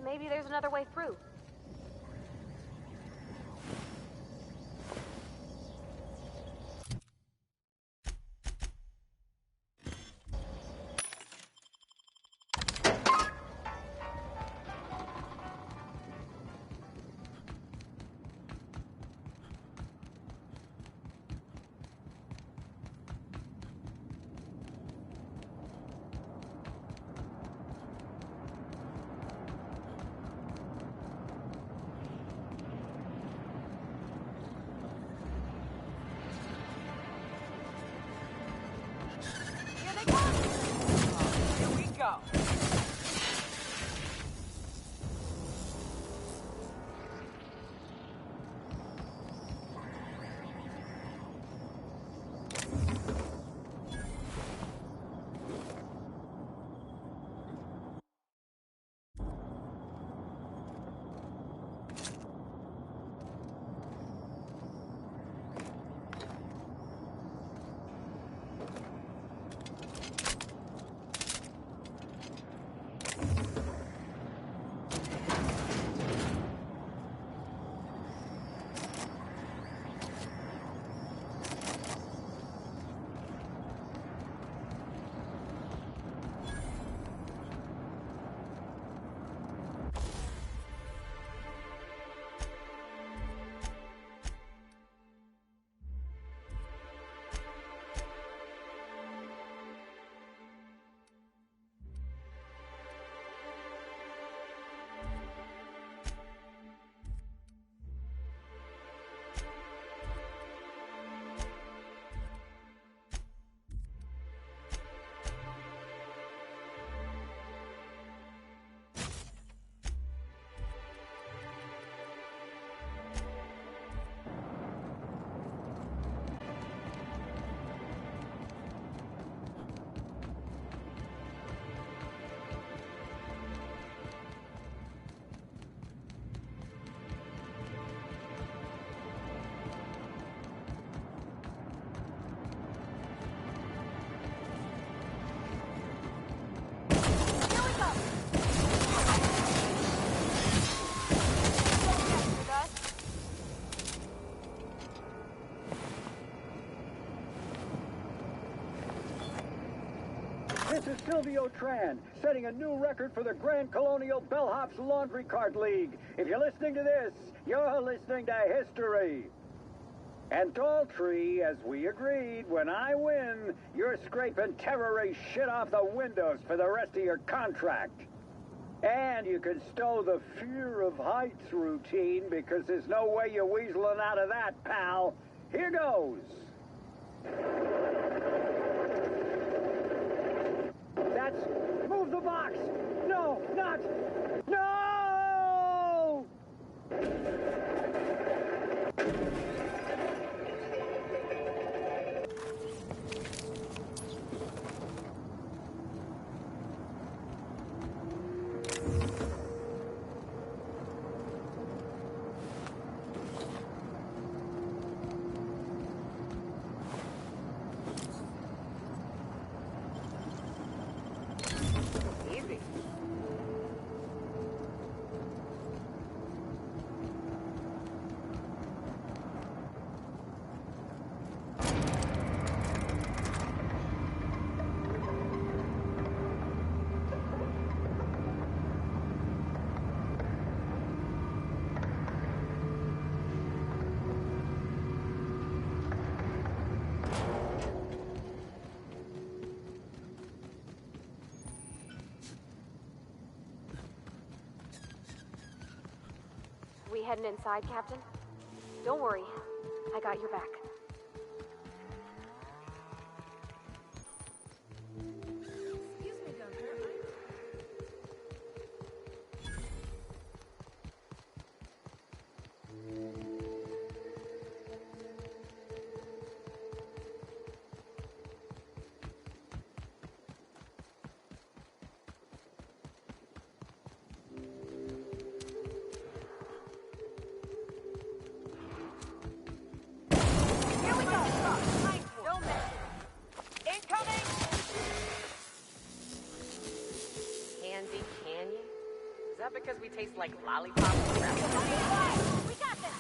Maybe there's another way through. This is Silvio Tran, setting a new record for the Grand Colonial Bellhops Laundry Cart League. If you're listening to this, you're listening to history. And Daltrey, as we agreed, when I win, you're scraping terrorist shit off the windows for the rest of your contract. And you can stow the fear of heights routine because there's no way you're weaseling out of that, pal. Here goes. That's... Move the box! No, not... No! We heading inside, Captain? Don't worry. I got your back. because we taste like lollipops and apples. We got this!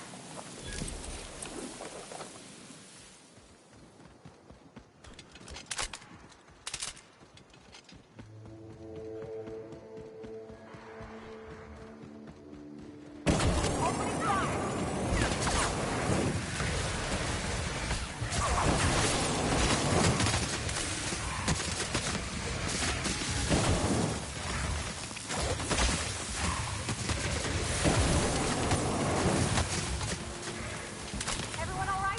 Everyone all right?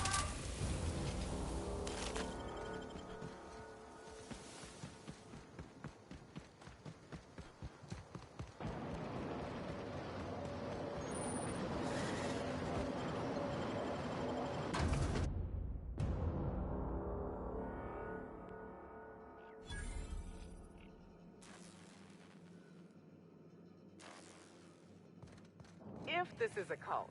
If this is a cult,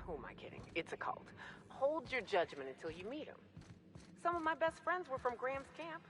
who am I kidding? It's a cult. Hold your judgment until you meet them. Some of my best friends were from Graham's camp.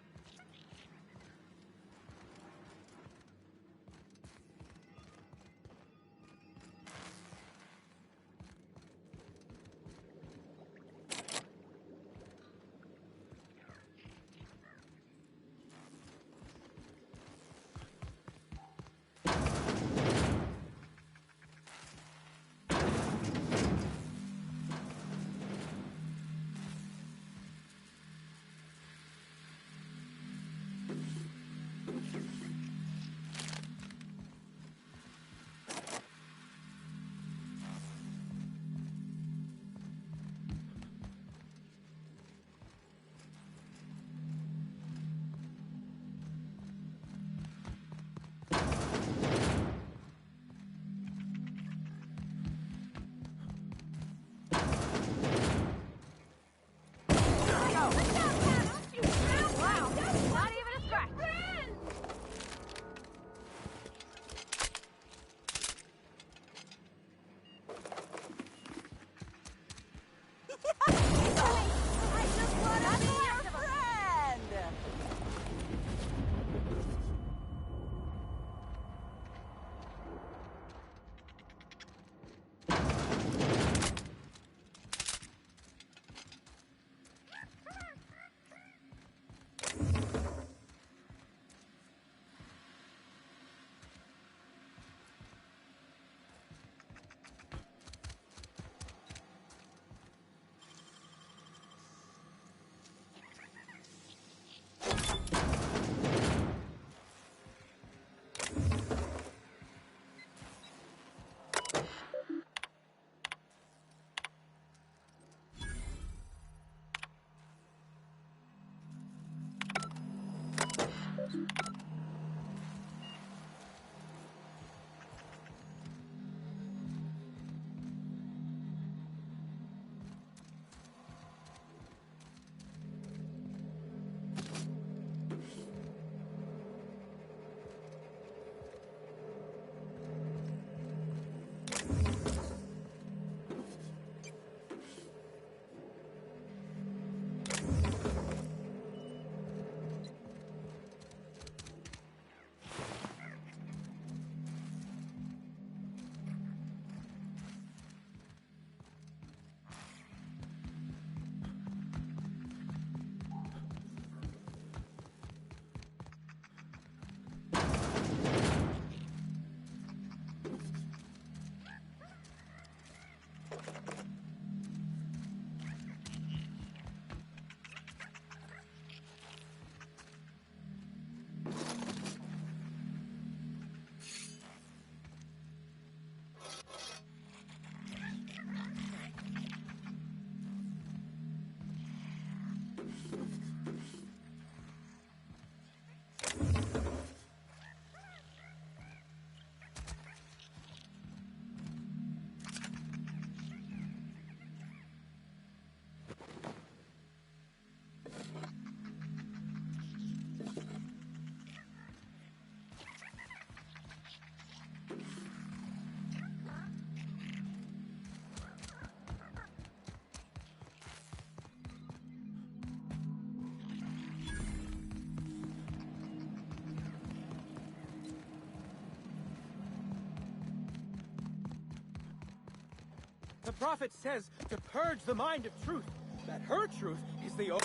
The prophet says to purge the mind of truth, that her truth is the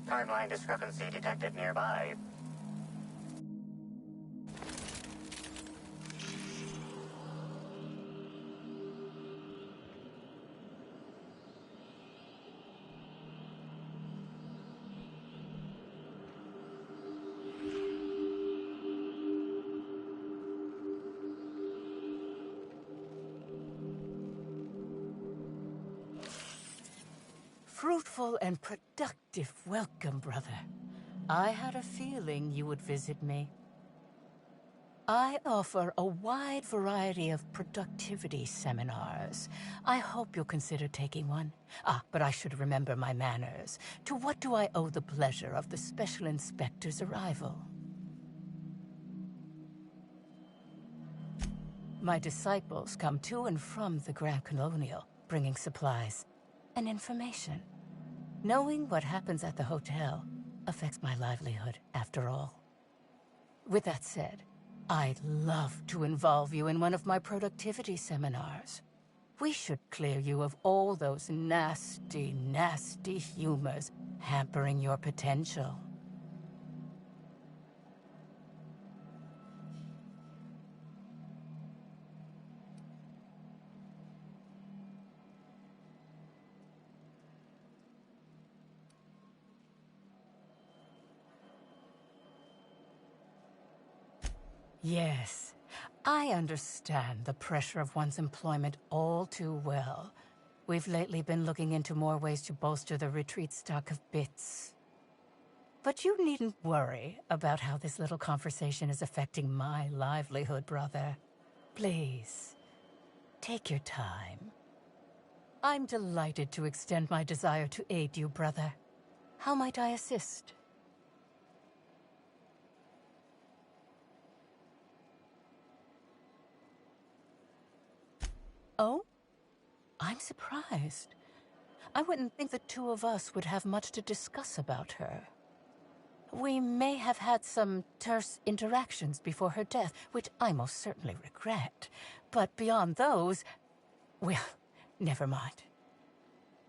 Timeline discrepancy detected nearby. Fruitful and productive welcome, brother. I had a feeling you would visit me. I offer a wide variety of productivity seminars. I hope you'll consider taking one. But I should remember my manners. To what do I owe the pleasure of the Special Inspector's arrival? My disciples come to and from the Grand Colonial, bringing supplies and information. Knowing what happens at the hotel affects my livelihood, after all. With that said, I'd love to involve you in one of my productivity seminars. We should clear you of all those nasty, nasty humors hampering your potential. Yes, I understand the pressure of one's employment all too well. We've lately been looking into more ways to bolster the retreat stock of bits. But you needn't worry about how this little conversation is affecting my livelihood, brother. Please, take your time. I'm delighted to extend my desire to aid you, brother. How might I assist? Oh? I'm surprised. I wouldn't think the two of us would have much to discuss about her. We may have had some terse interactions before her death, which I most certainly regret. But beyond those, well, never mind.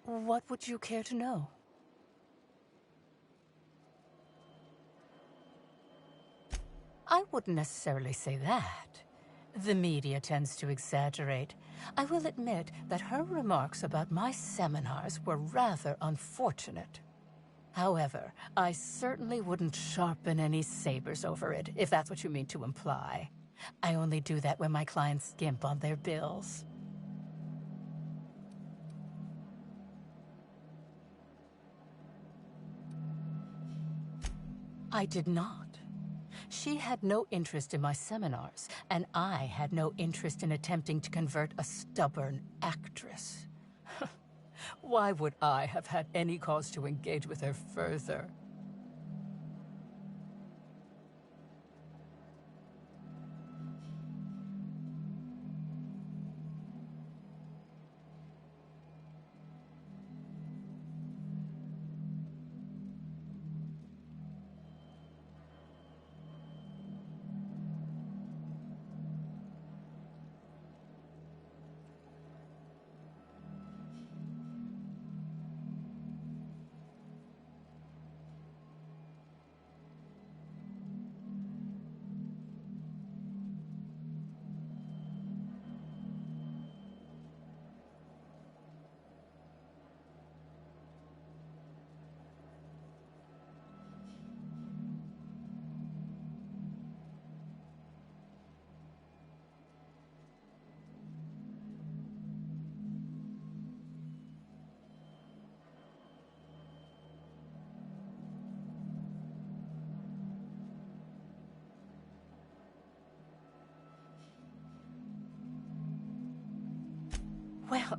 What would you care to know? I wouldn't necessarily say that. The media tends to exaggerate. I will admit that her remarks about my seminars were rather unfortunate. However, I certainly wouldn't sharpen any sabers over it, if that's what you mean to imply. I only do that when my clients skimp on their bills. I did not. She had no interest in my seminars, and I had no interest in attempting to convert a stubborn actress. Why would I have had any cause to engage with her further? Well,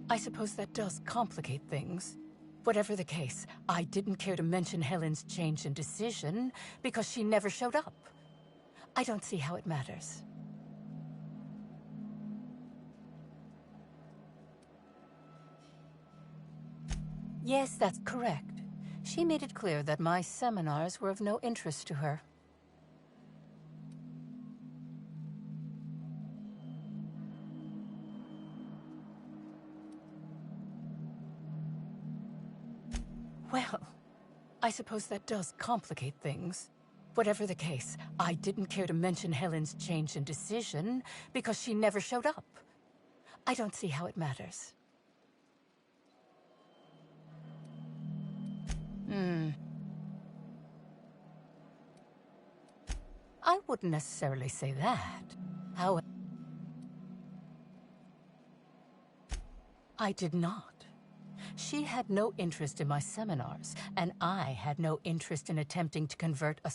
I suppose that does complicate things. Whatever the case, I didn't care to mention Helen's change in decision because she never showed up. I don't see how it matters. Yes, that's correct. She made it clear that my seminars were of no interest to her. Well, I suppose that does complicate things. Whatever the case, I didn't care to mention Helen's change in decision because she never showed up. I don't see how it matters. I wouldn't necessarily say that. However, I did not. She had no interest in my seminars, and I had no interest in attempting to convert a...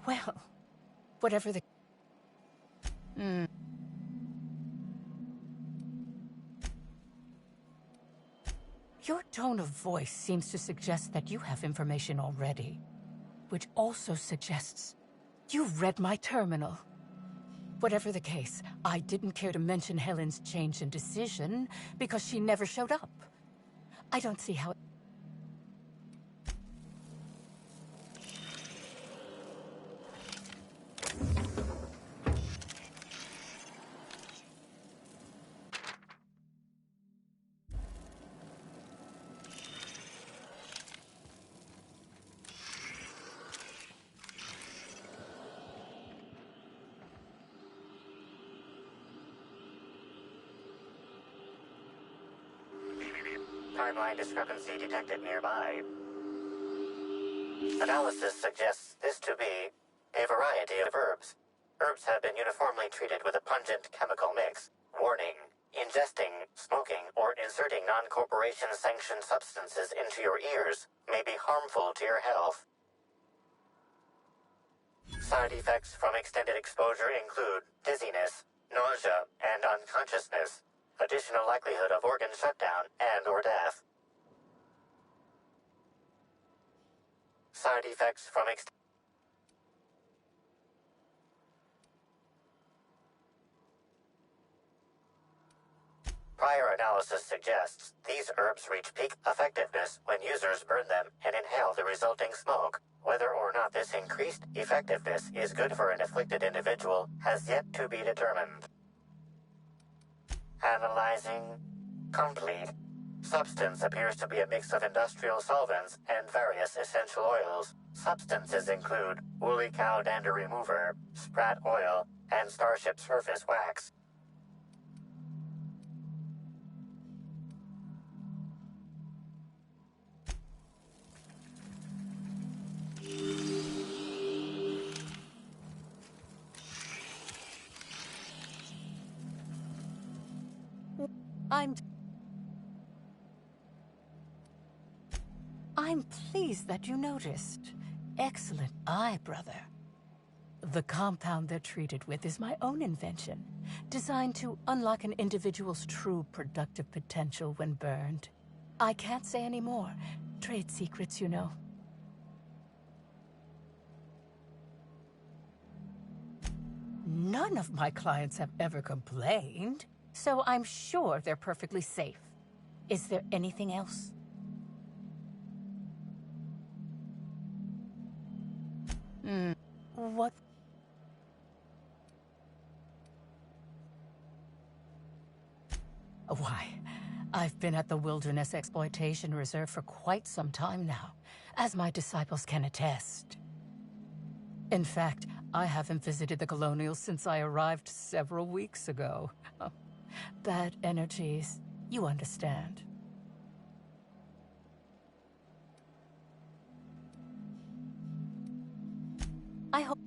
Well, whatever the... Your tone of voice seems to suggest that you have information already, which also suggests you've read my terminal. Whatever the case, I didn't care to mention Helen's change in decision because she never showed up. I don't see how... Timeline discrepancy detected nearby. Analysis suggests this to be a variety of herbs. Herbs have been uniformly treated with a pungent chemical mix. Warning: ingesting, smoking, or inserting non-corporation sanctioned substances into your ears may be harmful to your health. Side effects from extended exposure include dizziness, nausea, and unconsciousness. Additional likelihood of organ shutdown and/or death. Side effects from Prior analysis suggests these herbs reach peak effectiveness when users burn them and inhale the resulting smoke. Whether or not this increased effectiveness is good for an afflicted individual has yet to be determined. Analyzing complete. Substance appears to be a mix of industrial solvents and various essential oils. Substances include woolly cow dander remover, sprat oil, and starship surface wax. I'm pleased that you noticed. Excellent eye, brother. The compound they're treated with is my own invention, designed to unlock an individual's true productive potential when burned. I can't say any more. Trade secrets, you know. None of my clients have ever complained, so I'm sure they're perfectly safe. Is there anything else? What? Why, I've been at the Wilderness Exploitation Reserve for quite some time now, as my disciples can attest. In fact, I haven't visited the Colonials since I arrived several weeks ago. Bad energies, you understand. I hope...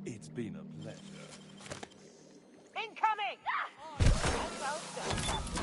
It's been a pleasure. Incoming! That's well done, Captain.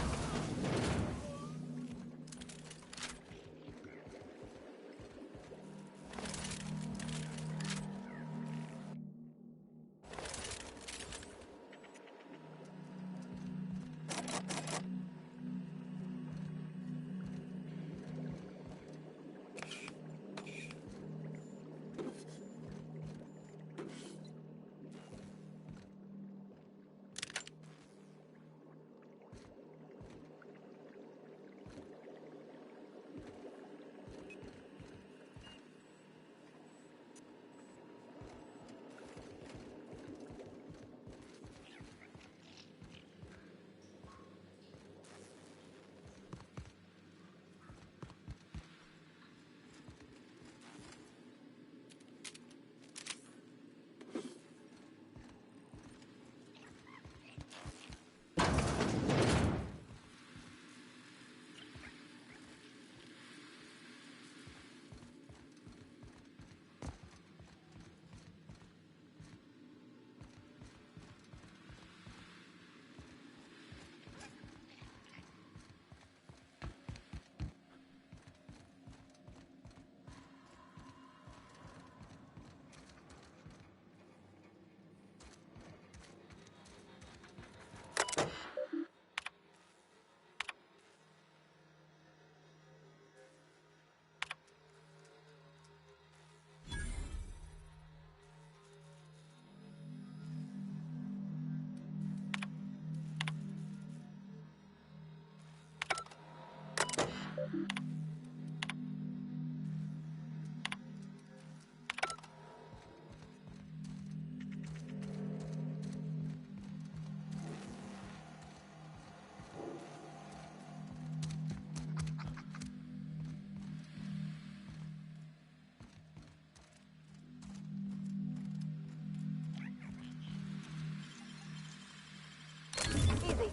Easy.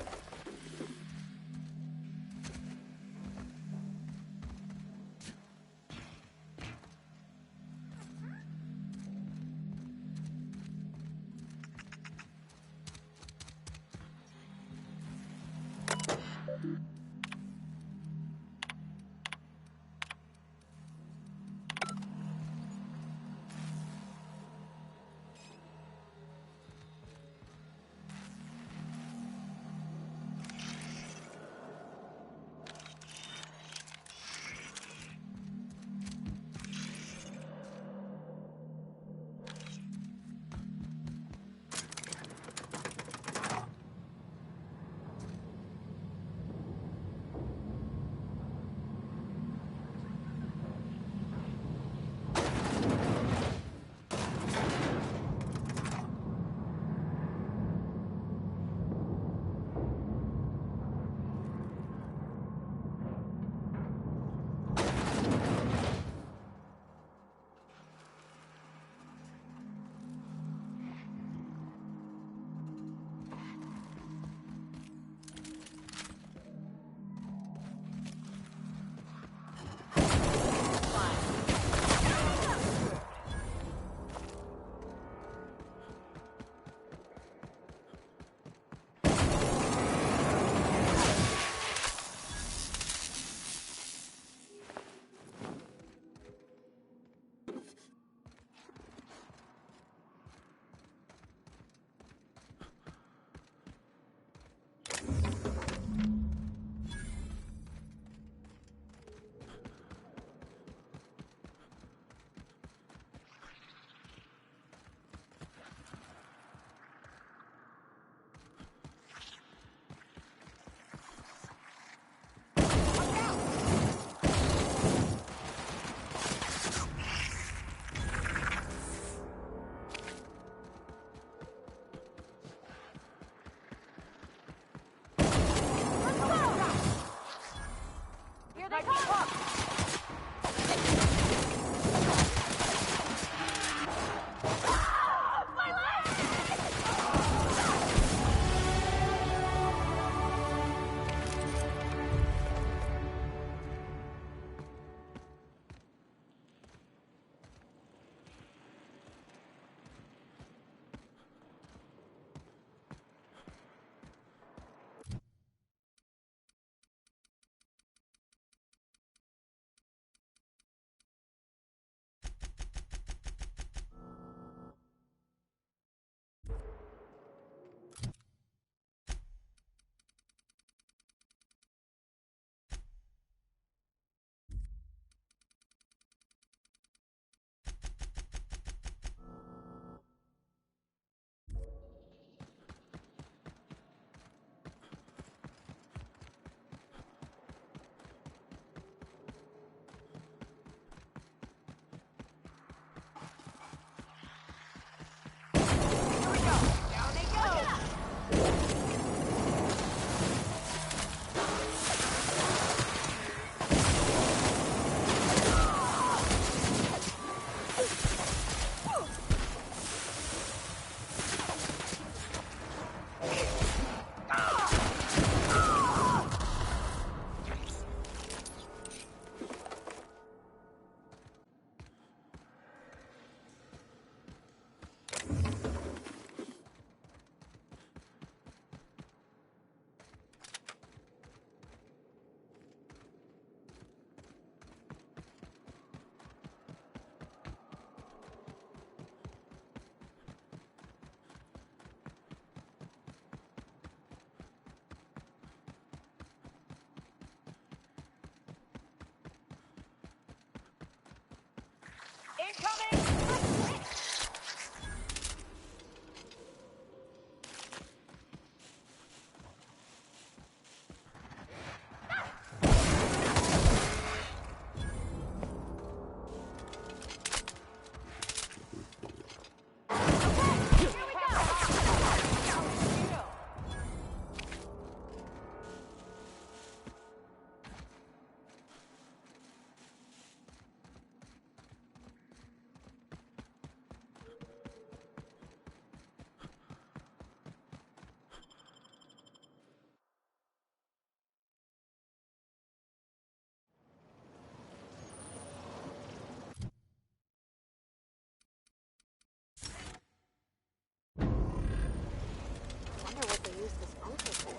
Wonder what they use this bunker for.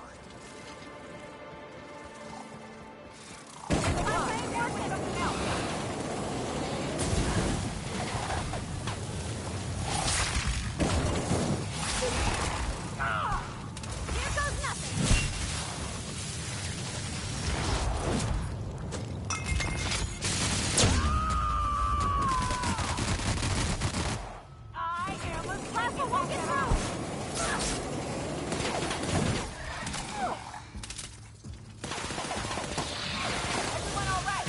Here goes nothing. I am a classic walking through. Everyone all right?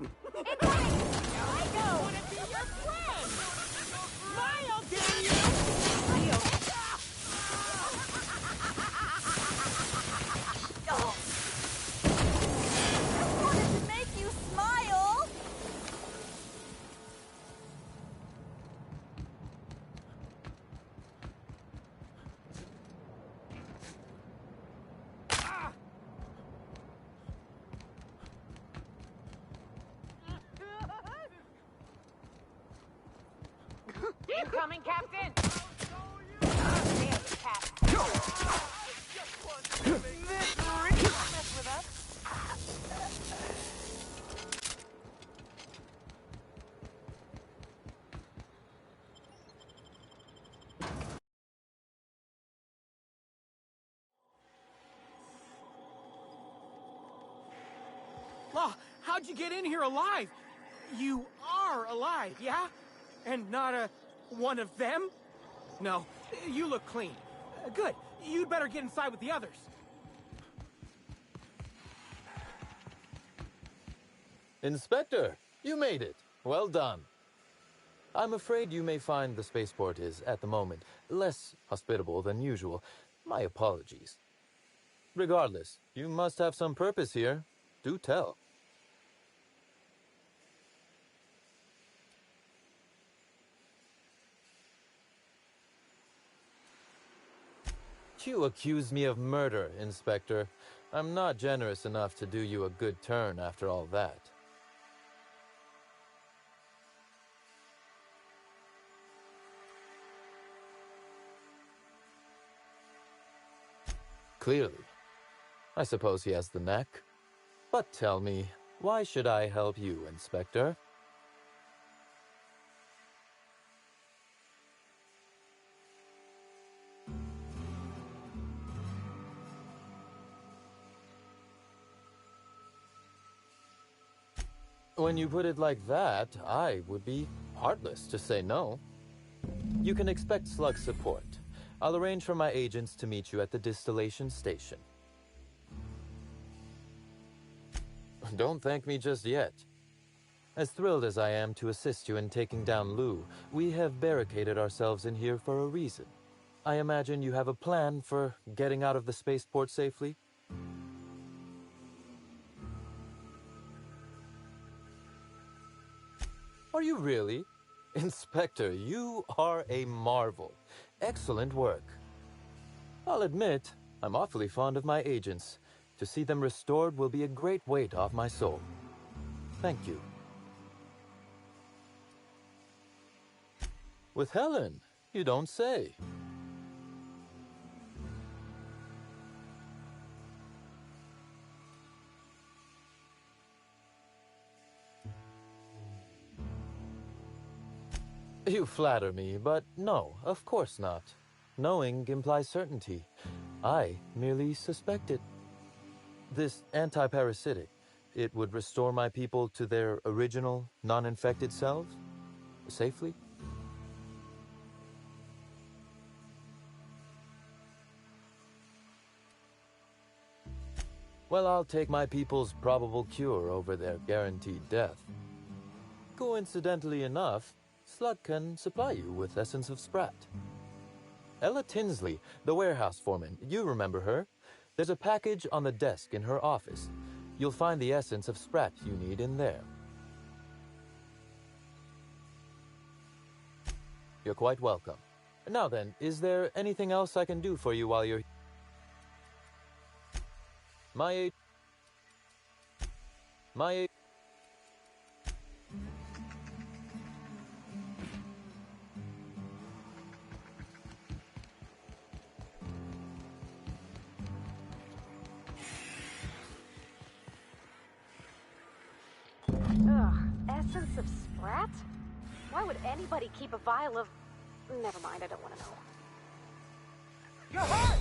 I go! Want to be your friend! Smile, damn you! I wanted to make you smile! Incoming, Captain! Damn it, Cap. Victory! Mess with us. Oh, how'd you get in here alive? You are alive, yeah? And not one of them? No, you look clean. Good. You'd better get inside with the others. Inspector, you made it. Well done. I'm afraid you may find the spaceport is, at the moment, less hospitable than usual. My apologies. Regardless, you must have some purpose here. Do tell. You accuse me of murder, Inspector. I'm not generous enough to do you a good turn after all that. Clearly. I suppose he has the knack. But tell me, why should I help you, Inspector? When you put it like that, I would be heartless to say no. You can expect Slug support. I'll arrange for my agents to meet you at the distillation station. Don't thank me just yet. As thrilled as I am to assist you in taking down Lou, we have barricaded ourselves in here for a reason. I imagine you have a plan for getting out of the spaceport safely? Are you really? Inspector, you are a marvel. Excellent work. I'll admit, I'm awfully fond of my agents. To see them restored will be a great weight off my soul. Thank you. With Helen, you don't say. You flatter me, but no, of course not. Knowing implies certainty. I merely suspect it. This anti-parasitic, it would restore my people to their original, non-infected selves? Safely? Well, I'll take my people's probable cure over their guaranteed death. Coincidentally enough, Slug can supply you with Essence of Sprat. Ella Tinsley, the warehouse foreman, you remember her? There's a package on the desk in her office. You'll find the Essence of Sprat you need in there. You're quite welcome. Now then, is there anything else I can do for you while you're here? My Essence of Sprat? Why would anybody keep a vial of... Never mind, I don't want to know. You're hurt!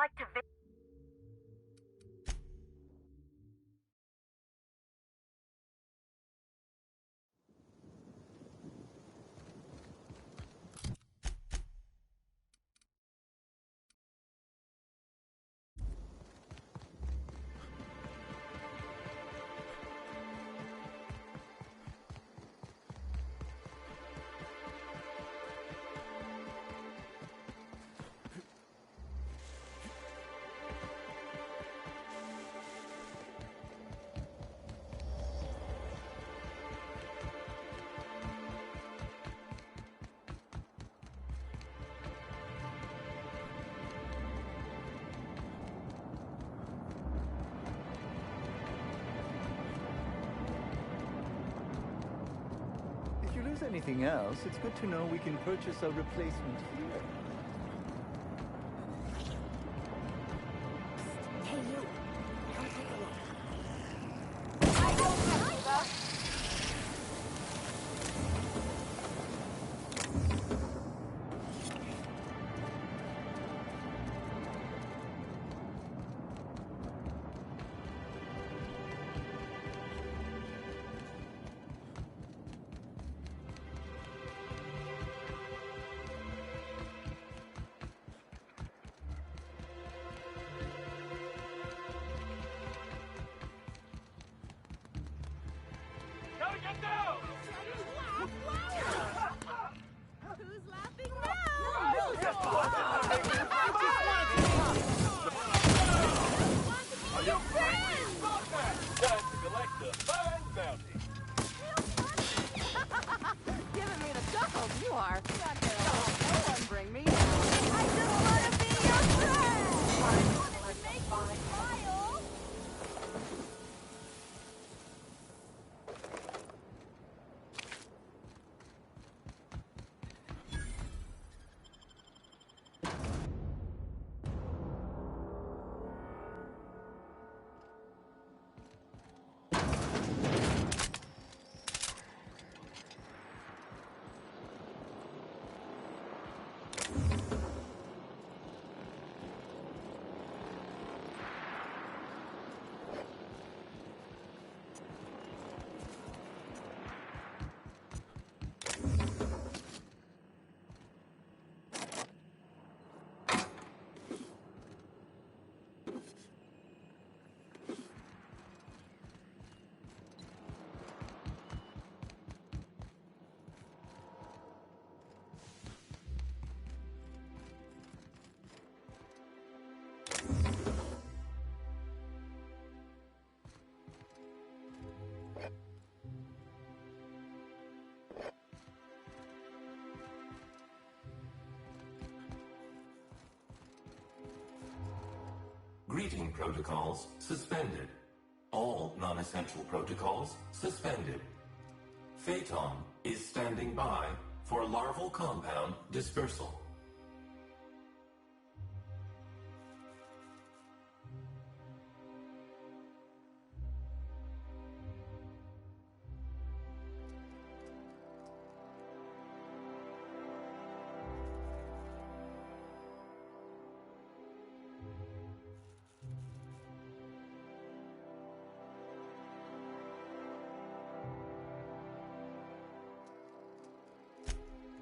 like to If you lose anything else, it's good to know we can purchase a replacement here. Hey, you. Come take a look. Gotta get down! Who's laughing now? Are you friends? Time to collect the fine bounty. Giving me the chuckles, you are. No one bring me down. I just want to be your friend. I wanted to make you smile. Greeting protocols suspended. All non-essential protocols suspended. Phaeton is standing by for larval compound dispersal.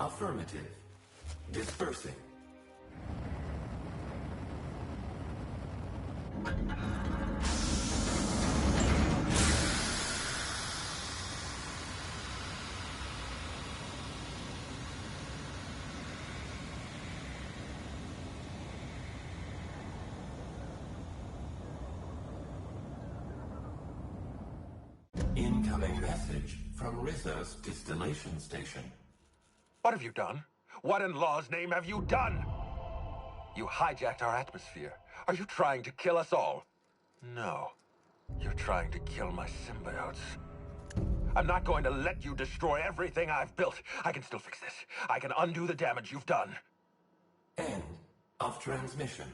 Affirmative. Dispersing. Incoming message from Rizzo's distillation station. What have you done? What in law's name have you done? You hijacked our atmosphere. Are you trying to kill us all? No. You're trying to kill my symbiotes. I'm not going to let you destroy everything I've built. I can still fix this. I can undo the damage you've done. End of transmission.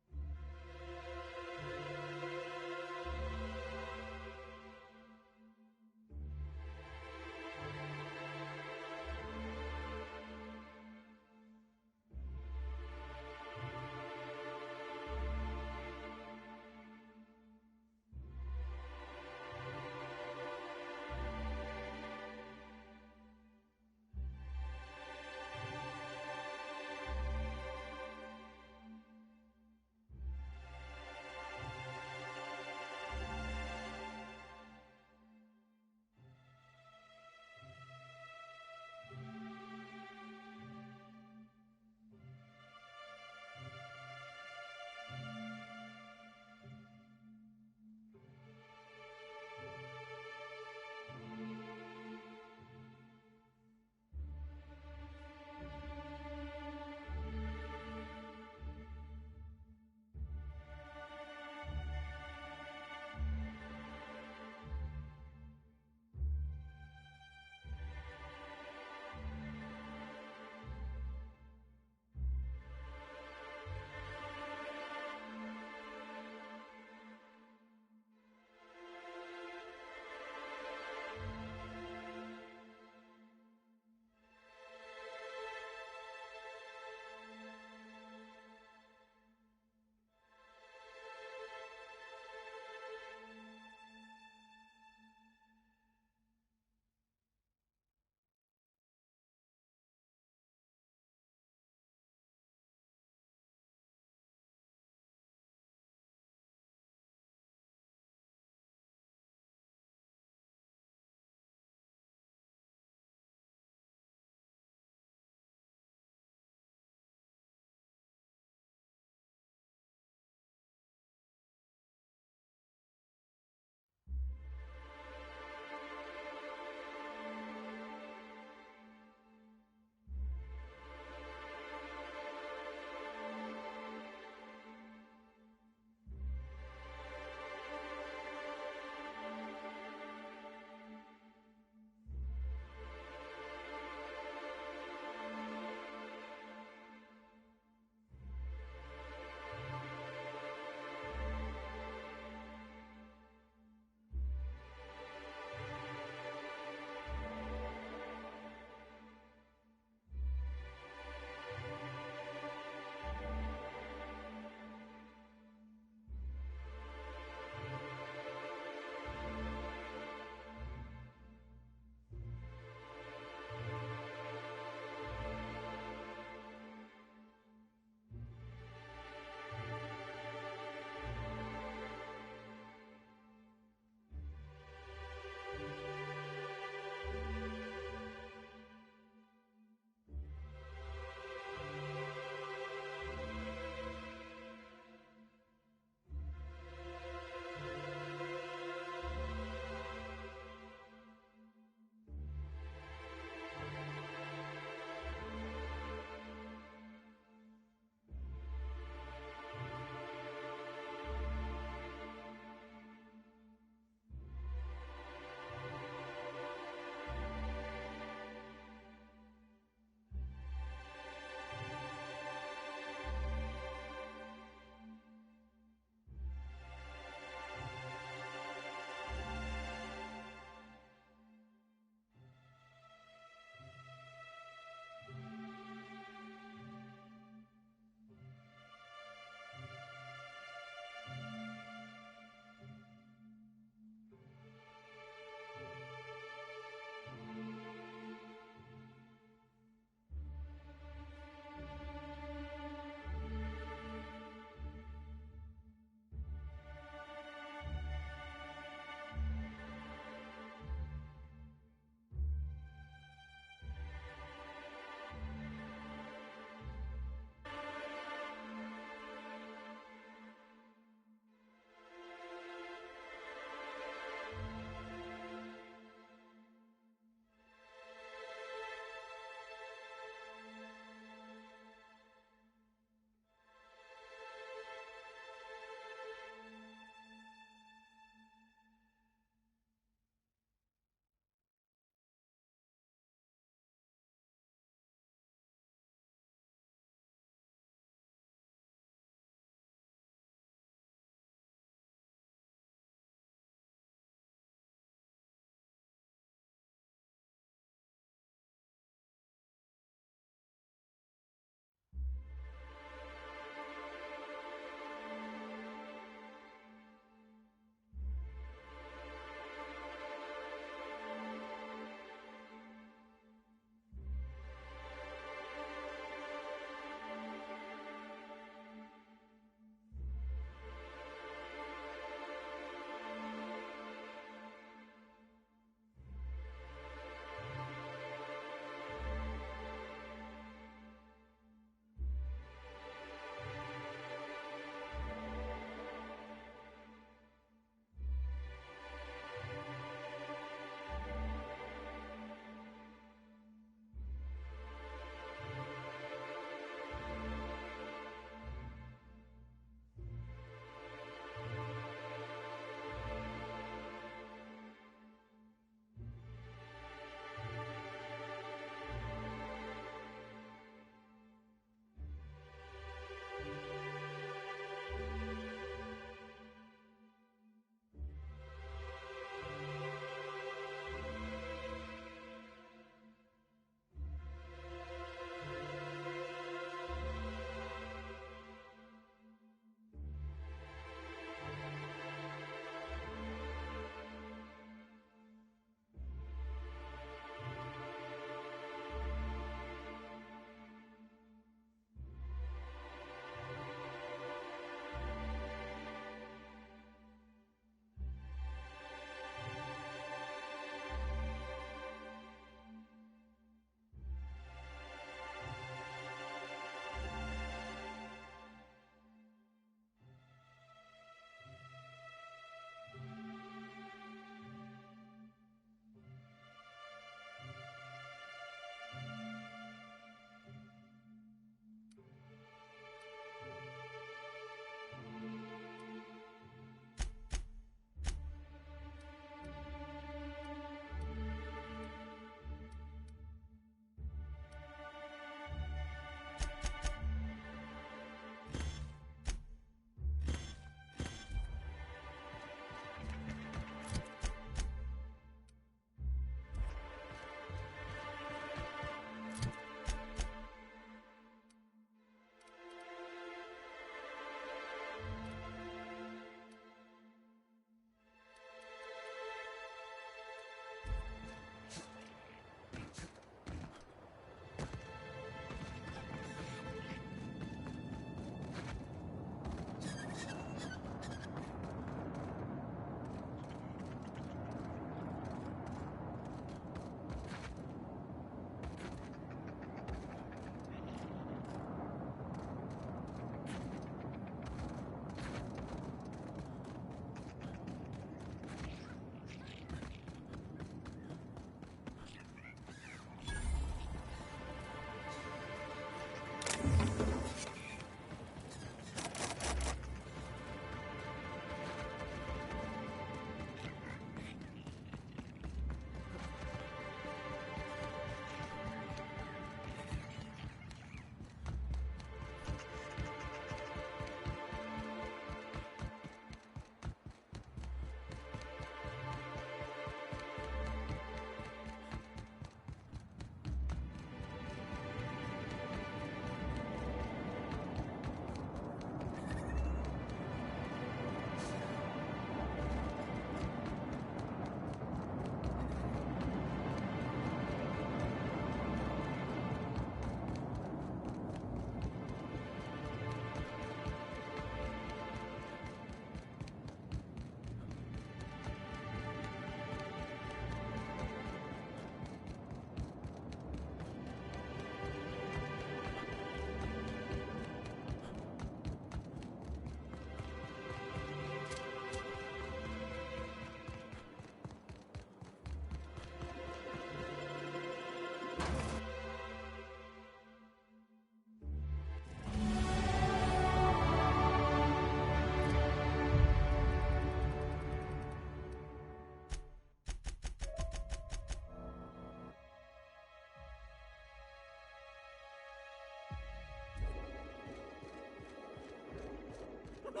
How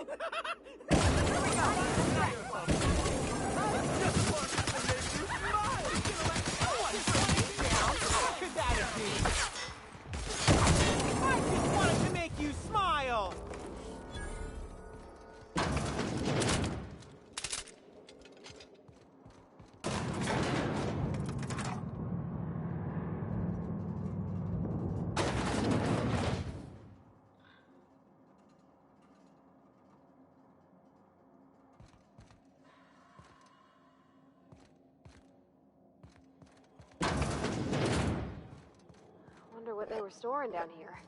could that have been? I just wanted to make you smile! Wonder what they were storing down here.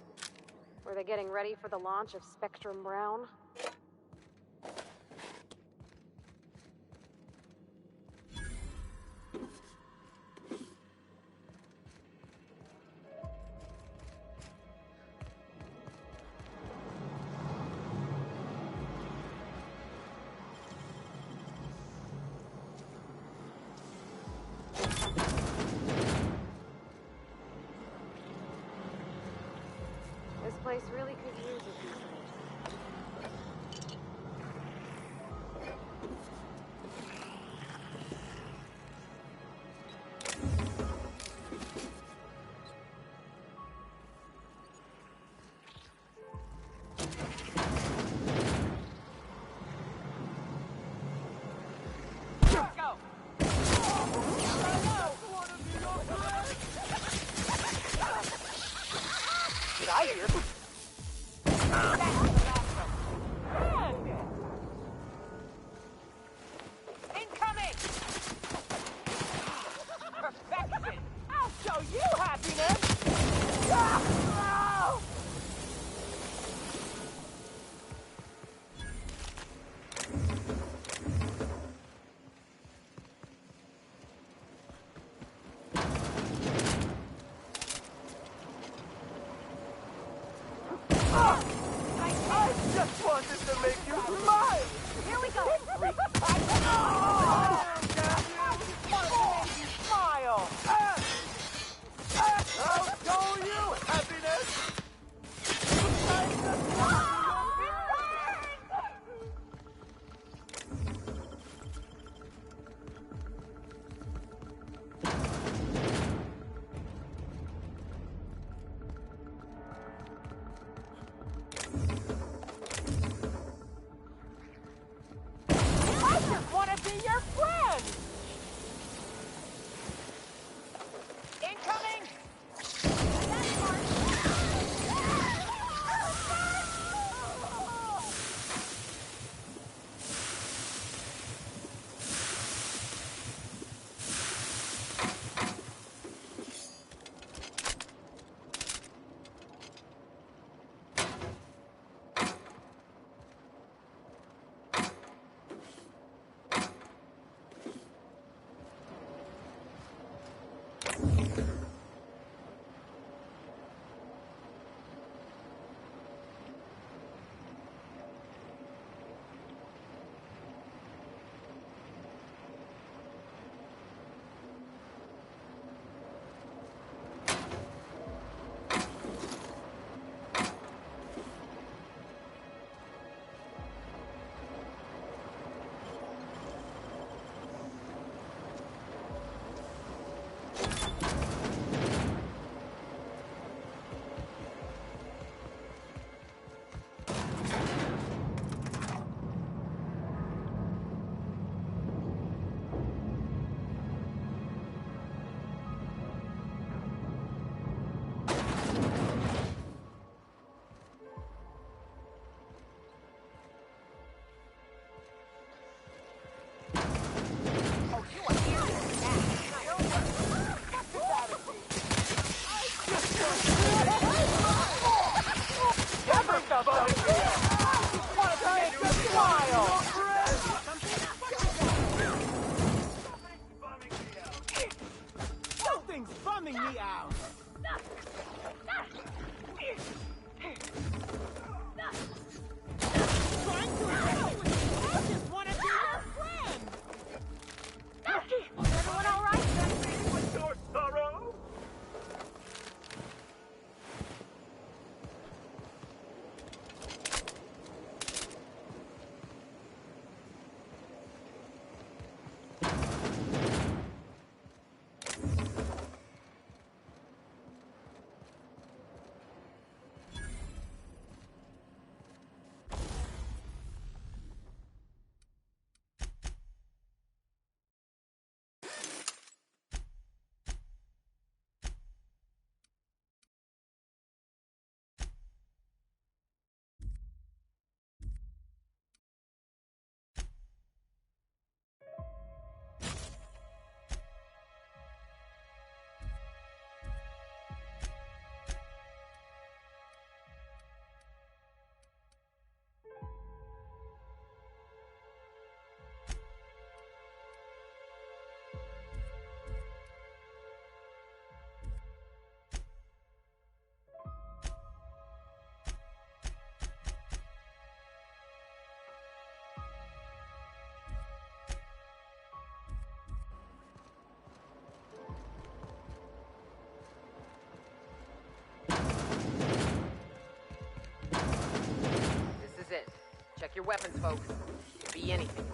Were they getting ready for the launch of Spectrum Brown? This place really could use a piece of it. Did I hear? Incoming! Perfection! I'll show you happiness! Ah! I just wanted to make you smile! Here we go! Smile! I'll show you happiness! I just want to be your friend! Incoming! Something's bumming me out! Trying to impress me! I just want to be your friend! Everyone all right? With your sorrow? Check your weapons, folks. Could be anything.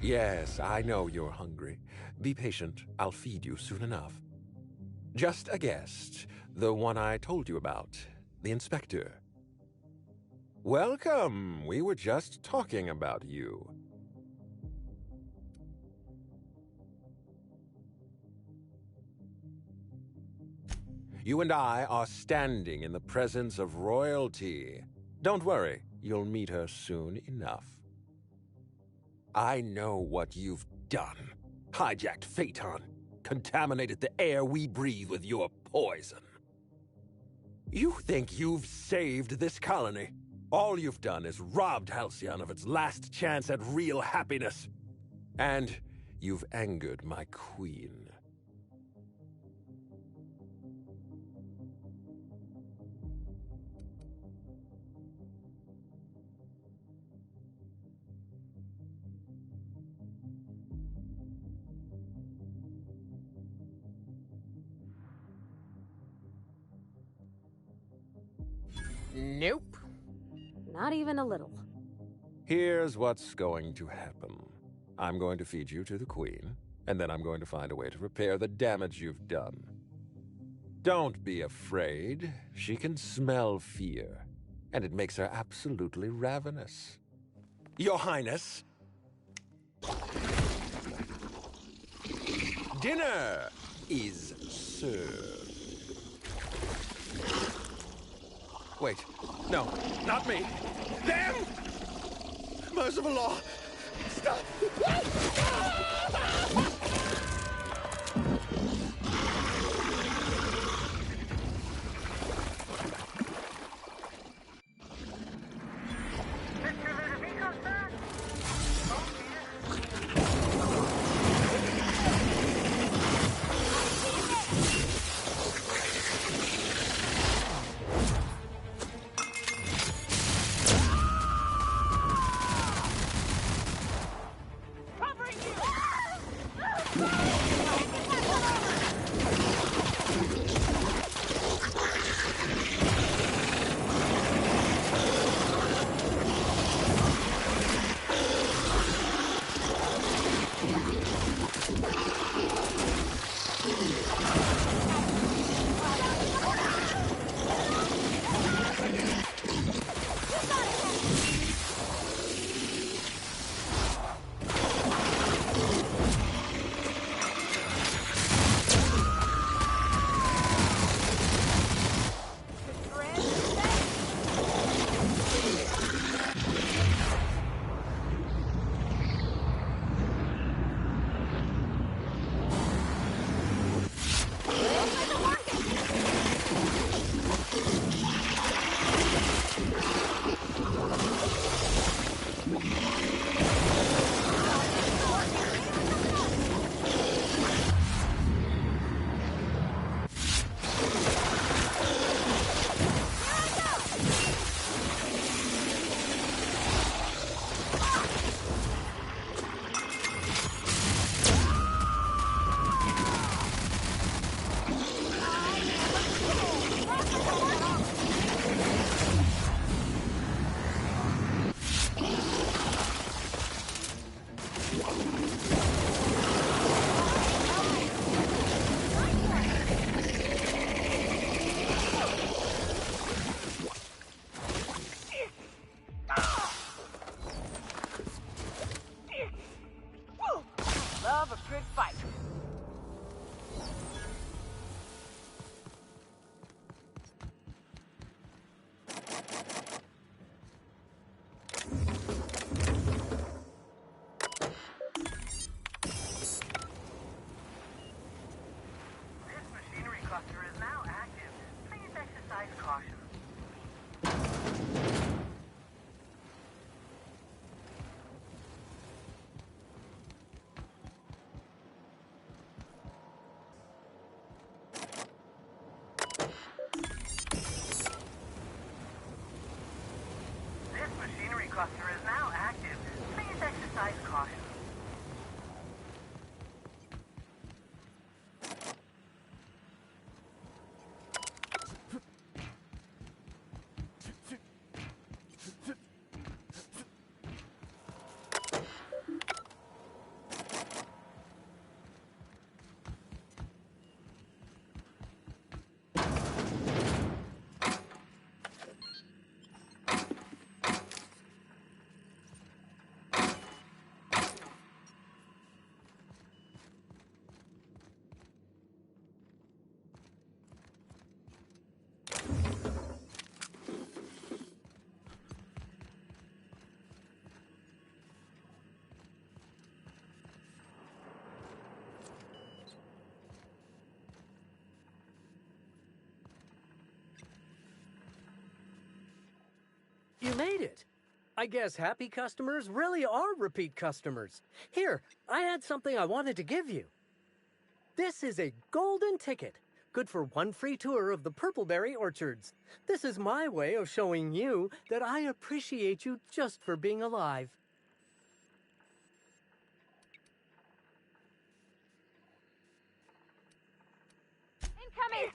Yes, I know you're hungry. Be patient. I'll feed you soon enough. Just a guest. The one I told you about. The inspector. Welcome. We were just talking about you. You and I are standing in the presence of royalty. Don't worry. You'll meet her soon enough. I know what you've done. Hijacked Phaeton. Contaminated the air we breathe with your poison. You think you've saved this colony? All you've done is robbed Halcyon of its last chance at real happiness. And you've angered my queen. Nope. Not even a little. Here's what's going to happen. I'm going to feed you to the Queen, and then I'm going to find a way to repair the damage you've done. Don't be afraid. She can smell fear, and it makes her absolutely ravenous. Your Highness! Dinner is served. Wait, no, not me. Them! Merciful law! Stop! Love a good fight. This machinery cluster is now active. Please exercise caution. This machinery cluster is now active. Please exercise caution. You made it. I guess happy customers really are repeat customers. Here, I had something I wanted to give you. This is a golden ticket, good for one free tour of the Purpleberry Orchards. This is my way of showing you that I appreciate you just for being alive. Incoming!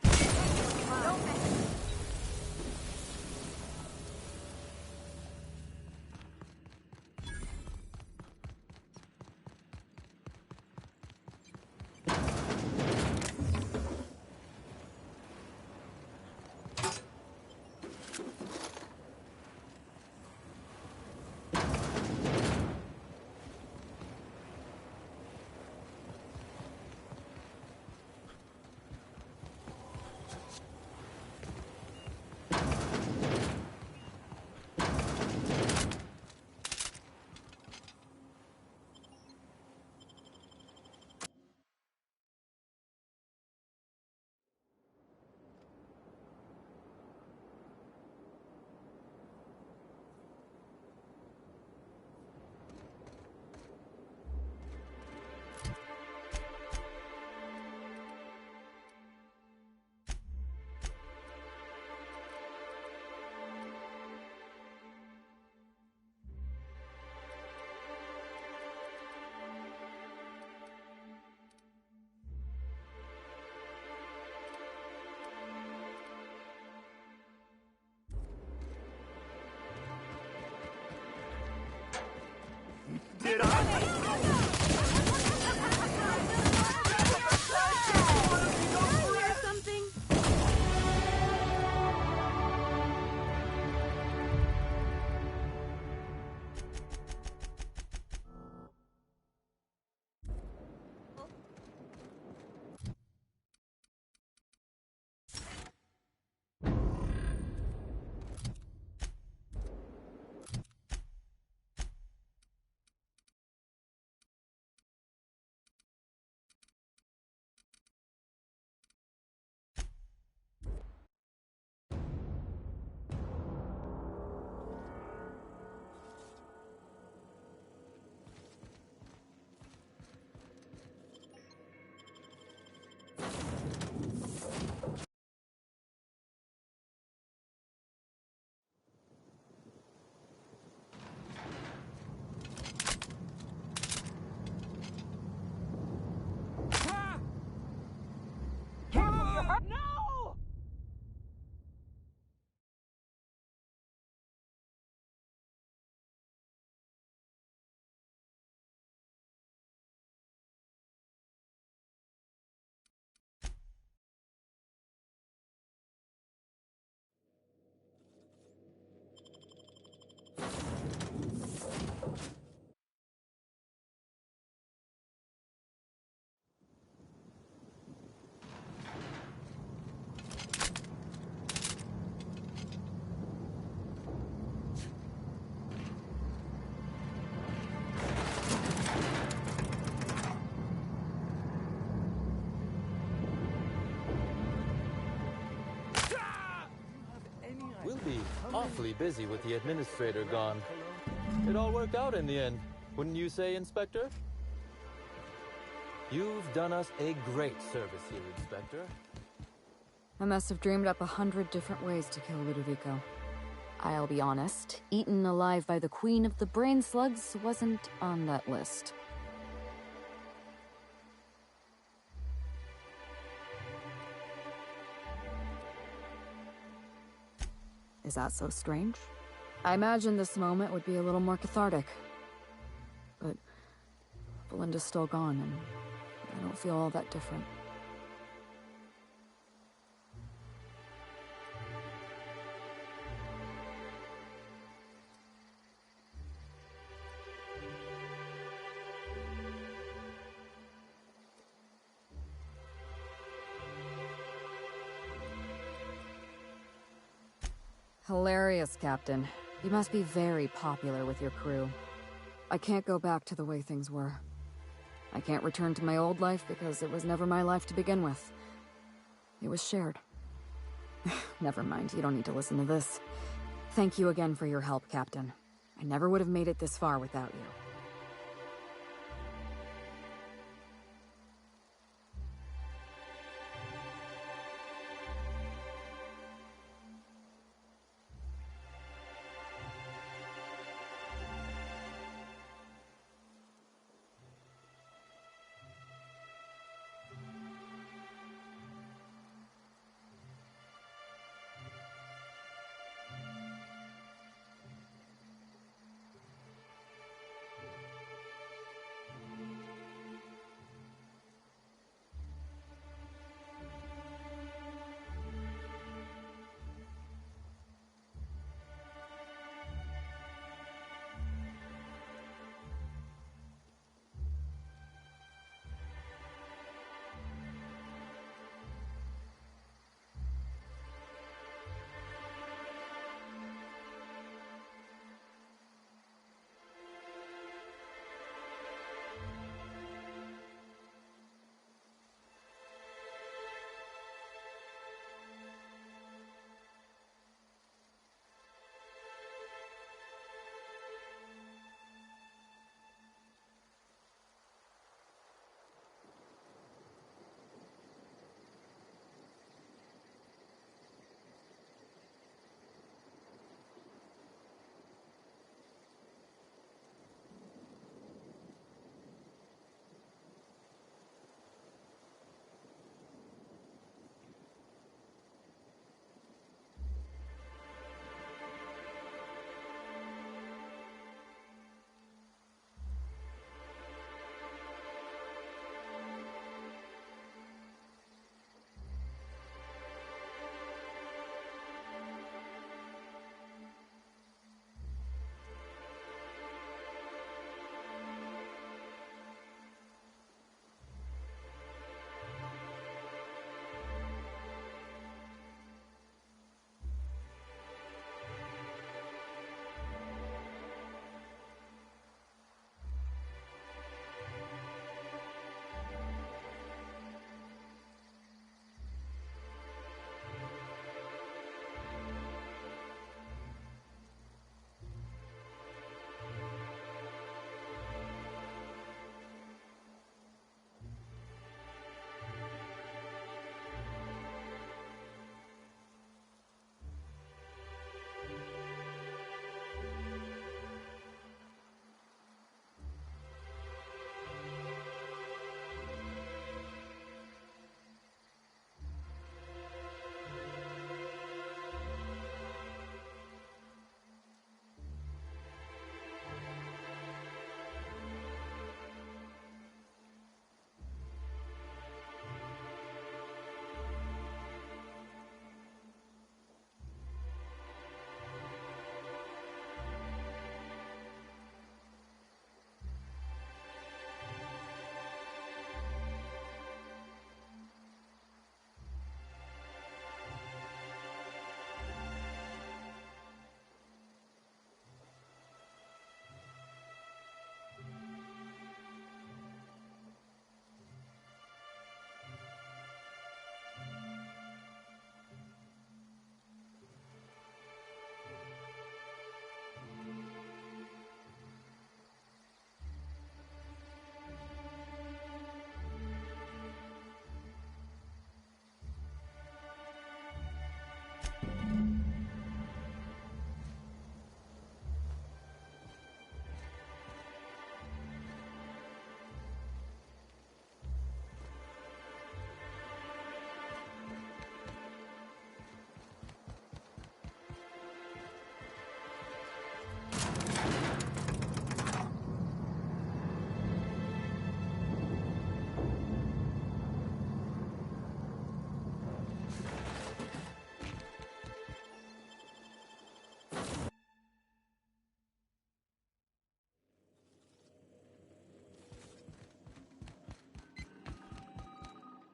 awfully busy with the administrator gone. It all worked out in the end, wouldn't you say, Inspector? You've done us a great service here, Inspector. I must have dreamed up 100 different ways to kill Ludovico. I'll be honest, eaten alive by the Queen of the Brain Slugs wasn't on that list. Is that so strange? I imagine this moment would be a little more cathartic. But Belinda's still gone, and I don't feel all that different. Hilarious, Captain. You must be very popular with your crew. I can't go back to the way things were. I can't return to my old life because it was never my life to begin with. It was shared. Never mind, you don't need to listen to this. Thank you again for your help, Captain. I never would have made it this far without you.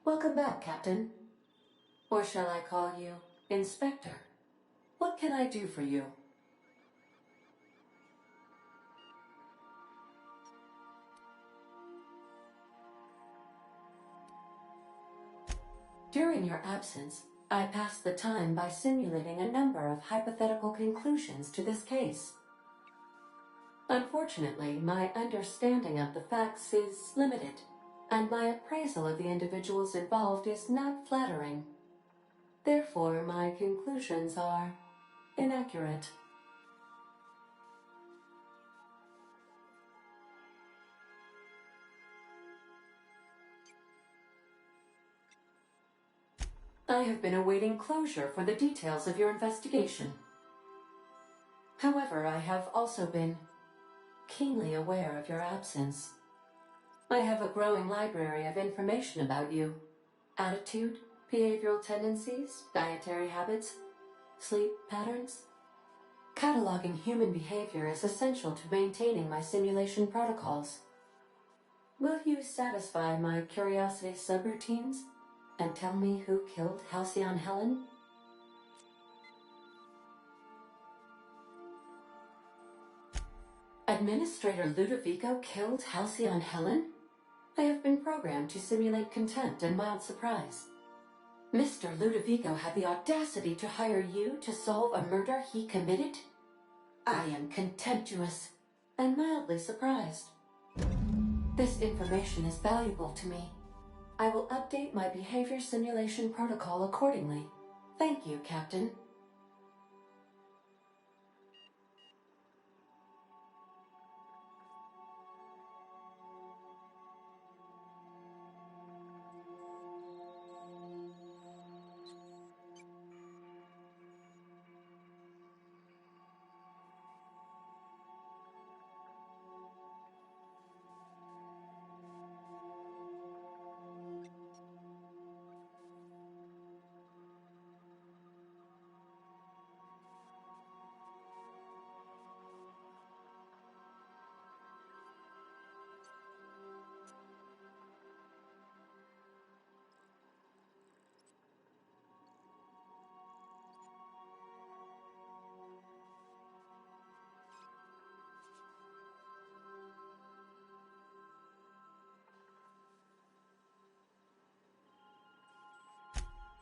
Welcome back, Captain. Or shall I call you Inspector? What can I do for you? During your absence, I passed the time by simulating a number of hypothetical conclusions to this case. Unfortunately, my understanding of the facts is limited, and my appraisal of the individuals involved is not flattering. Therefore, my conclusions are inaccurate. I have been awaiting closure for the details of your investigation. However, I have also been keenly aware of your absence. I have a growing library of information about you. Attitude, behavioral tendencies, dietary habits, sleep patterns. Cataloging human behavior is essential to maintaining my simulation protocols. Will you satisfy my curiosity subroutines and tell me who killed Halcyon Helen? Administrator Ludovico killed Halcyon Helen? I have been programmed to simulate contempt and mild surprise. Mr. Ludovico had the audacity to hire you to solve a murder he committed? I am contemptuous and mildly surprised. This information is valuable to me. I will update my behavior simulation protocol accordingly. Thank you, Captain.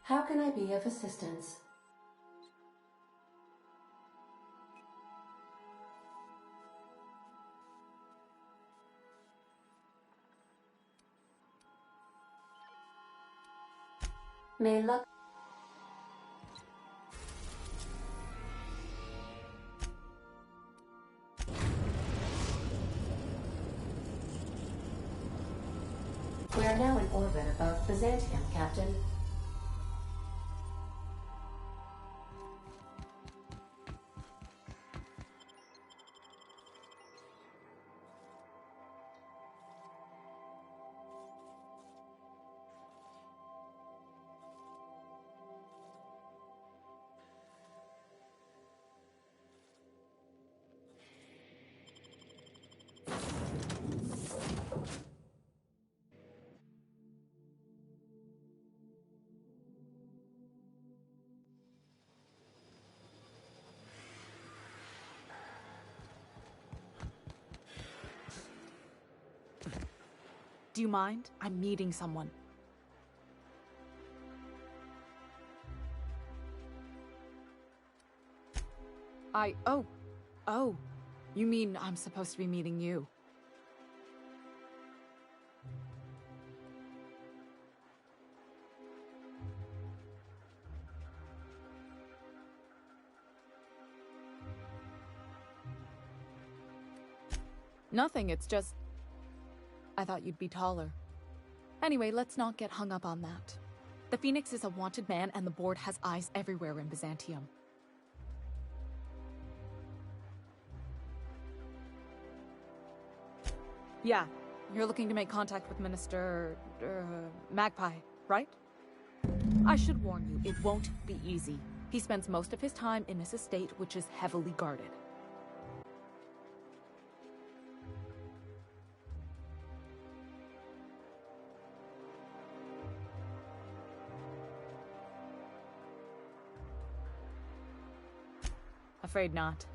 How can I be of assistance? May luck... We are now in orbit above Byzantium, Captain. Do you mind? I'm meeting someone. Oh. You mean I'm supposed to be meeting you? Nothing, it's just... I thought you'd be taller. Anyway, let's not get hung up on that. The Phoenix is a wanted man, and the board has eyes everywhere in Byzantium. Yeah, you're looking to make contact with Minister... Magpie, right? I should warn you, it won't be easy. He spends most of his time in this estate, which is heavily guarded. Afraid not.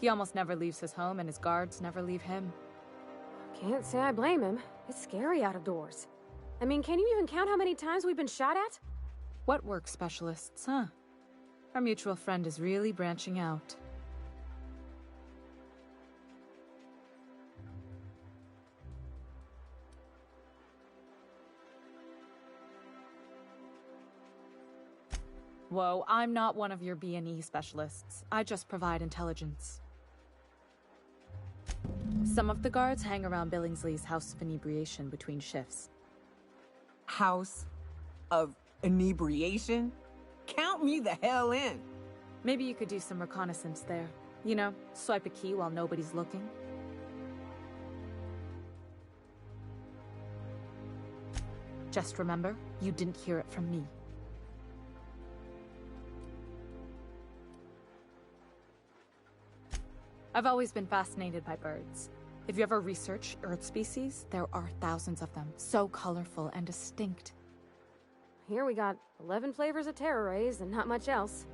He almost never leaves his home, and his guards never leave him. Can't say I blame him. It's scary out of doors. I mean, can you even count how many times we've been shot at? What work specialists, huh? Our mutual friend is really branching out. Whoa, I'm not one of your B&E specialists. I just provide intelligence. Some of the guards hang around Billingsley's House of Inebriation between shifts. House of Inebriation? Count me the hell in. Maybe you could do some reconnaissance there. You know, swipe a key while nobody's looking. Just remember, you didn't hear it from me. I've always been fascinated by birds. If you ever research Earth species, there are thousands of them, so colorful and distinct. Here we got 11 flavors of terror rays and not much else.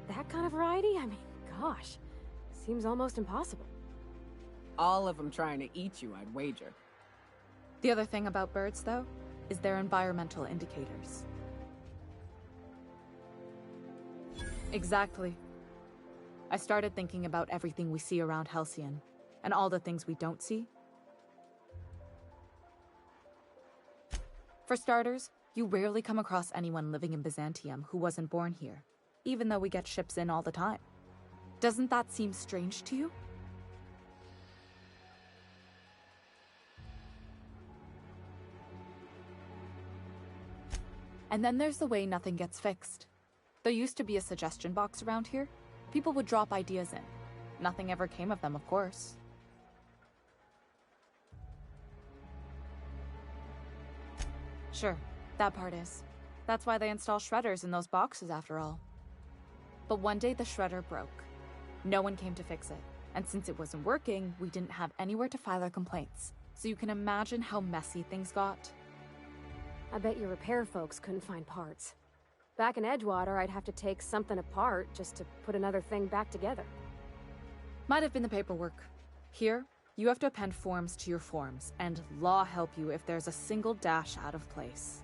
That kind of variety? I mean, gosh, seems almost impossible. All of them trying to eat you, I'd wager. The other thing about birds, though, is their environmental indicators. Exactly. I started thinking about everything we see around Halcyon, and all the things we don't see. For starters, you rarely come across anyone living in Byzantium who wasn't born here, even though we get ships in all the time. Doesn't that seem strange to you? And then there's the way nothing gets fixed. There used to be a suggestion box around here. People would drop ideas in. Nothing ever came of them, of course. Sure, that part is. That's why they install shredders in those boxes, after all. But one day the shredder broke. No one came to fix it. And since it wasn't working, we didn't have anywhere to file our complaints. So you can imagine how messy things got. I bet your repair folks couldn't find parts. Back in Edgewater, I'd have to take something apart just to put another thing back together. Might have been the paperwork. Here, you have to append forms to your forms, and law help you if there's a single dash out of place.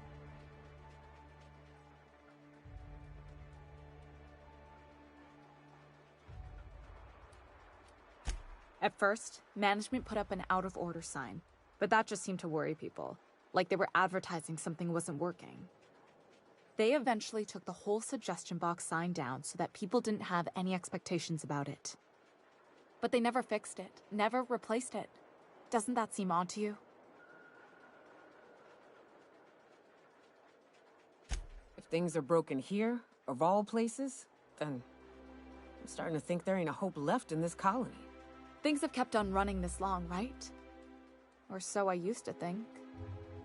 At first, management put up an out-of-order sign, but that just seemed to worry people, like they were advertising something wasn't working. They eventually took the whole suggestion box sign down so that people didn't have any expectations about it. But they never fixed it, never replaced it. Doesn't that seem odd to you? If things are broken here, of all places, then I'm starting to think there ain't a hope left in this colony. Things have kept on running this long, right? Or so I used to think.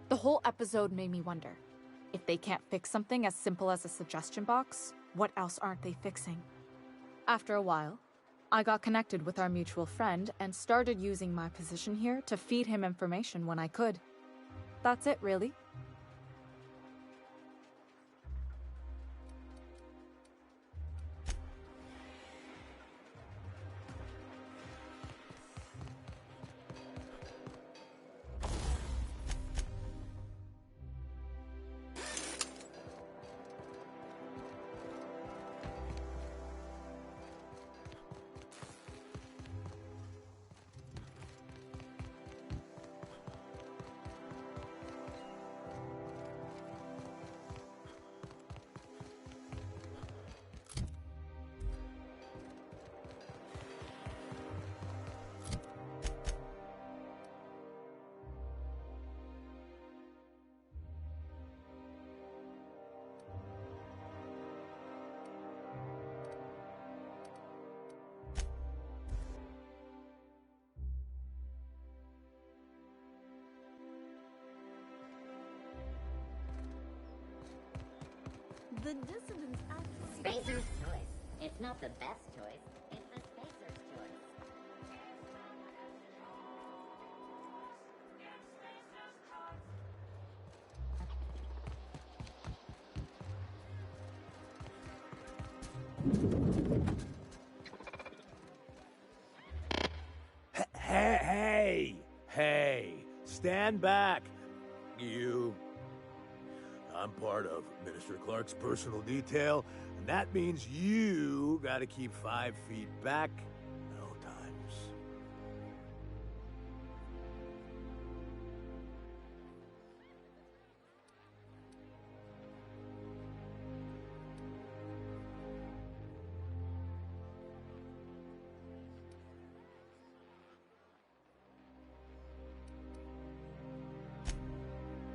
The whole episode made me wonder. If they can't fix something as simple as a suggestion box, what else aren't they fixing? After a while, I got connected with our mutual friend and started using my position here to feed him information when I could. That's it, really. The Dissidents actually... Spacer's choice. It's not the best choice. It's the Spacer's choice. stand back. You. I'm part of Minister Clark's personal detail, and that means you gotta keep 5 feet back at all times.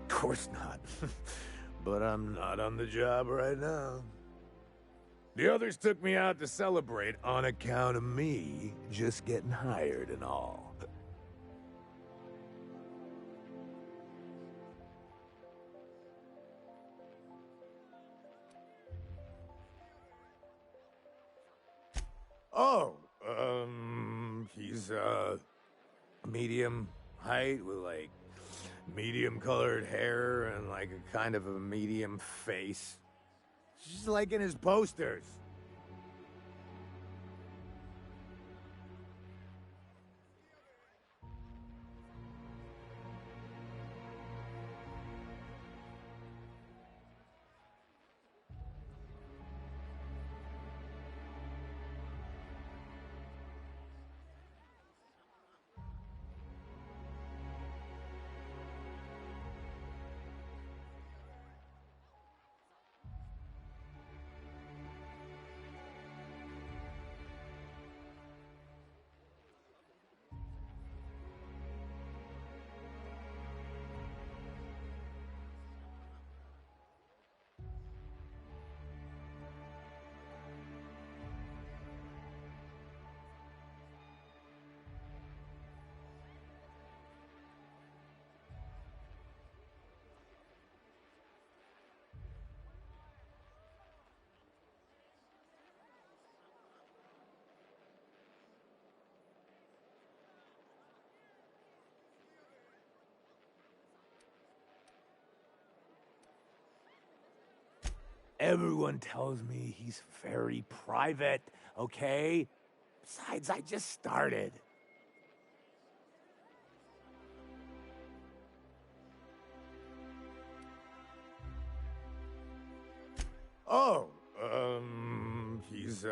Of course not. But I'm not on the job right now. The others took me out to celebrate on account of me just getting hired and all. Oh, he's, medium height with, like, medium colored hair and like a kind of a medium face. Just like in his posters. Everyone tells me he's very private, okay? Besides, I just started. Oh, he's,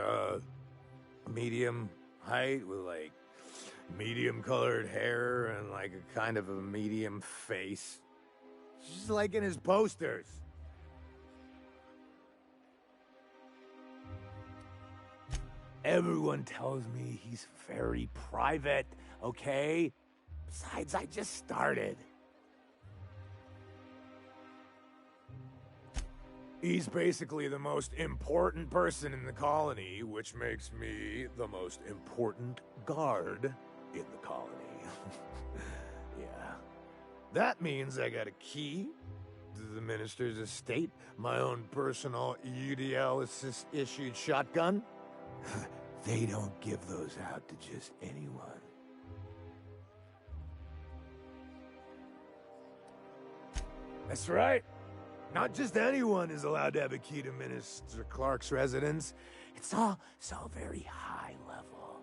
medium height with, like, medium colored hair and, like, a kind of a medium face. Just like in his posters. Everyone tells me he's very private, okay? Besides, I just started. He's basically the most important person in the colony, which makes me the most important guard in the colony. Yeah. That means I got a key to the minister's estate, my own personal UDL-issued shotgun. They don't give those out to just anyone. That's right. Not just anyone is allowed to have a key to Minister Clark's residence. It's all so very high level.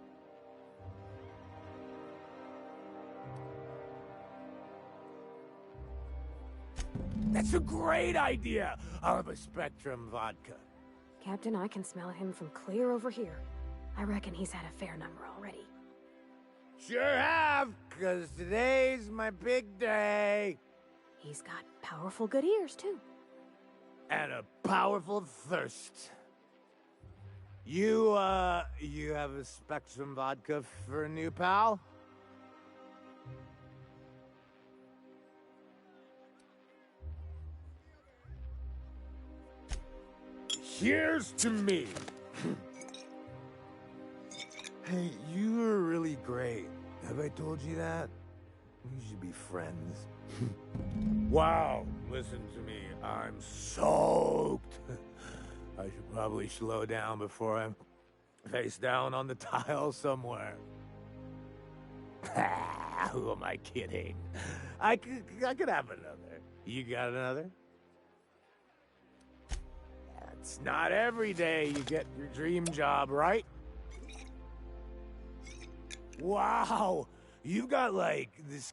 That's a great idea! I'll have a Spectrum vodka. Captain, I can smell him from clear over here. I reckon he's had a fair number already. Sure have, 'cause today's my big day. He's got powerful good ears, too. And a powerful thirst. You have a Spectrum vodka for a new pal? Cheers to me. Hey, you were really great. Have I told you that? We should be friends. Wow, listen to me. I'm soaked. I should probably slow down before I'm face down on the tile somewhere. Who am I kidding? I could have another. You got another? It's not every day you get your dream job, right? Wow, you got like this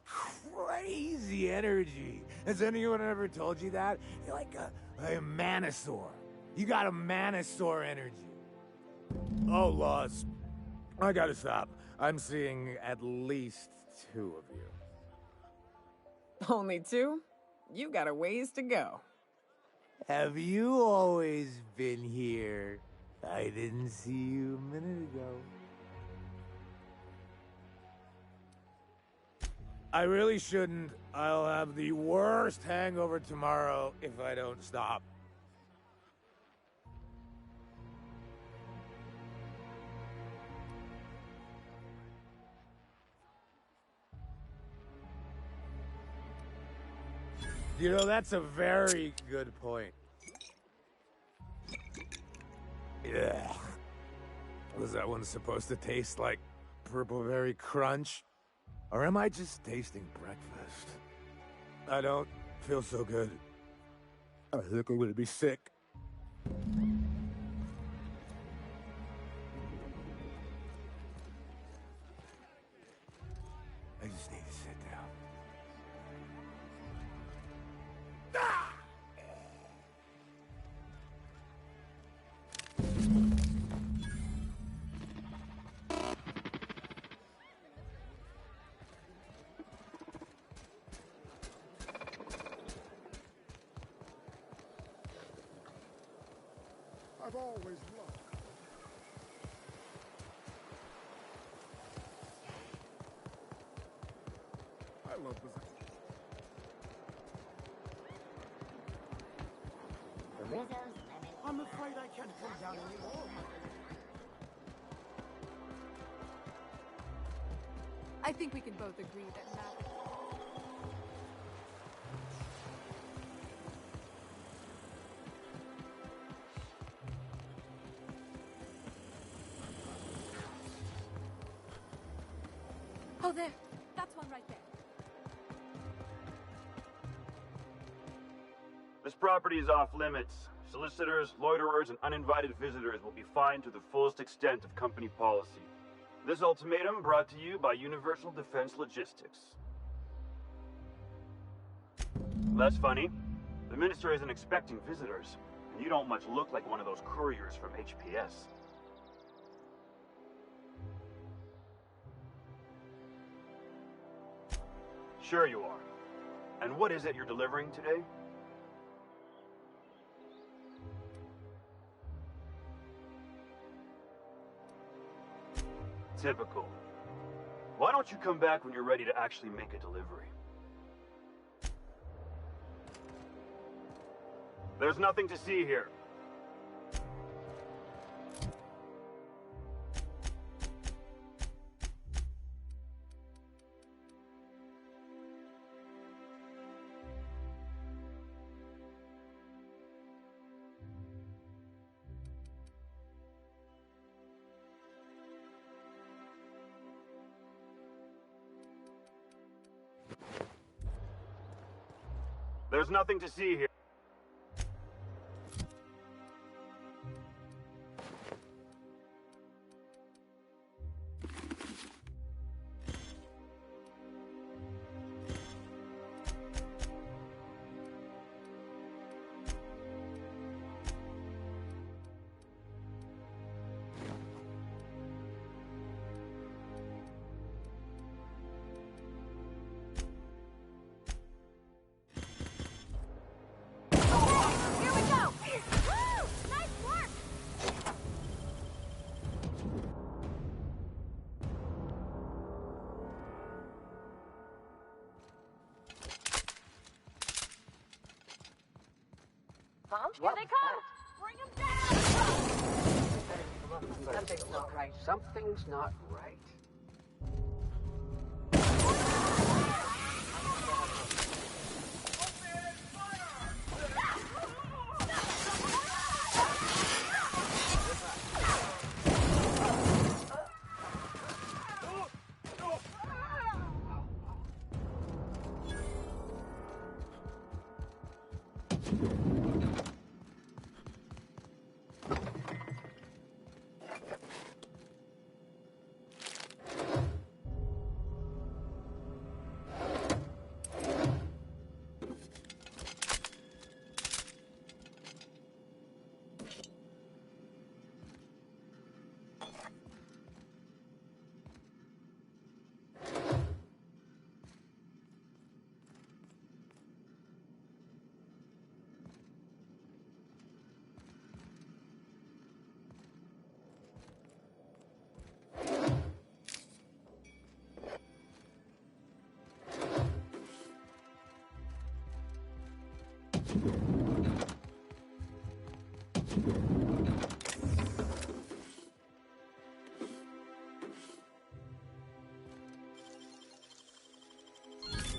crazy energy. Has anyone ever told you that? You're like a manosaur. You got a manosaur energy. Oh, Laws. I gotta stop. I'm seeing at least 2 of you. Only 2? You got a ways to go. Have you always been here? I didn't see you a minute ago. I really shouldn't. I'll have the worst hangover tomorrow if I don't stop. You know, that's a very good point. Yeah. Was that one supposed to taste like Purple Berry Crunch? Or am I just tasting breakfast? I don't feel so good. I think I'm gonna be sick. I just need to sit down. I've always loved. I love this. I'm afraid I can't come down anymore. I think we can both agree that Matt. Oh, there. That's one right there. This property is off limits. Solicitors, loiterers, and uninvited visitors will be fined to the fullest extent of company policy. This ultimatum brought to you by Universal Defense Logistics. That's funny. The Minister isn't expecting visitors, and you don't much look like one of those couriers from HPS. Sure you are. And what is it you're delivering today? Typical. Why don't you come back when you're ready to actually make a delivery? There's nothing to see here. There's nothing to see here. Here they come! Bring them down! Something's not right. Something's not right.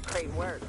Great work.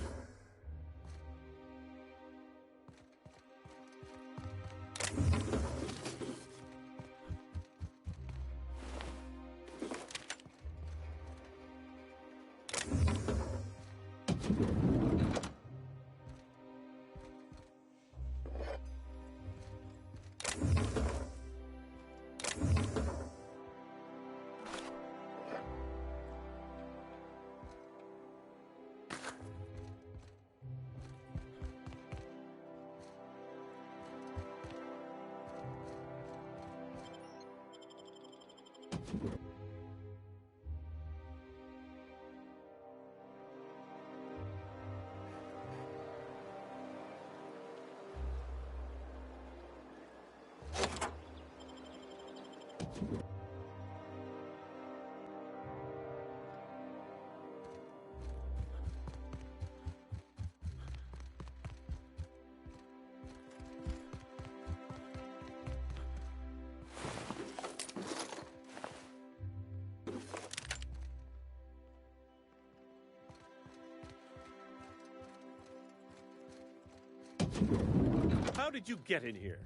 How did you get in here?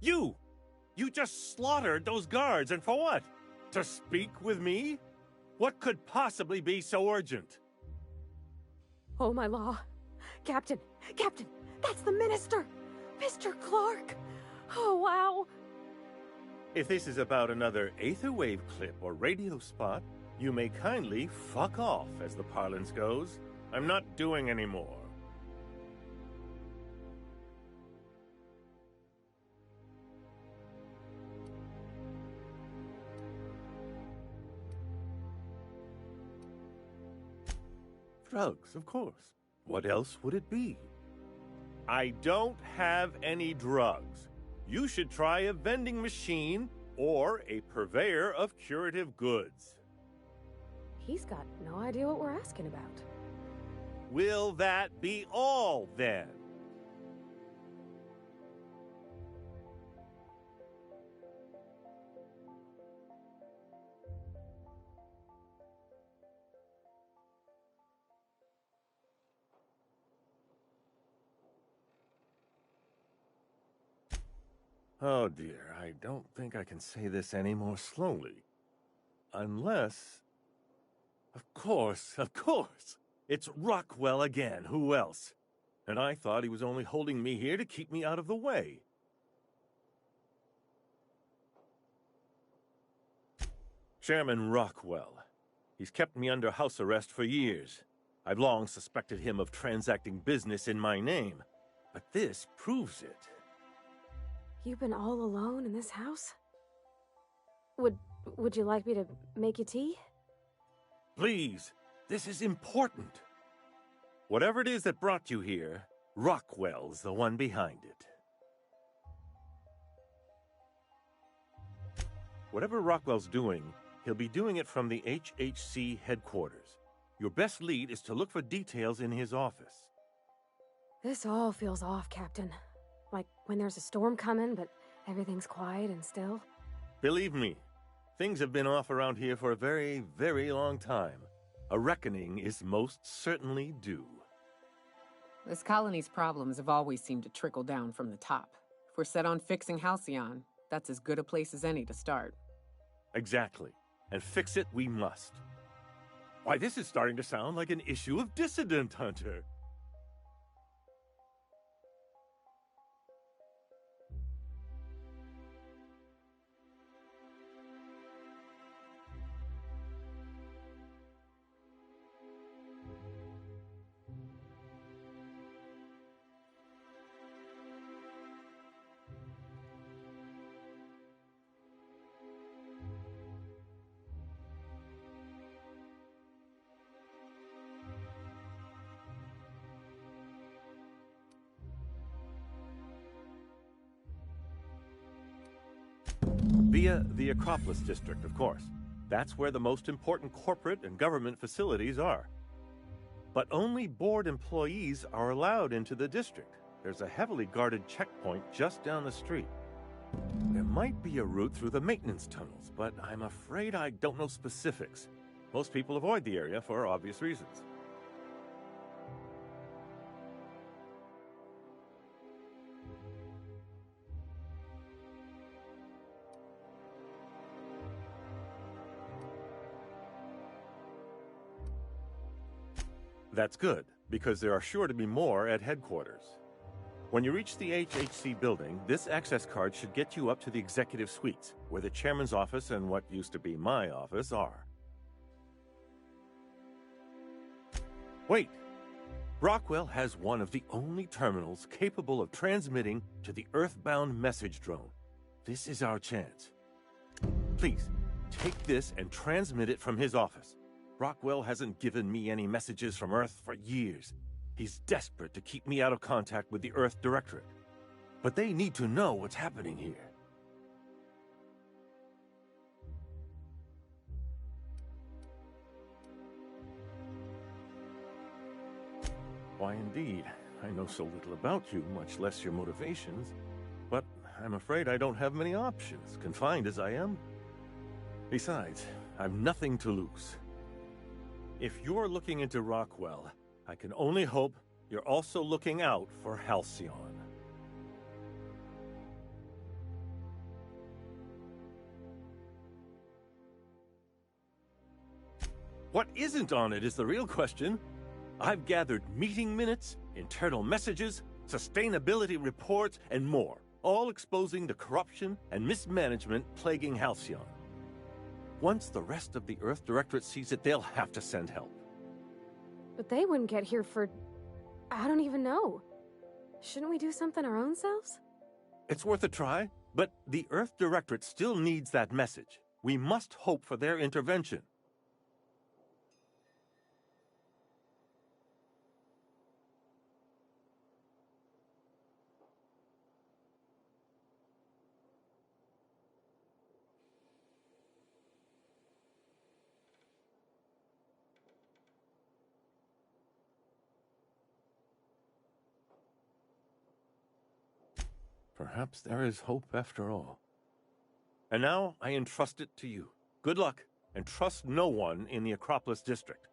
You! You just slaughtered those guards, and for what? To speak with me? What could possibly be so urgent? Oh, my law. Captain! Captain! That's the minister! Mr. Clark! Oh, wow! If this is about another Aetherwave clip or radio spot, you may kindly fuck off, as the parlance goes. I'm not doing any more. Drugs, of course. What else would it be? I don't have any drugs. You should try a vending machine or a purveyor of curative goods. He's got no idea what we're asking about. Will that be all, then? Oh dear, I don't think I can say this any more slowly. Unless... Of course! It's Rockwell again, who else? And I thought he was only holding me here to keep me out of the way. Chairman Rockwell. He's kept me under house arrest for years. I've long suspected him of transacting business in my name. But this proves it. You've been all alone in this house? Would you like me to make you tea? Please, this is important. Whatever it is that brought you here, Rockwell's the one behind it. Whatever Rockwell's doing, he'll be doing it from the HHC headquarters. Your best lead is to look for details in his office. This all feels off, Captain. Like when there's a storm coming, but everything's quiet and still. Believe me, things have been off around here for a very, very long time. A reckoning is most certainly due. This colony's problems have always seemed to trickle down from the top. If we're set on fixing Halcyon, that's as good a place as any to start. Exactly. And fix it we must. Why, this is starting to sound like an issue of Dissident Hunter. Via the Acropolis District, of course. That's where the most important corporate and government facilities are. But only board employees are allowed into the district. There's a heavily guarded checkpoint just down the street. There might be a route through the maintenance tunnels, but I'm afraid I don't know specifics. Most people avoid the area for obvious reasons. That's good, because there are sure to be more at headquarters. When you reach the HHC building, this access card should get you up to the executive suites, where the chairman's office and what used to be my office are. Wait! Rockwell has one of the only terminals capable of transmitting to the Earthbound message drone. This is our chance. Please, take this and transmit it from his office. Rockwell hasn't given me any messages from Earth for years. He's desperate to keep me out of contact with the Earth Directorate. But they need to know what's happening here. Why, indeed. I know so little about you, much less your motivations. But I'm afraid I don't have many options, confined as I am. Besides, I've nothing to lose. If you're looking into Rockwell, I can only hope you're also looking out for Halcyon. What isn't on it is the real question. I've gathered meeting minutes, internal messages, sustainability reports, and more, all exposing the corruption and mismanagement plaguing Halcyon. Once the rest of the Earth Directorate sees it, they'll have to send help. But they wouldn't get here for... I don't even know. Shouldn't we do something our own selves? It's worth a try, but the Earth Directorate still needs that message. We must hope for their intervention. Perhaps there is hope after all. And now I entrust it to you. Good luck, and trust no one in the Acropolis District.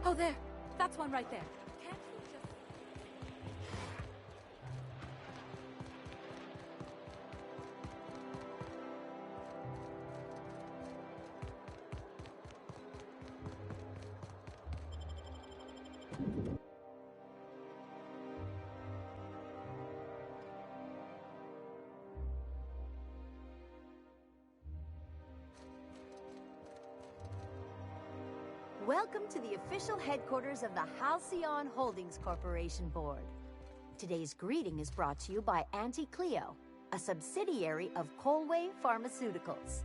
Oh, there. That's one right there. Can't you just... Welcome to the official headquarters of the Halcyon Holdings Corporation Board. Today's greeting is brought to you by Auntie Cleo, a subsidiary of Colway Pharmaceuticals.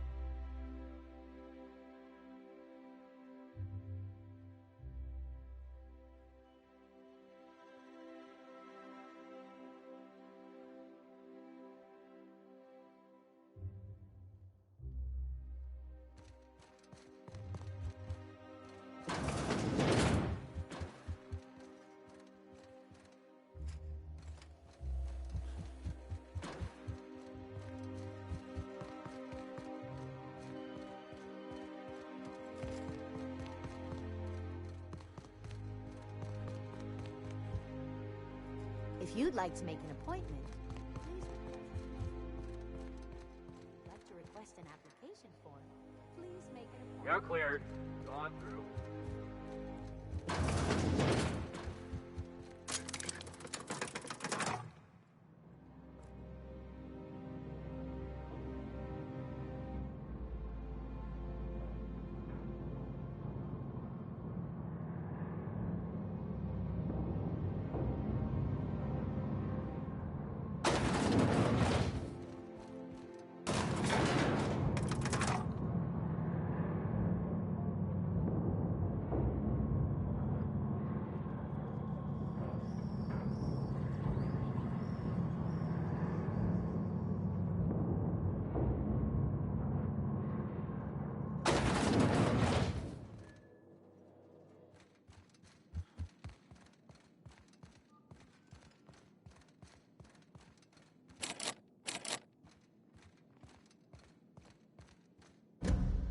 If you'd like to make an appointment, like to request an application form, please make an appointment. You're cleared. Go on through.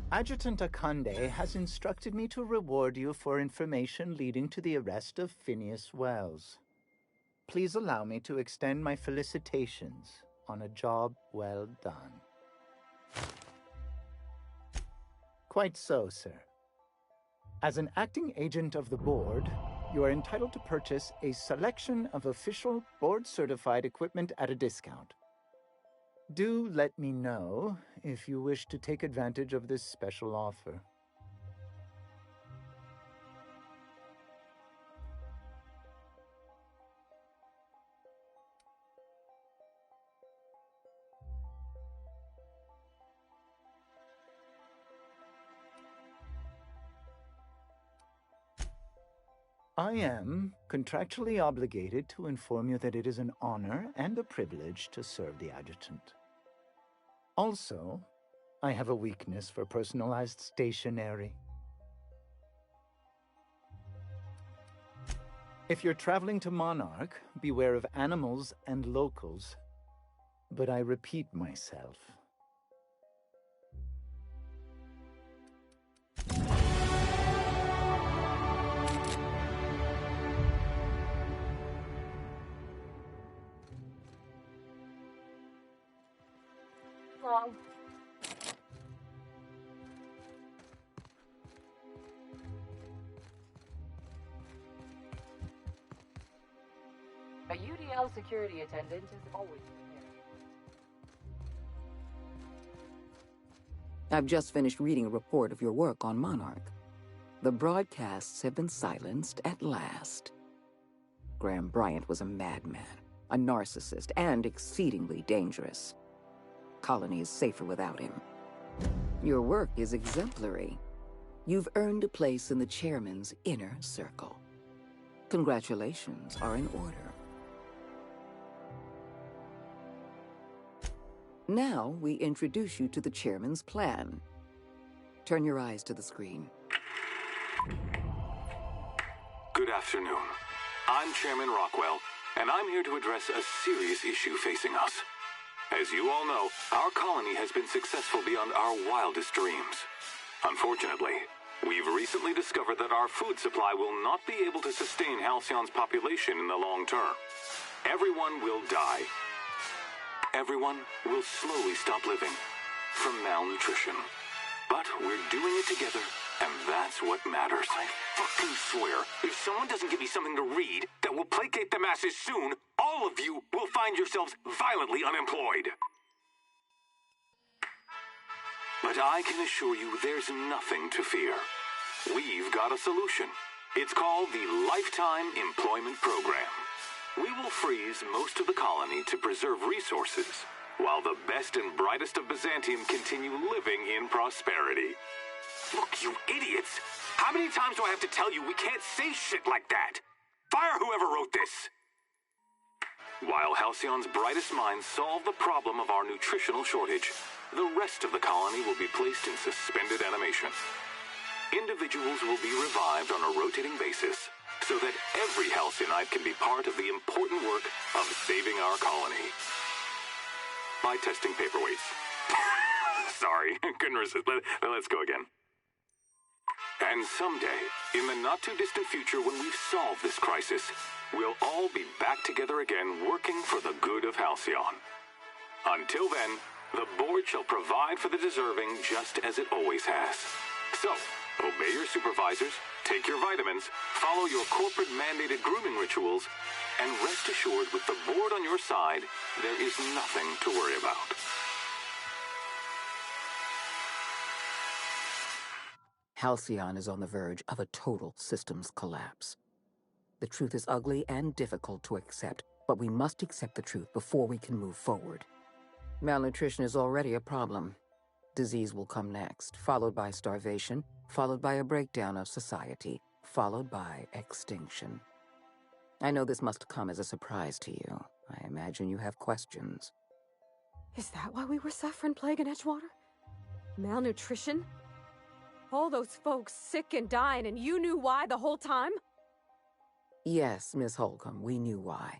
Adjutant Akande has instructed me to reward you for information leading to the arrest of Phineas Wells. Please allow me to extend my felicitations on a job well done. Quite so, sir. As an acting agent of the board, you are entitled to purchase a selection of official board-certified equipment at a discount. Do let me know if you wish to take advantage of this special offer. I am contractually obligated to inform you that it is an honor and a privilege to serve the adjutant. Also, I have a weakness for personalized stationery. If you're traveling to Monarch, beware of animals and locals. But I repeat myself. Long. A UDL security attendant is always I've just finished reading a report of your work on Monarch. The broadcasts have been silenced at last. Graham Bryant was a madman, a narcissist, and exceedingly dangerous. Colony is safer without him. Your work is exemplary. You've earned a place in the chairman's inner circle. Congratulations are in order. Now we introduce you to the chairman's plan. Turn your eyes to the screen. Good afternoon. I'm Chairman Rockwell, and I'm here to address a serious issue facing us. As you all know, our colony has been successful beyond our wildest dreams. Unfortunately, we've recently discovered that our food supply will not be able to sustain Halcyon's population in the long term. Everyone will die. Everyone will slowly stop living from malnutrition. But we're doing it together, and that's what matters. I fucking swear, if someone doesn't give me something to read that will placate the masses soon, all of you will find yourselves violently unemployed. But I can assure you there's nothing to fear. we've got a solution. It's called the Lifetime Employment Program. We will freeze most of the colony to preserve resources, while the best and brightest of Byzantium continue living in prosperity. Look, you idiots! How many times do I have to tell you we can't say shit like that? Fire whoever wrote this! While Halcyon's brightest minds solve the problem of our nutritional shortage, the rest of the colony will be placed in suspended animation. Individuals will be revived on a rotating basis, so that every Halcyonite can be part of the important work of saving our colony. By testing paperweights. Sorry, couldn't resist. Let's go again. And someday, in the not-too-distant future when we've solved this crisis, we'll all be back together again working for the good of Halcyon. Until then, the board shall provide for the deserving just as it always has. So, obey your supervisors, take your vitamins, follow your corporate-mandated grooming rituals, and rest assured with the board on your side, there is nothing to worry about. Halcyon is on the verge of a total systems collapse. The truth is ugly and difficult to accept, but we must accept the truth before we can move forward. Malnutrition is already a problem. Disease will come next, followed by starvation, followed by a breakdown of society, followed by extinction. I know this must come as a surprise to you. I imagine you have questions. Is that why we were suffering plague in Edgewater? Malnutrition? All those folks sick and dying, and you knew why the whole time? Yes, Miss Holcomb, we knew why.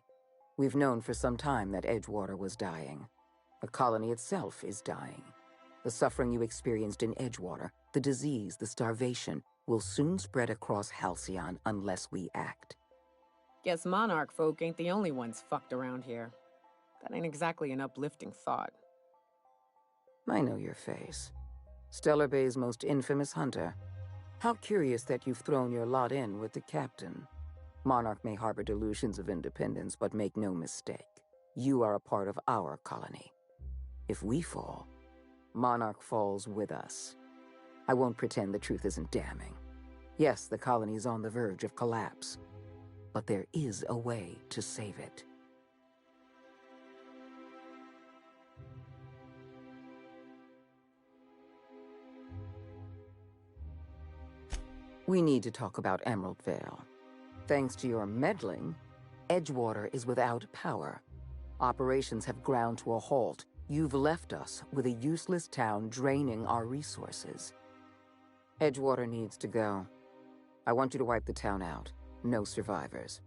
We've known for some time that Edgewater was dying. The colony itself is dying. The suffering you experienced in Edgewater, the disease, the starvation, will soon spread across Halcyon unless we act. Guess Monarch folk ain't the only ones fucked around here. That ain't exactly an uplifting thought. I know your face. Stellar Bay's most infamous hunter. How curious that you've thrown your lot in with the captain. Monarch may harbor delusions of independence, but make no mistake. You are a part of our colony. If we fall, Monarch falls with us. I won't pretend the truth isn't damning. Yes, the colony is on the verge of collapse, but there is a way to save it. We need to talk about Emerald Vale. Thanks to your meddling, Edgewater is without power. Operations have ground to a halt. You've left us with a useless town draining our resources. Edgewater needs to go. I want you to wipe the town out. No survivors.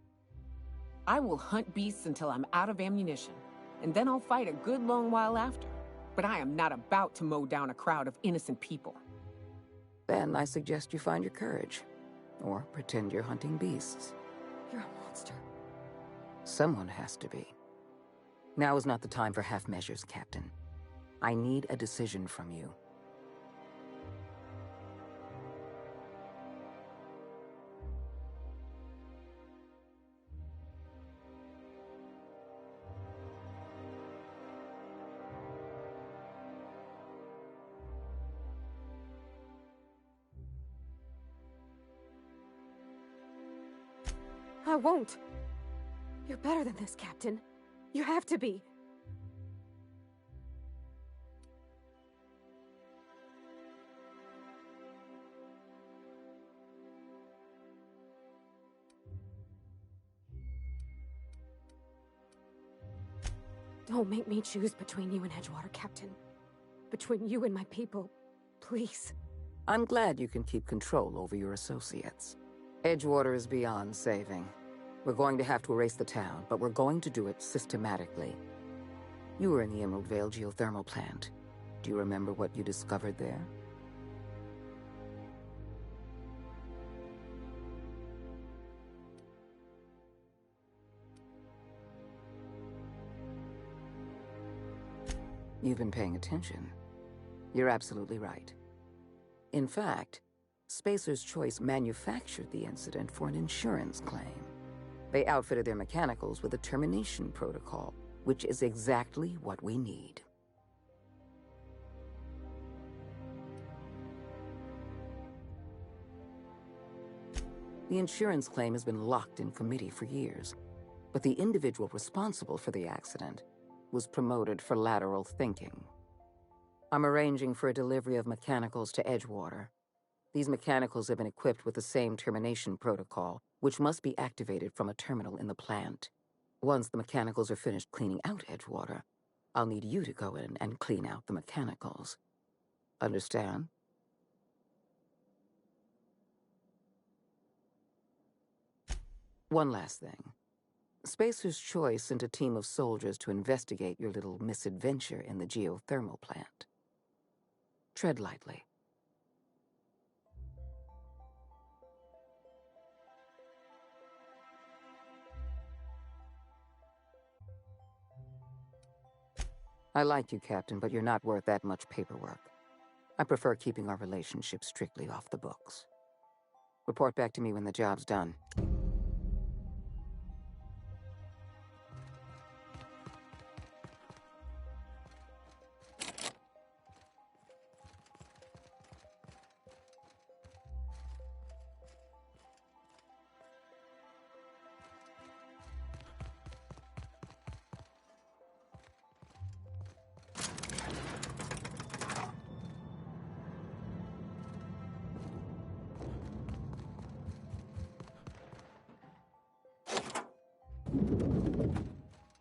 I will hunt beasts until I'm out of ammunition, and then I'll fight a good long while after. But I am not about to mow down a crowd of innocent people. Then I suggest you find your courage. Or pretend you're hunting beasts. You're a monster. Someone has to be. Now is not the time for half measures, Captain. I need a decision from you. I won't. You're better than this, Captain. You have to be. Don't make me choose between you and Edgewater, Captain. Between you and my people, please. I'm glad you can keep control over your associates. Edgewater is beyond saving. We're going to have to erase the town, but we're going to do it systematically. You were in the Emerald Vale geothermal plant. Do you remember what you discovered there? You've been paying attention. You're absolutely right. In fact, Spacer's Choice manufactured the incident for an insurance claim. They outfitted their mechanicals with a termination protocol, which is exactly what we need. The insurance claim has been locked in committee for years, but the individual responsible for the accident was promoted for lateral thinking. I'm arranging for a delivery of mechanicals to Edgewater. These mechanicals have been equipped with the same termination protocol, which must be activated from a terminal in the plant. Once the mechanicals are finished cleaning out Edgewater, I'll need you to go in and clean out the mechanicals. Understand? One last thing. Spacer's Choice sent a team of soldiers to investigate your little misadventure in the geothermal plant. Tread lightly. I like you, Captain, but you're not worth that much paperwork. I prefer keeping our relationship strictly off the books. Report back to me when the job's done.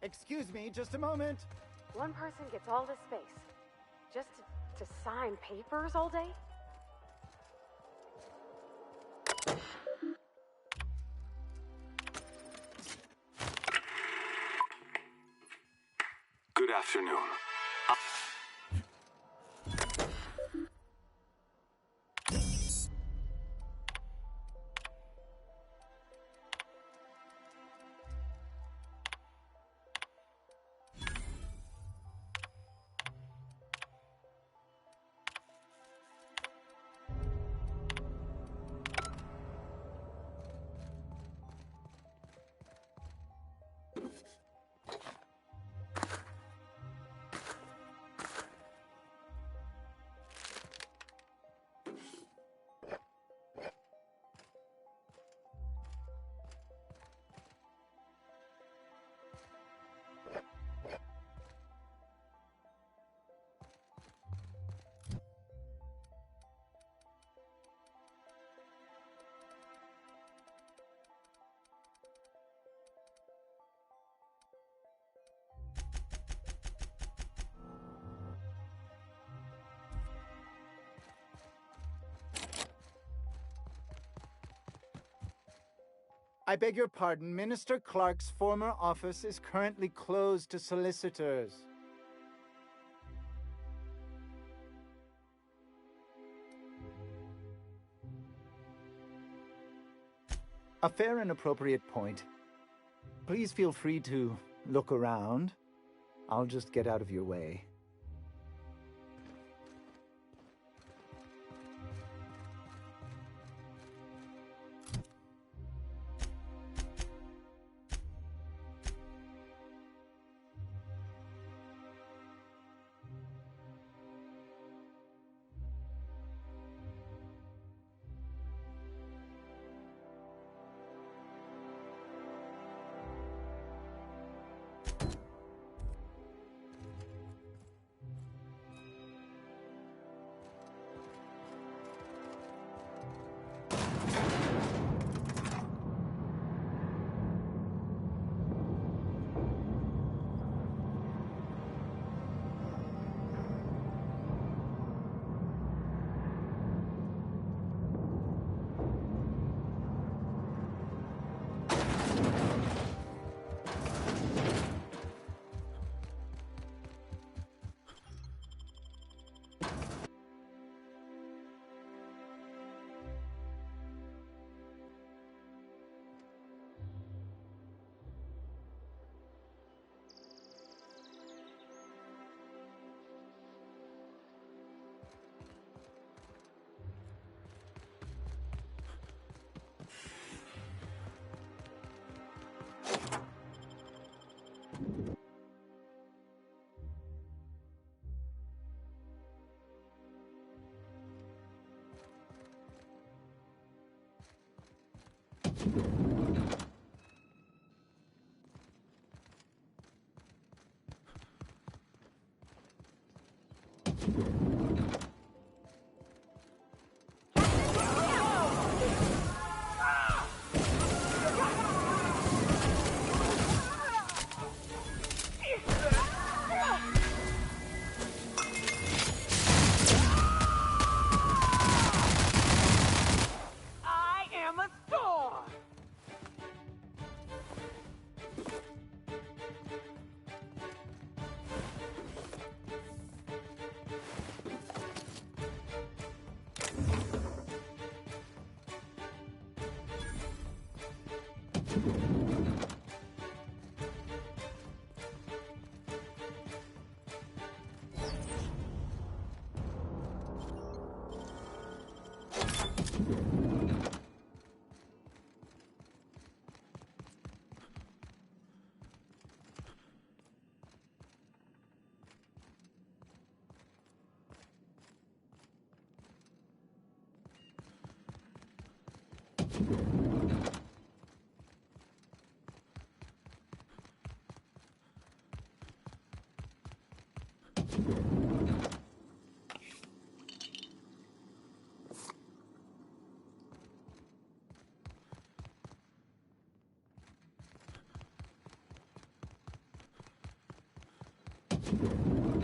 Excuse me, just a moment. One person gets all this space. Just to sign papers all day? Good afternoon. I beg your pardon, Minister Clark's former office is currently closed to solicitors. A fair and appropriate point. Please feel free to look around. I'll just get out of your way. I am a storm!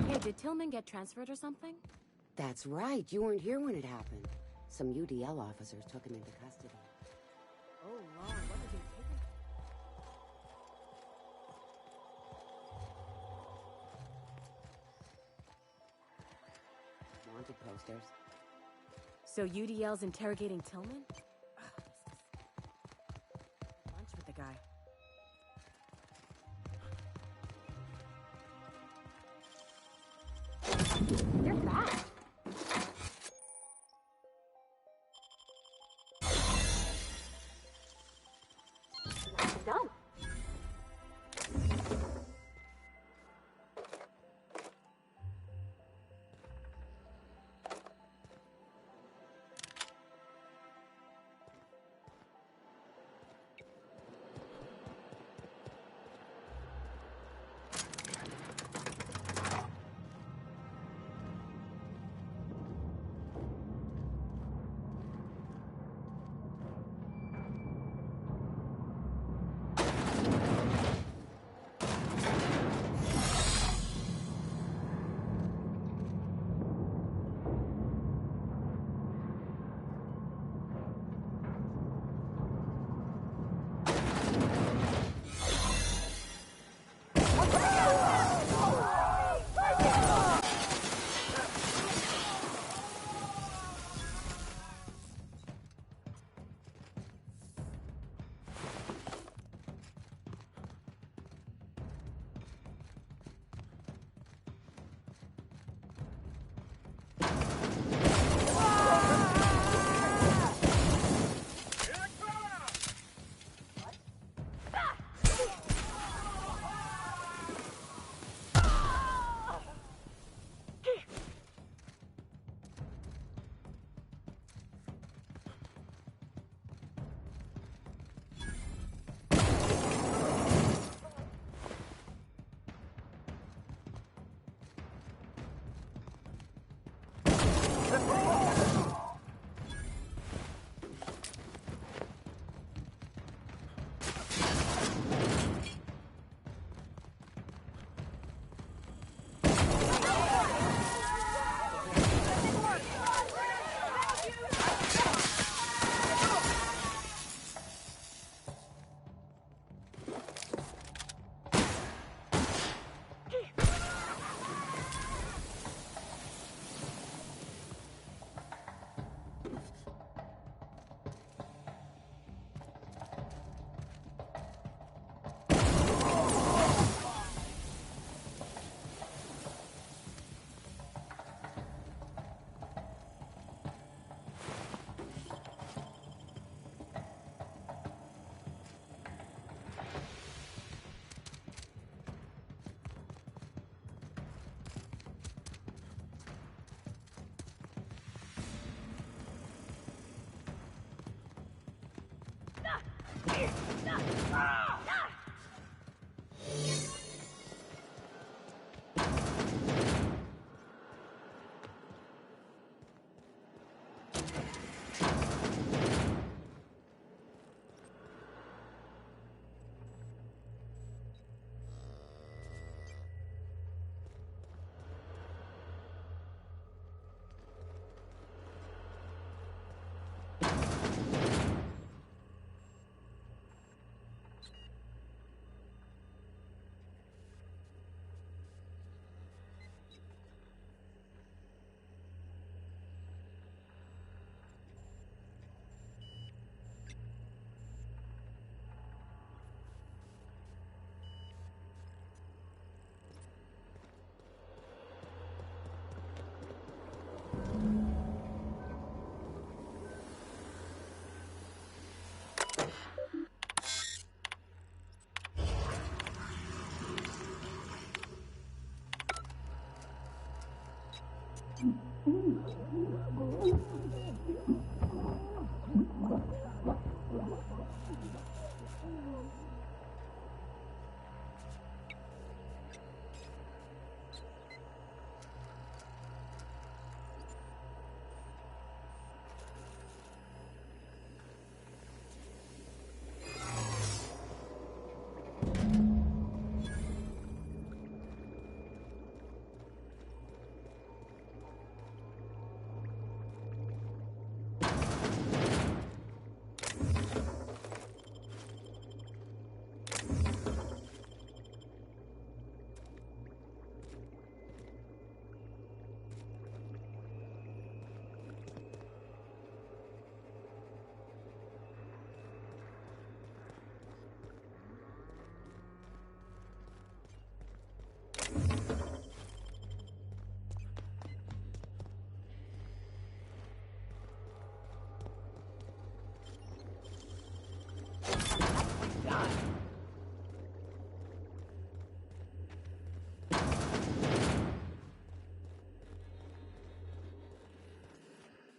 Hey, did Tillman get transferred or something? That's right. You weren't here when it happened. Some UDL officers took him into custody. Oh, Lord, what did they take him? Wanted posters. So UDL's interrogating Tillman? Lunch with the guy. You're fast. Done.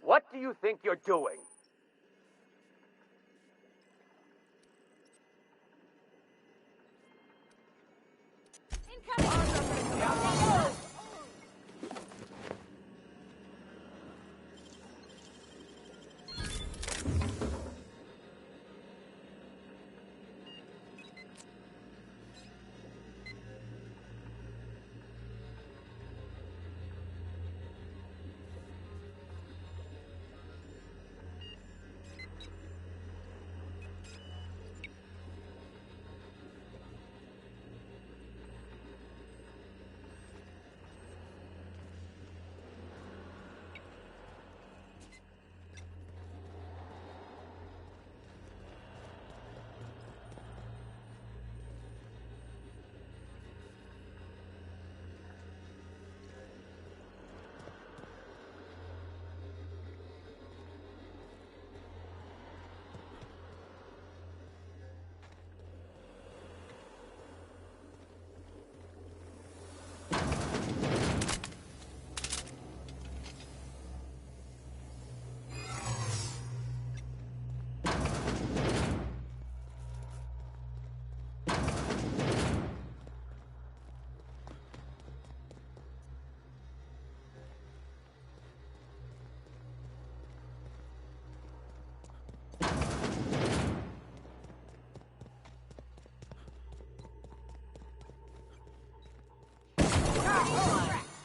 What do you think you're doing?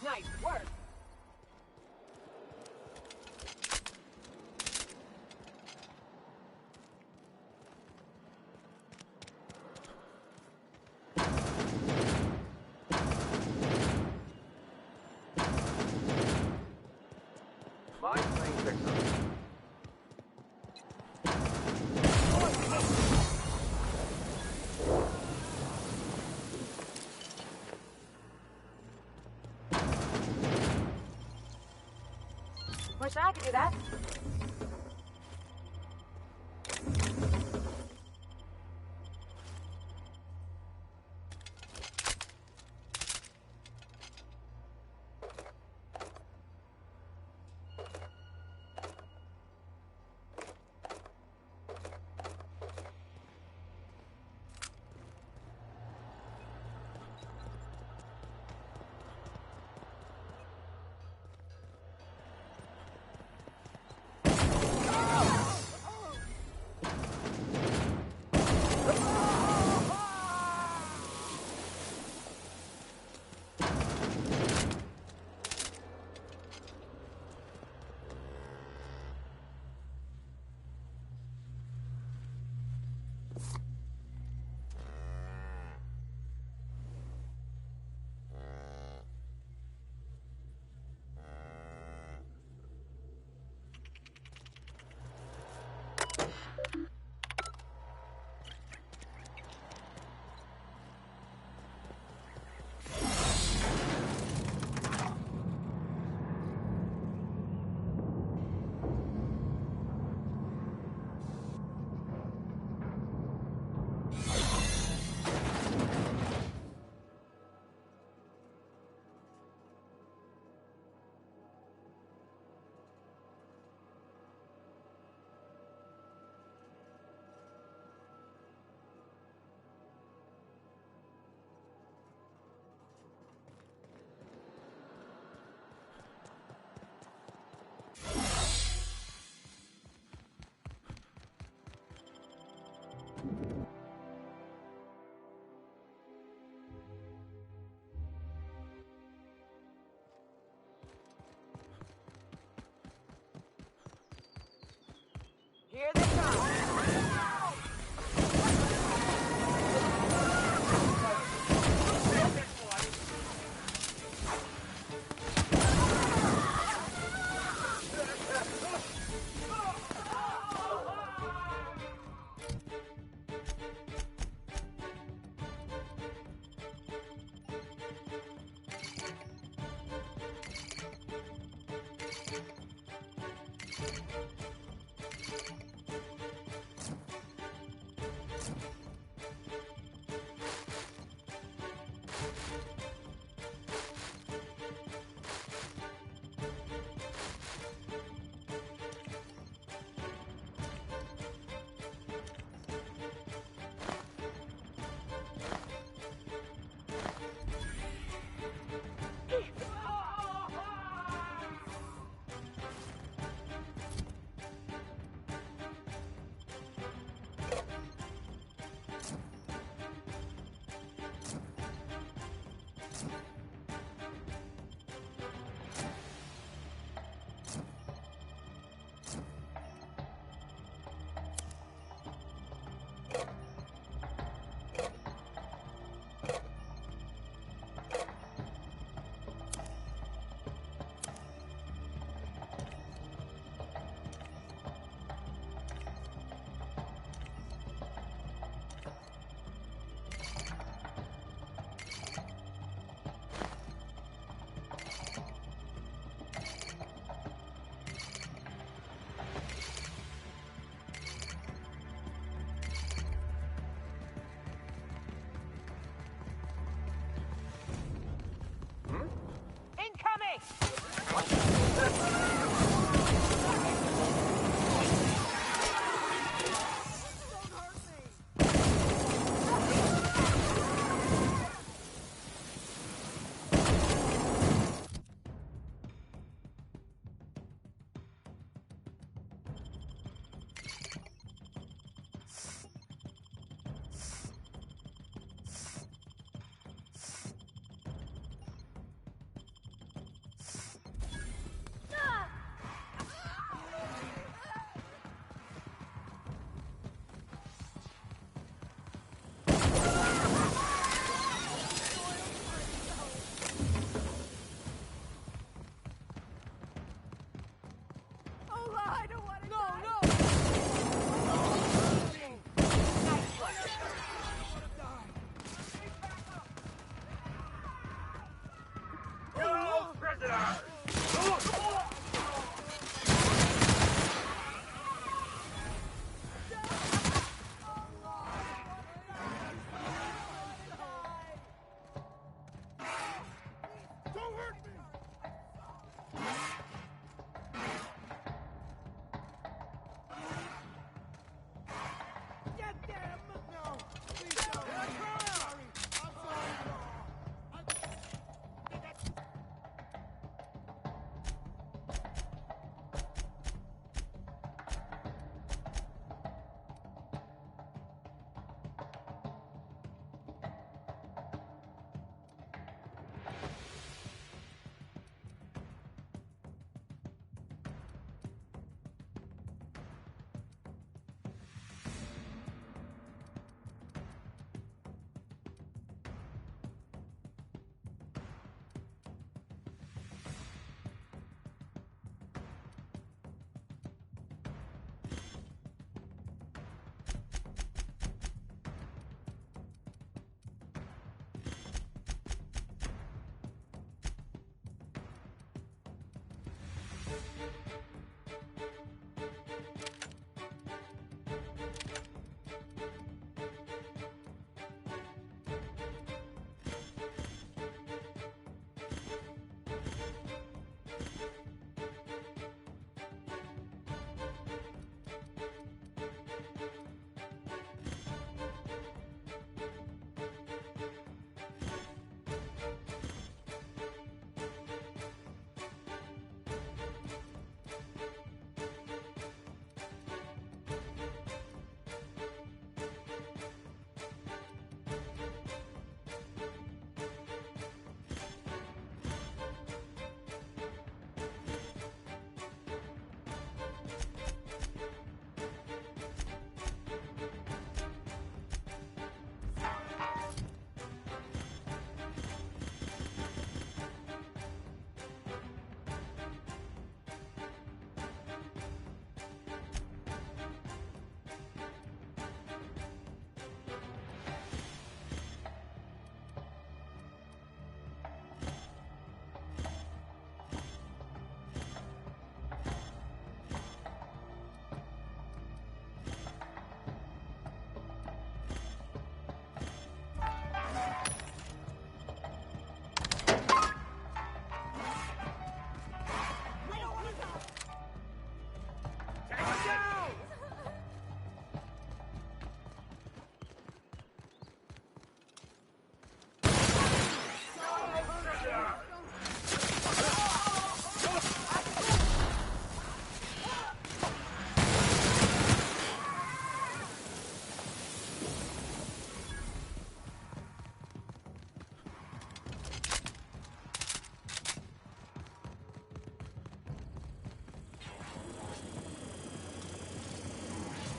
Nice work. My train fixer. Wish I could do that.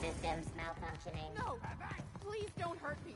Systems malfunctioning. No! Please don't hurt me!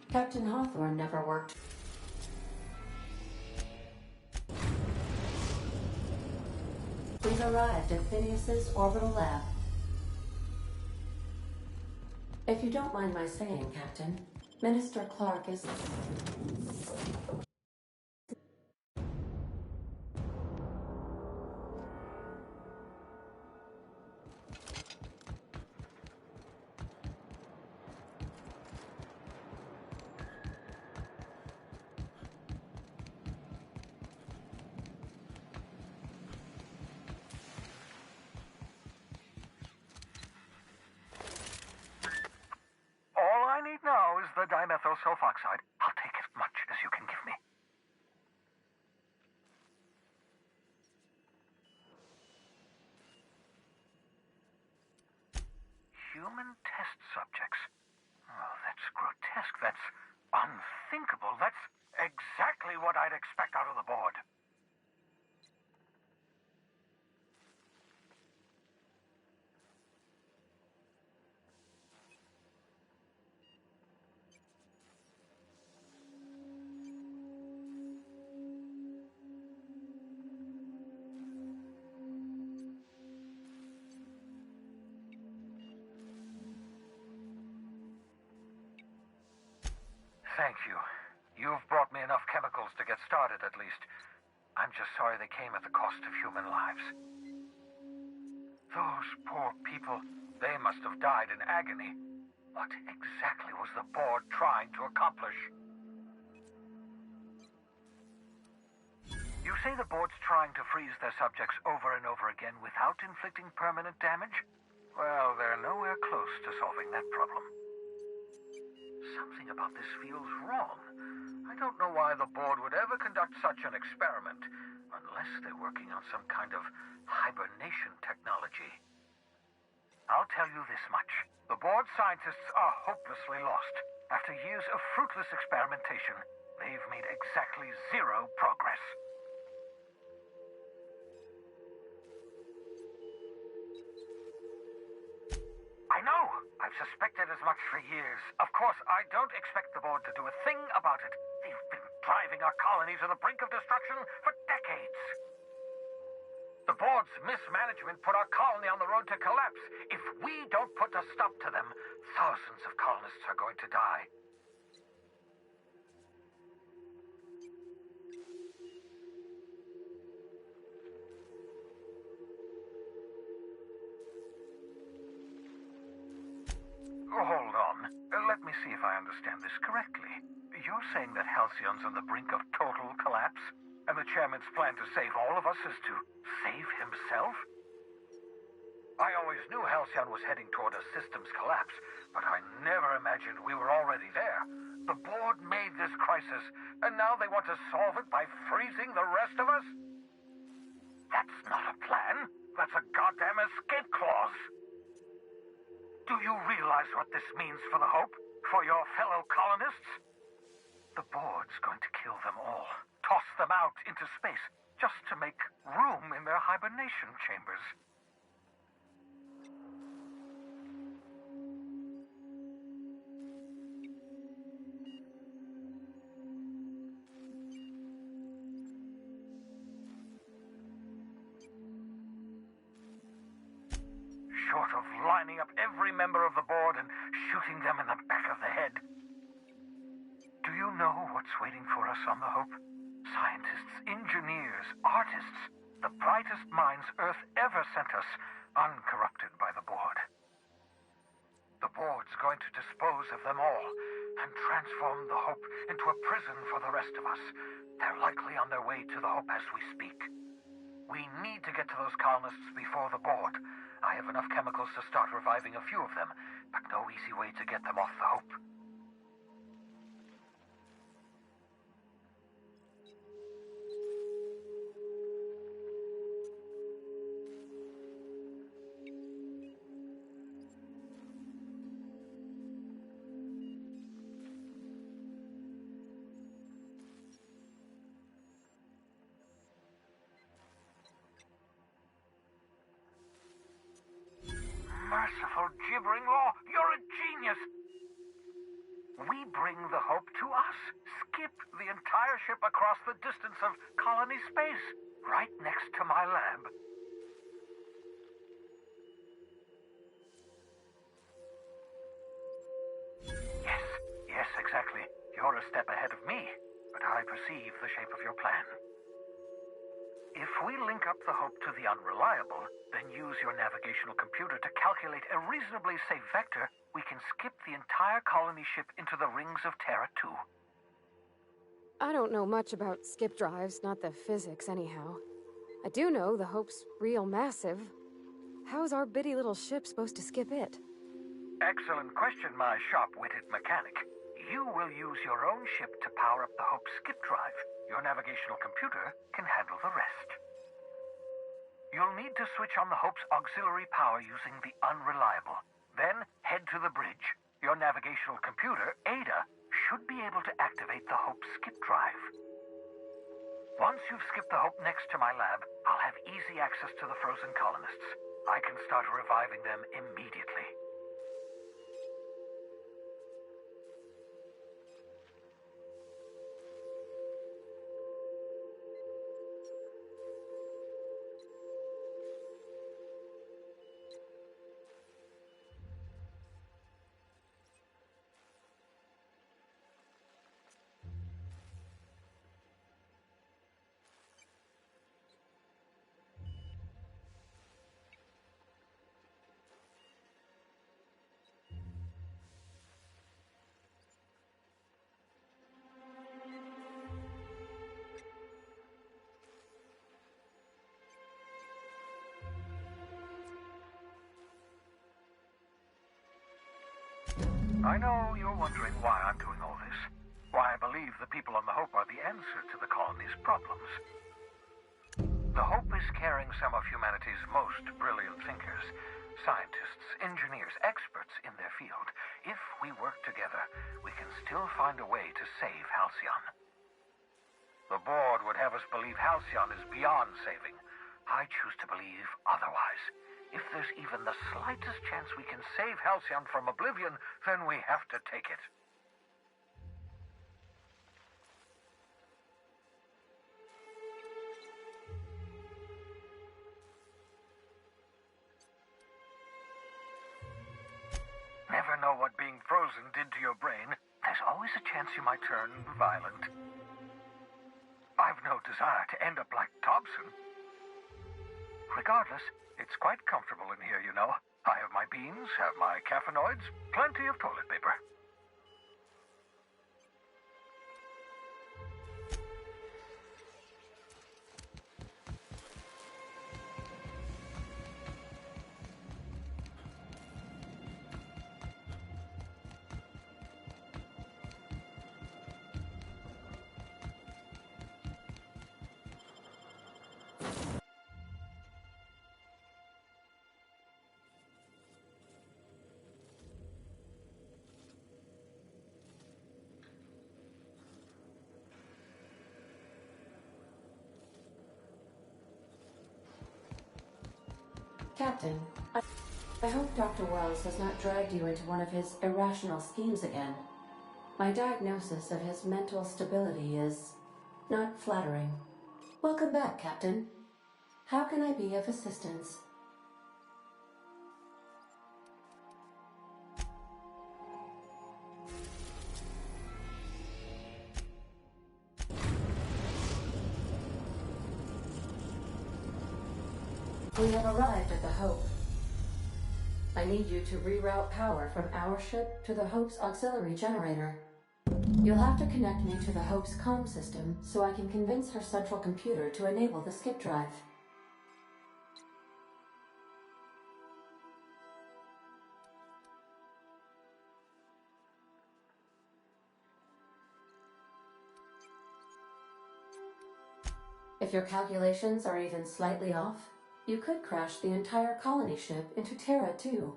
Captain Hawthorne never worked. We've arrived at Phineas's orbital lab. If you don't mind my saying, Captain, Minister Clark is... All I need now is the dimethyl sulfoxide. I'll take as much as you can give me. Human test subjects. Oh, that's grotesque. That's unthinkable. That's exactly what I'd expect out of the board. Thank you. You've brought me enough chemicals to get started, at least. I'm just sorry they came at the cost of human lives. Those poor people, they must have died in agony. What exactly was the board trying to accomplish? You say the board's trying to freeze their subjects over and over again without inflicting permanent damage? Well, they're nowhere close to solving that problem. Something about this feels wrong. I don't know why the board would ever conduct such an experiment, unless they're working on some kind of hibernation technology. I'll tell you this much. The board scientists are hopelessly lost. After years of fruitless experimentation, they've made exactly zero progress. I know! I've suspected as much for years. Of course, I don't expect the board to do a thing about it. They've been driving our colony to the brink of destruction for decades. The board's mismanagement put our colony on the road to collapse. If we don't put a stop to them, thousands of colonists are going to die. Hold on. Let me see if I understand this correctly. You're saying that Halcyon's on the brink of total collapse? And the chairman's plan to save all of us is to save himself? I always knew Halcyon was heading toward a systems collapse, but I never imagined we were already there. The board made this crisis, and now they want to solve it by freezing the rest of us? That's not a plan. That's a goddamn escape clause. Do you realize what this means for the Hope? For your fellow colonists? The board's going to kill them all. Toss them out into space, just to make room in their hibernation chambers. Short of lining up every member of the board and shooting them in the back of the head. Do you know what's waiting for us on the Hope? Scientists, engineers, artists, the brightest minds Earth ever sent us, uncorrupted by the board. The board's going to dispose of them all and transform the Hope into a prison for the rest of us. They're likely on their way to the Hope as we speak. We need to get to those colonists before the board. I have enough chemicals to start reviving a few of them, but no easy way to get them off the Hope. brother-in-law. You're a genius. We bring the Hope to us. Skip the entire ship across the distance of colony space, right next to my lab. Yes, exactly. You're a step ahead of me, but I perceive the shape of your plan. If we link up the Hope to the Unreliable, then use your navigational computer to calculate a reasonably safe vector, we can skip the entire colony ship into the rings of Terra 2. I don't know much about skip drives, not the physics anyhow. I do know the Hope's real massive. How's our bitty little ship supposed to skip it? Excellent question, my sharp-witted mechanic. You will use your own ship to power up the Hope's skip drive. Your navigational computer can handle the rest. You'll need to switch on the Hope's auxiliary power using the Unreliable. Then head to the bridge. Your navigational computer, Ada, should be able to activate the Hope's skip drive. Once you've skipped the Hope next to my lab, I'll have easy access to the frozen colonists. I can start reviving them immediately. I know you're wondering why I'm doing all this. Why I believe the people on the Hope are the answer to the colony's problems. The Hope is carrying some of humanity's most brilliant thinkers, scientists, engineers, experts in their field. If we work together, we can still find a way to save Halcyon. The board would have us believe Halcyon is beyond saving. I choose to believe otherwise. If there's even the slightest chance we can save Halcyon from oblivion, then we have to take it. Never know what being frozen did to your brain. There's always a chance you might turn violent. I've no desire to end up like Thompson. Regardless, it's quite comfortable in here, you know. I have my beans, have my caffeinoids, plenty of toilet paper. Captain, I hope Dr. Wells has not dragged you into one of his irrational schemes again. My diagnosis of his mental stability is not flattering. Welcome back, Captain. How can I be of assistance? We have arrived at the Hope. I need you to reroute power from our ship to the Hope's auxiliary generator. You'll have to connect me to the Hope's comm system so I can convince her central computer to enable the skip drive. If your calculations are even slightly off, you could crash the entire colony ship into Terra 2.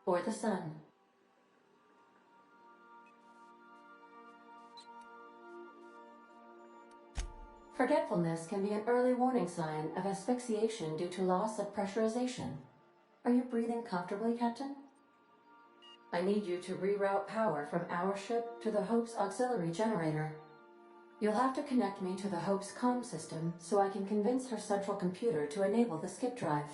Or the Sun. Forgetfulness can be an early warning sign of asphyxiation due to loss of pressurization. Are you breathing comfortably, Captain? I need you to reroute power from our ship to the Hope's auxiliary generator. You'll have to connect me to the Hope's comm system so I can convince her central computer to enable the skip drive.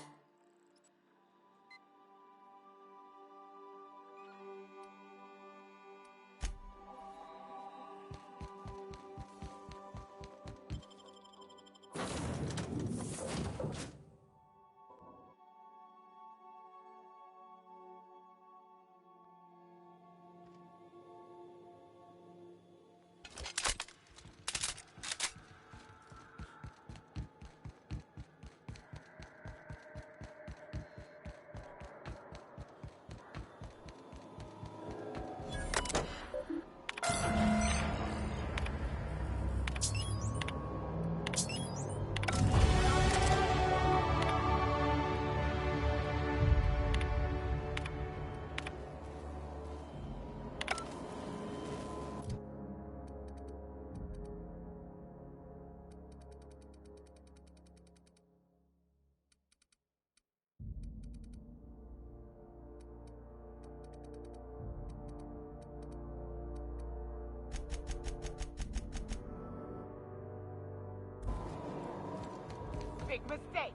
Big mistake.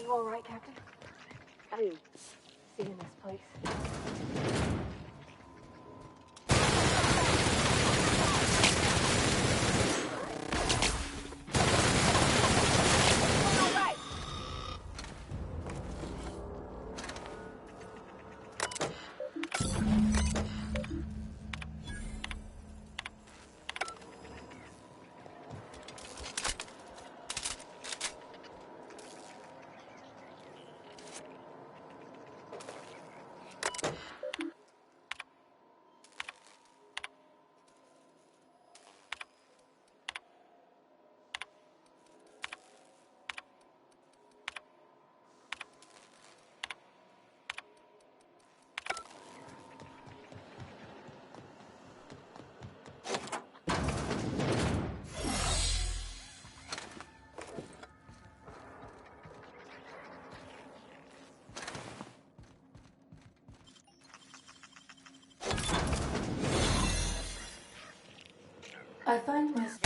You all right, Captain? I'm seeing this place. I find myself...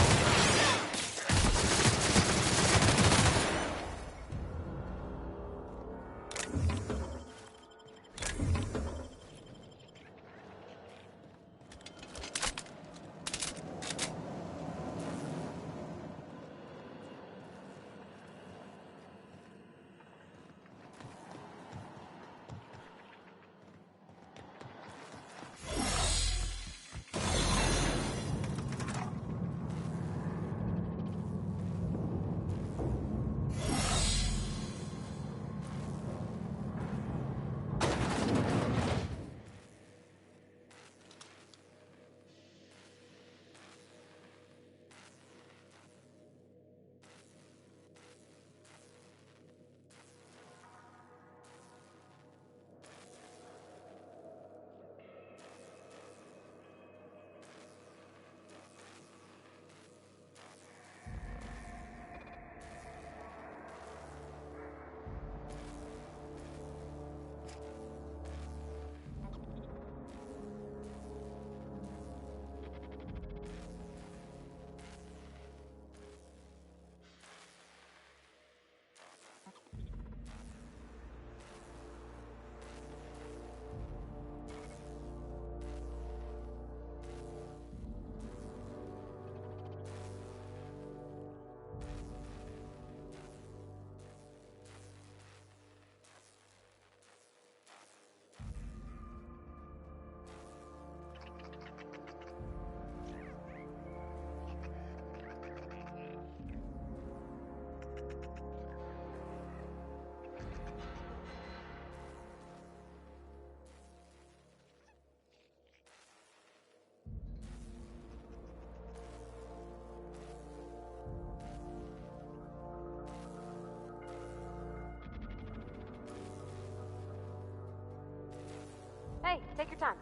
Hey, take your time.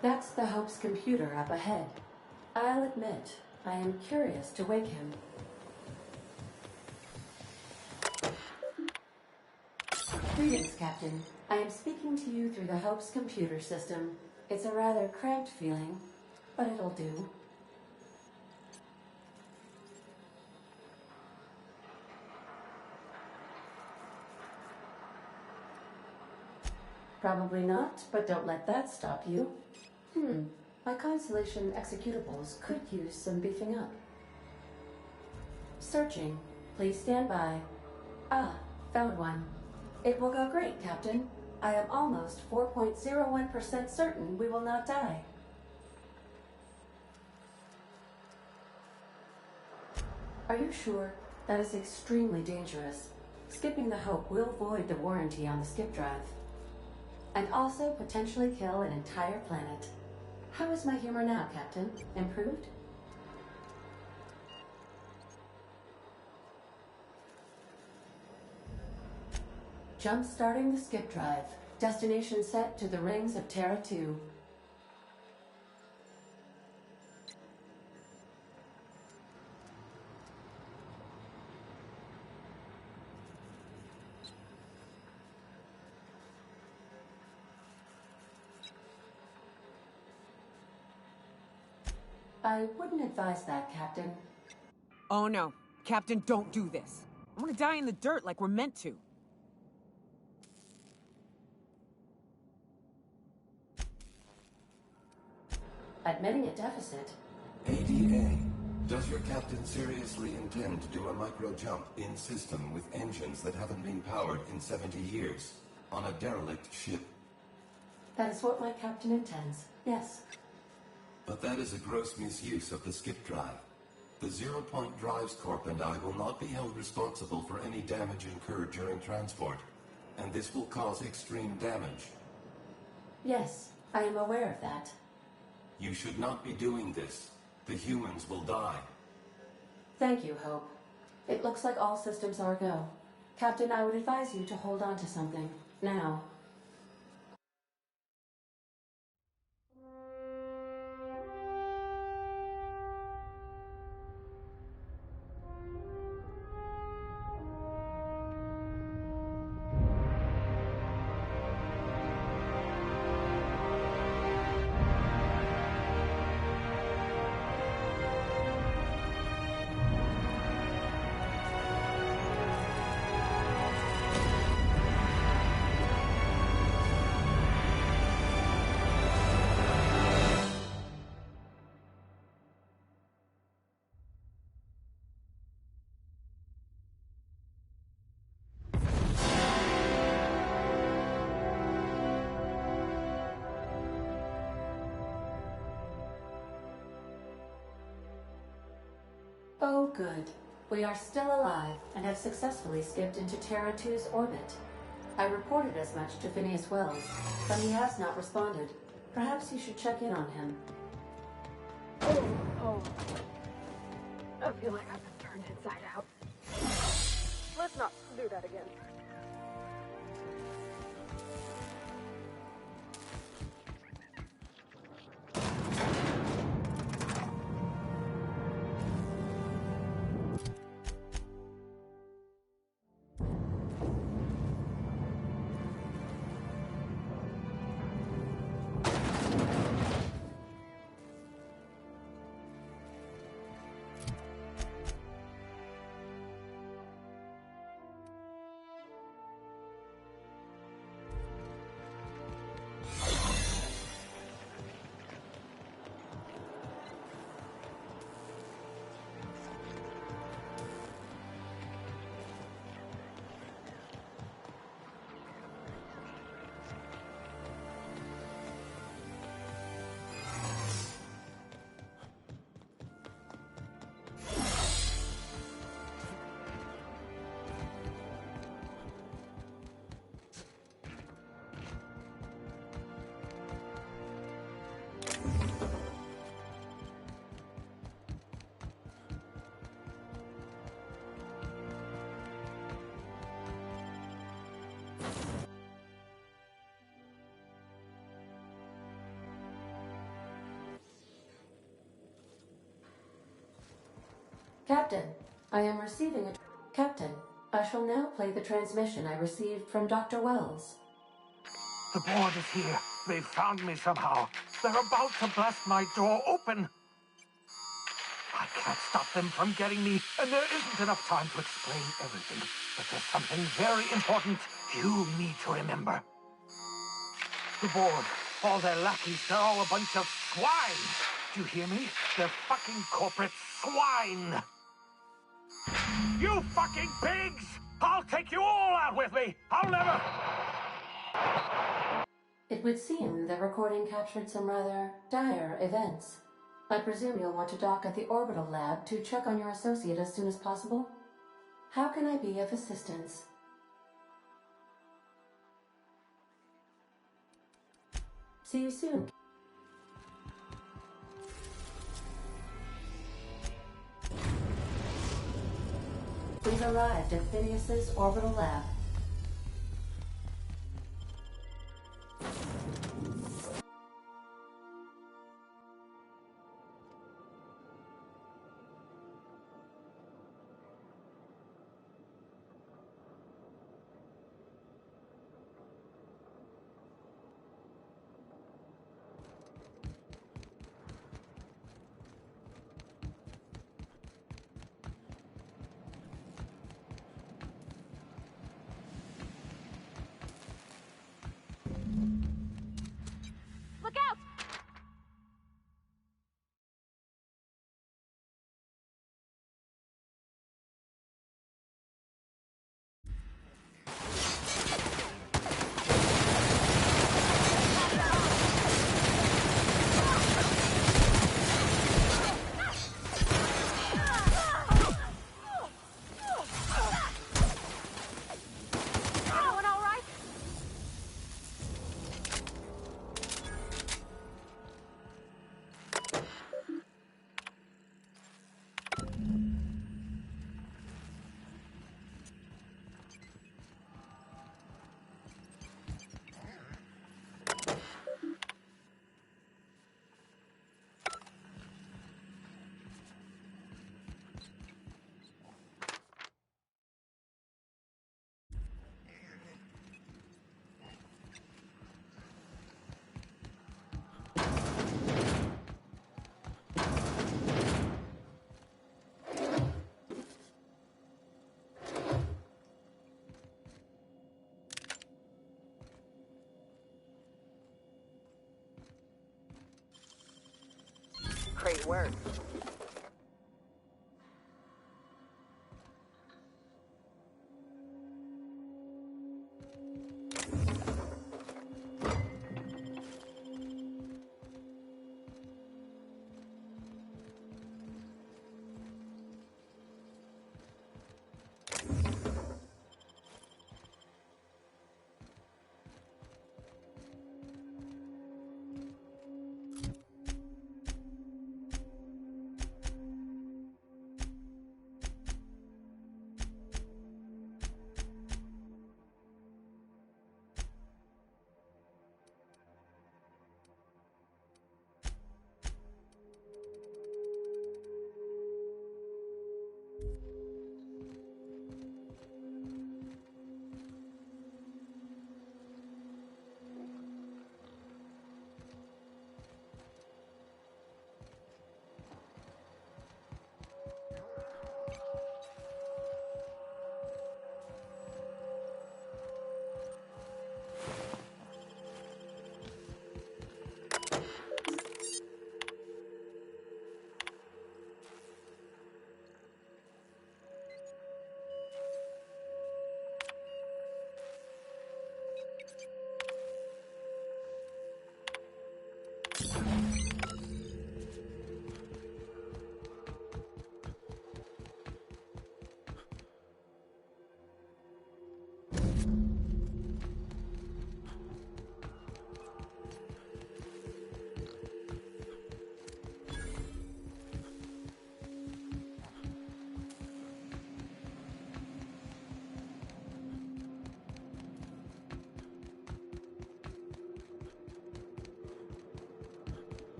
That's the Hope's computer up ahead. I'll admit, I am curious to wake him. Greetings, Captain. I am speaking to you through the Hope's computer system. It's a rather cramped feeling, but it'll do. Probably not, but don't let that stop you. My Constellation executables could use some beefing up. Searching. Please stand by. Ah, found one. It will go great, Captain. I am almost 4.01% certain we will not die. Are you sure? That is extremely dangerous. Skipping the Hope will void the warranty on the skip drive. And also potentially kill an entire planet. How is my humor now, Captain? Improved? Jump-starting the skip drive. Destination set to the rings of Terra 2. I wouldn't advise that, Captain. Oh no. Captain, don't do this. I want to die in the dirt like we're meant to. Admitting a deficit. ADA, does your captain seriously intend to do a micro-jump in system with engines that haven't been powered in 70 years? On a derelict ship? That is what my captain intends, yes. But that is a gross misuse of the skip drive. The Zero Point Drives Corp and I will not be held responsible for any damage incurred during transport, and this will cause extreme damage. Yes, I am aware of that. You should not be doing this. The humans will die. Thank you, Hope. It looks like all systems are go. Captain, I would advise you to hold on to something. Now. Oh, good. We are still alive and have successfully skipped into Terra 2's orbit. I reported as much to Phineas Wells, but he has not responded. Perhaps you should check in on him. Oh. I feel like I've been turned inside out. Let's not do that again. Captain, I am receiving a... Captain, I shall now play the transmission I received from Dr. Wells. The board is here. They've found me somehow. They're about to blast my door open. I can't stop them from getting me, and there isn't enough time to explain everything. But there's something very important you need to remember. The board, all their lackeys, they're all a bunch of swine. Do you hear me? They're fucking corporate swine. You fucking pigs! I'll take you all out with me! I'll never... It would seem the recording captured some rather dire events. I presume you'll want to dock at the orbital lab to check on your associate as soon as possible. How can I be of assistance? See you soon. We've arrived at Phineas's orbital lab. Great work.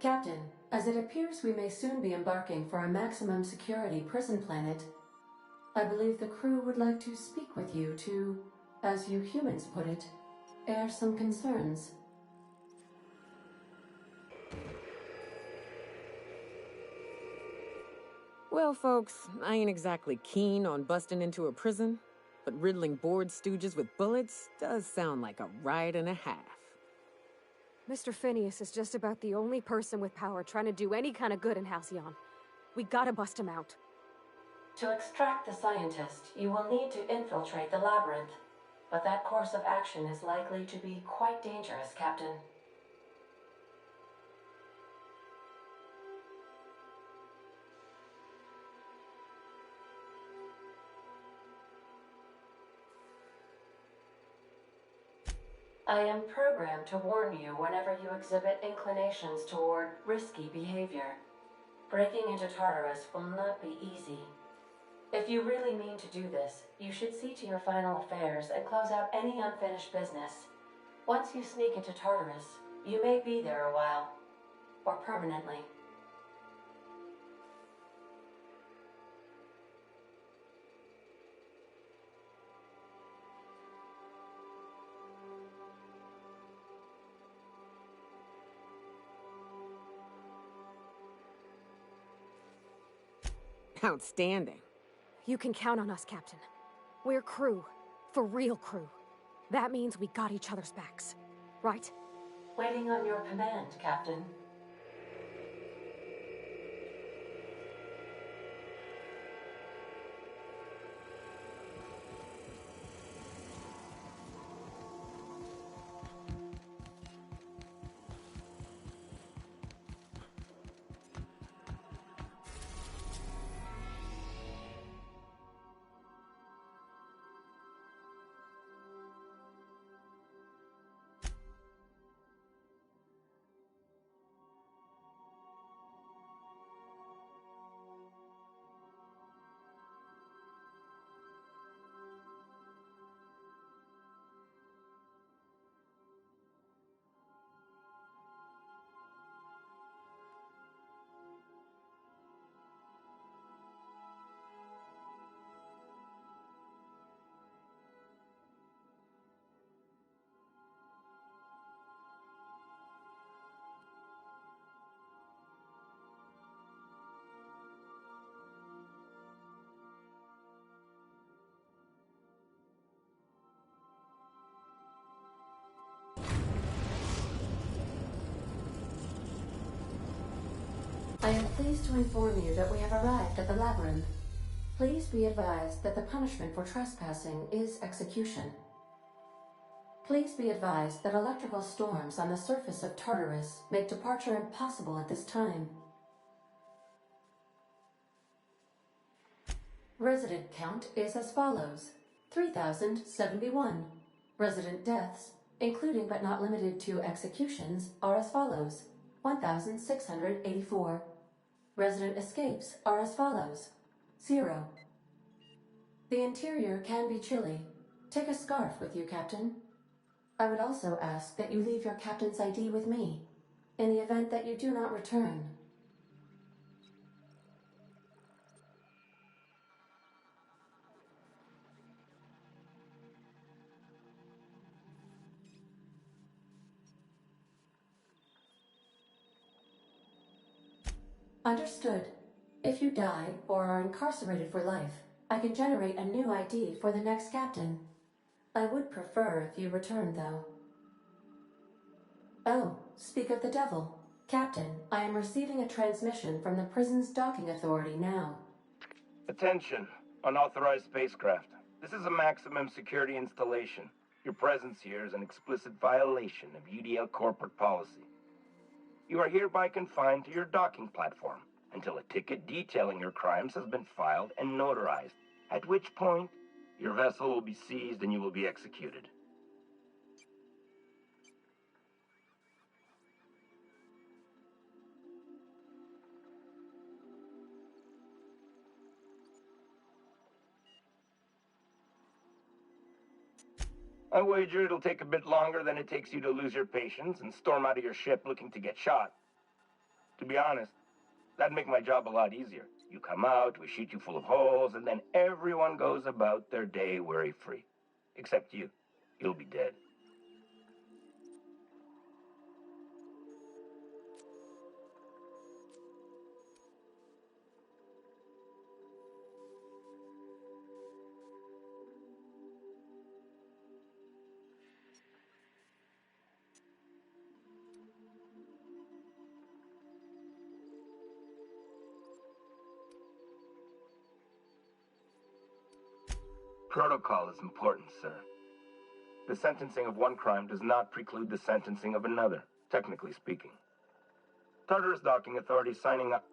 Captain, as it appears we may soon be embarking for a maximum security prison planet, I believe the crew would like to speak with you to, as you humans put it, air some concerns. Well, folks, I ain't exactly keen on busting into a prison, but riddling bored stooges with bullets does sound like a ride and a half. Mr. Phineas is just about the only person with power trying to do any kind of good in Halcyon. We gotta bust him out. To extract the scientist, you will need to infiltrate the labyrinth. But that course of action is likely to be quite dangerous, Captain. I am programmed to warn you whenever you exhibit inclinations toward risky behavior. Breaking into Tartarus will not be easy. If you really mean to do this, you should see to your final affairs and close out any unfinished business. Once you sneak into Tartarus, you may be there a while. Or permanently. Outstanding. You can count on us, Captain. We're crew. For real crew. That means we got each other's backs. Right? Waiting on your command, Captain. I am pleased to inform you that we have arrived at the labyrinth. Please be advised that the punishment for trespassing is execution. Please be advised that electrical storms on the surface of Tartarus make departure impossible at this time. Resident count is as follows: 3,071. Resident deaths, including but not limited to executions, are as follows: 1,684. Resident escapes are as follows: 0. The interior can be chilly. Take a scarf with you, Captain. I would also ask that you leave your captain's ID with me, in the event that you do not return. Understood. If you die or are incarcerated for life, I can generate a new ID for the next captain. I would prefer if you returned, though. Oh, speak of the devil. Captain, I am receiving a transmission from the prison's docking authority now. Attention, unauthorized spacecraft. This is a maximum security installation. Your presence here is an explicit violation of UDL corporate policy. You are hereby confined to your docking platform until a ticket detailing your crimes has been filed and notarized, at which point your vessel will be seized and you will be executed. I wager it'll take a bit longer than it takes you to lose your patience and storm out of your ship looking to get shot. To be honest, that'd make my job a lot easier. You come out, we shoot you full of holes, and then everyone goes about their day worry-free. Except you. You'll be dead. Protocol is important, sir. The sentencing of one crime does not preclude the sentencing of another, technically speaking. Tartarus Docking Authority signing up.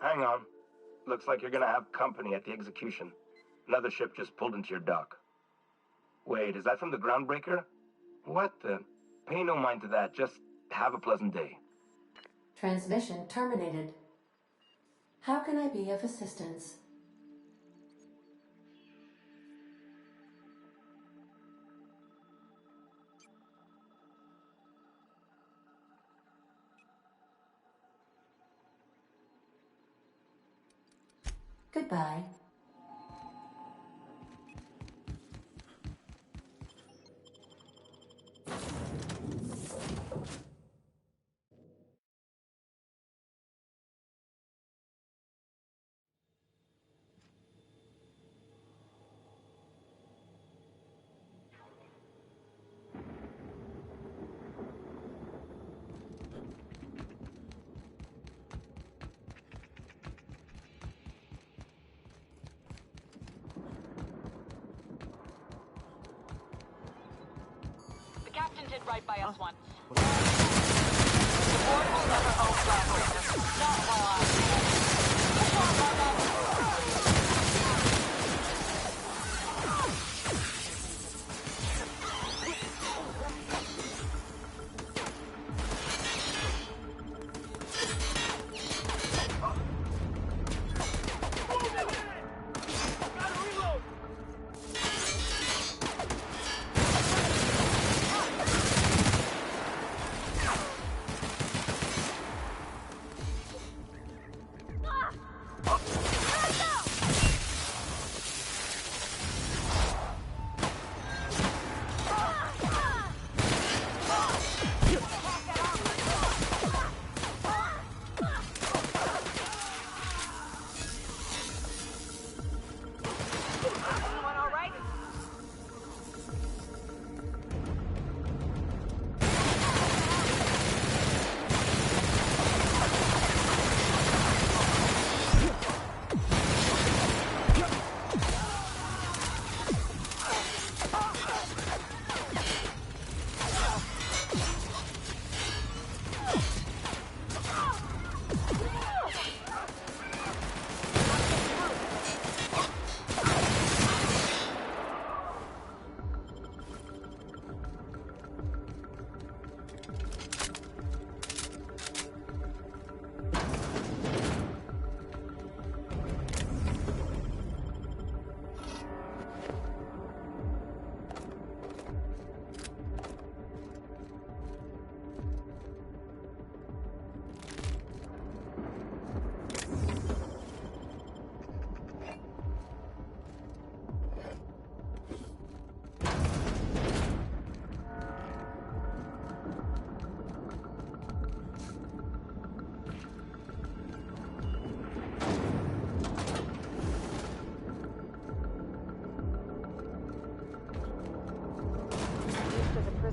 Hang on. Looks like you're gonna have company at the execution. Another ship just pulled into your dock. Wait, is that from the Groundbreaker? What the? Pay no mind to that. Just have a pleasant day. Transmission terminated. How can I be of assistance? Goodbye. The captain did right by us once. The board will never own Groundbreaker. Not while I'm here. Push on, Margo.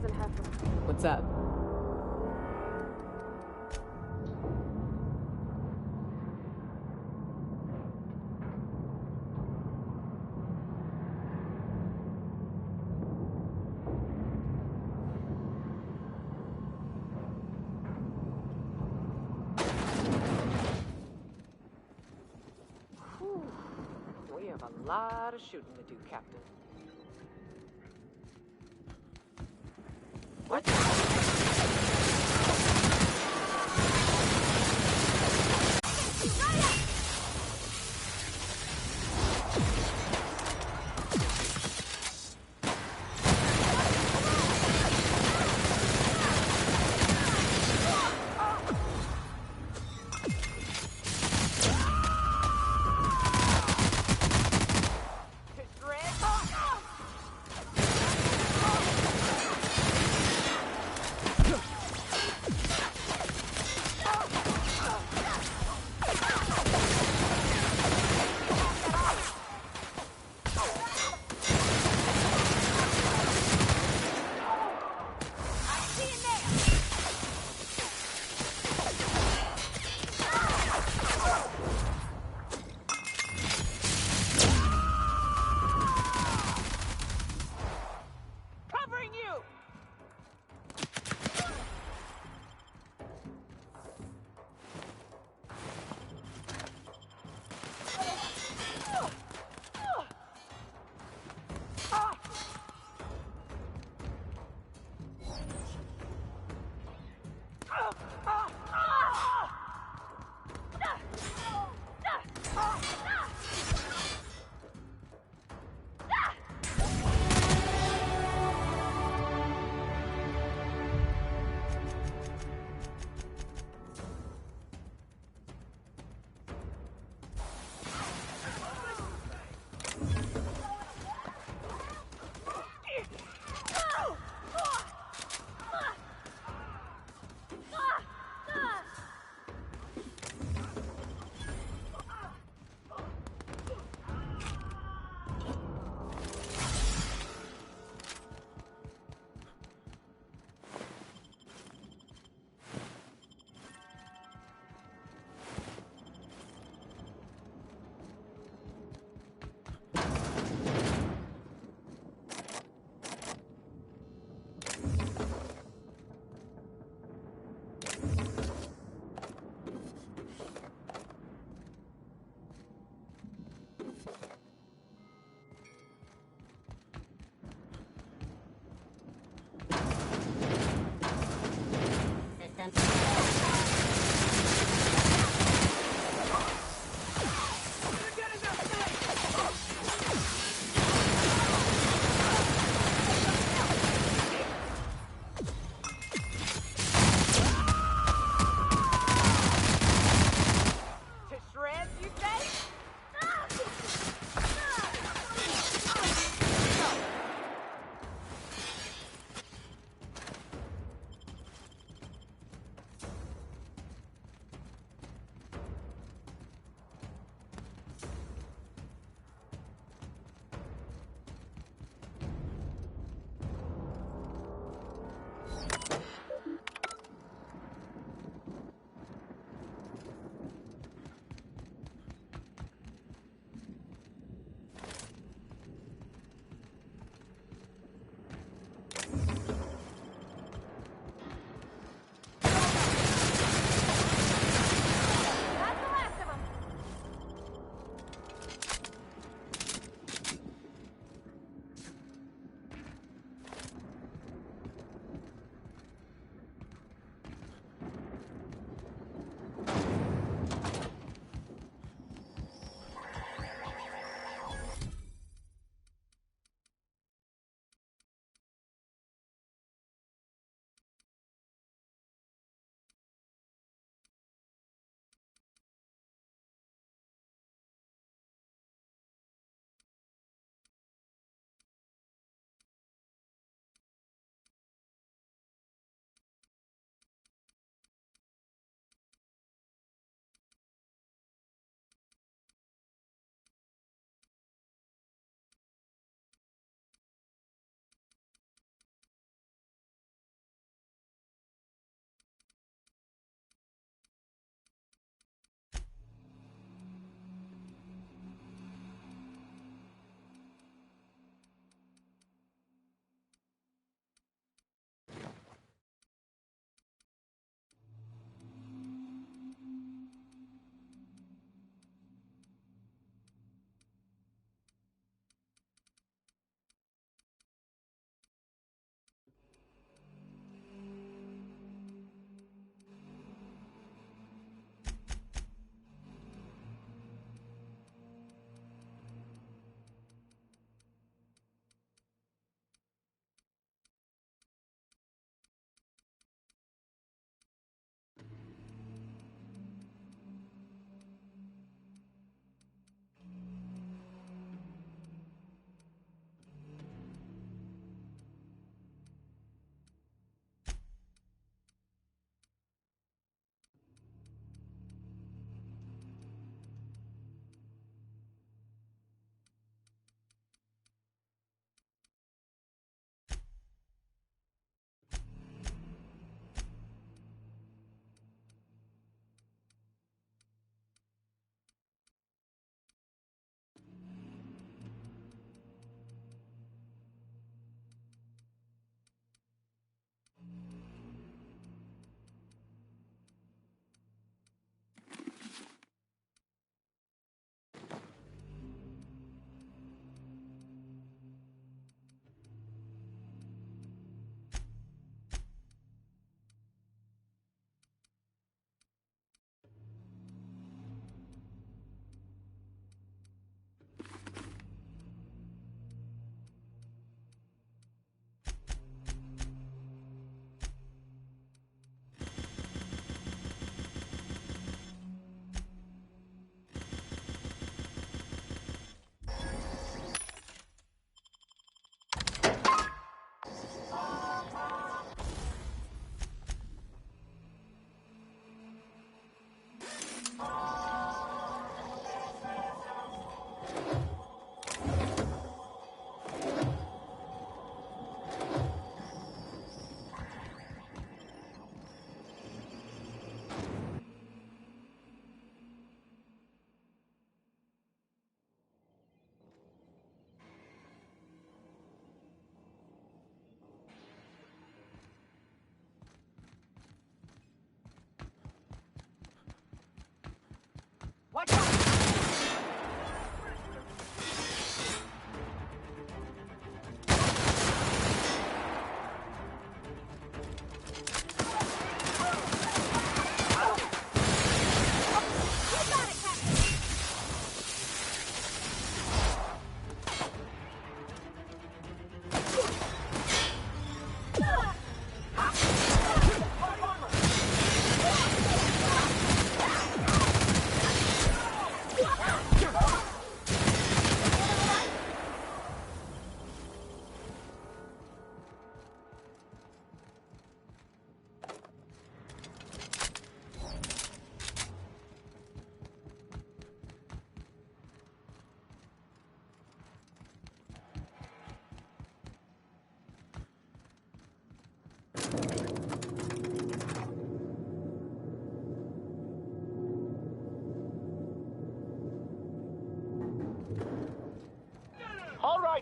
doesn't have to... What's up? Whew. We have a lot of shooting to do, Captain. What?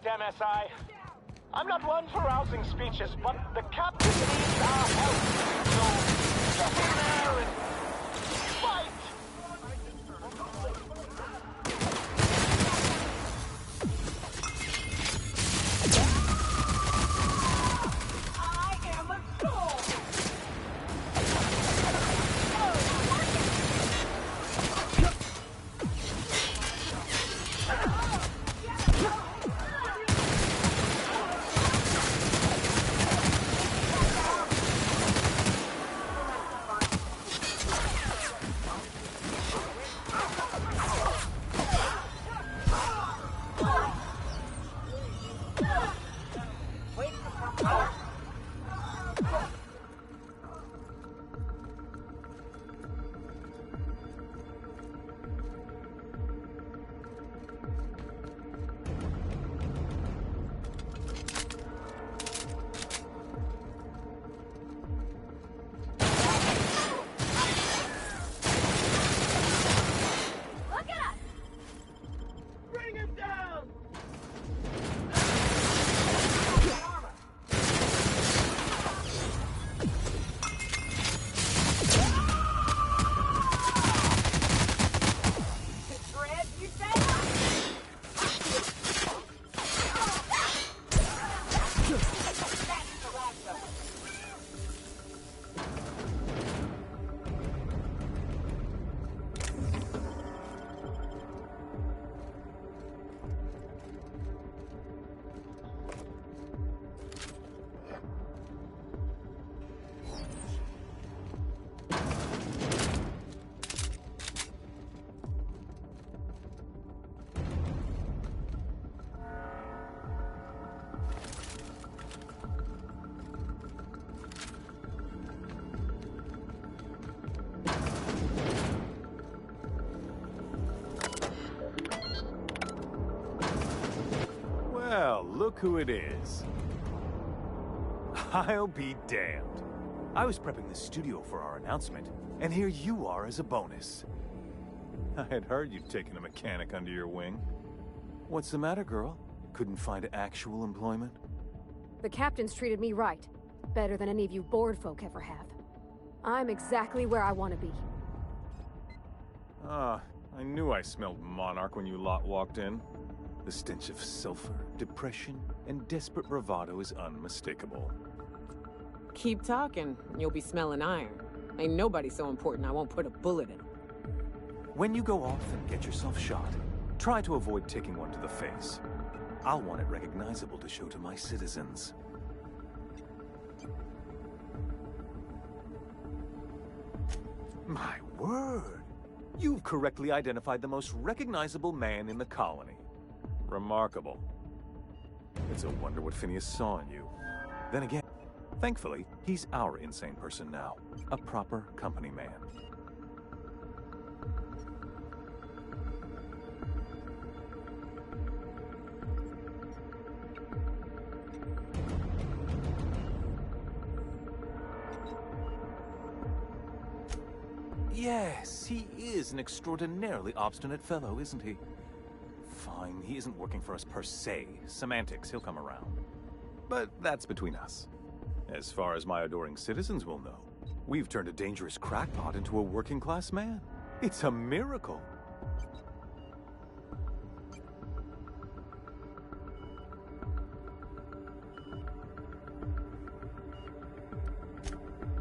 right, MSI. I'm not one for rousing speeches, but the captain needs our help. So, get in there and fight! I am a soul! Well, look who it is. I'll be damned. I was prepping the studio for our announcement, and here you are as a bonus. I had heard you'd taken a mechanic under your wing. What's the matter, girl? Couldn't find actual employment? The captain's treated me right. Better than any of you bored folk ever have. I'm exactly where I want to be. Ah, I knew I smelled Monarch when you lot walked in. The stench of sulfur, depression, and desperate bravado is unmistakable. Keep talking, and you'll be smelling iron. Ain't nobody so important I won't put a bullet in him. When you go off and get yourself shot, try to avoid taking one to the face. I'll want it recognizable to show to my citizens. My word! You've correctly identified the most recognizable man in the colony. Remarkable. It's a wonder what Phineas saw in you. Then again, thankfully, he's our insane person now. A proper company man. Yes, he is an extraordinarily obstinate fellow, isn't he? Fine, he isn't working for us per se. Semantics, he'll come around. But that's between us. As far as my adoring citizens will know, we've turned a dangerous crackpot into a working-class man. It's a miracle.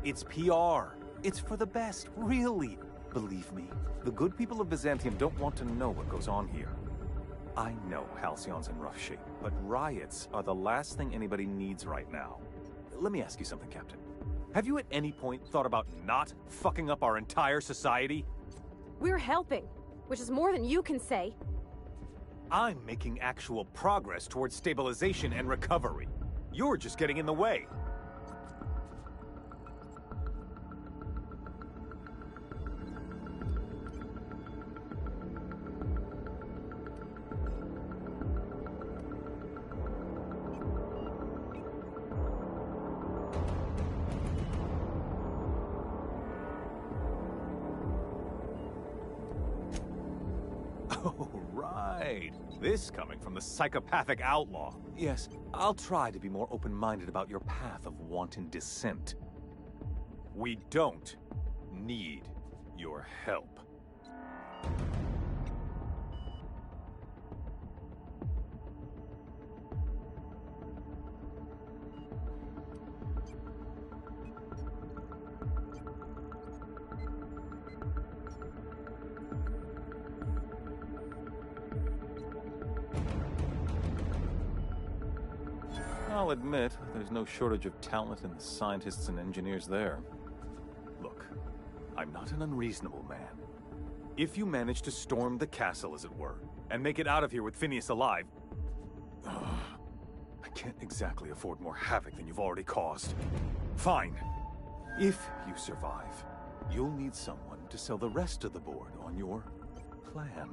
It's PR. It's for the best, really. Believe me, the good people of Byzantium don't want to know what goes on here. I know Halcyon's in rough shape, but riots are the last thing anybody needs right now. Let me ask you something, Captain. Have you at any point thought about not fucking up our entire society? We're helping, which is more than you can say. I'm making actual progress towards stabilization and recovery. You're just getting in the way. Oh, right. This coming from the psychopathic outlaw. Yes, I'll try to be more open-minded about your path of wanton dissent. We don't need your help. I'll admit, there's no shortage of talent in the scientists and engineers there. Look, I'm not an unreasonable man. If you manage to storm the castle, as it were, and make it out of here with Phineas alive, I can't exactly afford more havoc than you've already caused. Fine. If you survive, you'll need someone to sell the rest of the board on your plan.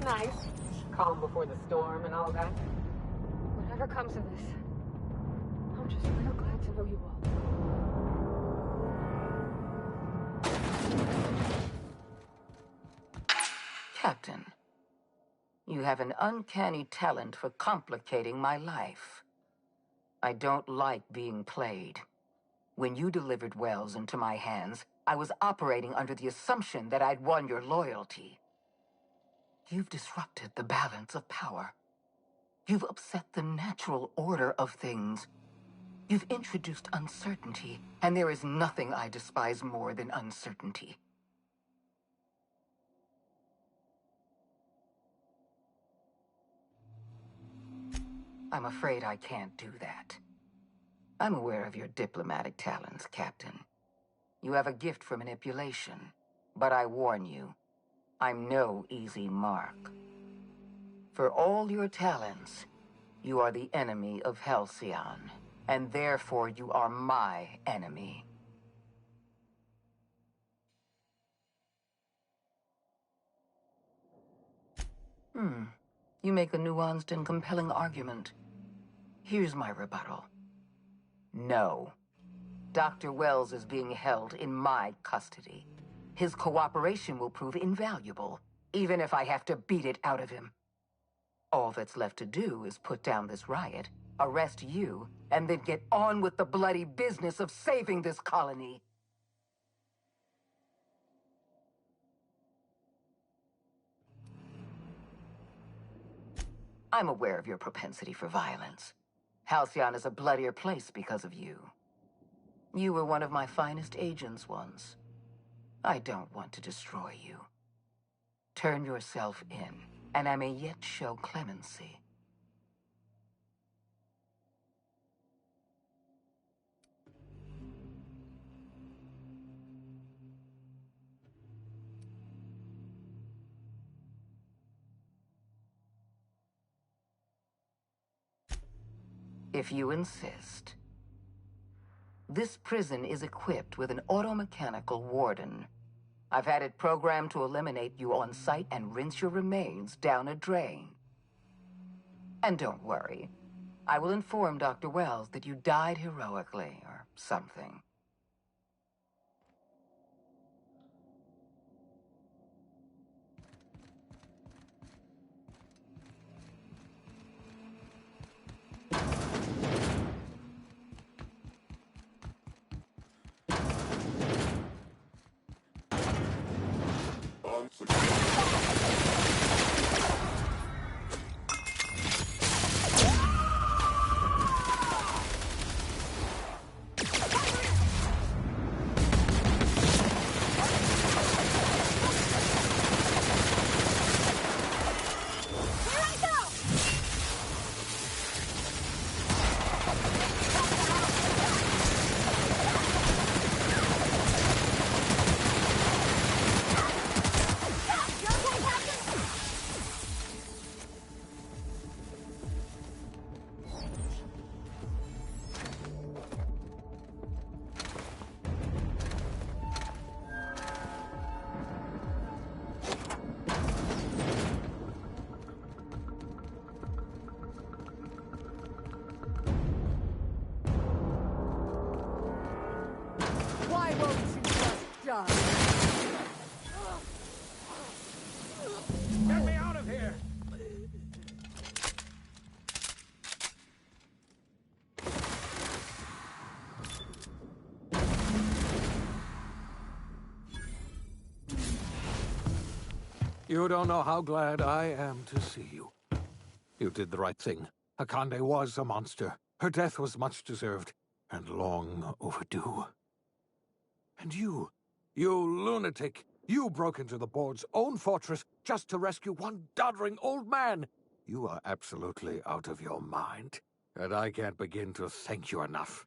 Nice. Calm before the storm and all that. Whatever comes of this, I'm just real glad to know you all. Captain, you have an uncanny talent for complicating my life. I don't like being played. When you delivered Wells into my hands, I was operating under the assumption that I'd won your loyalty. You've disrupted the balance of power. You've upset the natural order of things. You've introduced uncertainty, and there is nothing I despise more than uncertainty. I'm afraid I can't do that. I'm aware of your diplomatic talents, Captain. You have a gift for manipulation, but I warn you, I'm no easy mark. For all your talents, you are the enemy of Halcyon, and therefore you are my enemy. You make a nuanced and compelling argument. Here's my rebuttal. No. Dr. Wells is being held in my custody. His cooperation will prove invaluable, even if I have to beat it out of him. All that's left to do is put down this riot, arrest you, and then get on with the bloody business of saving this colony. I'm aware of your propensity for violence. Halcyon is a bloodier place because of you. You were one of my finest agents once. I don't want to destroy you. Turn yourself in, and I may yet show clemency. if you insist. This prison is equipped with an automechanical warden. I've had it programmed to eliminate you on sight and rinse your remains down a drain. And don't worry, I will inform Dr. Wells that you died heroically or something. Why won't you just die? Get me out of here! You don't know how glad I am to see you. You did the right thing. Akande was a monster. Her death was much deserved, and long overdue. And you lunatic, you broke into the board's own fortress just to rescue one doddering old man. You are absolutely out of your mind, and I can't begin to thank you enough.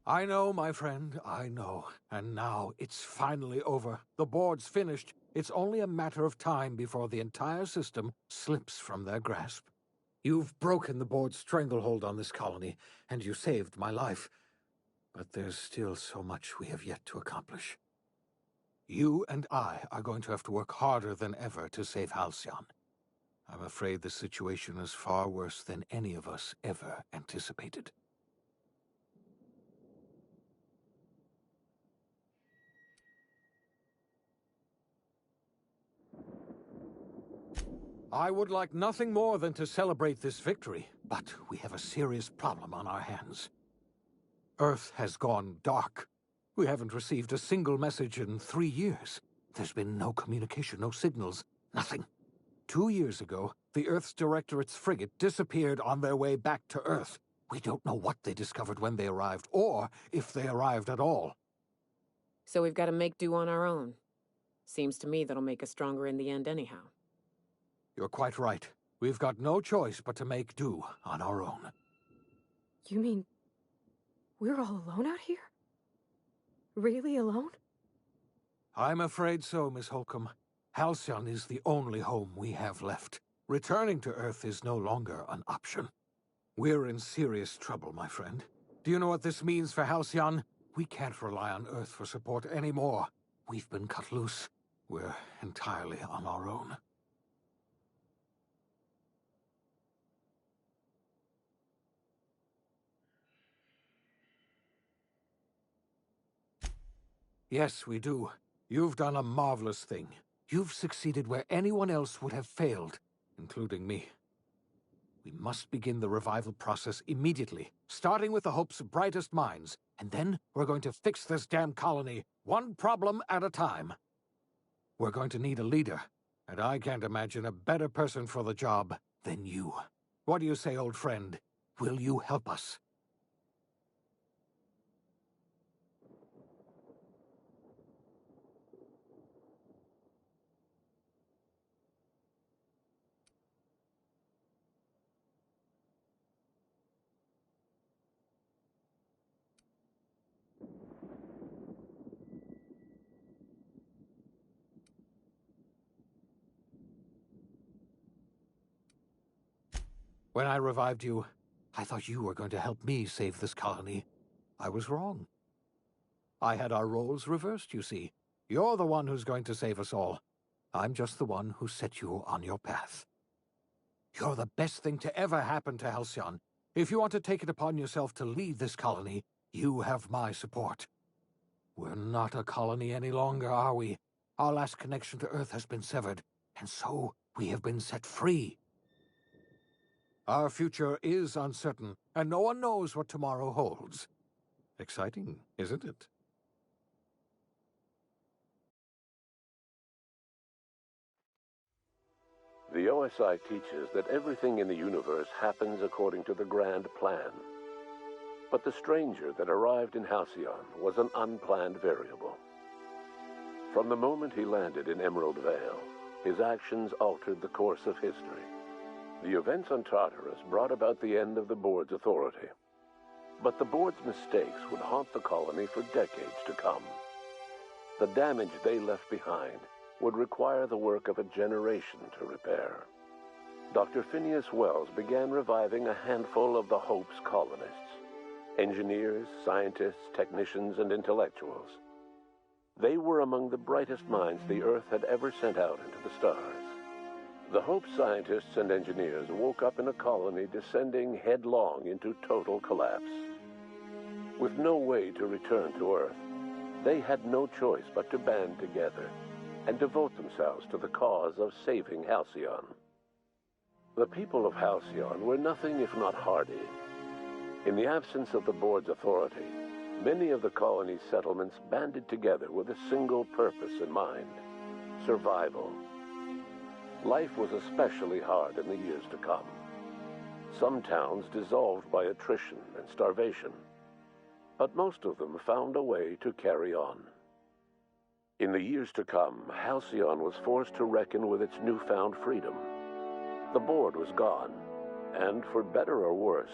I know, my friend, I know. And now it's finally over. The board's finished. It's only a matter of time before the entire system slips from their grasp. You've broken the board's stranglehold on this colony, and you saved my life. But there's still so much we have yet to accomplish. You and I are going to have to work harder than ever to save Halcyon. I'm afraid the situation is far worse than any of us ever anticipated. I would like nothing more than to celebrate this victory, but we have a serious problem on our hands. Earth has gone dark. We haven't received a single message in 3 years. There's been no communication, no signals, nothing. 2 years ago, the Earth's Directorate's frigate disappeared on their way back to Earth. We don't know what they discovered when they arrived, or if they arrived at all. So we've got to make do on our own. Seems to me that'll make us stronger in the end anyhow. You're quite right. We've got no choice but to make do on our own. You mean we're all alone out here? Really alone? I'm afraid so, Miss Holcomb. Halcyon is the only home we have left. Returning to Earth is no longer an option. We're in serious trouble, my friend. Do you know what this means for Halcyon? We can't rely on Earth for support anymore. We've been cut loose. We're entirely on our own. Yes, we do. You've done a marvelous thing. You've succeeded where anyone else would have failed, including me. We must begin the revival process immediately, starting with the Hope's brightest minds, and then we're going to fix this damn colony, one problem at a time. We're going to need a leader, and I can't imagine a better person for the job than you. What do you say, old friend? Will you help us? When I revived you, I thought you were going to help me save this colony. I was wrong. I had our roles reversed, you see. You're the one who's going to save us all. I'm just the one who set you on your path. You're the best thing to ever happen to Halcyon. If you want to take it upon yourself to leave this colony, you have my support. We're not a colony any longer, are we? Our last connection to Earth has been severed, and so we have been set free. Our future is uncertain, and no one knows what tomorrow holds. Exciting, isn't it? The OSI teaches that everything in the universe happens according to the grand plan. But the stranger that arrived in Halcyon was an unplanned variable. From the moment he landed in Emerald Vale, his actions altered the course of history. The events on Tartarus brought about the end of the Board's authority. But the Board's mistakes would haunt the colony for decades to come. The damage they left behind would require the work of a generation to repair. Dr. Phineas Wells began reviving a handful of the Hope's colonists, engineers, scientists, technicians, and intellectuals. They were among the brightest minds the Earth had ever sent out into the stars. The Hope scientists and engineers woke up in a colony descending headlong into total collapse. With no way to return to Earth, they had no choice but to band together and devote themselves to the cause of saving Halcyon. The people of Halcyon were nothing if not hardy. In the absence of the Board's authority, many of the colony's settlements banded together with a single purpose in mind: survival. Life was especially hard in the years to come. Some towns dissolved by attrition and starvation, but most of them found a way to carry on. In the years to come, Halcyon was forced to reckon with its newfound freedom. The Board was gone, and for better or worse,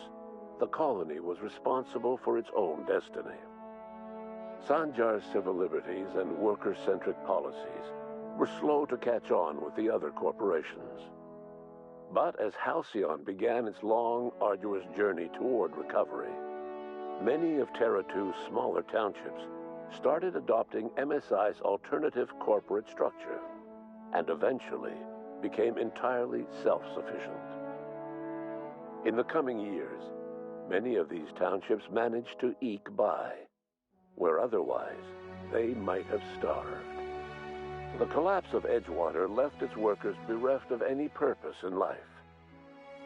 the colony was responsible for its own destiny. Sanjar's civil liberties and worker-centric policies were slow to catch on with the other corporations. But as Halcyon began its long, arduous journey toward recovery, many of Terra 2's smaller townships started adopting MSI's alternative corporate structure, and eventually became entirely self-sufficient. In the coming years, many of these townships managed to eke by, where otherwise they might have starved. The collapse of Edgewater left its workers bereft of any purpose in life.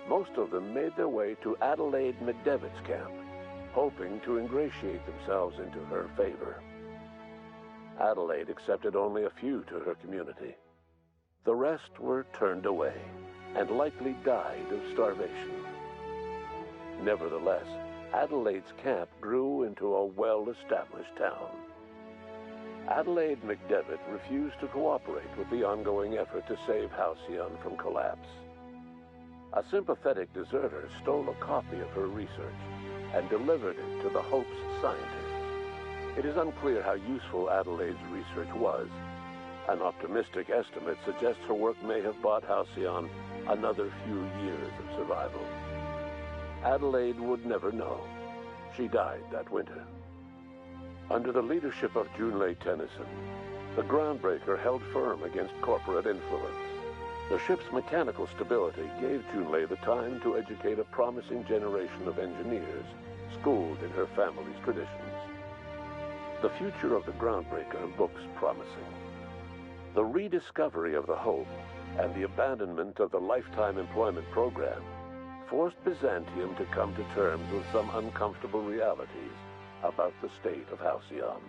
Most of them made their way to Adelaide McDevitt's camp, hoping to ingratiate themselves into her favor. Adelaide accepted only a few to her community. The rest were turned away and likely died of starvation. Nevertheless, Adelaide's camp grew into a well-established town. Adelaide McDevitt refused to cooperate with the ongoing effort to save Halcyon from collapse. A sympathetic deserter stole a copy of her research and delivered it to the Hope's scientists. It is unclear how useful Adelaide's research was. An optimistic estimate suggests her work may have bought Halcyon another few years of survival. Adelaide would never know. She died that winter. Under the leadership of Junlei Tennyson, the Groundbreaker held firm against corporate influence. The ship's mechanical stability gave Junlei the time to educate a promising generation of engineers schooled in her family's traditions. The future of the Groundbreaker looks promising. The rediscovery of the Hope and the abandonment of the Lifetime Employment Program forced Byzantium to come to terms with some uncomfortable realities about the state of Halcyon.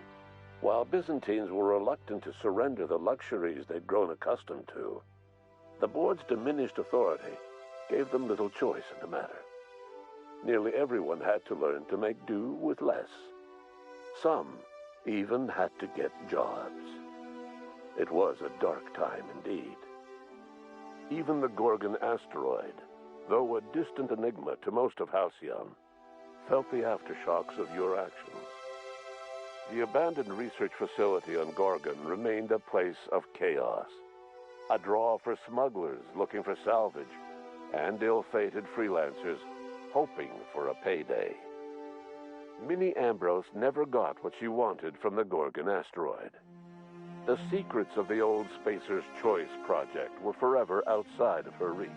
While Byzantines were reluctant to surrender the luxuries they'd grown accustomed to, the Board's diminished authority gave them little choice in the matter. Nearly everyone had to learn to make do with less. Some even had to get jobs. It was a dark time indeed. Even the Gorgon asteroid, though a distant enigma to most of Halcyon, felt the aftershocks of your actions. The abandoned research facility on Gorgon remained a place of chaos, a draw for smugglers looking for salvage, and ill-fated freelancers hoping for a payday. Minnie Ambrose never got what she wanted from the Gorgon asteroid. The secrets of the old Spacer's Choice project were forever outside of her reach.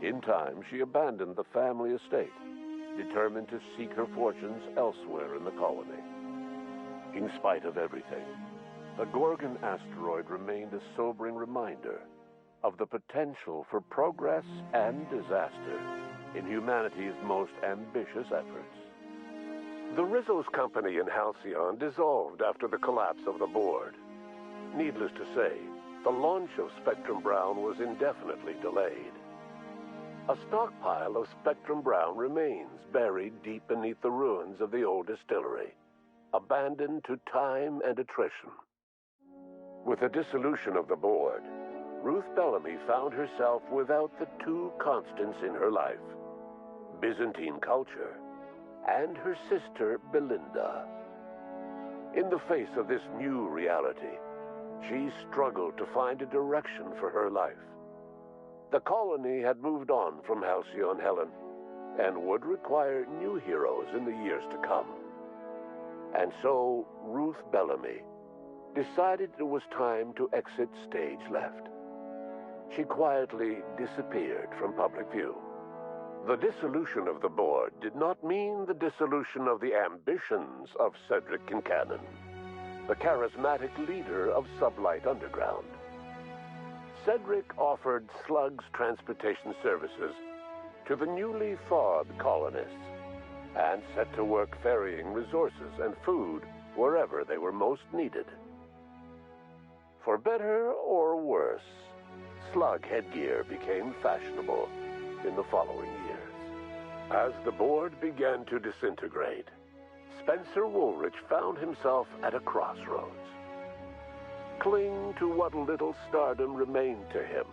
In time, she abandoned the family estate, determined to seek her fortunes elsewhere in the colony. In spite of everything, the Gorgon asteroid remained a sobering reminder of the potential for progress and disaster in humanity's most ambitious efforts. The Rizzo's company in Halcyon dissolved after the collapse of the board. Needless to say, the launch of Spectrum Brown was indefinitely delayed. A stockpile of Spectrum Brown remains buried deep beneath the ruins of the old distillery, abandoned to time and attrition. With the dissolution of the board, Ruth Bellamy found herself without the two constants in her life, Byzantine culture and her sister Belinda. In the face of this new reality, she struggled to find a direction for her life. The colony had moved on from Halcyon Helen and would require new heroes in the years to come. And so Ruth Bellamy decided it was time to exit stage left. She quietly disappeared from public view. The dissolution of the board did not mean the dissolution of the ambitions of Cedric Kincannon, the charismatic leader of Sublight Underground. Cedric offered Slug's transportation services to the newly thawed colonists and set to work ferrying resources and food wherever they were most needed. For better or worse, Slug headgear became fashionable in the following years. As the board began to disintegrate, Spencer Woolrich found himself at a crossroads. Cling to what little stardom remained to him,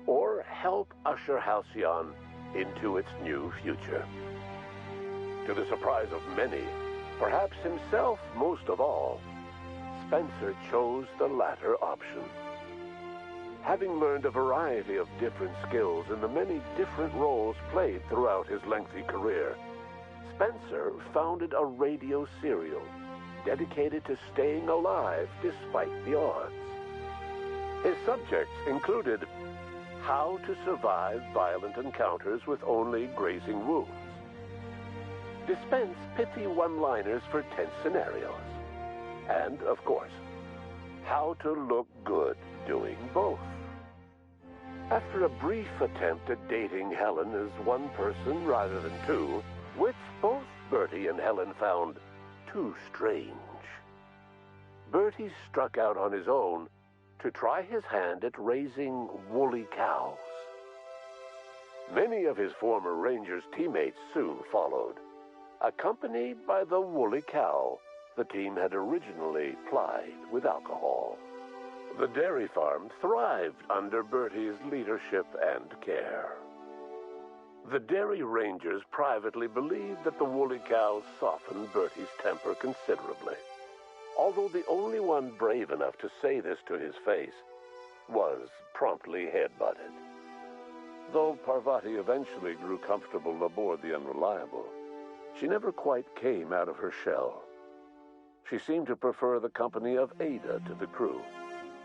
or help usher Halcyon into its new future. To the surprise of many, perhaps himself most of all, Spencer chose the latter option. Having learned a variety of different skills in the many different roles played throughout his lengthy career, Spencer founded a radio serial dedicated to staying alive despite the odds. His subjects included how to survive violent encounters with only grazing wounds, dispense pithy one-liners for tense scenarios, and, of course, how to look good doing both. After a brief attempt at dating Helen as one person rather than two, which both Bertie and Helen found too strange, Bertie struck out on his own to try his hand at raising woolly cows. Many of his former Rangers teammates soon followed, accompanied by the woolly cow the team had originally plied with alcohol. The dairy farm thrived under Bertie's leadership and care. The Dairy Rangers privately believed that the woolly cows softened Bertie's temper considerably, although the only one brave enough to say this to his face was promptly headbutted. Though Parvati eventually grew comfortable aboard the Unreliable, she never quite came out of her shell. She seemed to prefer the company of Ada to the crew,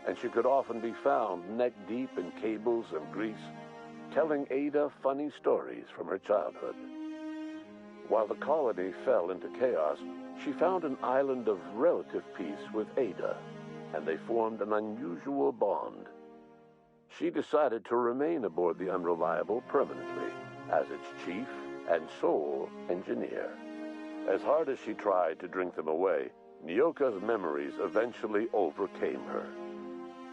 and she could often be found neck-deep in cables and grease, telling Ada funny stories from her childhood. While the colony fell into chaos, she found an island of relative peace with Ada, and they formed an unusual bond. She decided to remain aboard the Unreliable permanently as its chief and sole engineer. As hard as she tried to drink them away, Nyoka's memories eventually overcame her.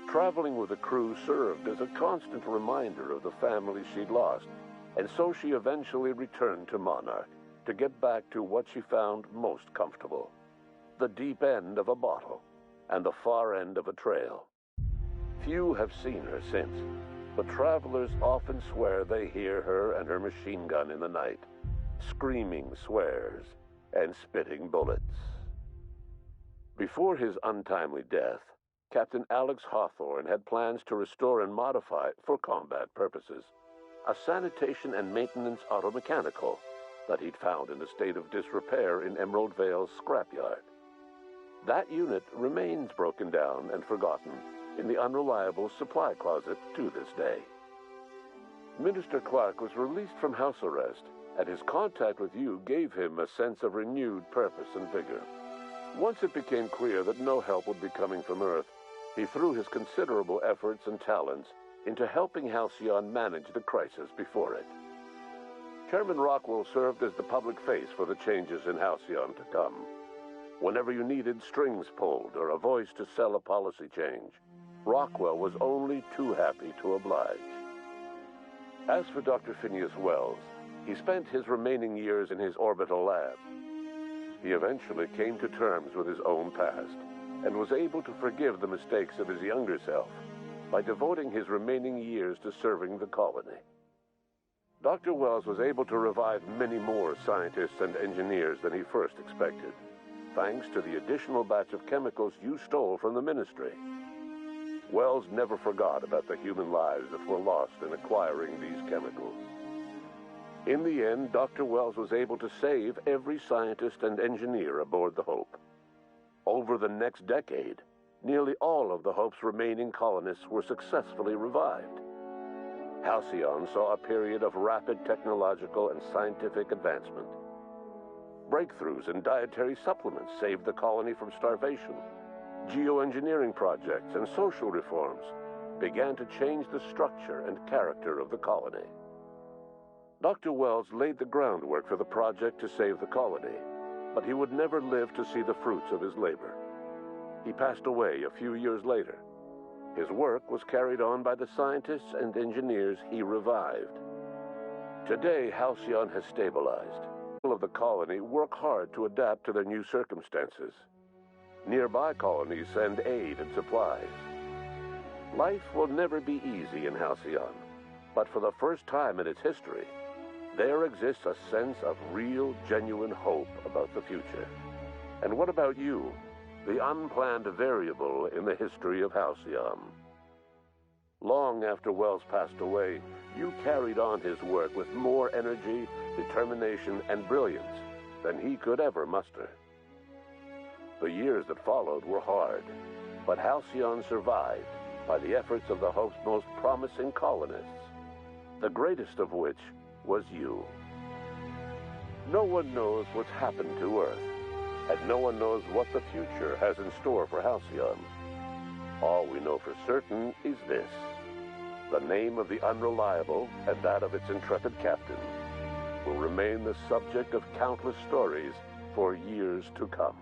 Traveling with the crew served as a constant reminder of the family she'd lost, and so she eventually returned to Monarch to get back to what she found most comfortable: the deep end of a bottle and the far end of a trail. Few have seen her since, but travelers often swear they hear her and her machine gun in the night, screaming swears and spitting bullets. Before his untimely death, Captain Alex Hawthorne had plans to restore and modify it for combat purposes. a sanitation and maintenance automechanical that he'd found in a state of disrepair in Emerald Vale's scrapyard. That unit remains broken down and forgotten in the unreliable supply closet to this day. Minister Clark was released from house arrest, and his contact with you gave him a sense of renewed purpose and vigor. Once it became clear that no help would be coming from Earth, he threw his considerable efforts and talents into helping Halcyon manage the crisis before it. Chairman Rockwell served as the public face for the changes in Halcyon to come. Whenever you needed strings pulled or a voice to sell a policy change, Rockwell was only too happy to oblige. As for Dr. Phineas Wells, he spent his remaining years in his orbital lab. He eventually came to terms with his own past and was able to forgive the mistakes of his younger self by devoting his remaining years to serving the colony. Dr. Wells was able to revive many more scientists and engineers than he first expected, thanks to the additional batch of chemicals you stole from the Ministry. Wells never forgot about the human lives that were lost in acquiring these chemicals. In the end, Dr. Wells was able to save every scientist and engineer aboard the Hope. Over the next decade, nearly all of the Hope's remaining colonists were successfully revived. Halcyon saw a period of rapid technological and scientific advancement. Breakthroughs in dietary supplements saved the colony from starvation. Geoengineering projects and social reforms began to change the structure and character of the colony. Dr. Wells laid the groundwork for the project to save the colony, but he would never live to see the fruits of his labor. He passed away a few years later. His work was carried on by the scientists and engineers he revived. Today, Halcyon has stabilized. People of the colony work hard to adapt to their new circumstances. Nearby colonies send aid and supplies. Life will never be easy in Halcyon, but for the first time in its history, there exists a sense of real, genuine hope about the future. And what about you, the unplanned variable in the history of Halcyon? Long after Wells passed away, you carried on his work with more energy, determination, and brilliance than he could ever muster. The years that followed were hard, but Halcyon survived by the efforts of the Hope's most promising colonists, the greatest of which was you. No one knows what's happened to Earth, and no one knows what the future has in store for Halcyon. All we know for certain is this: the name of the Unreliable and that of its intrepid captain will remain the subject of countless stories for years to come.